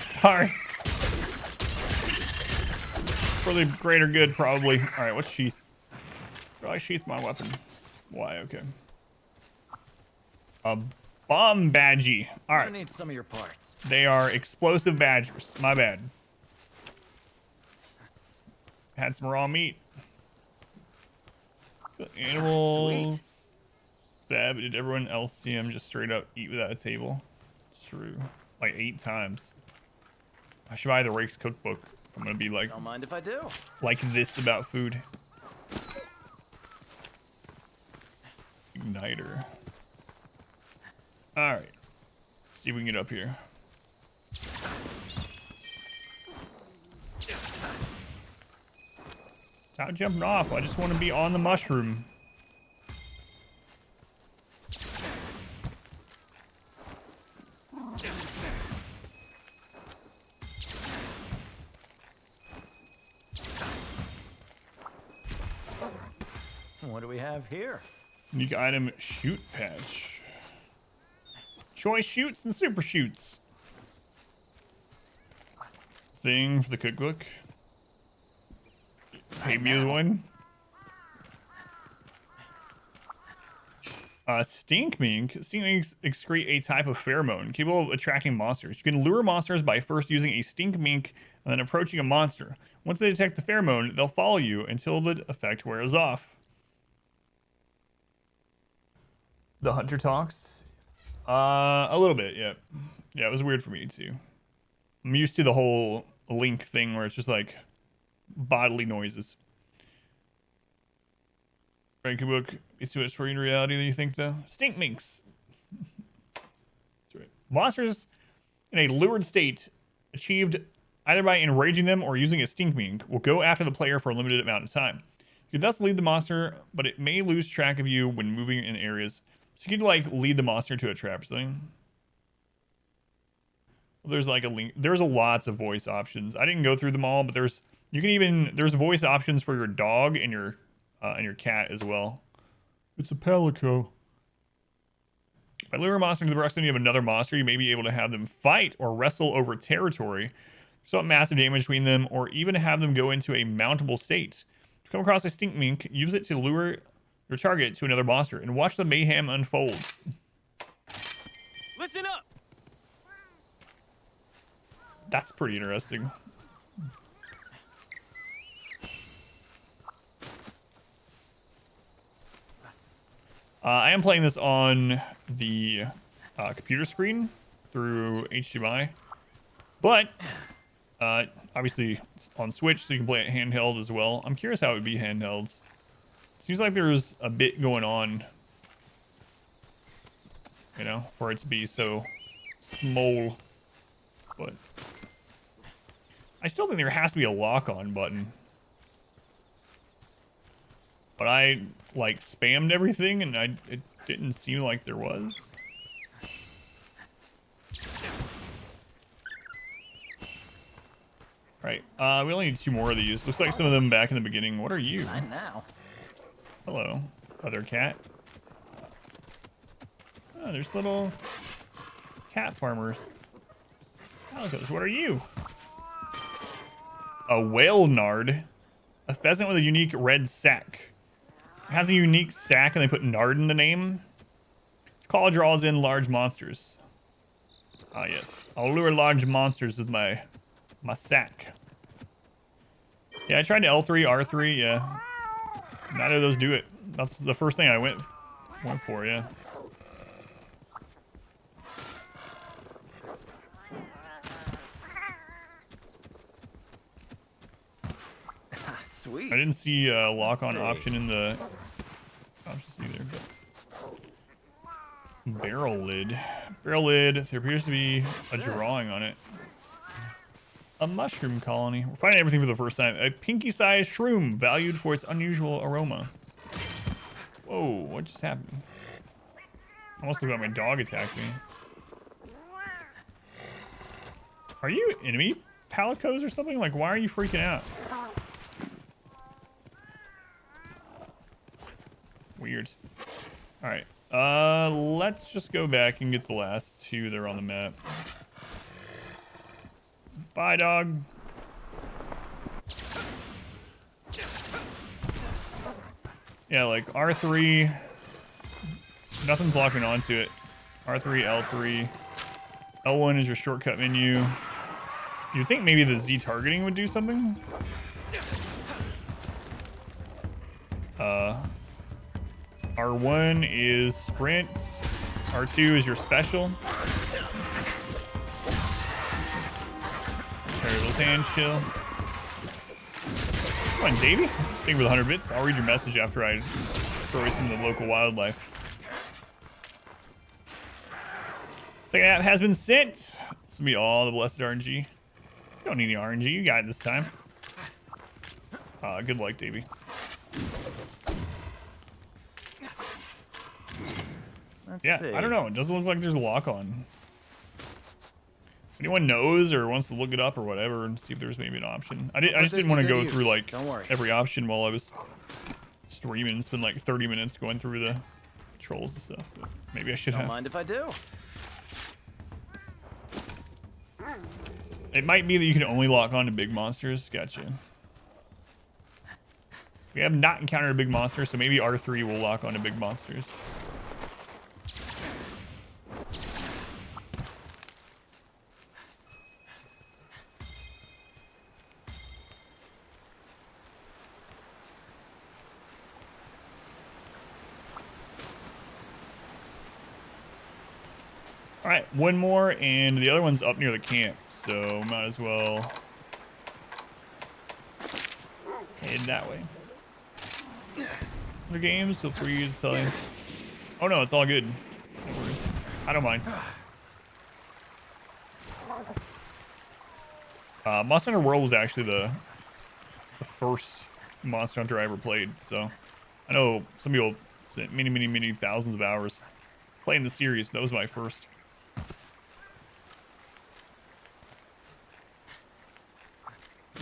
Sorry. For the greater good, probably. Alright, what's sheath? Do I sheath my weapon? Why? Okay. A bomb badgie. Alright. I need some of your parts. They are explosive badgers. My bad. Had some raw meat. Animals. It's bad, but did everyone else see him just straight up eat without a table? True. Like 8 times. I should buy the Rake's cookbook. I'm gonna be like... Don't mind if I do. Like this about food. Igniter. Alright. See if we can get up here. Stop jumping off. I just want to be on the mushroom. What do we have here? Unique item, shoot patch. Choice shoots and super shoots. Thing for the cookbook. Pay me the one. Stink mink. Stink minks excrete a type of pheromone capable of attracting monsters. You can lure monsters by first using a stink mink and then approaching a monster. Once they detect the pheromone, they'll follow you until the effect wears off. The hunter talks? A little bit, yeah. Yeah, it was weird for me too. I'm used to the whole Link thing where it's just like bodily noises. Right, book. It's too much for you in reality than you think, though. Stink minks. That's right. Monsters in a lured state, achieved either by enraging them or using a stink mink, will go after the player for a limited amount of time. You can thus lead the monster, but it may lose track of you when moving in areas. So you can like lead the monster to a trap or something. Well, there's like a link. There's lots of voice options. I didn't go through them all, but there's voice options for your dog and your cat as well. It's a palico. By luring a monster into the proximity of another monster, you may be able to have them fight or wrestle over territory, result in massive damage between them, or even have them go into a mountable state. If you come across a stink mink, use it to lure your target to another monster and watch the mayhem unfold. Listen up. That's pretty interesting. I am playing this on the computer screen through HDMI. But obviously it's on Switch, so you can play it handheld as well. I'm curious how it would be handhelds. Seems like there's a bit going on, you know, for it to be so small. But I still think there has to be a lock-on button. But I like spammed everything, and it didn't seem like there was. Right. We only need 2 more of these. Looks like some of them back in the beginning. What are you? Not now. Hello, other cat. Oh, there's little cat farmers. Calicos, what are you? A whale nard. A pheasant with a unique red sack. It has a unique sack and they put nard in the name. Its call draws in large monsters. Ah, yes. I'll lure large monsters with my sack. Yeah, I tried to L3, R3, yeah. Neither of those do it. That's the first thing I went for, yeah. Sweet. I didn't see a lock-on option in the options either. But... barrel lid. Barrel lid. There appears to be a drawing on it. A mushroom colony. We're finding everything for the first time. A pinky-sized shroom valued for its unusual aroma. Whoa, what just happened? I almost looked like my dog attacked me. Are you enemy palicos or something? Like, why are you freaking out? Weird. Alright. Let's just go back and get the last 2 that are on the map. Bye, dog. Yeah, like R3. Nothing's locking onto it. R3, L3. L1 is your shortcut menu. You'd think maybe the Z targeting would do something. R1 is sprint. R2 is your special. Terrible hand chill. Come on, Davey. Thank you for the 100 bits. I'll read your message after I destroy some of the local wildlife. Second app has been sent. This will be all the blessed RNG. You don't need any RNG. You got it this time. Good luck, Davey. Let's see. I don't know. It doesn't look like there's a lock on. If anyone knows or wants to look it up or whatever and see if there's maybe an option. I just didn't want to go through like every option while I was streaming. Spend like 30 minutes going through the controls and stuff. But maybe I should have. Don't mind if I do. It might be that you can only lock on to big monsters. Gotcha. We have not encountered a big monster, so maybe R3 will lock on to big monsters. All right, one more, and the other one's up near the camp, so might as well head that way. Other games, feel free to tell you. Oh no, it's all good. No worries. I don't mind. Monster Hunter World was actually the first Monster Hunter I ever played, so I know some people spent many thousands of hours playing the series. That was my first.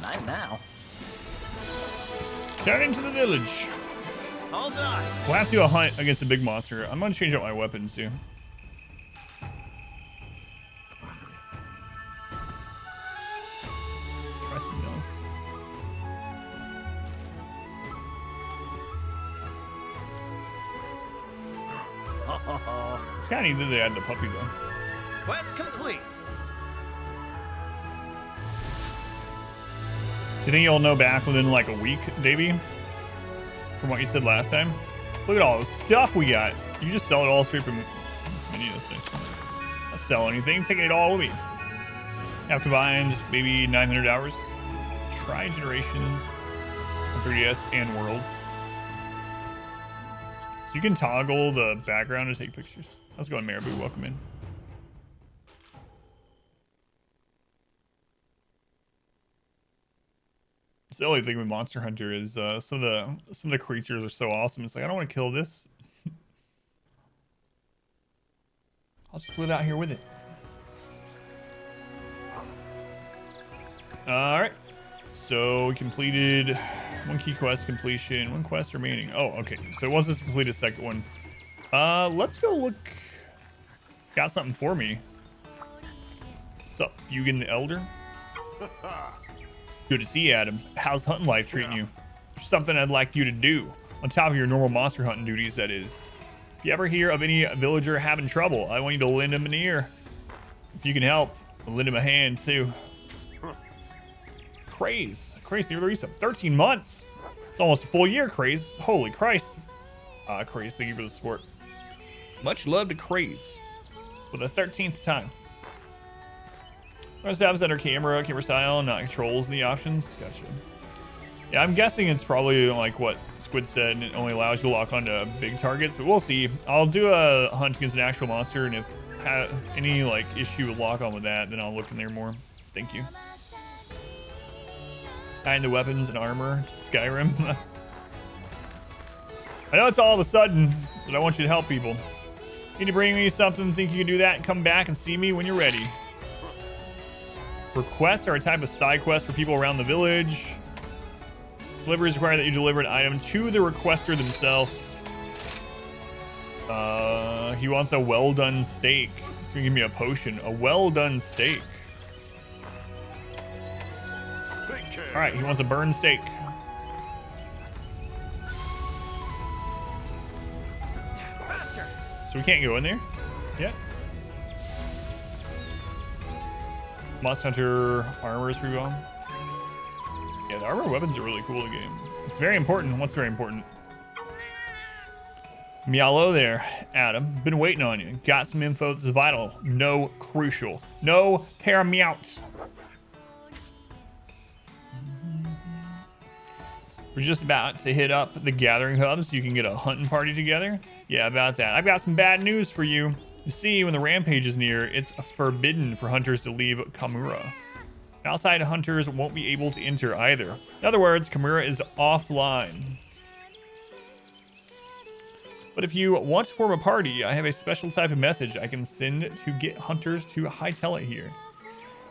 Not now. Turn into the village. Hold on. We'll have to do a hunt against a big monster. I'm gonna change out my weapons too. Try something else. It's kind of neat that they add the puppy though. Quest complete. Do you think you'll know back within like a week, Davey? From what you said last time? Look at all the stuff we got. You just sell it all straight from this menu. Not sell anything, taking it all with me. Have combined maybe 900 hours. Try Generations on 3DS and Worlds. So you can toggle the background to take pictures. How's it going, Marabou? Welcome in. It's the only thing with Monster Hunter is some of the creatures are so awesome. It's like, I don't want to kill this. I'll just live out here with it. All right. So we completed one key quest completion, one quest remaining. Oh, okay. So once this completed a second one, let's go look. Got something for me. What's up, Fugan the Elder? Good to see you, Adam. How's hunting life treating you? There's something I'd like you to do on top of your normal monster hunting duties, that is. If you ever hear of any villager having trouble, I want you to lend him an ear. If you can help, lend him a hand too. Craze the release of 13 months. It's almost a full year, Craze. Holy Christ. Craze, thank you for the support. Much love to Craze for the 13th time. Most tabs under camera style, not controls in the options. Gotcha. Yeah, I'm guessing it's probably like what Squid said, and it only allows you to lock onto big targets, but we'll see. I'll do a hunt against an actual monster, and if I have any like issue with lock on with that, then I'll look in there more. Thank you. Adding the weapons and armor to Skyrim. I know it's all of a sudden, but I want you to help people. Need to bring me something, think you can do that, and come back and see me when you're ready. Requests are a type of side quest for people around the village. Deliveries require that you deliver an item to the requester themselves. He wants a well-done steak. He's gonna give me a potion. A well-done steak. All right, he wants a burned steak. So we can't go in there yet. Monster Hunter armor is free bomb. Yeah, the armor weapons are really cool in the game. It's very important. What's very important? Meow there, Adam. Been waiting on you. Got some info that's vital. No crucial. No paramount. We're just about to hit up the gathering hub so you can get a hunting party together. Yeah, about that. I've got some bad news for you. You see, when the rampage is near, it's forbidden for hunters to leave Kamura. Outside hunters won't be able to enter either. In other words, Kamura is offline. But if you want to form a party, I have a special type of message I can send to get hunters to hightail it here.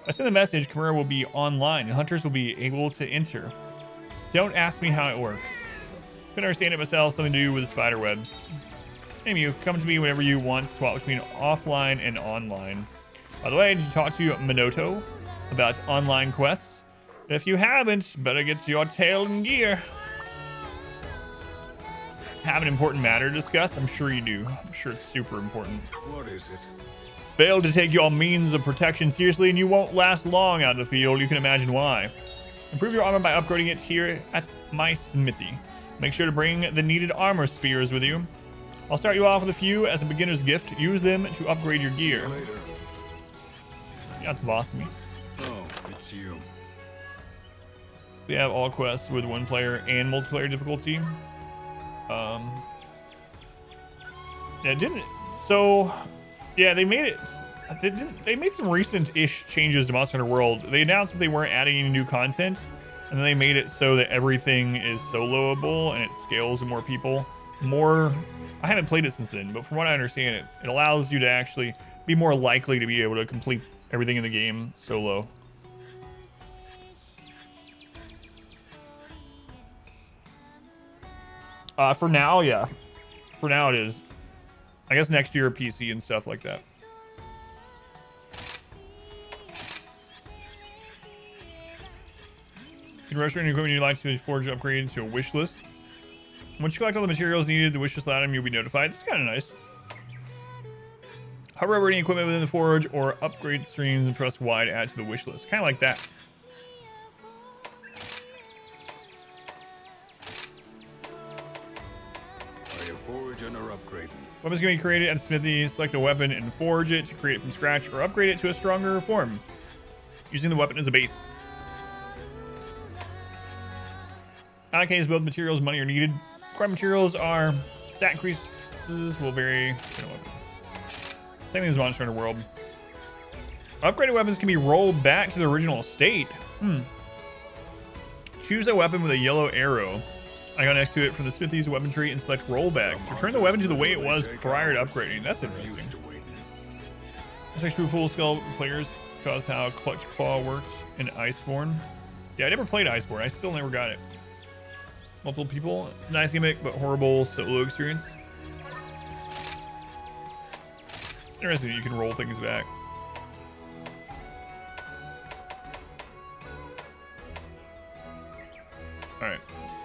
If I send the message, Kamura will be online and hunters will be able to enter. Just don't ask me how it works. Couldn't understand it myself, something to do with the spider webs. Anyway, come to me whenever you want, swap between offline and online. By the way, did you talk to Minoto about online quests? If you haven't, better get your tail in gear. Have an important matter to discuss? I'm sure you do. I'm sure it's super important. What is it? Failed to take your means of protection seriously and you won't last long out of the field. You can imagine why. Improve your armor by upgrading it here at my smithy. Make sure to bring the needed armor spheres with you. I'll start you off with a few as a beginner's gift. Use them to upgrade your gear. See you later. You're not the boss of me. Oh, it's you. We have all quests with one player and multiplayer difficulty. Yeah, they made it. They made some recent-ish changes to Monster Hunter World. They announced that they weren't adding any new content, and then they made it so that everything is soloable and it scales to more people. I haven't played it since then, but from what I understand, it allows you to actually be more likely to be able to complete everything in the game solo. For now, yeah. For now it is. I guess next year PC and stuff like that. You can rush any equipment you'd like to forge upgrade to a wish list. Once you collect all the materials needed, the wish list item, you'll be notified. That's kind of nice. Hover over any equipment within the forge or upgrade streams and press Y to add to the wish list. Kind of like that. Are you foraging or upgrading? Weapons can be created at Smithy. Select a weapon and forge it to create it from scratch or upgrade it to a stronger form. using the weapon as a base. Allocates both materials, money are needed. Required materials are stat increases will vary. Same thing as Monster Hunter World. Upgraded weapons can be rolled back to the original state. Choose a weapon with a yellow arrow icon next to it from the Smithy's weapon tree and select rollback. Return the weapon to the way it was prior to upgrading. That's interesting. This actually full skill players because how Clutch Claw works in Iceborne. Yeah, I never played Iceborne. I still never got it. Multiple people. It's a nice gimmick, but horrible solo experience. It's interesting that you can roll things back. Alright.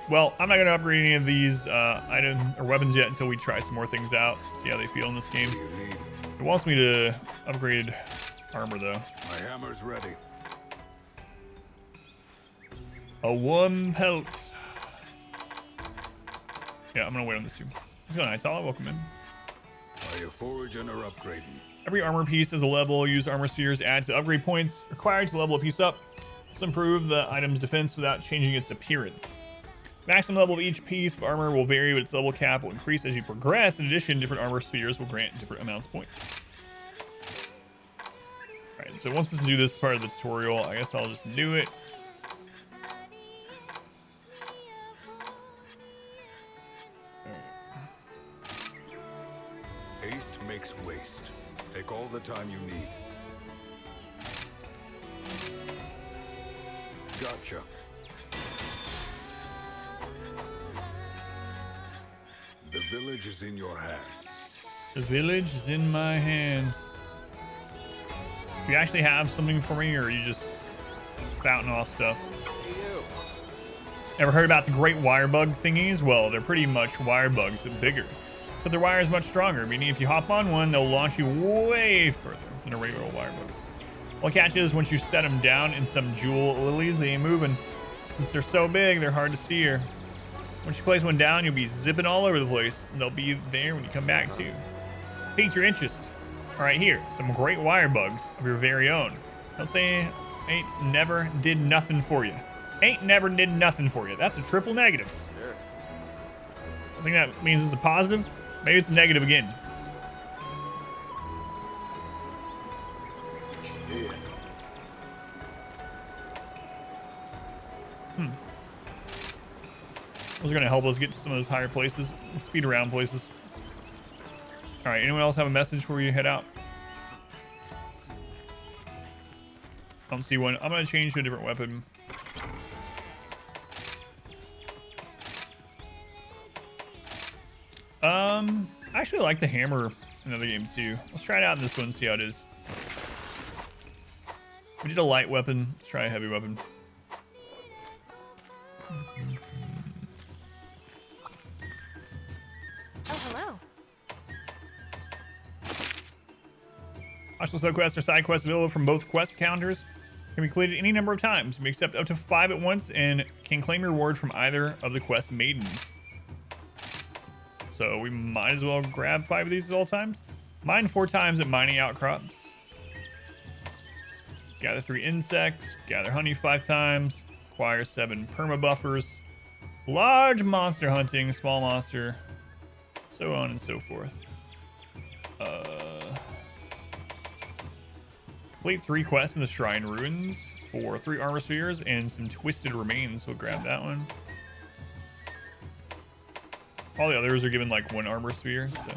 Well, I'm not going to upgrade any of these items or weapons yet until we try some more things out. See how they feel in this game. It wants me to upgrade armor, though. My hammer's ready. A one pelt. Yeah, I'm going to wait on this too. Let's go, Nightala. Welcome in. Are you foraging or upgrading? Every armor piece is a level. Use armor spheres. Add to the upgrade points required to level a piece up. This will improve the item's defense without changing its appearance. Maximum level of each piece of armor will vary, but its level cap will increase as you progress. In addition, different armor spheres will grant different amounts of points. Alright, so once this do this part of the tutorial, I guess I'll just do it. Haste makes waste. Take all the time you need. Gotcha. The village is in your hands. The village is in my hands. Do you actually have something for me, or are you just spouting off stuff? Ever heard about the great wire bug thingies? Well, they're pretty much wire bugs, but bigger. So their wire is much stronger, meaning if you hop on one, they'll launch you way further than a regular wire bug. Well, catch is once you set them down in some jewel lilies, they ain't moving. Since they're so big, they're hard to steer. Once you place one down, you'll be zipping all over the place, and they'll be there when you come back too. Pique your interest. All right, here, some great wire bugs of your very own. Don't say ain't never did nothing for you. Ain't never did nothing for you. That's a triple negative. Sure. I think that means it's a positive. Maybe it's a negative again. Yeah. Those are going to help us get to some of those higher places and speed around places. All right, anyone else have a message before you head out? I don't see one. I'm going to change to a different weapon. I actually like the hammer in other games too. Let's try it out in this one and see how it is. We did a light weapon. Let's try a heavy weapon. Oh, hello. Optional sub-quests or side quests available from both quest counters. Can be completed any number of times. You may accept up to 5 at once and can claim your reward from either of the quest maidens. So we might as well grab 5 of these at all times. Mine 4 times at mining outcrops. Gather 3 insects. Gather honey 5 times. Acquire 7 perma buffers. Large monster hunting. Small monster. So on and so forth. Complete 3 quests in the Shrine Ruins for 3 armor spheres and some twisted remains. We'll grab that one. All the others are given like 1 armor sphere, so.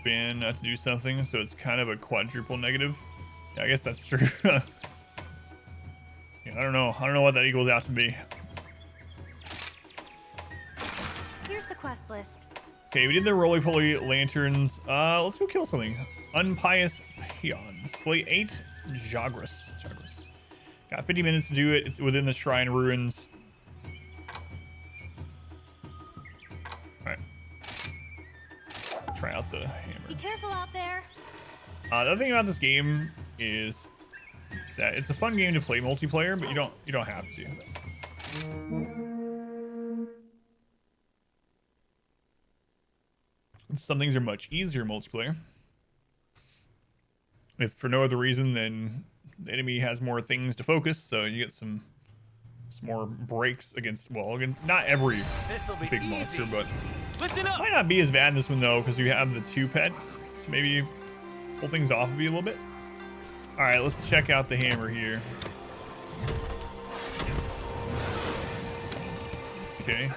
Spin to do something, so it's kind of a quadruple negative. Yeah, I guess that's true. Yeah, I don't know what that equals out to be. Here's the quest list. Okay, we did the roly-poly lanterns. Let's go kill something. Unpious Peon. Slay 8 Jagras. Got 50 minutes to do it. It's within the Shrine Ruins. Alright. Try out the hammer. Be careful out there. The other thing about this game is that it's a fun game to play multiplayer, but you don't have to. Some things are much easier multiplayer. If for no other reason than the enemy has more things to focus, so you get some more breaks against, well, against not every big monster, but might not be as bad in this one though, because you have the 2 pets, so maybe pull things off of you a little bit. All right, let's check out the hammer here. Okay.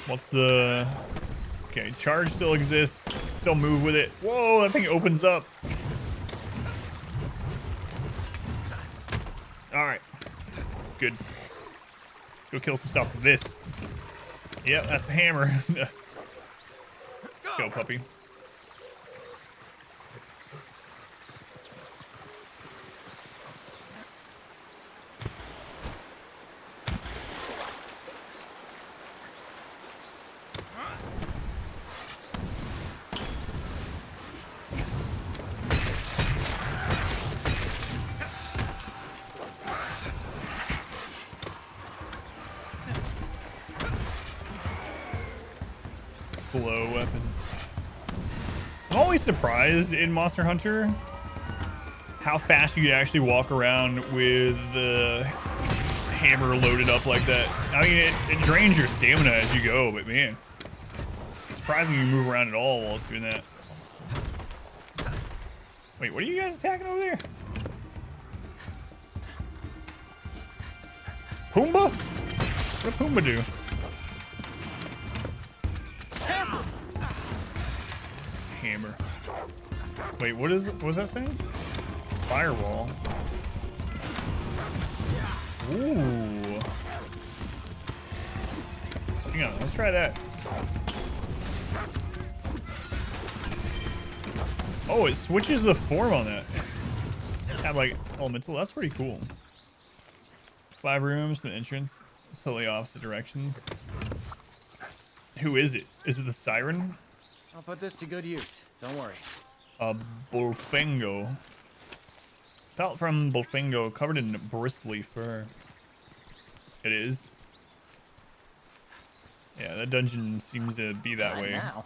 What's the... Okay, charge still exists. Still move with it. Whoa, that thing opens up. All right. Good. Let's go kill some stuff with this. Yep, that's a hammer. Let's go, puppy. Slow weapons. I'm always surprised in Monster Hunter how fast you can actually walk around with the hammer loaded up like that. I mean, it drains your stamina as you go, but man, it's surprising you move around at all while it's doing that. Wait, what are you guys attacking over there? Pumbaa? What did Pumbaa do? Hammer. Wait, what was that saying? Firewall. Ooh. Hang on, let's try that. Oh, it switches the form on that. Have like elemental. That's pretty cool. 5 rooms to the entrance. Totally opposite directions. Who is it? Is it the siren? I'll put this to good use. Don't worry. A Bullfingo. Pelt from Bullfingo covered in bristly fur. It is. Yeah, that dungeon seems to be that way Now.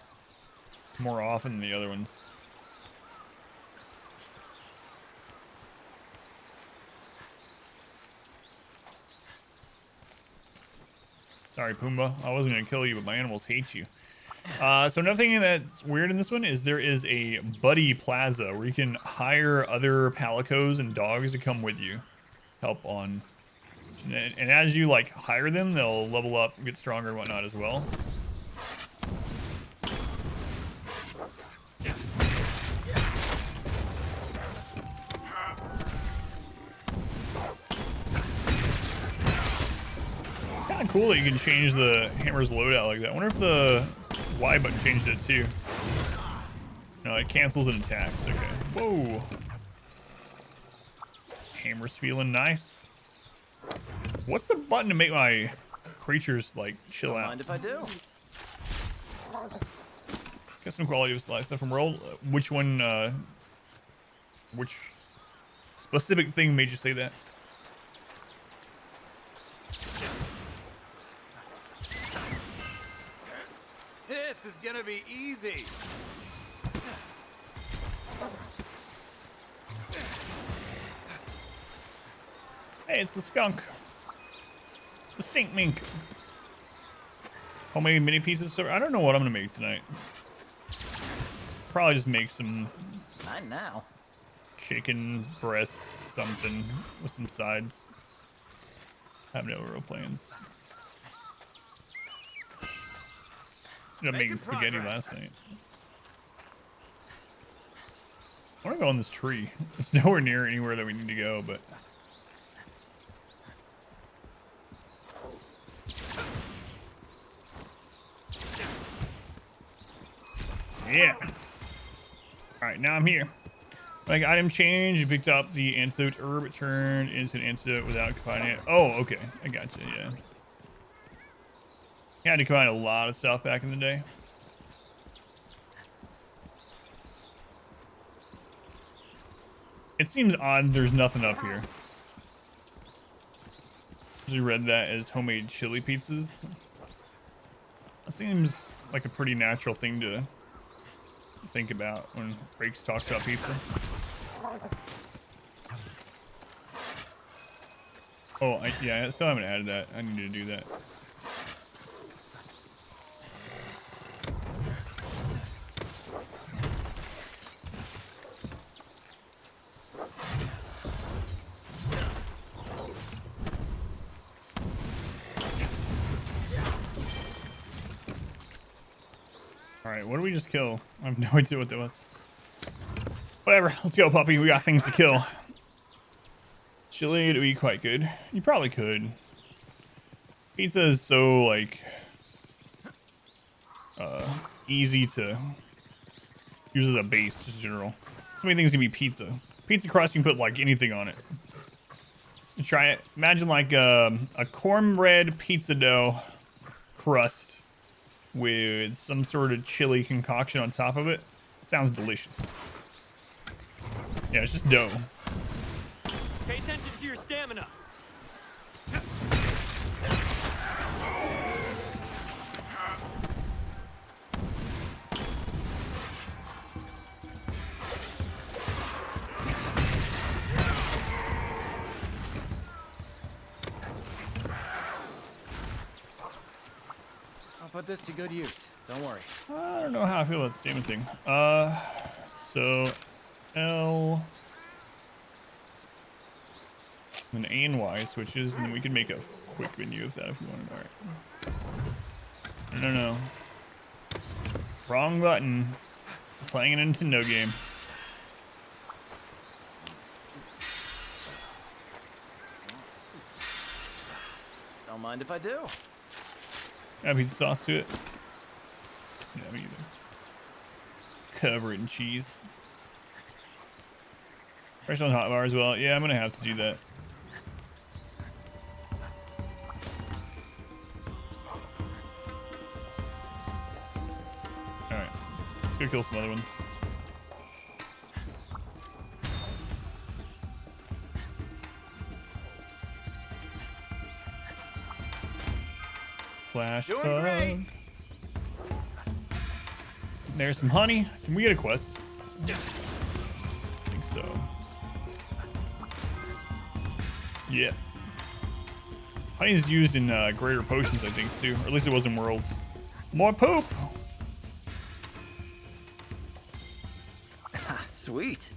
more often than the other ones. Sorry, Pumbaa. I wasn't going to kill you, but my animals hate you. So another thing that's weird in this one is there is a buddy plaza where you can hire other palicos and dogs to come with you. Help on. And as you like hire them, they'll level up, get stronger and whatnot as well. Yeah. Kind of cool that you can change the hammer's loadout like that. I wonder if the Y button changed it too. No, it cancels an attacks. Okay. Whoa. Hammer's feeling nice. What's the button to make my creatures like chill out? Mind if I do? Get some quality of life stuff from roll. Which one? Which specific thing made you say that? This is gonna be easy. Hey, it's the skunk. The stink mink. Homemade mini pieces. So I don't know what I'm gonna make tonight. Probably just make some Not now. chicken breast something with some sides. I have no real plans. Ended up making spaghetti last night. I want to go on this tree. It's nowhere near anywhere that we need to go, but yeah. All right, now I'm here. Like item change, you picked up the antidote herb. It turned into an antidote without combining it. Oh, okay, I gotcha. Yeah. You had to combine a lot of stuff back in the day. It seems odd there's nothing up here. usually read that as homemade chili pizzas. That seems like a pretty natural thing to think about when Rakes talks about pizza. Oh, yeah, I still haven't added that. I need to do that. Alright, what did we just kill? I have no idea what that was. Whatever, let's go, puppy. We got things to kill. Chili to be quite good. You probably could. Pizza is so, like, easy to use as a base, just in general. So many things can be pizza. Pizza crust, you can put, like, anything on it. You try it. Imagine, like, a cornbread pizza dough crust with some sort of chili concoction on top of it. Sounds delicious. Yeah, it's just dough. Pay attention to your stamina. I'll put this to good use. Don't worry. I don't know how I feel about the stamina thing. So L and A and Y switches, and then we can make a quick menu of that if you wanted. All right. No. Wrong button. Playing a Nintendo game. Don't mind if I do. Add pizza sauce to it. Yeah, me either. Cover it in cheese. Fresh on hot bar as well. Yeah, I'm gonna have to do that. Alright. Let's go kill some other ones. Flash bug. There's some honey. Can we get a quest? I think so. Yeah. Honey is used in greater potions, I think, too. Or at least it was in Worlds. More poop! Sweet.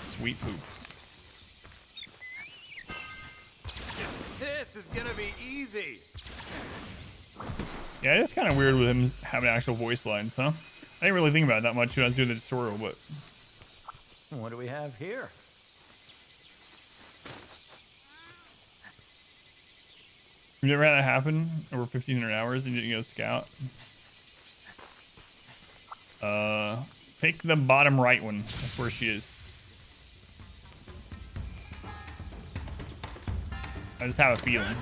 Sweet poop. This is gonna be easy. Yeah, it's kind of weird with him having actual voice lines, huh? I didn't really think about it that much when I was doing the tutorial, but... What do we have here? Have you ever had that happen over 1,500 hours and you didn't get a scout? Pick the bottom right one. That's where she is. I just have a feeling.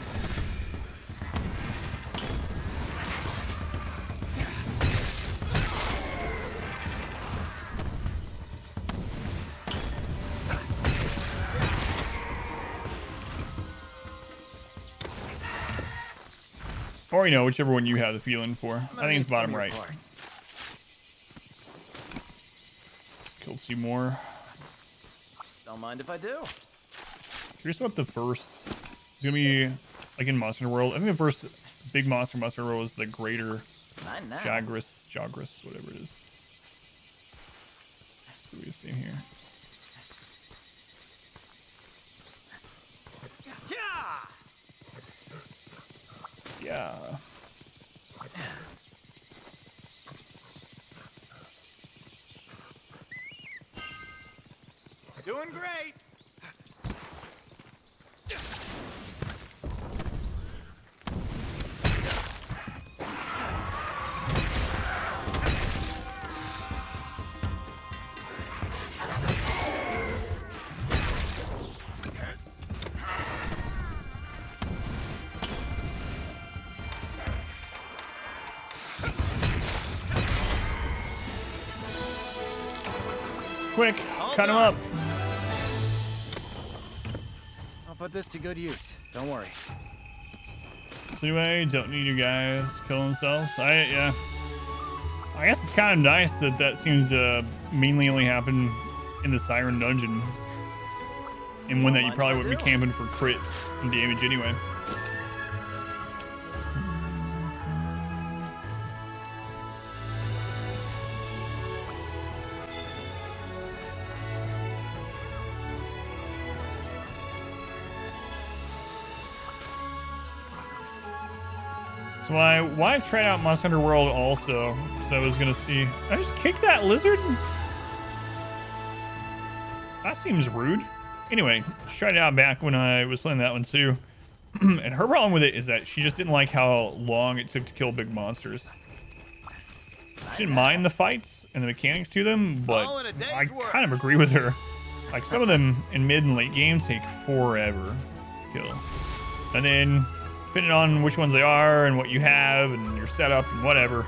Or, you know, whichever one you have the feeling for. I think it's bottom right. Killed two more. Don't mind if I do. Curious what the first... It's gonna be like in Monster World. I think the first big monster World was the Greater Jagras, whatever it is. What do we see here? Yeah. Doing great. Quick, cut him up. I'll put this to good use. Don't worry. So anyway, don't need you guys kill themselves. Yeah. I guess it's kind of nice that that seems to mainly only happen in the Siren Dungeon. And one that you probably wouldn't be camping for crit and damage anyway. So my wife tried out Monster Hunter World also, so I was gonna see. I just kicked that lizard? That seems rude. Anyway, she tried it out back when I was playing that one too. And her problem with it is that she just didn't like how long it took to kill big monsters. She didn't mind the fights and the mechanics to them, but I kind of agree with her. Like some of them in mid and late game take forever to kill. And then depending on which ones they are and what you have and your setup and whatever,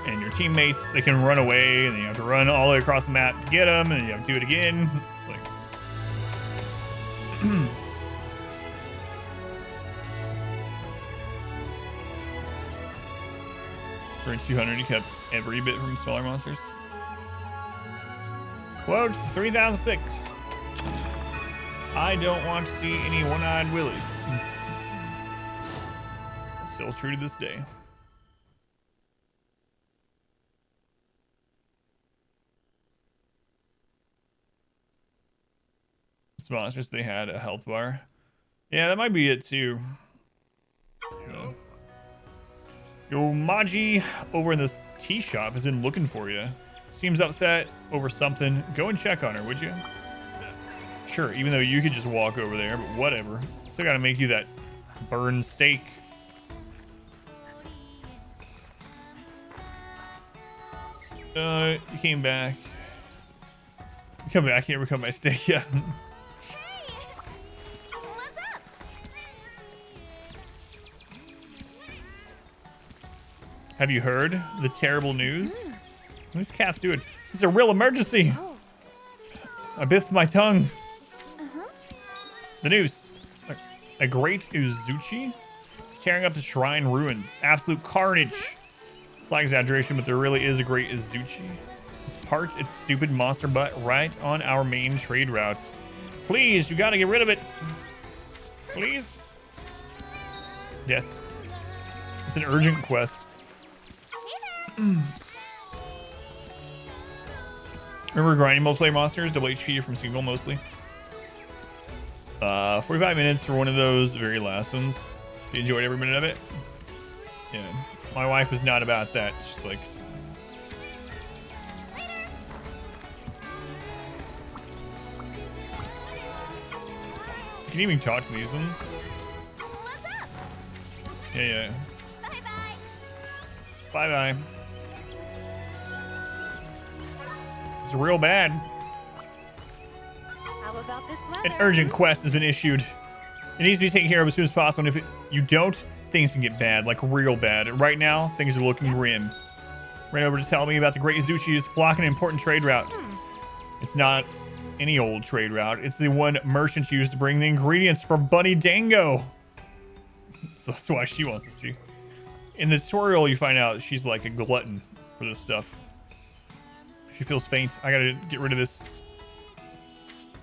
and your teammates, they can run away and then you have to run all the way across the map to get them and then you have to do it again. It's like... For 200, you kept every bit from smaller monsters. Quote 3006. I don't want to see any one-eyed willies. Still true to this day. Some monsters, they had a health bar. Yeah, that might be it too. Yeah. Yo, Maji over in this tea shop has been looking for you. Seems upset over something. Go and check on her, would you? Sure, even though you could just walk over there, but whatever. Still gotta make you that burned steak. You came back. You come back, I can't recover my steak yet. Have you heard the terrible news? What is Cat's doing? This is a real emergency. I biffed my tongue. The news. A great Uzuchi is tearing up the shrine ruins. Absolute carnage. Slight exaggeration, but there really is a great Uzuchi. It's parked its stupid monster butt right on our main trade route. Please, you gotta get rid of it. Please. Yes. It's an urgent quest. Remember grinding multiplayer monsters, double HP from single mostly. 45 minutes for one of those very last ones. You enjoyed every minute of it? Yeah. My wife was not about that. She's like... You can even talk to these ones. Yeah. Bye-bye. It's real bad. How about this weather? An urgent quest has been issued. It needs to be taken care of as soon as possible. And if you don't, things can get bad, like real bad. Right now, things are looking grim. Ran over to tell me about the Great Uzuchi is blocking an important trade route. It's not any old trade route. It's the one merchants used to bring the ingredients for Bunny Dango. So that's why she wants us to. In the tutorial, you find out she's like a glutton for this stuff. She feels faint. I gotta get rid of this.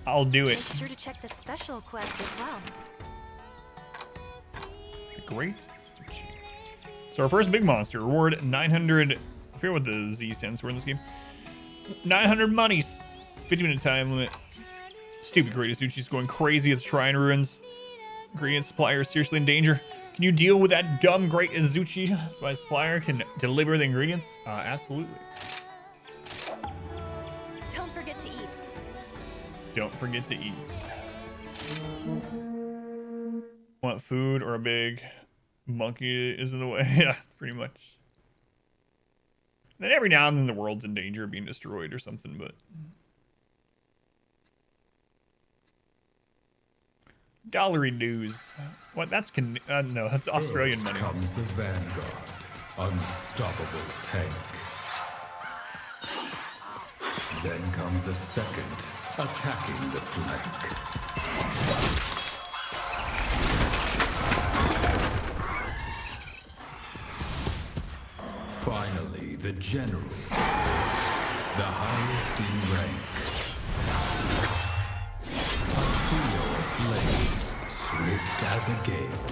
I'll do it. Make sure to check the special quest as well. The Great Uzuchi. So our first big monster, reward 900. I forget what the Z stands for in this game. 900 monies. 50-minute time limit. Stupid Great Uzuchi's going crazy at the shrine ruins. Ingredient supplier is seriously in danger. Can you deal with that dumb Great Uzuchi so my supplier can deliver the ingredients? Absolutely. Don't forget to eat. Don't forget to eat. Want food or a big monkey is in the way? Yeah, pretty much. Then every now and then the world's in danger of being destroyed or something, but... Dollary news. What? That's no, that's Australian money. Comes the Vanguard, unstoppable tank. Then comes a second, attacking the flank. Finally, the general. The highest in rank. A trio of blades, swift as a gale.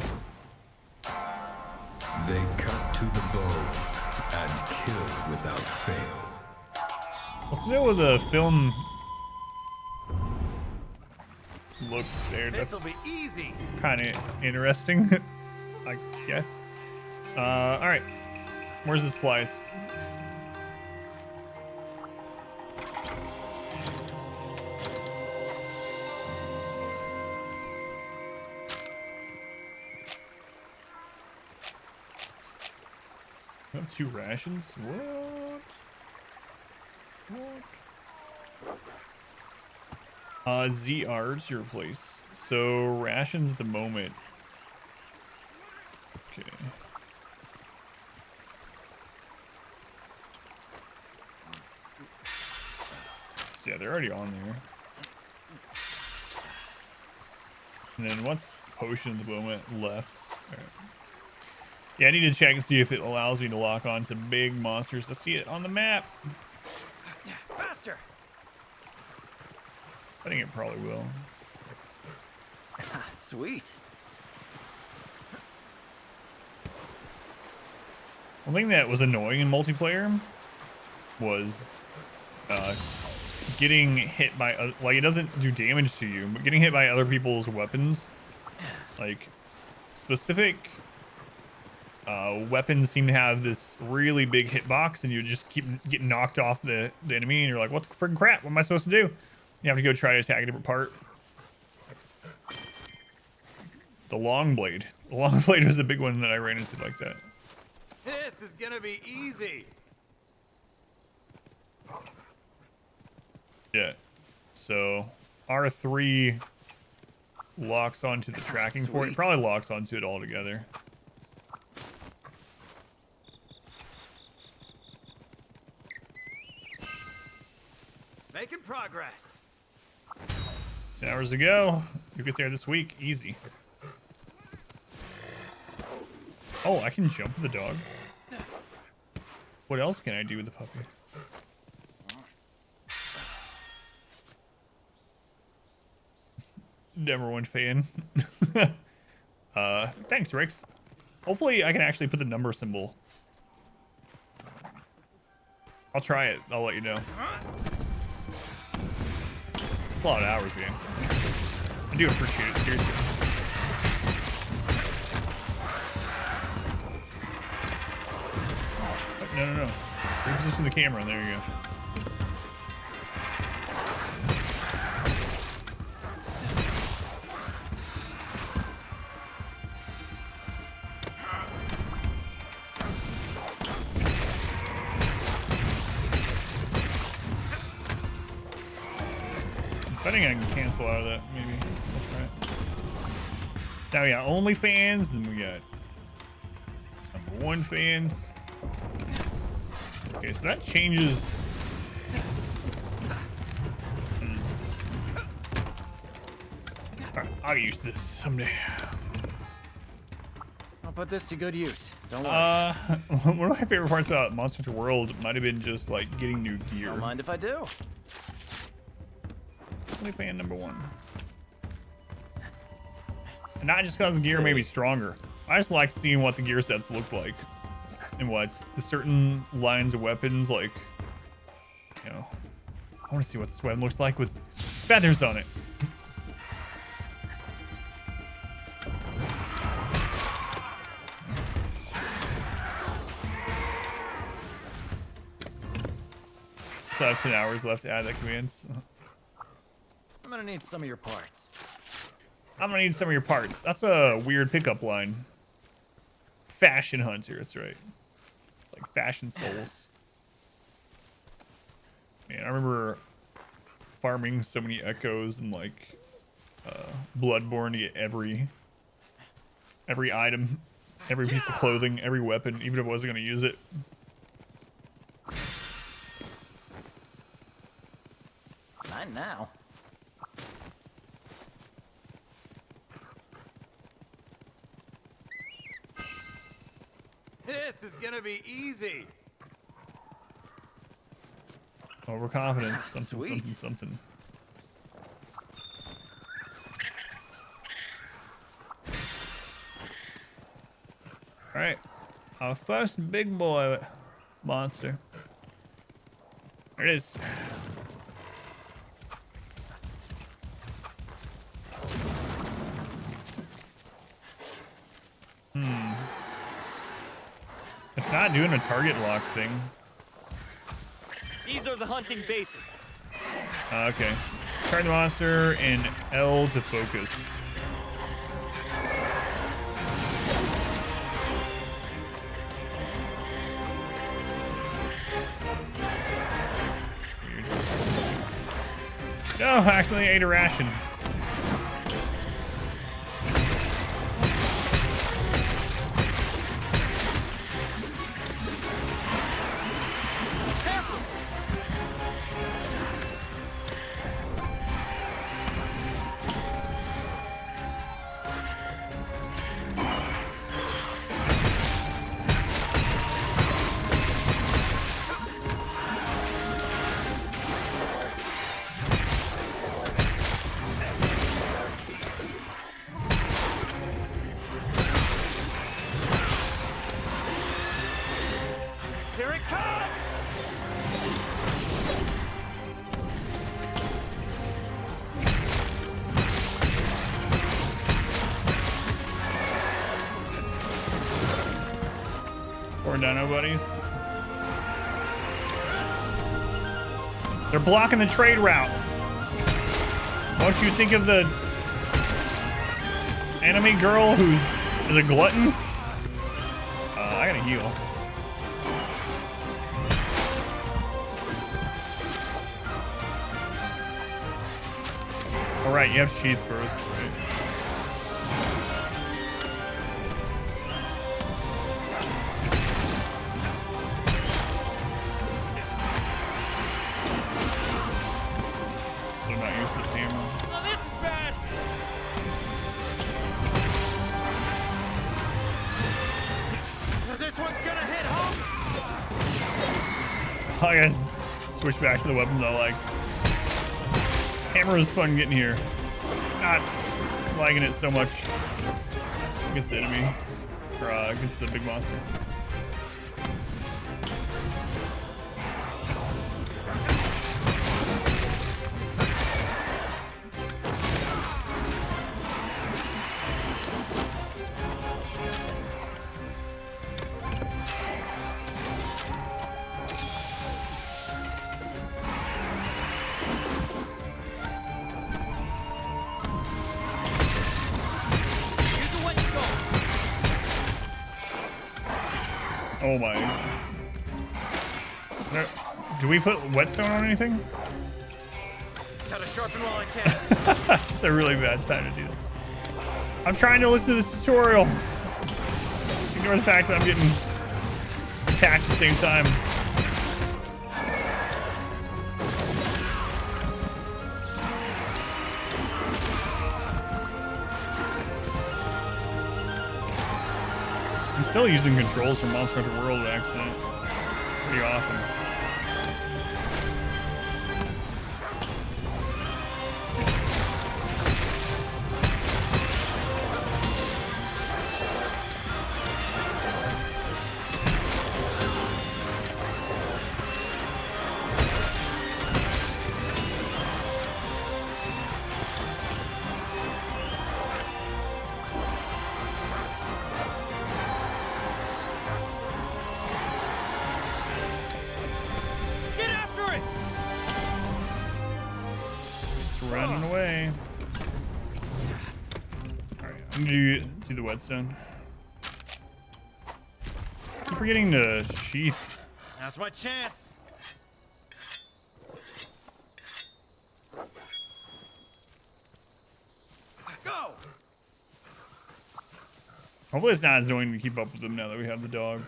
They cut to the bone and kill without fail. What's the deal with the film look there? This'll be easy. Kind of interesting, I guess. All right. Where's the supplies? I have 2 rations. What? ZR's your place. So rations at the moment. Okay. So yeah, they're already on there. And then what's potion at the moment left? All right. Yeah, I need to check and see if it allows me to lock on to big monsters. I see it on the map. Faster. I think it probably will. Sweet. One thing that was annoying in multiplayer was getting hit by, like, it doesn't do damage to you, but getting hit by other people's weapons. Like, specific weapons seem to have this really big hitbox, and you just keep getting knocked off the enemy, and you're like, what the freaking crap? What am I supposed to do? You have to go try to attack a different part. The long blade. The long blade was a big one that I ran into like that. This is gonna be easy. Yeah. So R3 locks onto the tracking for it. Probably locks onto it all together. Making progress. 10 hours to go. You get there this week. Easy. Oh, I can jump the dog. What else can I do with the puppy? Number 1 fan. Thanks, Rix. Hopefully I can actually put the number symbol. I'll try it. I'll let you know. It's a lot of hours, man. I do appreciate it, seriously. Oh, no. Reposition the camera. There you go. I think I can cancel out of that, maybe. That's right. So we got OnlyFans, then we got number 1 fans. Okay, so that changes. Alright, I'll get used to this someday. I'll put this to good use. Don't worry. One of my favorite parts about Monster Hunter World might have been just like getting new gear. Don't mind if I do. Only fan number 1. And not just because the gear may be stronger. I just like seeing what the gear sets look like. And what the certain lines of weapons, like, you know, I want to see what this weapon looks like with feathers on it. So I have 10 hours left to add that commands. I'm gonna need some of your parts. I'm gonna need some of your parts. That's a weird pickup line. Fashion Hunter, that's right. It's like Fashion Souls. Man, I remember farming so many echoes and like Bloodborne to get every item, every piece of clothing, every weapon, even if I wasn't gonna use it. Not now. This is gonna be easy. Overconfidence. Something, Sweet. something. All right, our first big boy monster. There it is. It's not doing a target lock thing. These are the hunting basics. Okay. Target the monster and L to focus. Weird. No, I accidentally ate a ration. Here it comes! Poor dino buddies. They're blocking the trade route. Don't you think of the anime girl who is a glutton? I gotta heal. All right, you have sheath first. Right? So I'm not using this hammer. Oh, this is bad! This one's gonna hit home! I gotta switch back to the weapons I like. Hammer is fun getting here. Not liking it so much against the enemy, or against the big monster. Oh my. Do we put whetstone on anything? Gotta sharpen while I can. It's a really bad time to do that. I'm trying to listen to this tutorial. Ignore the fact that I'm getting attacked at the same time. I'm still using controls from Monster Hunter World by accident pretty often. Running away. Alright, I'm gonna do the whetstone. Keep forgetting the sheath. Now's my chance. Go! Hopefully it's not as annoying to keep up with them now that we have the dog.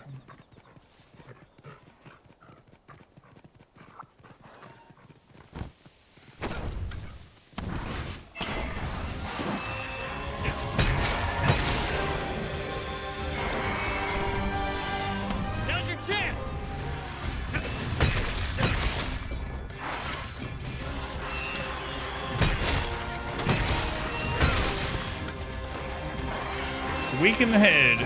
Weak in the head.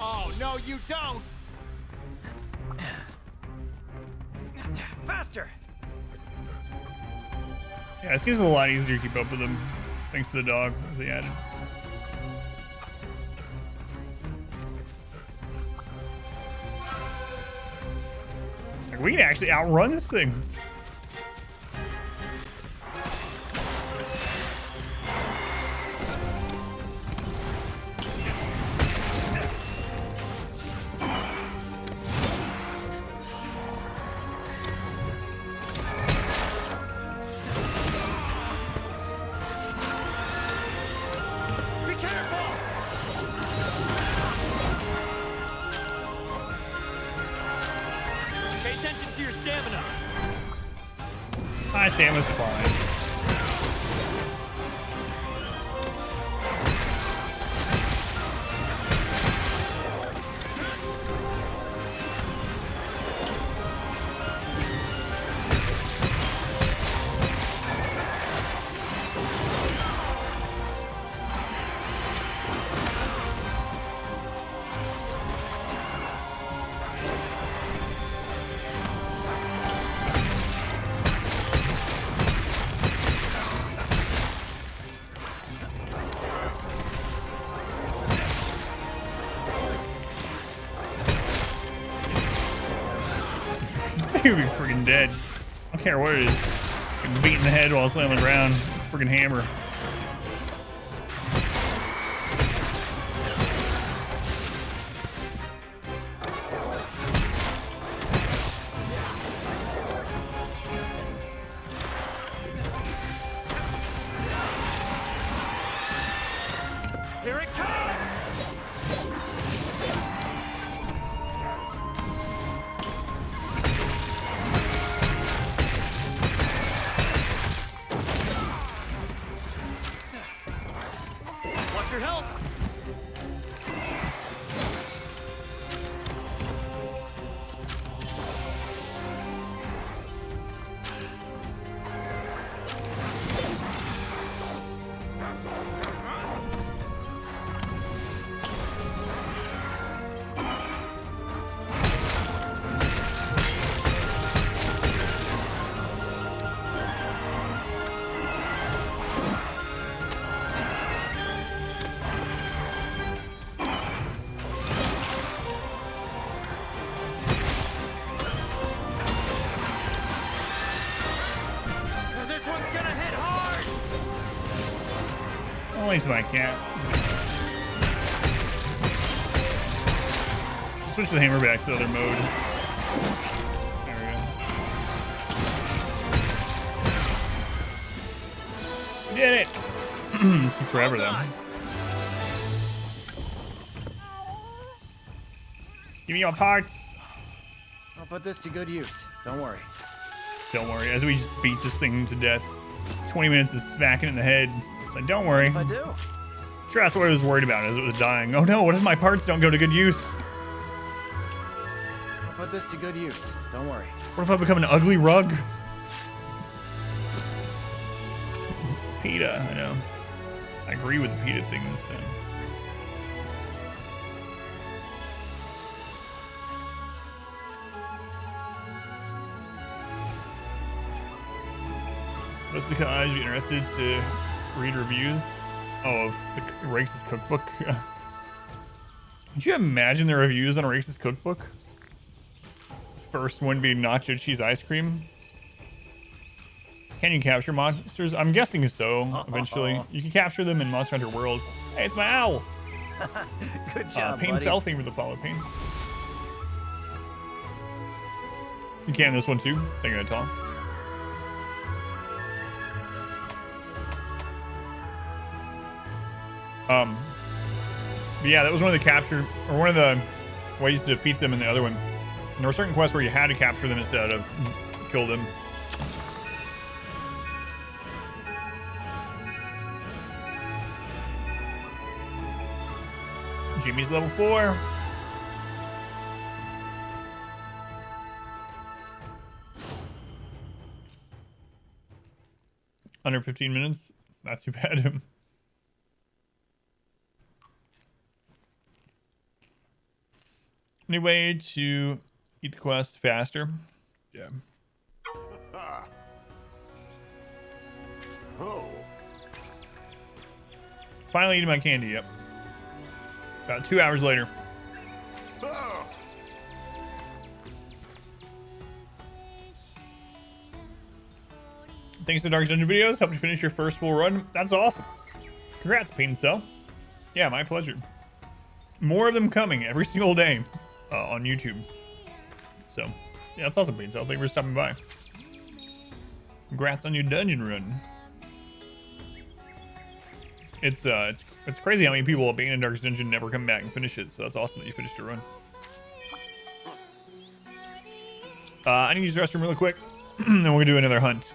Oh, no, you don't! Faster! Yeah, it seems a lot easier to keep up with them thanks to the dog that they added. Like, we can actually outrun this thing. Be careful! Pay attention to your stamina. My stamina's fine. He would be freaking dead. I don't care what it is. Getting beat in the head while it's laying on the ground. It's a freaking hammer. Here it comes! Watch your health! This one's gonna hit hard! Only so I can't. Switch the hammer back to the other mode. There we go. We did it! Took forever though. Give me your parts! I'll put this to good use. Don't worry. Don't worry, as we just beat this thing to death. 20 minutes of smacking it in the head. So don't worry. If I do. Sure, that's what I was worried about as it was dying. Oh no, what if my parts don't go to good use? I'll put this to good use. Don't worry. What if I become an ugly rug? PETA, I know. I agree with the PETA thing this time. Most of the guys be interested to read reviews of the Rakes' cookbook. Could you imagine the reviews on Rakes' cookbook? First one being nacho cheese ice cream. Can you capture monsters? I'm guessing so. Eventually, you can capture them in Monster Hunter World. Hey, it's my owl. Good job, Pain buddy. Cell, thank you for the follow, Pain. You can this one too. Thank you, Tom. But yeah, that was one of the capture, or one of the ways to defeat them in the other one. And there were certain quests where you had to capture them instead of kill them. Jimmy's level 4. Under 15 minutes. Not too bad. Any way to eat the quest faster? Yeah. Oh. Finally eating my candy, yep. About 2 hours later. Thanks to Dark Dungeon videos, helped you finish your first full run. That's awesome. Congrats, Pain Cell. Yeah, my pleasure. More of them coming every single day on YouTube. So, yeah, that's awesome, Pain Cell. Thank you for stopping by. Congrats on your dungeon run. It's crazy how many people abandon Darkest Dungeon and never come back and finish it. So that's awesome that you finished your run. I need to use the restroom really quick, then we're gonna do another hunt.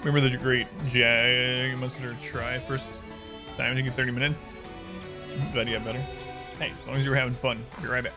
Remember the great Jag Mustard try first time, taking 30 minutes. Glad you got better. Hey, as long as you were having fun. I'll be right back.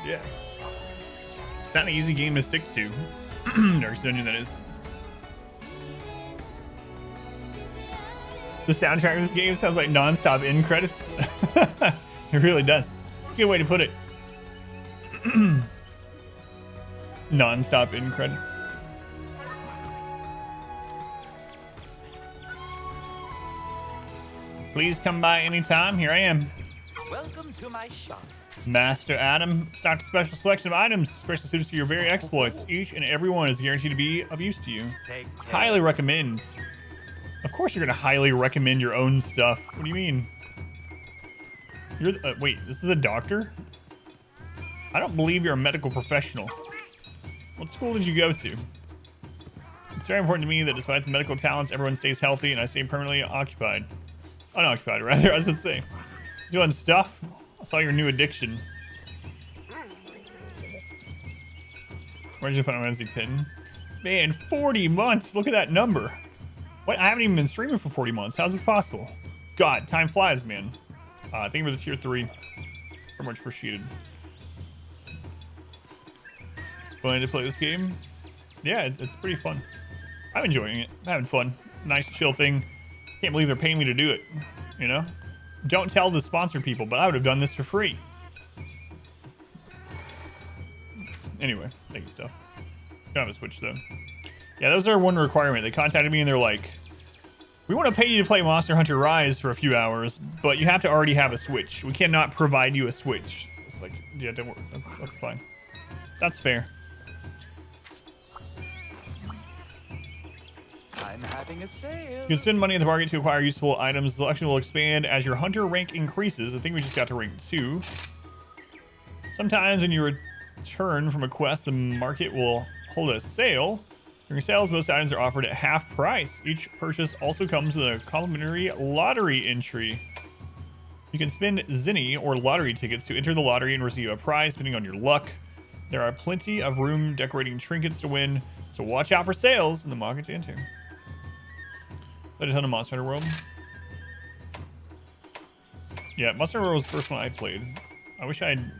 Yeah. It's not an easy game to stick to. Darkest Dungeon, that is. The soundtrack of this game sounds like non-stop end credits. It really does. It's a good way to put it. Non-stop end credits. Please come by anytime. Here I am. Welcome to my shop. Master Adam stocked a special selection of items specially suited to your very exploits. Each and every one is guaranteed to be of use to you. Highly recommend. Of course you're going to highly recommend your own stuff. What do you mean? You're wait, this is a doctor? I don't believe you're a medical professional. What school did you go to? It's very important to me that despite the medical talents, everyone stays healthy and I stay permanently unoccupied, rather, I was going to say. Doing stuff? I saw your new addiction. Where'd you find Final Fantasy 10? Man, 40 months. Look at that number. What? I haven't even been streaming for 40 months. How's this possible? God, time flies, man. Thank you for the tier 3. Very much appreciated. Fun to play this game? Yeah, it's pretty fun. I'm enjoying it. I'm having fun. Nice chill thing. Can't believe they're paying me to do it. You know? Don't tell the sponsored people, but I would have done this for free. Anyway, thank you, stuff. Don't have a Switch though. Yeah, that was our one requirement. They contacted me and they're like, we want to pay you to play Monster Hunter Rise for a few hours, but you have to already have a Switch. We cannot provide you a Switch. It's like, yeah, don't worry. That's fine. That's fair. I'm having a sale. You can spend money at the market to acquire useful items. The selection will expand as your hunter rank increases. I think we just got to rank 2. Sometimes when you return from a quest, the market will hold a sale. During sales, most items are offered at half price. Each purchase also comes with a complimentary lottery entry. You can spend Zenny or lottery tickets to enter the lottery and receive a prize depending on your luck. There are plenty of room decorating trinkets to win, so watch out for sales in the market to enter. Played a ton of Monster Hunter World. Yeah, Monster Hunter World was the first one I played. I wish I had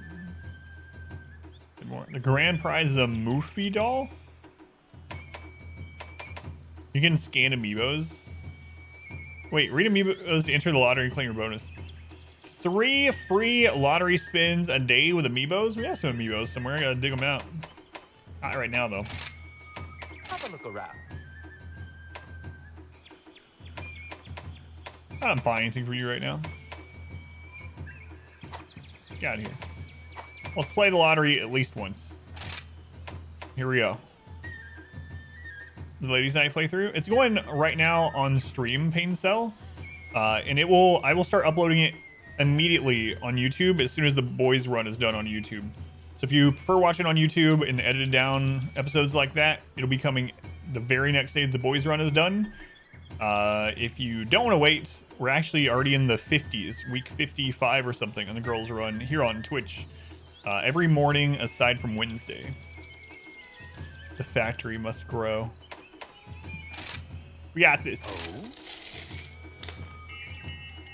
more. The grand prize is a Moofy doll. You can scan amiibos. Wait, read amiibos to enter the lottery and claim your bonus. 3 free lottery spins a day with amiibos? We have some amiibos somewhere. I gotta dig them out. Not right now, though. Have a look around. I don't buy anything for you right now. Get out of here. Let's play the lottery at least once. Here we go. The ladies' night playthrough. It's going right now on stream, Pain Cell, and I will start uploading it immediately on YouTube as soon as the boys run is done on YouTube. So if you prefer watching on YouTube and the edited down episodes like that, it'll be coming the very next day the boys run is done. If you don't want to wait, we're actually already in the 50s, week 55 or something on the girls run here on Twitch, every morning aside from Wednesday. The factory must grow. We got this.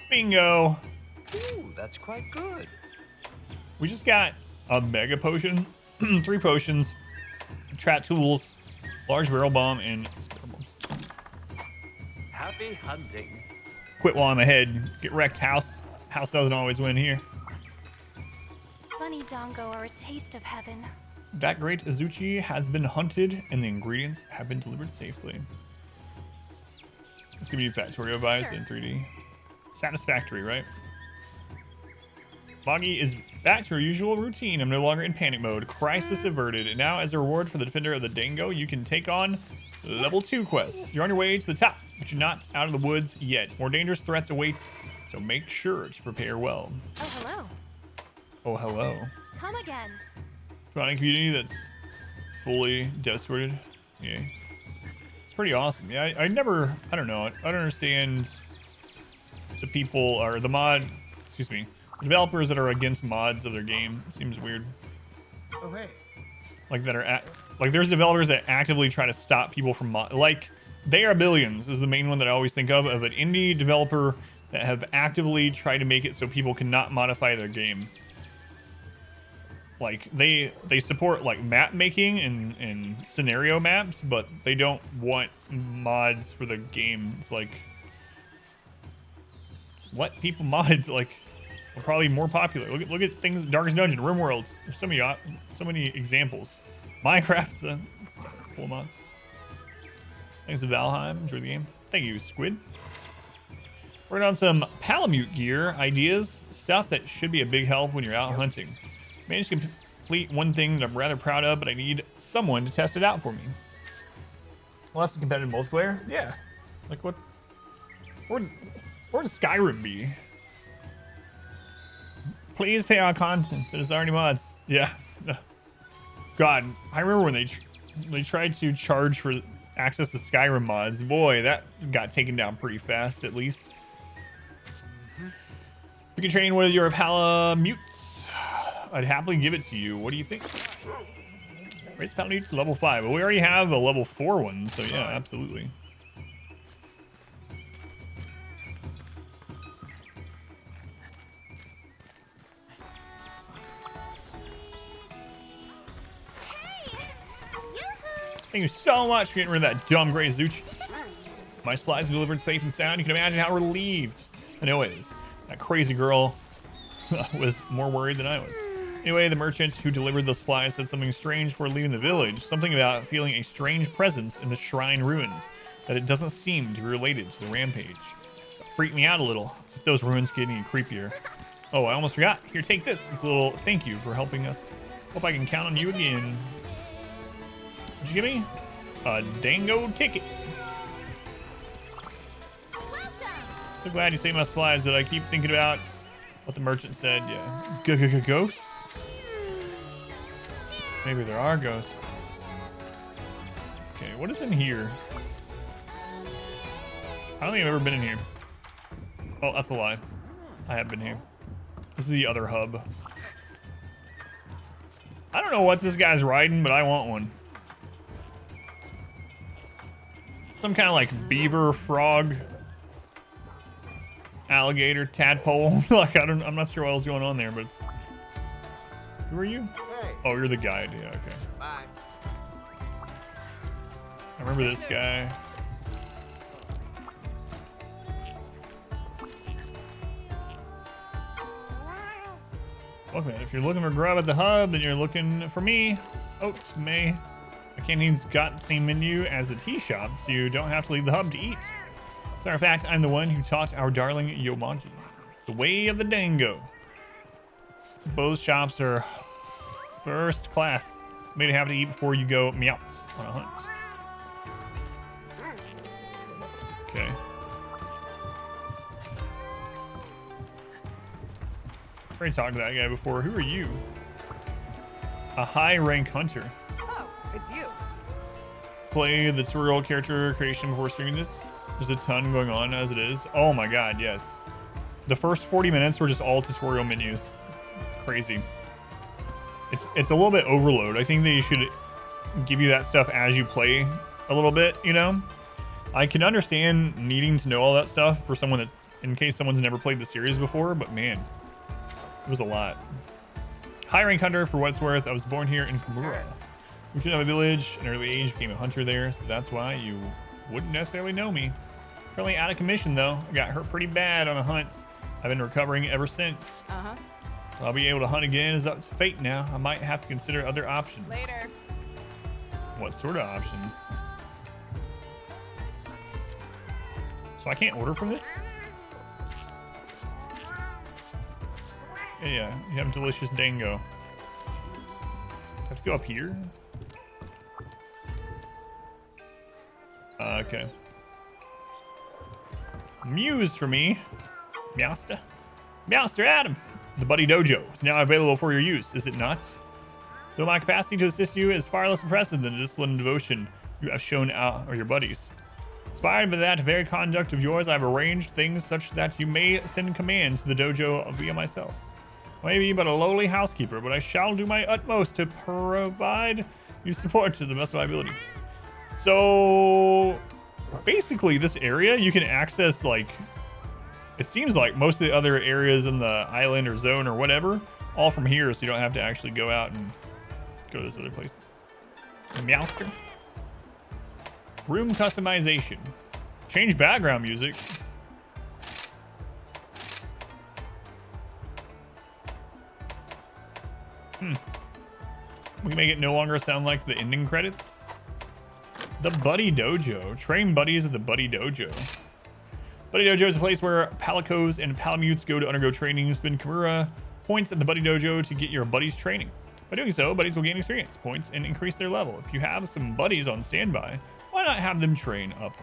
Bingo. Ooh, that's quite good. We just got a mega potion, 3 potions, trap tools, large barrel bomb, and spitter bombs. Happy hunting. Quit while I'm ahead. Get wrecked, house. House doesn't always win here. Bunny Dongo are a taste of heaven. That great Azuchi has been hunted and the ingredients have been delivered safely. Let's give you Factorio vibes in 3D. Satisfactory, right? Moggy is back to her usual routine. I'm no longer in panic mode. Crisis averted. And now, as a reward for the Defender of the Dango, you can take on level 2 quests. You're on your way to the top, but you're not out of the woods yet. More dangerous threats await, so make sure to prepare well. Oh, hello. Oh, hello. Come again. Surrounding community that's fully devastated. Yeah. It's pretty awesome. Yeah, I don't know. I don't understand the people or the developers that are against mods of their game. It seems weird. Oh, hey. Like there's developers that actively try to stop people from like They Are Billions is the main one that I always think of an indie developer that have actively tried to make it so people cannot modify their game. Like they support like map making and scenario maps, but they don't want mods for the game. It's like, just let people mod. Like, are probably more popular. Look at things. Darkest Dungeon, RimWorlds. There's so many examples. Minecraft's full of mods. Thanks to Valheim. Enjoy the game. Thank you, Squid. Working on some Palamute gear ideas, stuff that should be a big help when you're out hunting. Managed to complete one thing that I'm rather proud of, but I need someone to test it out for me. Well, that's a competitive multiplayer. Yeah. Like what? Where does Skyrim be? Please pay on content that is already mods. Yeah. God, I remember when they tried to charge for access to Skyrim mods. Boy, that got taken down pretty fast, at least. You can train with your Palamutes. I'd happily give it to you. What do you think? Raise Palamutes to level 5. Well, we already have a level 4 one, so yeah, absolutely. Thank you so much for getting rid of that dumb gray Zuchi. My supplies are delivered safe and sound. You can imagine how relieved I know it is. That crazy girl was more worried than I was. Anyway, the merchant who delivered the supplies said something strange before leaving the village. Something about feeling a strange presence in the shrine ruins. That it doesn't seem to be related to the rampage. It freaked me out a little. As if those ruins get any creepier. Oh, I almost forgot. Here, take this. It's a little thank you for helping us. Hope I can count on you again. What'd you give me? A dango ticket. So glad you saved my supplies, but I keep thinking about what the merchant said. Yeah. Ghosts? Maybe there are ghosts. Okay, what is in here? I don't think I've ever been in here. Oh, that's a lie. I have been here. This is the other hub. I don't know what this guy's riding, but I want one. Some kind of like beaver, frog, alligator, tadpole. Like I'm not sure what else going on there, but it's... Who are you? Hey. Oh, you're the guide. Yeah, okay. Bye. I remember this guy. Look, man, if you're looking for grub at the hub, then you're looking for me. Oh, it's May. The canteen's got the same menu as the tea shop, so you don't have to leave the hub to eat. As a matter of fact, I'm the one who taught our darling Yomongi the way of the dango. Both shops are first class. Made to have to eat before you go meowts on a hunt. Okay. I already talked to that guy before. Who are you? A high rank hunter. Oh, it's you. Play the tutorial character creation before streaming this. There's a ton going on as it is. Oh my god, yes. The first 40 minutes were just all tutorial menus. Crazy. It's a little bit overload. I think they should give you that stuff as you play a little bit, you know? I can understand needing to know all that stuff for someone that's, in case someone's never played the series before, but man, it was a lot. High rank hunter for what it's worth. I was born here in Kamura. Moved to a village, an early age, became a hunter there, so that's why you wouldn't necessarily know me. Currently out of commission though. I got hurt pretty bad on a hunt. I've been recovering ever since. I'll be able to hunt again is up to fate now. I might have to consider other options. Later. What sort of options? So I can't order from this? Yeah, you have delicious dango. Have to go up here? Okay. Muse for me. Meowster. Meowster Adam. The Buddy Dojo is now available for your use, is it not? Though my capacity to assist you is far less impressive than the discipline and devotion you have shown out or your buddies. Inspired by that very conduct of yours, I have arranged things such that you may send commands to the dojo via myself. I may be but a lowly housekeeper, but I shall do my utmost to provide you support to the best of my ability. So basically this area you can access, like, it seems like most of the other areas in the island or zone or whatever, all from here, so you don't have to actually go out and go to those other places. Meowster. Room customization. Change background music. We can make it no longer sound like the ending credits. The Buddy Dojo. Train buddies at the Buddy Dojo. Buddy Dojo is a place where Palicos and Palamutes go to undergo training. Spend Kamura points at the Buddy Dojo to get your buddies training. By doing so, buddies will gain experience points and increase their level. If you have some buddies on standby, why not have them train up?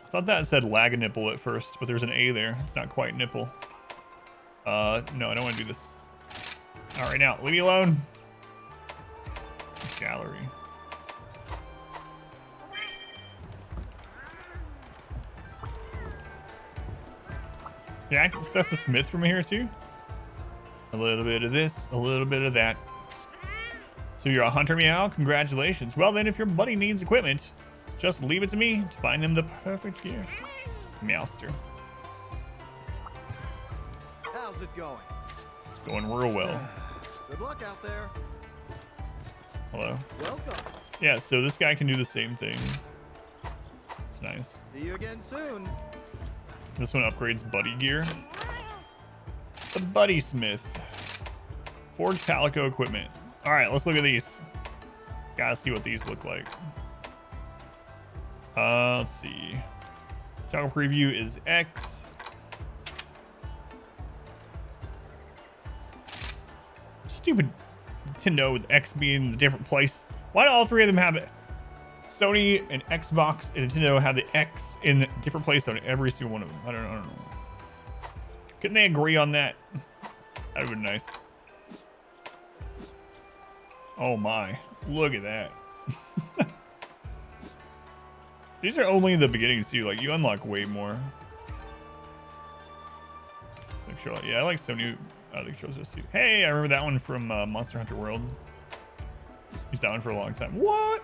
I thought that said lag a nipple at first, but there's an A there. It's not quite nipple. No, I don't want to do this. All right, now leave me alone. Gallery. Can I access the smith from here too? A little bit of this, a little bit of that. So you're a hunter, meow? Congratulations. Well then, if your buddy needs equipment, just leave it to me to find them the perfect gear. Meowster. How's it going? It's going real well. Good luck out there. Hello. Welcome. Yeah, so this guy can do the same thing. It's nice. See you again soon. This one upgrades buddy gear. The Buddy Smith. Forged Palico equipment. All right, let's look at these. Gotta see what these look like. Let's see. Toggle preview is X. Stupid Nintendo with X being in a different place. Why do all three of them have it? Sony and Xbox and Nintendo have the X in a different place on every single one of them. I don't know. Couldn't they agree on that? That would be nice. Oh my, look at that. These are only the beginnings too. Like, you unlock way more. Yeah, I like Sony. I think shows us too. Hey, I remember that one from Monster Hunter World. Used that one for a long time. What?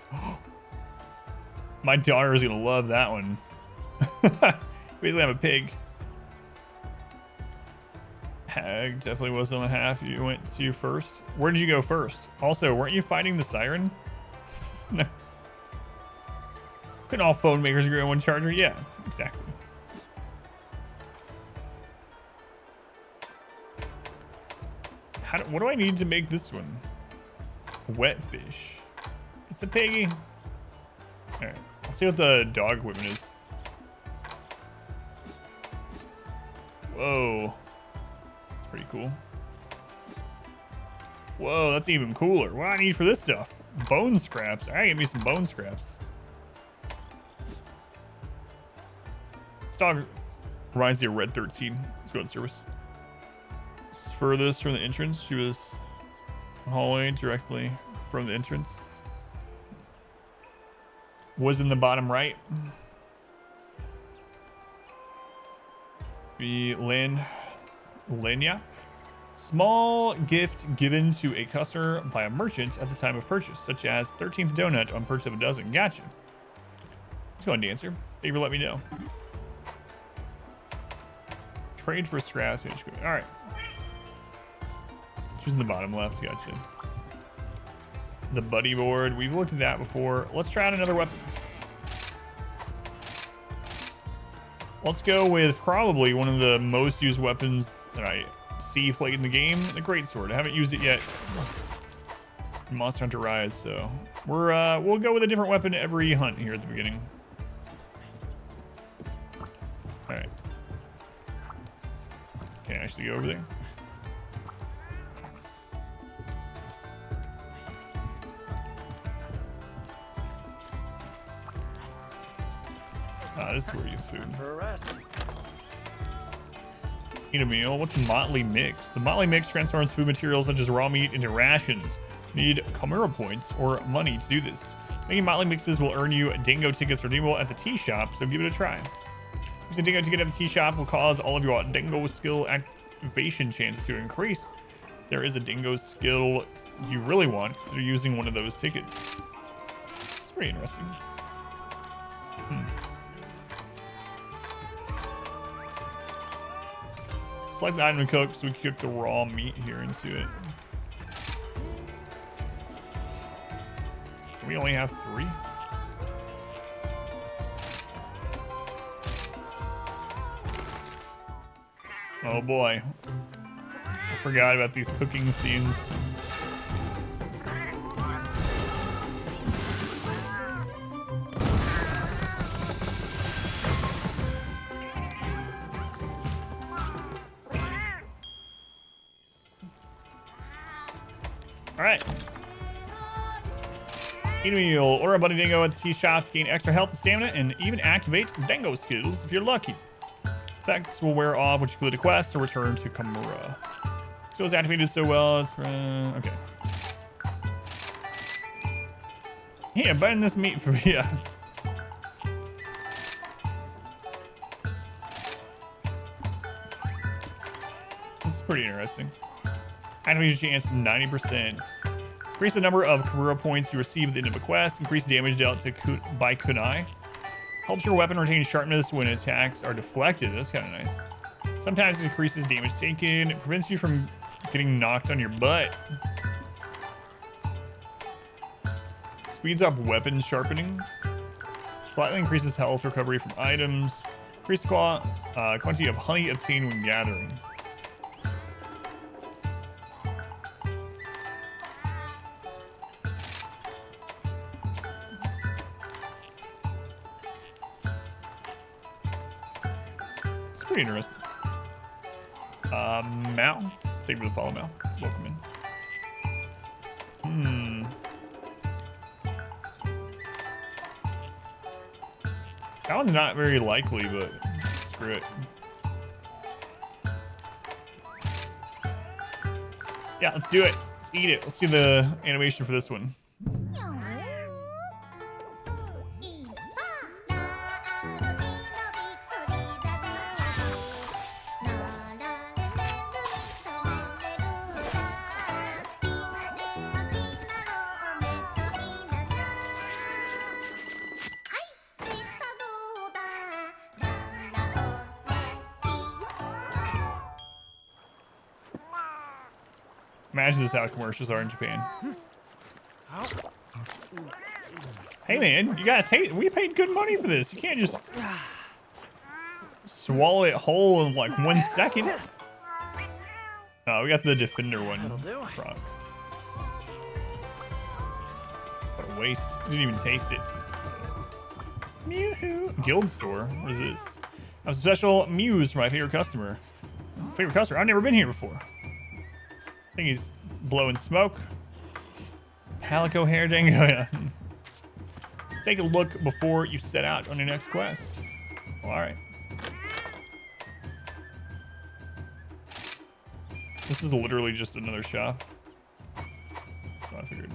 My daughter is gonna love that one. Basically, I'm a pig. Hag definitely was on the half you went to first. Where did you go first? Also, weren't you fighting the siren? No. Couldn't all phone makers agree on one charger? Yeah, exactly. What do I need to make this one? Wet fish. It's a piggy. All right, let's see what the dog equipment is. Whoa. That's pretty cool. Whoa, that's even cooler. What do I need for this stuff? Bone scraps. All right, give me some bone scraps. This dog reminds me of Red 13. Let's go to service. It's furthest from the entrance. She was hallway directly from the entrance. Was in the bottom right. Be Lenya. Small gift given to a customer by a merchant at the time of purchase, such as 13th donut on purchase of a dozen. Gotcha. Let's go on, Dancer. Thank you for letting me know. Trade for scraps. All right. She's in the bottom left. Gotcha. The buddy board. We've looked at that before. Let's try out another weapon. Let's go with probably one of the most used weapons that I see played in the game, the Greatsword. I haven't used it yet in Monster Hunter Rise, so we'll go with a different weapon every hunt here at the beginning. All right. Can't actually go over there. This is where you food. Eat a meal. What's Motley Mix? The Motley Mix transforms food materials such as raw meat into rations. Need Chimera points or money to do this. Making Motley Mixes will earn you Dingo tickets redeemable at the tea shop, so give it a try. Using a Dingo ticket at the tea shop will cause all of your Dingo skill activation chances to increase. There is a Dingo skill you really want, consider using one of those tickets. It's pretty interesting. Select the item to cook, so we can cook the raw meat here into it. We only have 3. Oh boy. I forgot about these cooking scenes. Alright. Eat a meal or a buddy dingo at the tea shops to gain extra health and stamina and even activate dingo skills if you're lucky. Effects will wear off, which include a quest or return to Chimera. So it's activated so well, it's okay. Here, burn this meat for you. Pretty interesting. Activation chance 90%. Increase the number of Kamura points you receive at the end of a quest. Increase damage dealt by kunai. Helps your weapon retain sharpness when attacks are deflected. That's kind of nice. Sometimes it increases damage taken. It prevents you from getting knocked on your butt. Speeds up weapon sharpening. Slightly increases health recovery from items. Increase the quantity of honey obtained when gathering. It's pretty interesting. Mal. Thank you for the follow, Mal. Welcome in. That one's not very likely, but screw it. Yeah, let's do it. Let's eat it. Let's see the animation for this one. Imagine this is how commercials are in Japan. Hey man, you gotta take. We paid good money for this. You can't just swallow it whole in like 1 second. Oh, we got the Defender one. Frog. What a waste. Didn't even taste it. Mew. Guild store. What is this? I have a special Muse for my favorite customer. Favorite customer? I've never been here before. I think he's blowing smoke. Palico hair dango. Yeah. Take a look before you set out on your next quest. Well, all right. This is literally just another shop. So I figured.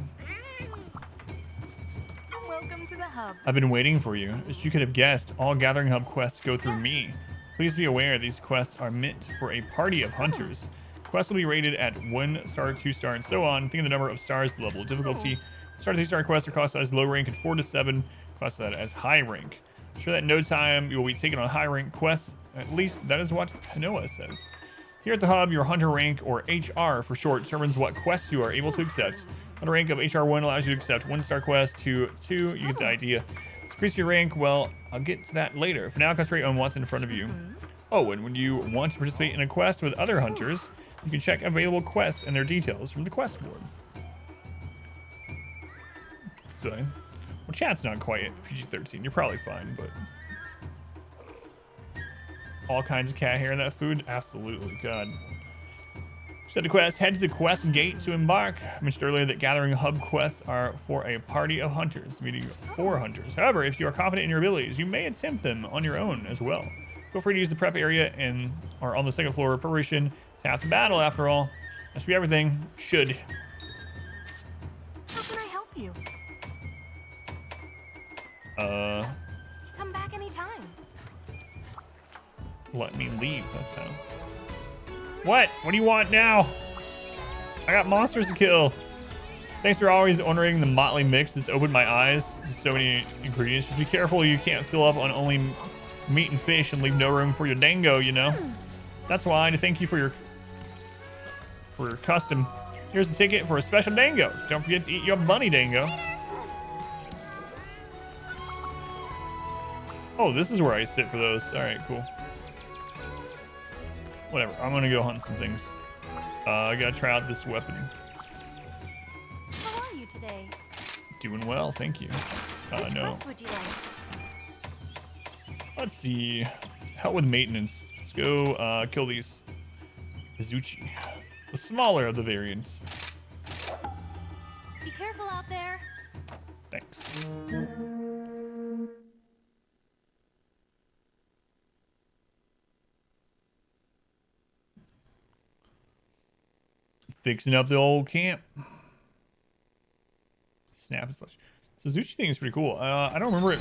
Welcome to the hub. I've been waiting for you. As you could have guessed, all Gathering Hub quests go through me. Please be aware these quests are meant for a party of hunters. Quests will be rated at 1 star, 2 star, and so on. Think of the number of stars, the level of difficulty. Star to 3 star quests are classified as low rank and 4 to 7 classified as high rank. Sure that in no time you will be taken on high rank quests. At least that is what Hanoa says. Here at the hub, your hunter rank, or HR for short, determines what quests you are able to accept. Hunter rank of HR1 allows you to accept 1 star quests. 2, you get the idea. To increase your rank, well, I'll get to that later. For now, concentrate on what's in front of you. Oh, and when you want to participate in a quest with other hunters, you can check available quests and their details from the quest board. So, well, chat's not quite PG-13. You're probably fine, but all kinds of cat hair in that food? Absolutely. God. Set the quest. Head to the quest gate to embark. I mentioned earlier that Gathering Hub quests are for a party of hunters, meaning 4 hunters. However, if you are confident in your abilities, you may attempt them on your own as well. Feel free to use the prep area or on the 2nd floor. Preparation is half the battle, after all. That should be everything. Should. How can I help you? Come back anytime. Let me leave. That's how. What? What do you want now? I got monsters to kill. Thanks for always ordering the motley mix. This opened my eyes to so many ingredients. Just be careful you can't fill up on only meat and fish and leave no room for your dango, you know? That's why, to thank you for your custom, here's a ticket for a special dango. Don't forget to eat your bunny dango. Oh, this is where I sit for those. All right, cool. Whatever. I'm gonna go hunt some things. I gotta try out this weapon. How are you today? Doing well, thank you. Which No. quest would you like? Let's see. Help with maintenance. Let's go kill these Izuchi. The smaller of the variants. Be careful out there. Thanks. Fixing up the old camp. Snap and such. Suzuki thing is pretty cool. I don't remember it.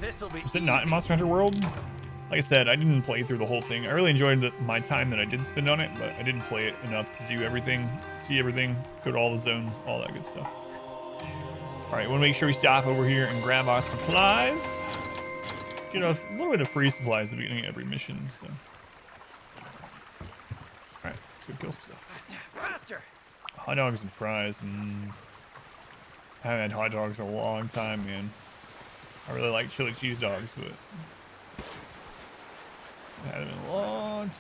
Was it not in Monster Hunter World? Like I said, I didn't play through the whole thing. I really enjoyed my time that I did spend on it, but I didn't play it enough to do everything, see everything, go to all the zones, all that good stuff. All right, want to make sure we stop over here and grab our supplies. Get a little bit of free supplies at the beginning of every mission, so. All right, let's go kill some stuff. Faster! Hot dogs and fries. I haven't had hot dogs in a long time, man. I really like chili cheese dogs, but I haven't in a long time.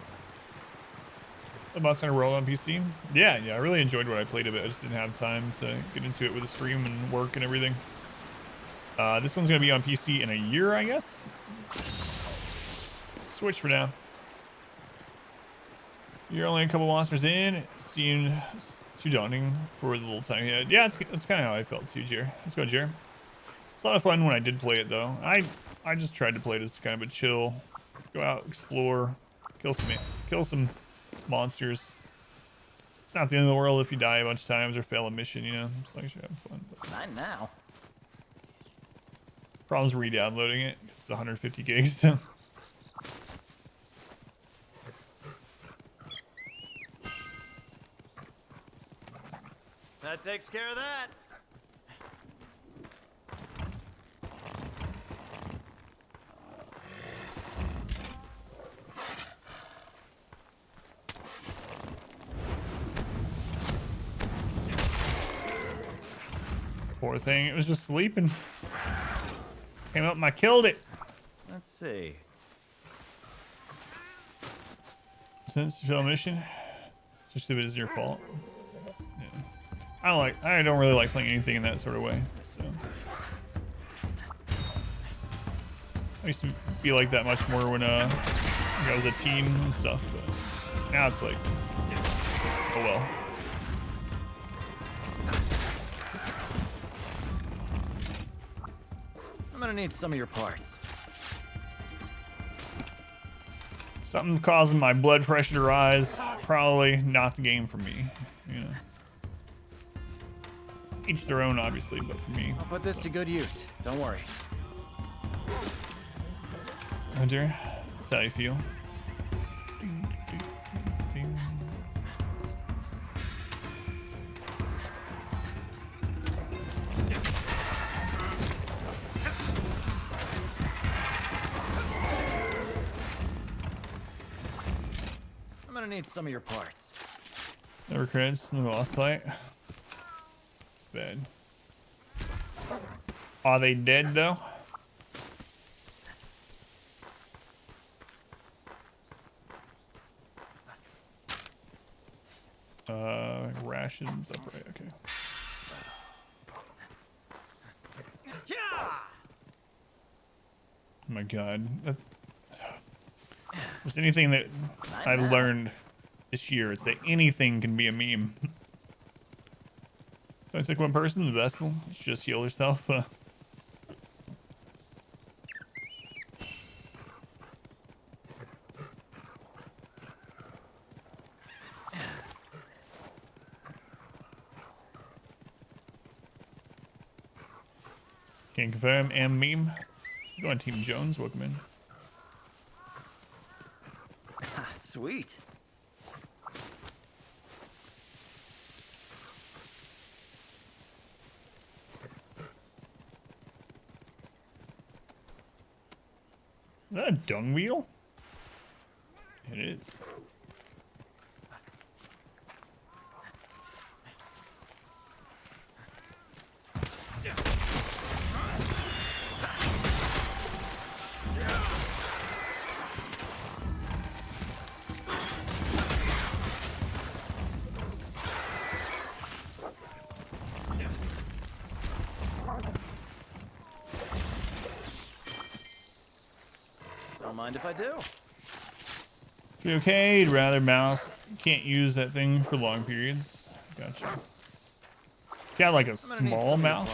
The Monster Hunter World on PC? Yeah, I really enjoyed what I played of it. I just didn't have time to get into it with the stream and work and everything. This one's gonna be on PC in a year, I guess. Switch for now. You're only a couple monsters in. Seemed too daunting for the little tiny head. Yeah, it's kind of how I felt too, Jer. Let's go, Jer. It's a lot of fun when I did play it, though. I just tried to play it as kind of a chill, go out, explore, kill some monsters. It's not the end of the world if you die a bunch of times or fail a mission, you know. As long as you're having fun. But Not now. problems re-downloading it. It's 150 gigs. So. That takes care of that. Poor thing, it was just sleeping. Came up and I killed it. Let's see. Since you fail a mission, just if it is your fault. Yeah. I don't really like playing anything in that sort of way. So I used to be like that much more when I was a teen and stuff, but now it's like, oh well. I'm gonna need some of your parts. Something causing my blood pressure to rise. Probably not the game for me, you know. Each their own, obviously, but for me. I'll put this to good use. Don't worry. Hunter, that's how you feel. I'm gonna need some of your parts. Never creds in the boss fight. It's bad. Are they dead though? Rations upright, okay. Oh my god. There's anything that I learned this year, it's that anything can be a meme. So I took one person, the Vestal, let's just heal herself. Can confirm, and meme. Go on Team Jones, welcome in. Sweet. Is that a dung beetle? It is. Don't mind if I do. If you're okay, you'd rather mouse. Can't use that thing for long periods. Gotcha. Got like a small mouse?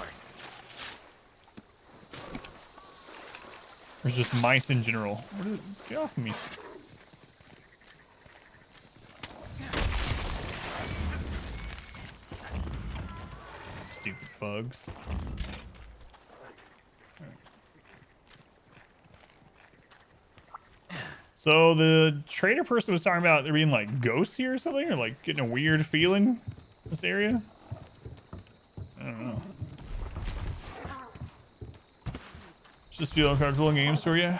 Or just mice in general? Get off of me. Stupid bugs. So the trader person was talking about there being like ghosts here or something, or like getting a weird feeling in this area. I don't know. Just feel uncomfortable in games for you. It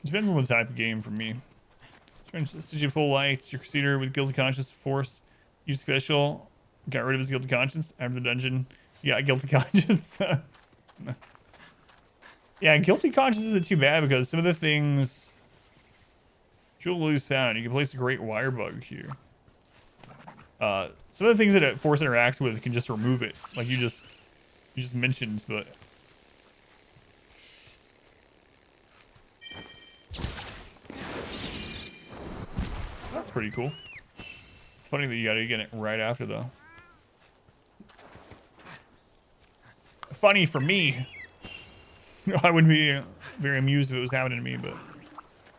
depends on the type of game for me. Since you full lights, your crusader with guilty conscience force, use special, got rid of his guilty conscience after the dungeon. Yeah, guilty conscience. Yeah, guilty conscience isn't too bad because some of the things Jewel Lose found, you can place a great wire bug here. Some of the things that a force interacts with can just remove it, like you just mentioned, but that's pretty cool. It's funny that you gotta get it right after though. Funny for me. I wouldn't be very amused if it was happening to me, but so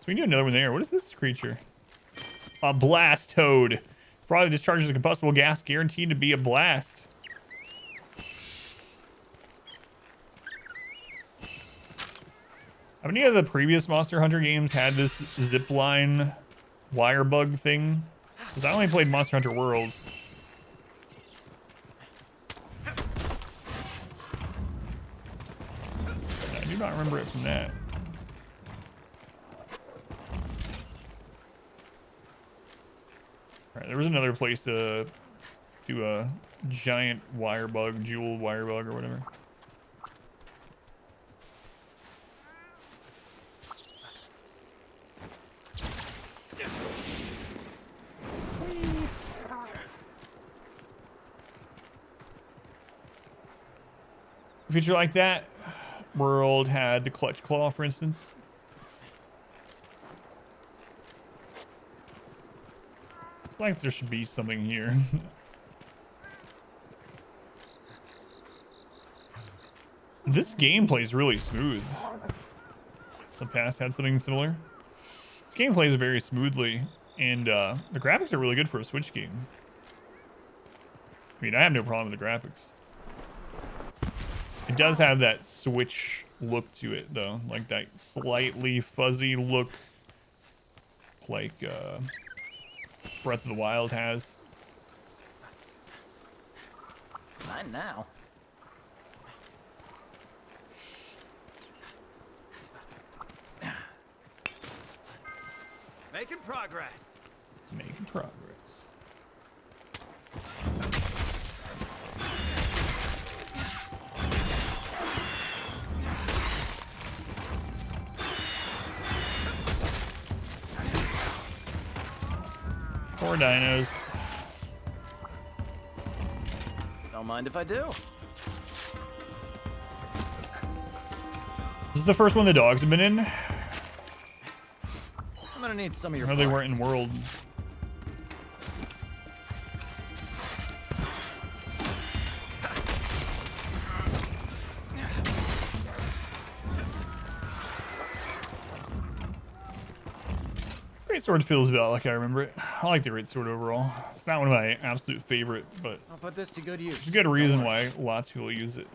we need another one there. What is this creature? A blast toad. Probably discharges a combustible gas, guaranteed to be a blast. Have any of the previous Monster Hunter games had this zipline wire bug thing? Because I only played Monster Hunter Worlds. I do not remember it from that. Alright, there was another place to do a giant wire bug, jewel wire bug or whatever. A feature like that world had the clutch claw, for instance. It's like there should be something here. This gameplay is really smooth. Some past had something similar. This game plays very smoothly, and the graphics are really good for a Switch game. I mean, I have no problem with the graphics. It does have that Switch look to it, though. Like that slightly fuzzy look like Breath of the Wild has. Not now. Making progress. Making progress. Poor dinos. Don't mind if I do. This is the first one the dogs have been in. I'm gonna need some of your No, they weren't in World. Greatsword feels about like I remember it. I like the Greatsword overall. It's not one of my absolute favorite, but I'll put this to good use. there's a good reason why lots of people use it.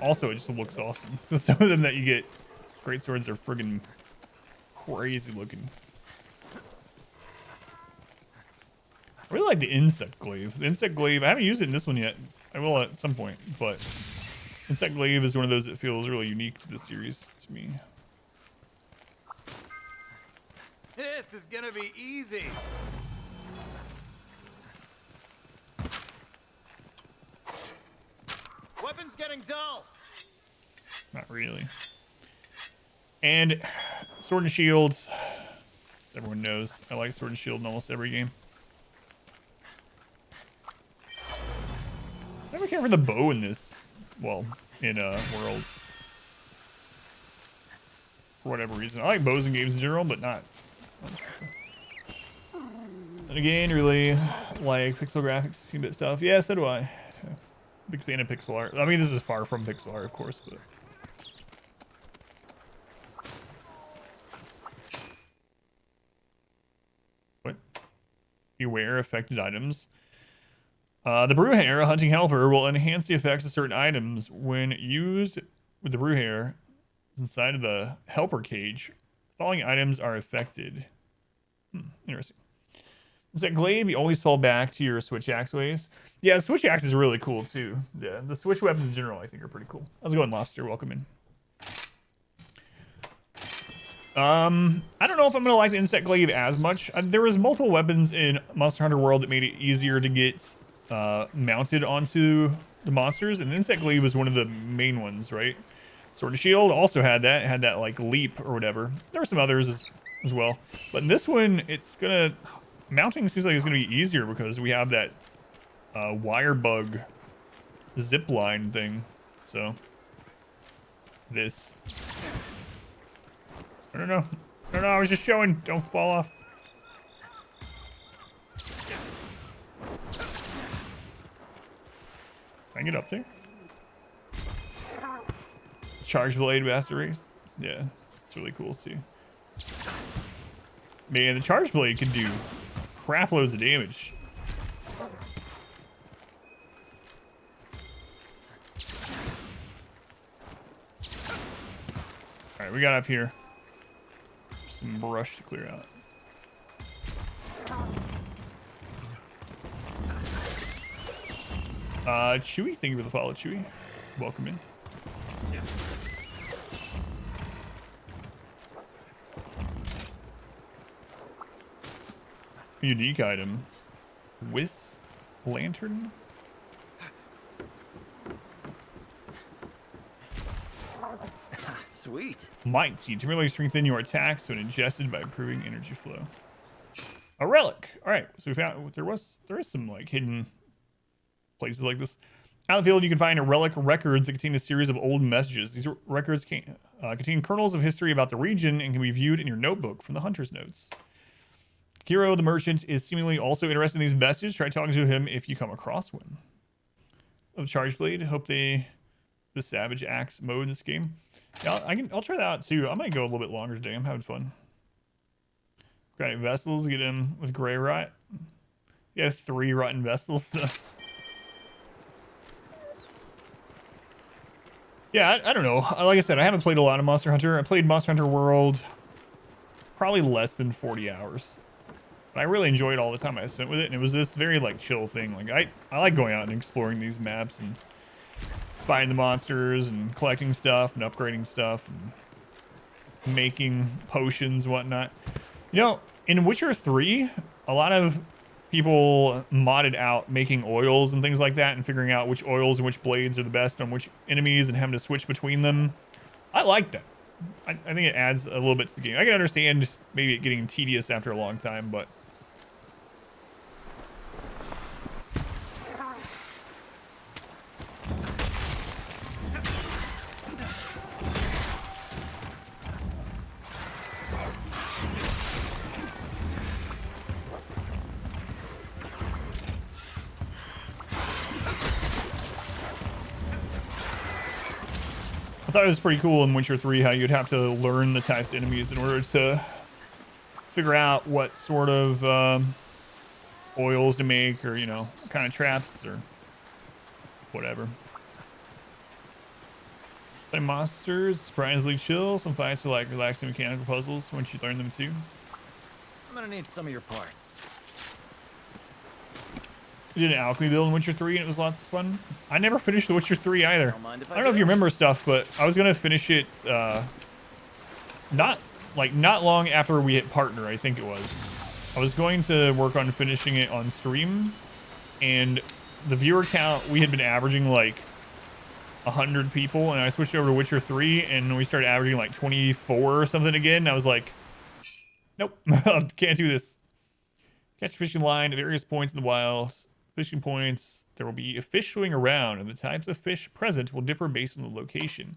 Also, it just looks awesome. So some of them that you get, Greatswords are friggin' crazy looking. I really like the Insect Glaive. The Insect Glaive, I haven't used it in this one yet. I will at some point, but Insect Glaive is one of those that feels really unique to the series to me. This is gonna be easy. Weapons getting dull. Not really. And Sword and Shields, as everyone knows, I like Sword and Shield in almost every game. I never care for the bow in this, well, in Worlds. For whatever reason. I like bows in games in general, but not. And again, really like pixel graphics, 16-bit stuff. Yeah, so do I. Big fan of pixel art. I mean, this is far from pixel art, of course, but. What? Beware affected items. The Brewhair, a hunting helper, will enhance the effects of certain items when used with the Brewhair inside of the helper cage. Falling items are affected. Interesting. Is that glaive? You always fall back to your switch axe ways. Yeah, switch axe is really cool too. Yeah, the switch weapons in general I think are pretty cool. How's it going, Lobster? Welcome in. I don't know if I'm gonna like the insect glaive as much. There was multiple weapons in Monster Hunter World that made it easier to get mounted onto the monsters, and the insect glaive was one of the main ones, right? Sword and Shield also had that. It had that like leap or whatever. There were some others as well, but in this one, mounting seems like it's gonna be easier because we have that wire bug zip line thing. So this. I don't know. I was just showing. Don't fall off. Can I get up there? Charge blade master race. Yeah, it's really cool too. Man, the charge blade can do crap loads of damage. All right, we got up here. Some brush to clear out. Chewy, thank you for the follow, Chewy. Welcome in. Unique item. Wisp lantern. Sweet. Might seed. Temporarily strengthen your attacks when ingested by improving energy flow. A relic. All right. So we found there is some like hidden places like this. Out in the field, you can find relic records that contain a series of old messages. These records contain kernels of history about the region and can be viewed in your notebook from the hunter's notes. Kiro, the merchant, is seemingly also interested in these messages. Try talking to him if you come across one. Of Charge Blade. Hope the Savage Axe mode in this game. Yeah, I'll try that out too. I might go a little bit longer today. I'm having fun. Granite Vestals, get in with Grey Rot. Yeah, 3 Rotten Vestals. Yeah, I don't know. Like I said, I haven't played a lot of Monster Hunter. I played Monster Hunter World probably less than 40 hours. But I really enjoyed all the time I spent with it, and it was this very like chill thing. Like I like going out and exploring these maps and fighting the monsters and collecting stuff and upgrading stuff and making potions and whatnot. You know, in Witcher 3, a lot of people modded out making oils and things like that and figuring out which oils and which blades are the best on which enemies and having to switch between them. I like that. I think it adds a little bit to the game. I can understand maybe it getting tedious after a long time, but I thought it was pretty cool in Witcher 3 how you'd have to learn the types of enemies in order to figure out what sort of oils to make, or, you know, what kind of traps or whatever. Play monsters, surprisingly chill. Some fights are like relaxing mechanical puzzles once you learn them too. I'm gonna need some of your parts. We did an alchemy build in Witcher 3 and it was lots of fun. I never finished The Witcher 3 either. I don't know if you remember stuff, but I was gonna finish it not long after we hit partner, I think it was. I was going to work on finishing it on stream, and the viewer count, we had been averaging like 100 people, and I switched over to Witcher 3 and we started averaging like 24 or something again. And I was like, nope, can't do this. Catch a fishing line at various points in the wild. Fishing points, there will be a fish swimming around, and the types of fish present will differ based on the location. When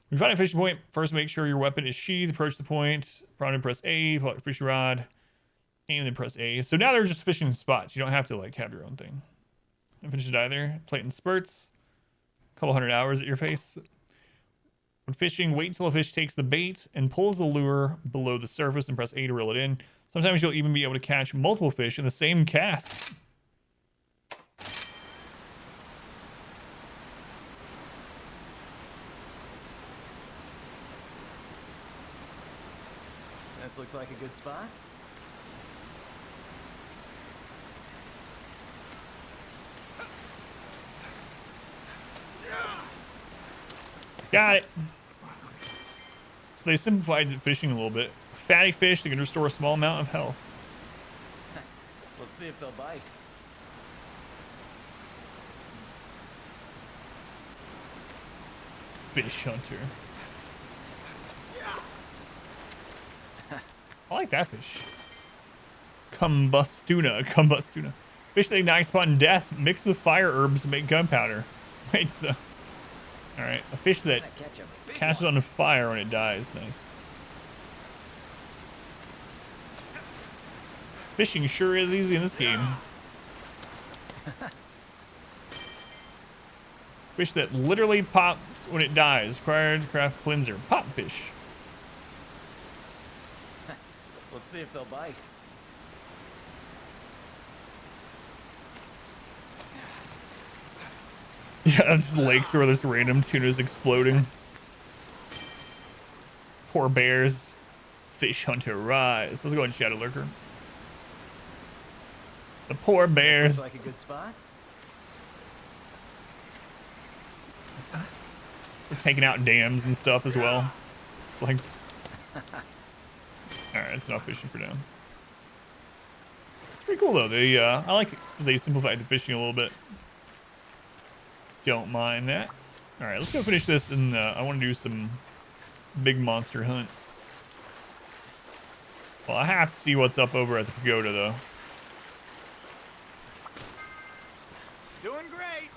you find a fishing point, first make sure your weapon is sheathed. Approach the point, probably press A, pull out your fishing rod, aim, then press A. So now they're just fishing spots. You don't have to like have your own thing. And finish it either. Play it in spurts. A couple 100 hours at your pace. When fishing, wait until a fish takes the bait and pulls the lure below the surface and press A to reel it in. Sometimes you'll even be able to catch multiple fish in the same cast. This looks like a good spot. Got it. So they simplified the fishing a little bit. Fatty fish that can restore a small amount of health. Let's see if they'll bite. Fish hunter. I like that fish. Combustuna. Fish that ignites upon death. Mix with fire herbs to make gunpowder. Wait, so... Alright, a fish that catches on fire when it dies. Nice. Fishing sure is easy in this game. Fish that literally pops when it dies. Required to craft cleanser. Pop fish. Let's see if they'll bite. Yeah, just lakes where there's random tunas exploding. Poor bears. Fish hunter rise. Let's go and Shadow Lurker. The poor bears. This looks like a good spot. We're taking out dams and stuff as well. It's like... Alright, it's not fishing for now. It's pretty cool though. They I like they simplified the fishing a little bit. Don't mind that. Alright, let's go finish this, and I want to do some big monster hunts. Well, I have to see what's up over at the pagoda though. Doing great.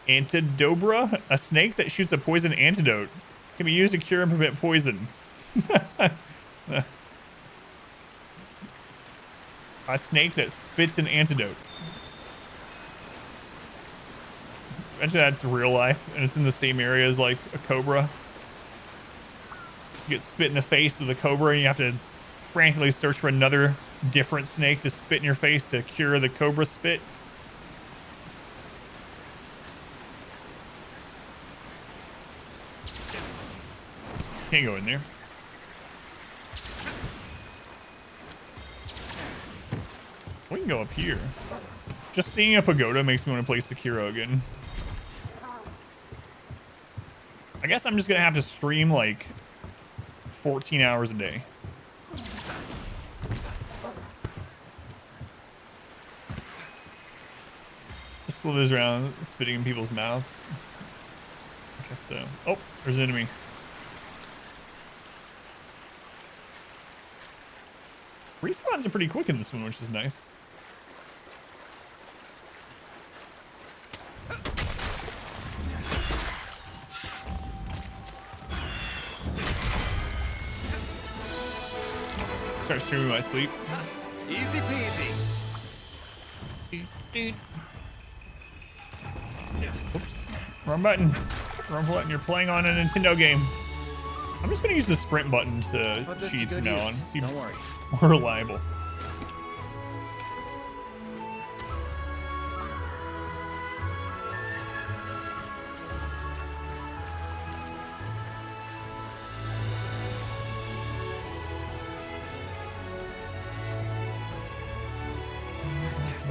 Antidobra, a snake that shoots a poison antidote. Can be used to cure and prevent poison. A snake that spits an antidote. Actually, that's real life, and it's in the same area as like a cobra. You get spit in the face of the cobra, and you have to frantically search for another different snake to spit in your face to cure the cobra spit. Can't go in there. We can go up here. Just seeing a pagoda makes me want to play Sekiro again. I guess I'm just gonna have to stream like 14 hours a day. Just slithers around, spitting in people's mouths. I guess so. Oh, there's an enemy. Respawns are pretty quick in this one, which is nice. Start streaming my sleep. Easy peasy. Oops. Wrong button. Wrong button. You're playing on a Nintendo game. I'm just gonna use the sprint button to cheat from now on. Seems Don't worry. more reliable.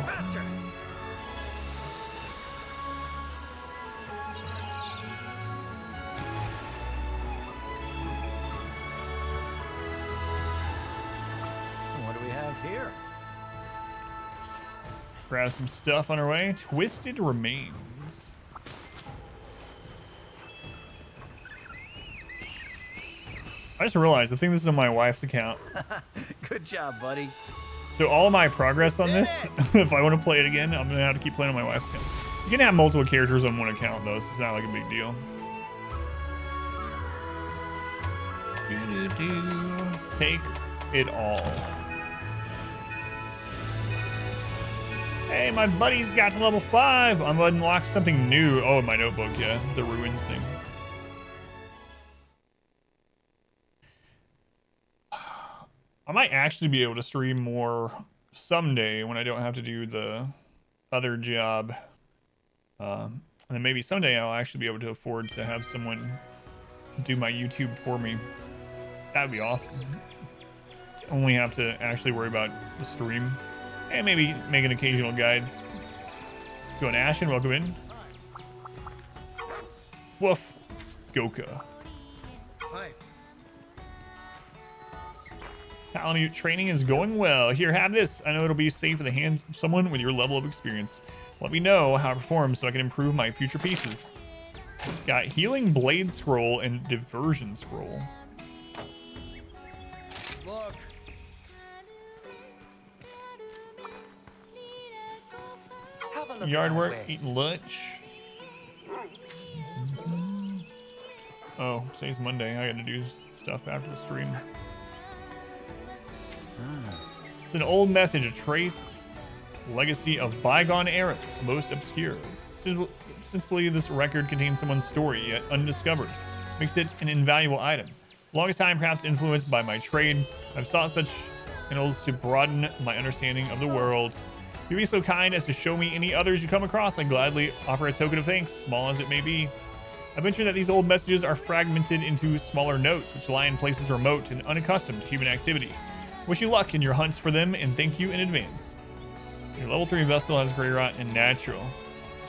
Faster. What do we have here? Grab some stuff on our way. Twisted Remains. I just realized I think this is on my wife's account. Good job, buddy. So all my progress on this, if I want to play it again, I'm gonna have to keep playing on my wife's account. You can have multiple characters on one account though, so it's not like a big deal. Take it all. Hey, my buddy's got to level 5. I'm gonna unlock something new. Oh, in my notebook, yeah, the ruins thing. I might actually be able to stream more someday when I don't have to do the other job. And then maybe someday I'll actually be able to afford to have someone do my YouTube for me. That'd be awesome. Only have to actually worry about the stream. And maybe make an occasional guides. So an Ashen, welcome in. Woof. Goka. Hi. Palamute training is going well. Here, have this. I know it'll be safe in the hands of someone with your level of experience. Let me know how it performs so I can improve my future pieces. Got Healing Blade Scroll and Diversion Scroll. Look. Have a look Yard at my work, way. eating lunch. Oh, today's Monday. I gotta do stuff after the stream. It's an old message, a trace, legacy of bygone eras, most obscure. Ostensibly, this record contains someone's story, yet undiscovered. Makes it an invaluable item. Longest time, perhaps influenced by my trade, I've sought such annals to broaden my understanding of the world. If you be so kind as to show me any others you come across, I gladly offer a token of thanks, small as it may be. I venture that these old messages are fragmented into smaller notes, which lie in places remote and unaccustomed to human activity. Wish you luck in your hunts for them, and thank you in advance. Your level 3 Vestal has Grey Rot and Natural.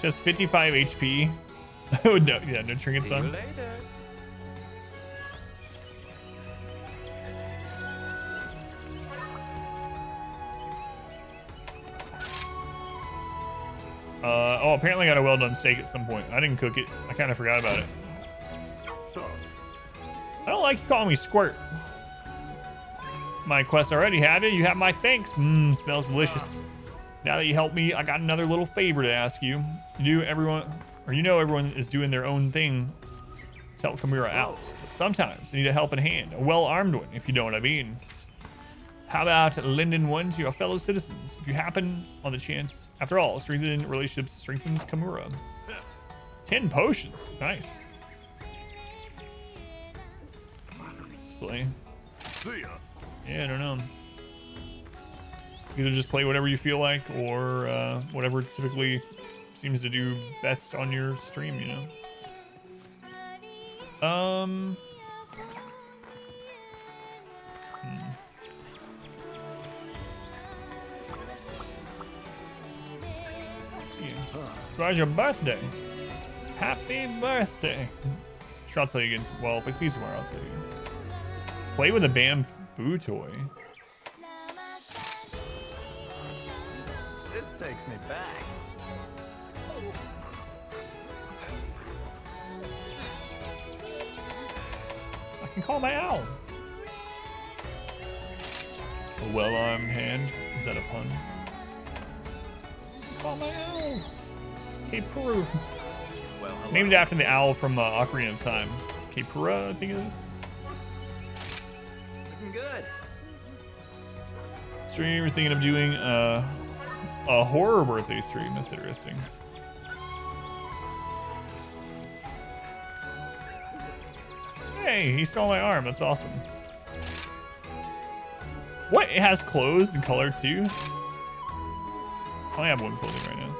She has 55 HP. Oh, no, yeah, no trinkets See you on. later. Oh, apparently I got a well done steak at some point. I didn't cook it. I kind of forgot about it. I don't like you calling me Squirt. My quest already had it. You have my thanks. Smells delicious. Now that you helped me, I got another little favor to ask you. You know everyone is doing their own thing to help Chimera out. But sometimes they need a helping hand, a well-armed one, if you know what I mean. How about lending one to your fellow citizens, if you happen on the chance? After all, strengthening relationships strengthens Chimera. 10 potions. Nice. Let's play. See ya. Yeah, I don't know. Either just play whatever you feel like, or whatever typically seems to do best on your stream, you know? Tomorrow's your birthday. Happy birthday. Sure, I'll tell you again. Well, if I see you tomorrow, I'll tell you. Play with a bamboo toy. This takes me back. I can call my owl. A well-armed hand. Is that a pun? Call my owl. Cape Peru. Well, Named after the owl from Ocarina of Time. Cape Peru, I think it is. Looking good. Stream, we're thinking of doing a horror birthday stream. That's interesting. Hey, he saw my arm. That's awesome. What? It has clothes and color too? I only have one clothing right now.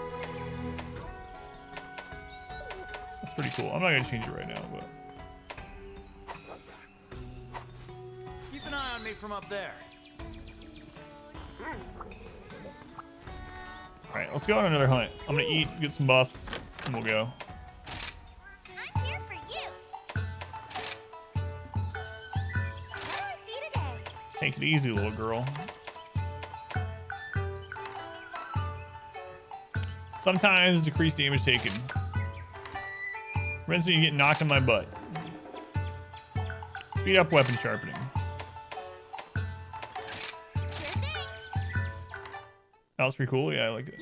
That's pretty cool. I'm not gonna change it right now, but Keep an eye on me from up there. all right, let's go on another hunt. I'm gonna eat, get some buffs, and we'll go. I'm here for you. What do I be today? Take it easy, little girl. Sometimes decreased damage taken. Prevents me from getting knocked on my butt. Speed up weapon sharpening. Owl's pretty cool. Yeah, I like it.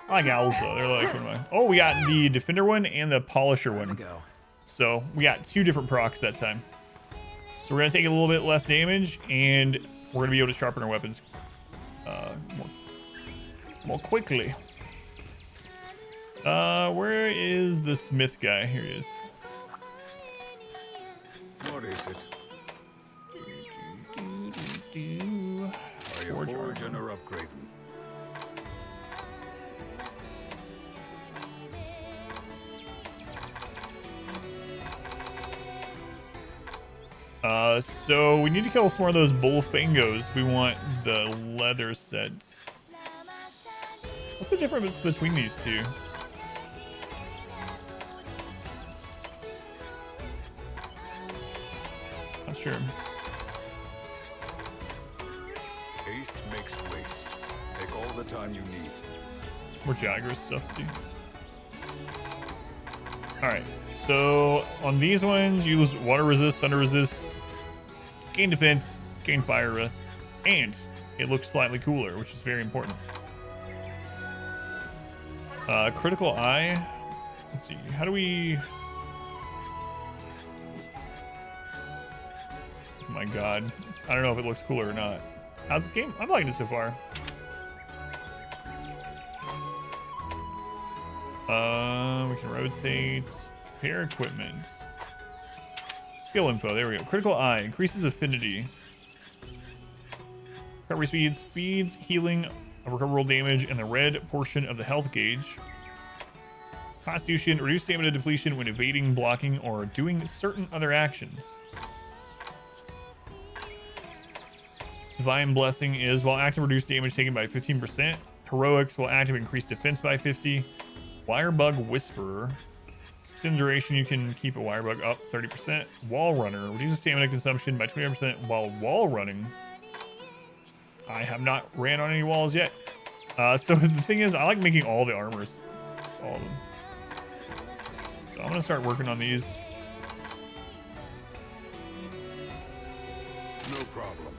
I like owls though. They're like one of my... Oh, we got the defender one and the polisher one. So we got two different procs that time. So we're gonna take a little bit less damage, and we're gonna be able to sharpen our weapons more quickly. Where is the smith guy? Here he is. What is it? Are you Forge forging or upgrading? So we need to kill some more of those bullfangos if we want the leather sets. What's the difference between these two? Not sure. Haste makes waste. Take all the time you need. More Jagger stuff too. Alright, so on these ones, use water resist, thunder resist, gain defense, gain fire resist, and it looks slightly cooler, which is very important. Critical eye. Let's see, how do we... Oh my god. I don't know if it looks cooler or not. How's this game? I'm liking it so far. We can rotate, compare equipment. Skill info, there we go. Critical eye, increases affinity. Recovery speed, speeds, healing of recoverable damage, and the red portion of the health gauge. Constitution, reduce stamina depletion when evading, blocking, or doing certain other actions. Divine Blessing is, while active, reduce damage taken by 15%. Heroics, while active, increase defense by 50. Wirebug Whisperer. Extended duration, you can keep a Wirebug up 30%. Wall Runner, reduces stamina consumption by 25% while wall running. I have not ran on any walls yet. So the thing is, I like making all the armors. Just all of them. So I'm going to start working on these. No problem.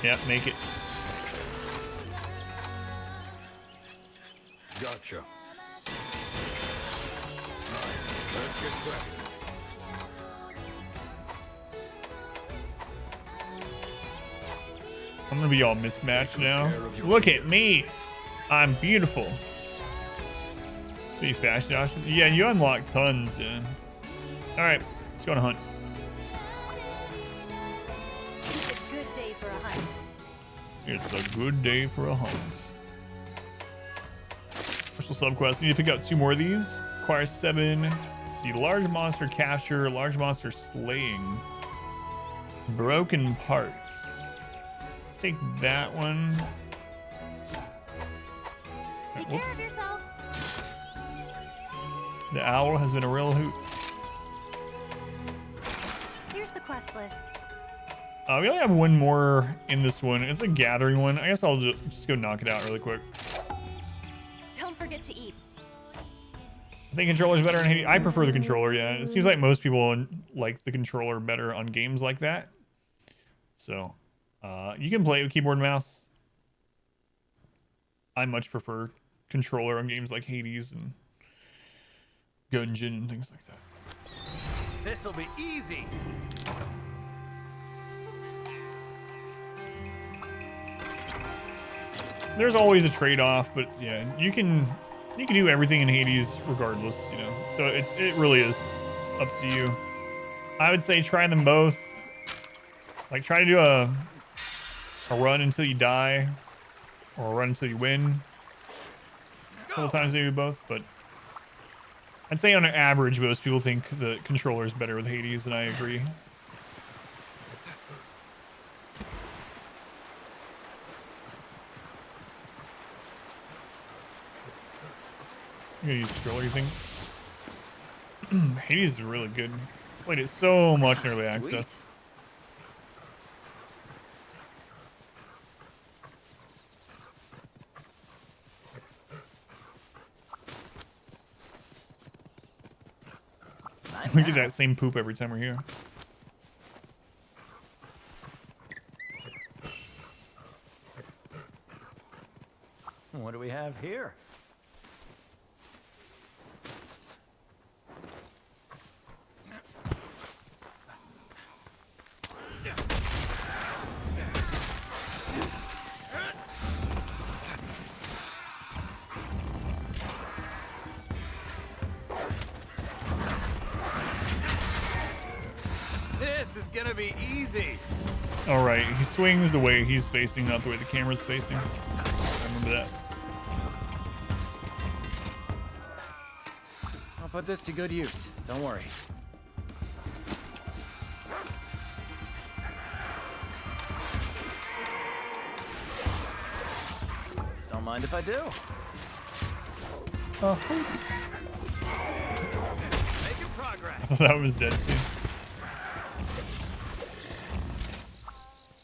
Yeah, make it. Gotcha. Let's get cracking. I'm gonna be all mismatched now. Look at me. I'm beautiful. So you fashion options? Yeah, you unlock tons. Alright, let's go on a hunt. It's a good day for a hunt. It's a good day for a hunt. Special subquest. Need to pick out 2 more of these. Requires 7. Let's see, large monster capture, large monster slaying. Broken parts. Let's take that one. Take care of yourself. The owl has been a real hoot. Here's the quest list. We only have 1 more in this one. It's a gathering one. I guess I'll just go knock it out really quick. Don't forget to eat. I think controller's better in Hades. I prefer the controller, yeah. It seems like most people like the controller better on games like that. So, you can play with keyboard and mouse. I much prefer controller on games like Hades and Gungeon and things like that. This'll be easy. There's always a trade-off, but yeah, you can do everything in Hades regardless, you know. So it really is up to you. I would say try them both. Like try to do a run until you die, or a run until you win. A couple times maybe both, but I'd say on an average, most people think the controller is better with Hades, and I agree. I'm gonna use controller, you think? Hades is really good. Played it so much in early access. We get that same poop every time we're here. What do we have here? This is gonna be easy. All right, he swings the way he's facing, not the way the camera's facing. I remember that. I'll put this to good use. Don't worry. Don't mind if I do. Making progress. I thought that was dead too.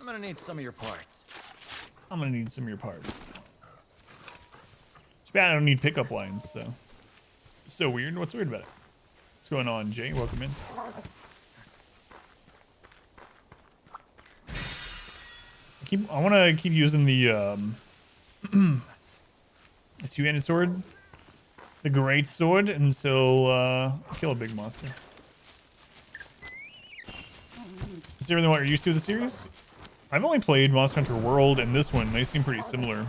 I'm gonna need some of your parts. I'm gonna need some of your parts. It's bad I don't need pickup lines, so. So weird. What's weird about it? What's going on, Jay? Welcome in. I want to keep using the the two-handed sword, the great sword, until I kill a big monster. Is this everything what you're used to the series? I've only played Monster Hunter World and this one. They seem pretty similar.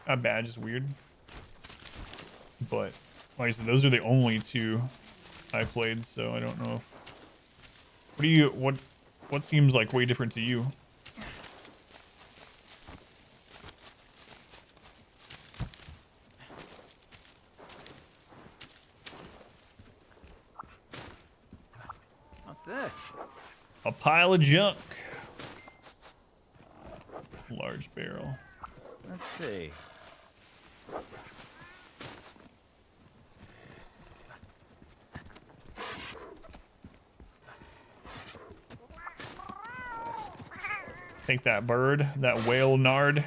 Not bad, just weird. But like I said, those are the only two I played, so I don't know if. What do you what seems like way different to you? What's this? A pile of junk. Large barrel. Let's see. Take that bird, that whale nard.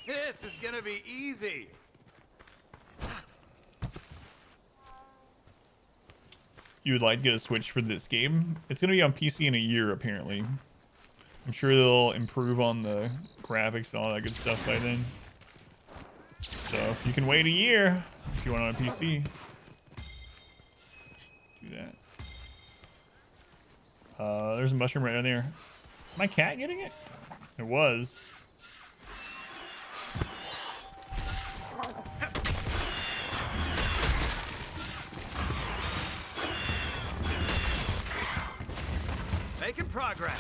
This is gonna be easy. You would like to get a Switch for this game? It's going to be on PC in a year, apparently. I'm sure they'll improve on the graphics and all that good stuff by then. So if you can wait a year, if you want on a PC, do that. There's a mushroom right down there. My cat getting it? It was. Making progress.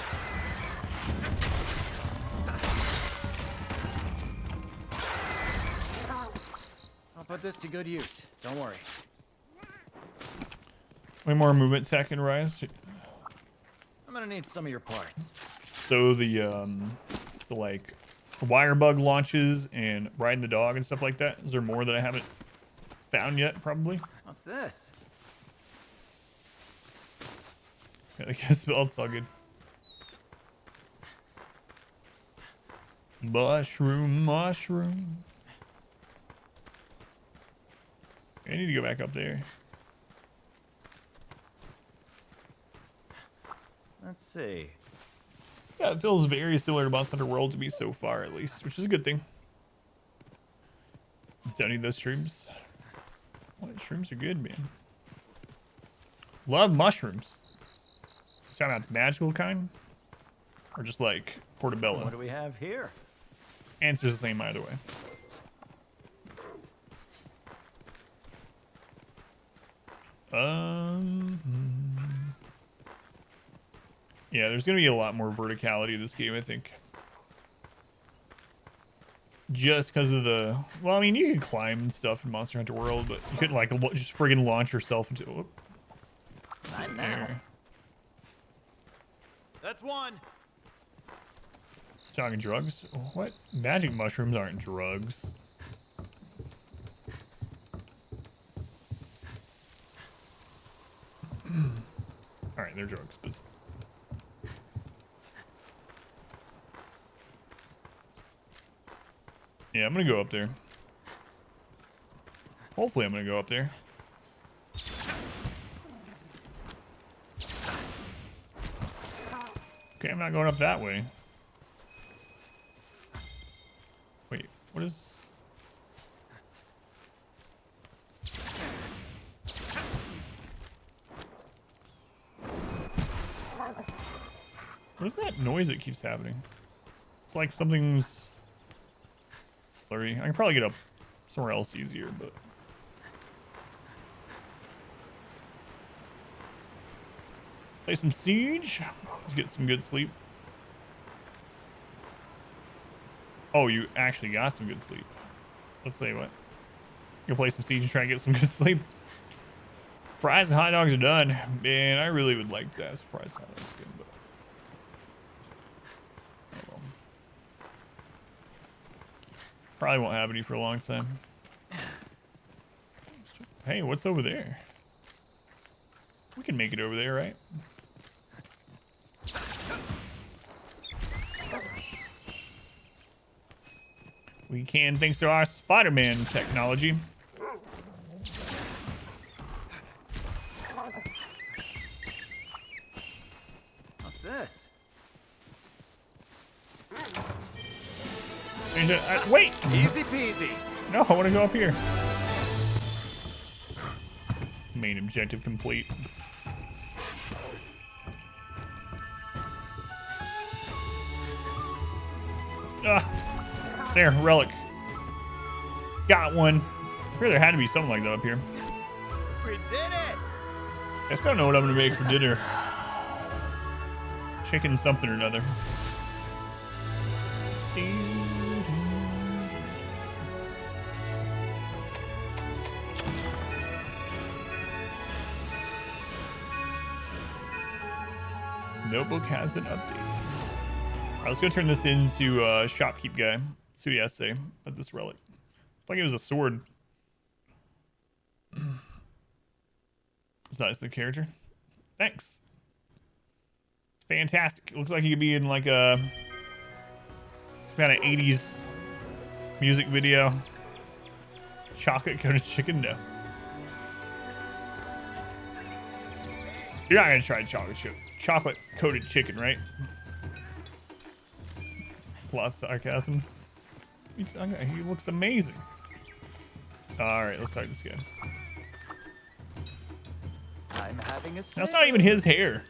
I'll put this to good use. Don't worry. Way more movement tech in Rise. I'm gonna need some of your parts. So the like wire bug launches and riding the dog and stuff like that. Is there more that I haven't found yet? Probably. What's this? I guess it's all good. Mushroom. I need to go back up there. Let's see. Yeah, it feels very similar to Monster Hunter World to me so far, at least, which is a good thing. Don't need those shrooms. What shrooms are good, man. Love mushrooms. Talking about the magical kind, or just like portobello? What do we have here? Answer's the same either way. Yeah, there's gonna be a lot more verticality in this game, I think. Just because of the, well, I mean, you can climb and stuff in Monster Hunter World, but you couldn't like just friggin' launch yourself into. Oh, Not now. That's one. Talking drugs? What? Magic mushrooms aren't drugs. Alright, they're drugs, but... Yeah, I'm gonna go up there. Hopefully I'm gonna go up there. Okay, I'm not going up that way. Wait, what is... What is that noise that keeps happening? It's like something's blurry. I can probably get up somewhere else easier, but... Play some Siege. Let's get some good sleep. Oh, you actually got some good sleep. Let's say what? You'll play some Siege and try and get some good sleep. Fries and hot dogs are done. Man, I really would like to ask fries and hot dogs again, but oh well. Probably won't have any for a long time. Hey, what's over there? We can make it over there, right? We can, thanks to our Spider-Man technology. What's this? Wait! Easy peasy. No, I want to go up here. Main objective complete. There, relic. Got one. I figured there had to be something like that up here. We did it! I still don't know what I'm gonna make for dinner. Chicken something or another. Notebook has been updated. All right, let's go turn this into shopkeep guy. See what he has to say about this relic. Like it was a sword. It's nice, the character. Thanks. Fantastic. It looks like he could be in like a some kind of 80s music video. Chocolate coated chicken? No. You're not gonna try chocolate coated chicken, right? Lots of sarcasm. He looks amazing. All right, let's start this again. I'm having a That's not even his hair.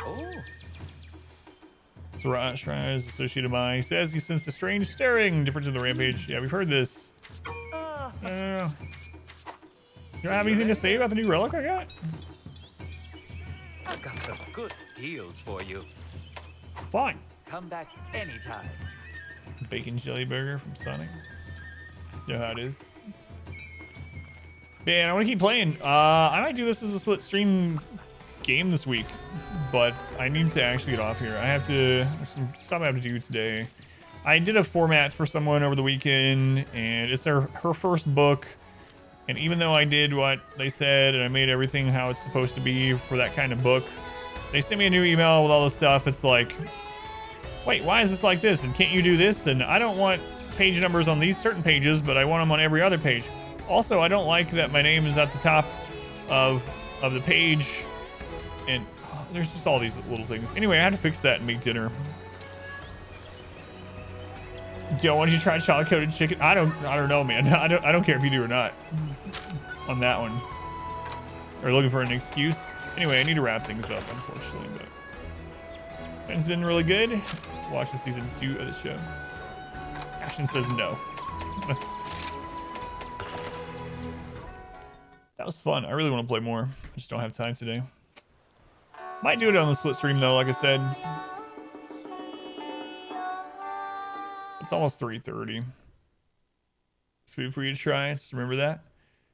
Oh. Shrine is associated by. He says he sensed a strange stirring difference in the rampage. Yeah, we've heard this. You don't have anything to say about the new relic I got? I've got some good deals for you. Fine. Come back anytime. Bacon jelly burger from Sonic. You know how it is. Man, I want to keep playing. I might do this as a split stream game this week, but I need to actually get off here. There's some stuff I have to do today. I did a format for someone over the weekend, and it's her first book. And even though I did what they said and I made everything how it's supposed to be for that kind of book, they sent me a new email with all this stuff. It's like, wait, why is this like this? And can't you do this? And I don't want page numbers on these certain pages, but I want them on every other page. Also, I don't like that my name is at the top of the page. And there's just all these little things. Anyway, I had to fix that and make dinner. Yo, why don't you try chocolate coated chicken? I don't know, man. I don't care if you do or not on that one. Or looking for an excuse. Anyway, I need to wrap things up, unfortunately, but it's been really good. Watch the season 2 of the show. Ashton says no. That was fun. I really want to play more. I just don't have time today. Might do it on the split stream though, like I said. It's almost 3:30. It's food for you to try. Just remember that.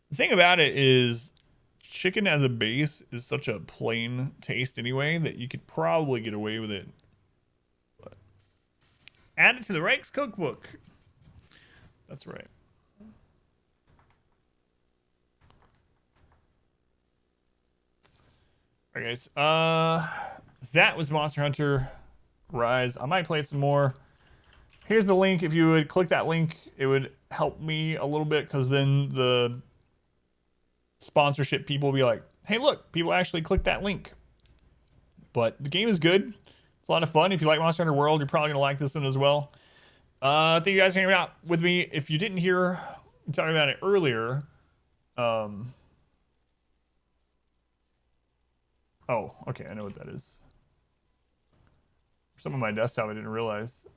The thing about it is chicken as a base is such a plain taste anyway that you could probably get away with it. But add it to the Rakes cookbook. That's right. All right, guys. That was Monster Hunter Rise. I might play it some more. Here's the link. If you would click that link, it would help me a little bit because then the sponsorship people will be like, hey, look, people actually click that link. But the game is good. It's a lot of fun. If you like Monster Hunter World, you're probably going to like this one as well. Thank you guys for hanging out with me. If you didn't hear me talking about it earlier, oh, okay, I know what that is. Some of my desktop I didn't realize.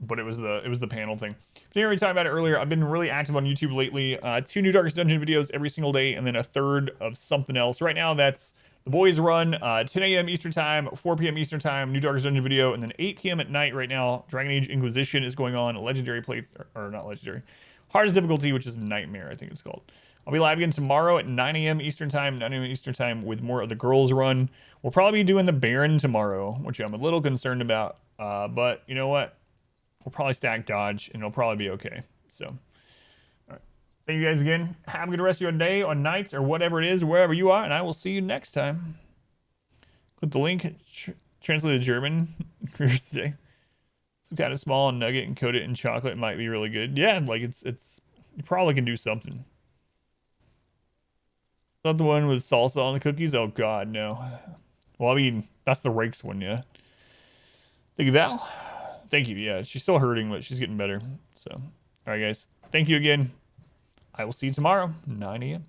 But it was the panel thing. If you didn't hear me talk about it earlier, I've been really active on YouTube lately. 2 new Darkest Dungeon videos every single day, and then a third of something else. Right now, that's The Boys Run, 10 a.m. Eastern Time, 4 p.m. Eastern Time, new Darkest Dungeon video, and then 8 p.m. at night right now, Dragon Age Inquisition is going on, Legendary Play, or not Legendary, Hardest Difficulty, which is Nightmare, I think it's called, I'll be live again tomorrow at 9 a.m. Eastern Time, 9 a.m. Eastern Time with more of the girls run. We'll probably be doing the Baron tomorrow, which I'm a little concerned about. But you know what? We'll probably stack Dodge, and it'll probably be okay. So, all right. Thank you guys again. Have a good rest of your day or nights or whatever it is, wherever you are, and I will see you next time. Click the link, translate the German. Some kind of small nugget and coat it in chocolate might be really good. Yeah, like it's you probably can do something. Not the one with salsa on the cookies? Oh god, no. Well, I mean, that's the Rakes one, yeah. Thank you, Val. Thank you, yeah. She's still hurting, but she's getting better. So, alright guys. Thank you again. I will see you tomorrow, 9 a.m.